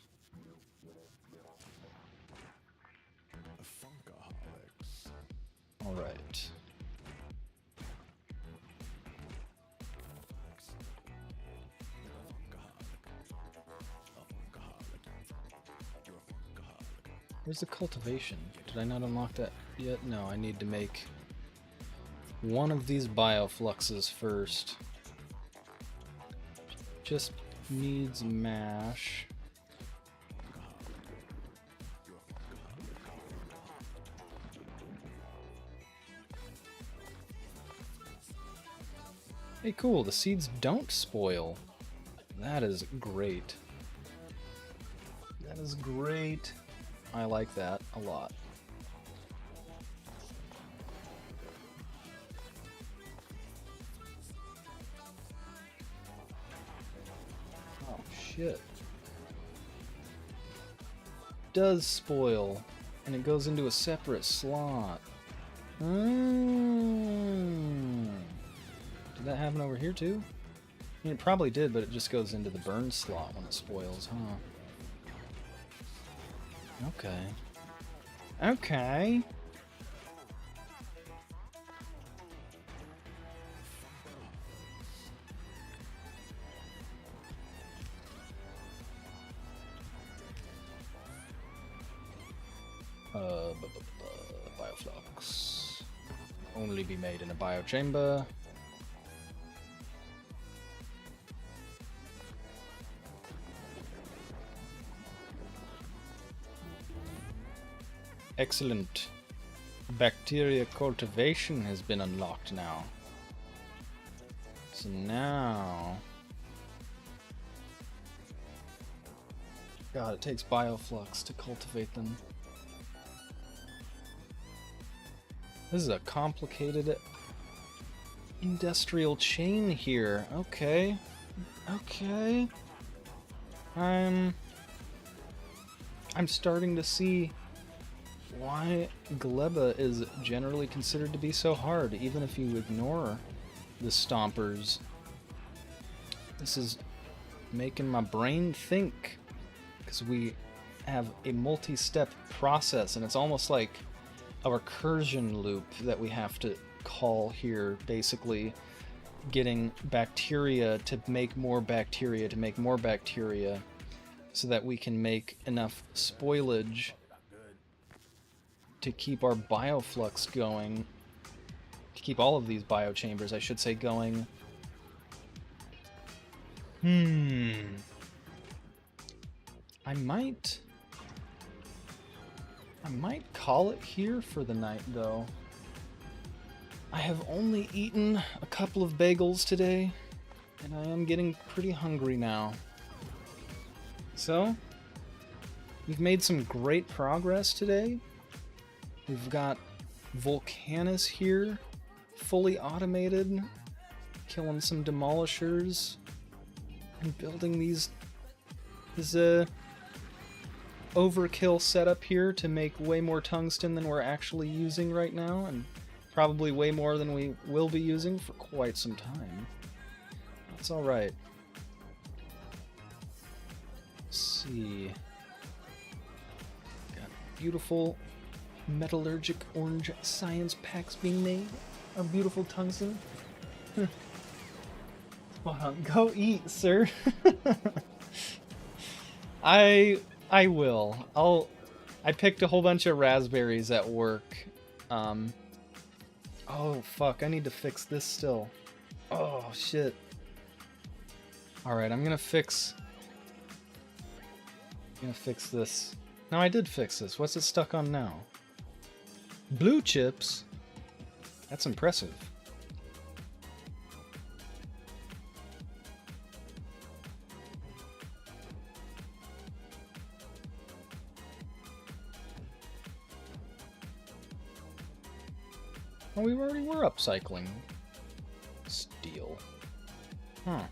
Funkaholics. Alright. Where's the cultivation? Did I not unlock that yet? No, I need to make one of these biofluxes first. just needs mash. Hey, cool, the seeds don't spoil. That is great. That is great. I like that a lot. Oh, shit. Does spoil, and it goes into a separate slot. Did that happen over here too? I mean, it probably did, but it just goes into the burn slot when it spoils, huh? Okay. Okay. Bioflux. Only be made in a biochamber. Excellent. Bacteria cultivation has been unlocked now. So now... God, it takes bioflux to cultivate them. This is a complicated industrial chain here. Okay. Okay. I'm starting to see why Gleba is generally considered to be so hard, even if you ignore the stompers. This is making my brain think, because we have a multi-step process, and it's almost like a recursion loop that we have to call here, basically getting bacteria to make more bacteria to make more bacteria so that we can make enough spoilage to keep our bioflux going, to keep all of these biochambers, I should say, going. I might call it here for the night, though. I have only eaten a couple of bagels today, and I am getting pretty hungry now. So, we've made some great progress today. We've got Volcanus here, fully automated, killing some demolishers, and building this overkill setup here to make way more tungsten than we're actually using right now, and probably way more than we will be using for quite some time. That's alright. Let's see. Got beautiful metallurgic orange science packs being made. Our beautiful tungsten. Spot on. Go eat, sir. I will. I picked a whole bunch of raspberries at work. Oh fuck, I need to fix this still. Oh shit. Alright, I'm gonna fix this. No, I did fix this. What's it stuck on now? Blue chips? That's impressive. Oh, we already were upcycling steel. Huh.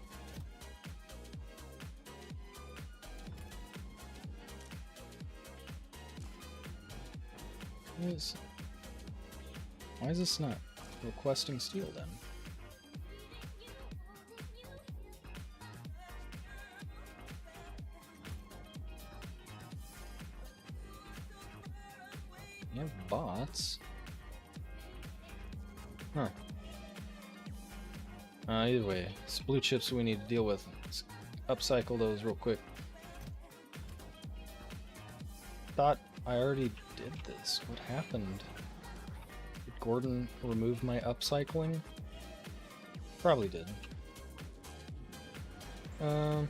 Why is this not requesting steel then? You have bots. Huh. Either way, it's blue chips we need to deal with. Let's upcycle those real quick. Thought I already did this. What happened? Did Gordon remove my upcycling? Probably did. Um.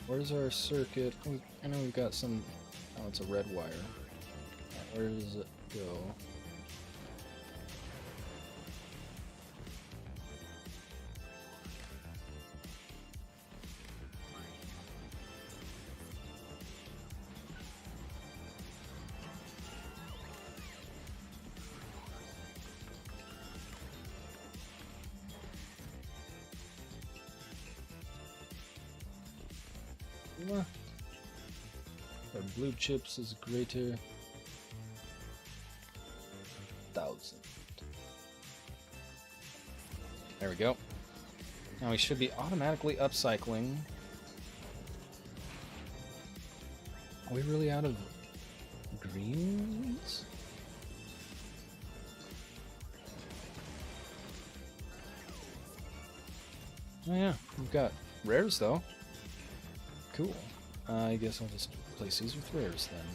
Where's our circuit? I know we've got some... Oh, it's a red wire. Where does it go? Our blue chips is greater. 1,000. There we go. Now we should be automatically upcycling. Are we really out of greens? Oh yeah, we've got rares though. Cool. I guess I'll just place these with rares then.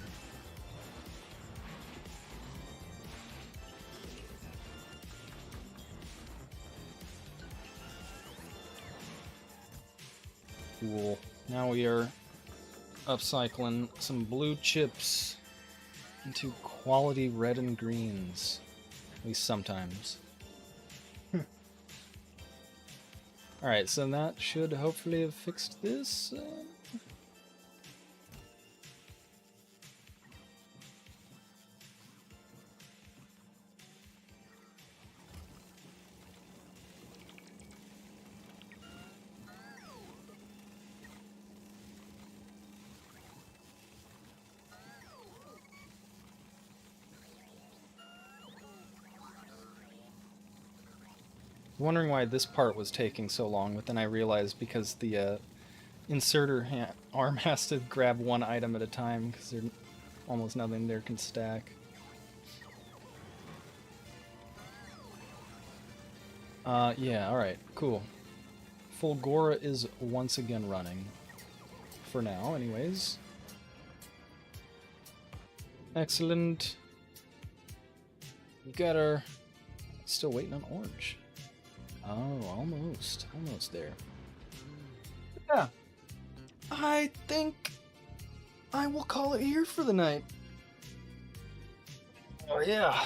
Cool. Now we are upcycling some blue chips into quality red and greens. At least sometimes. Alright, so that should hopefully have fixed this. Wondering why this part was taking so long, but then I realized because the inserter arm has to grab one item at a time because there's almost nothing there can stack. Yeah, alright, cool. Fulgora is once again running. For now, anyways. Excellent. We got our... Still waiting on orange. Oh, almost. Almost there. Yeah. I think I will call it here for the night. Oh, yeah.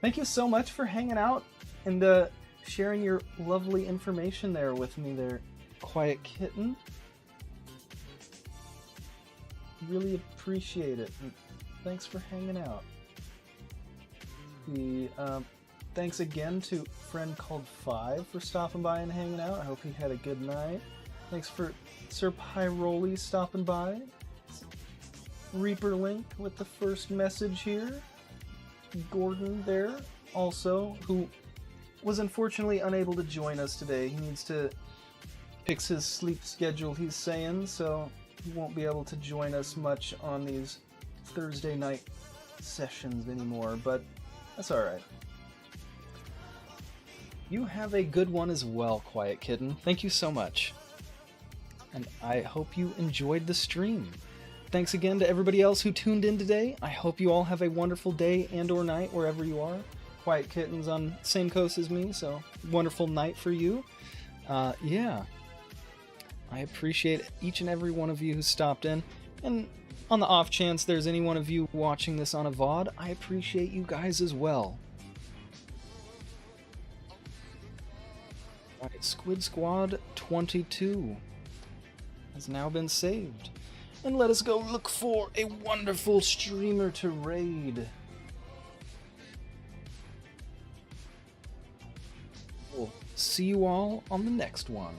Thank you so much for hanging out and sharing your lovely information there with me there, Quiet Kitten. Really appreciate it. And thanks for hanging out. Thanks again to a friend called Five for stopping by and hanging out. I hope he had a good night. Thanks for Sir Pyroli stopping by. Reaper Link with the first message here. Gordon there also, who was unfortunately unable to join us today. He needs to fix his sleep schedule, he's saying, so he won't be able to join us much on these Thursday night sessions anymore, but that's alright. You have a good one as well, Quiet Kitten. Thank you so much. And I hope you enjoyed the stream. Thanks again to everybody else who tuned in today. I hope you all have a wonderful day and or night wherever you are. Quiet Kitten's on same coast as me, so wonderful night for you. Yeah. I appreciate each and every one of you who stopped in. And on the off chance there's any one of you watching this on a VOD, I appreciate you guys as well. Alright, Squid Squad 22 has now been saved. And let us go look for a wonderful streamer to raid. We'll see you all on the next one.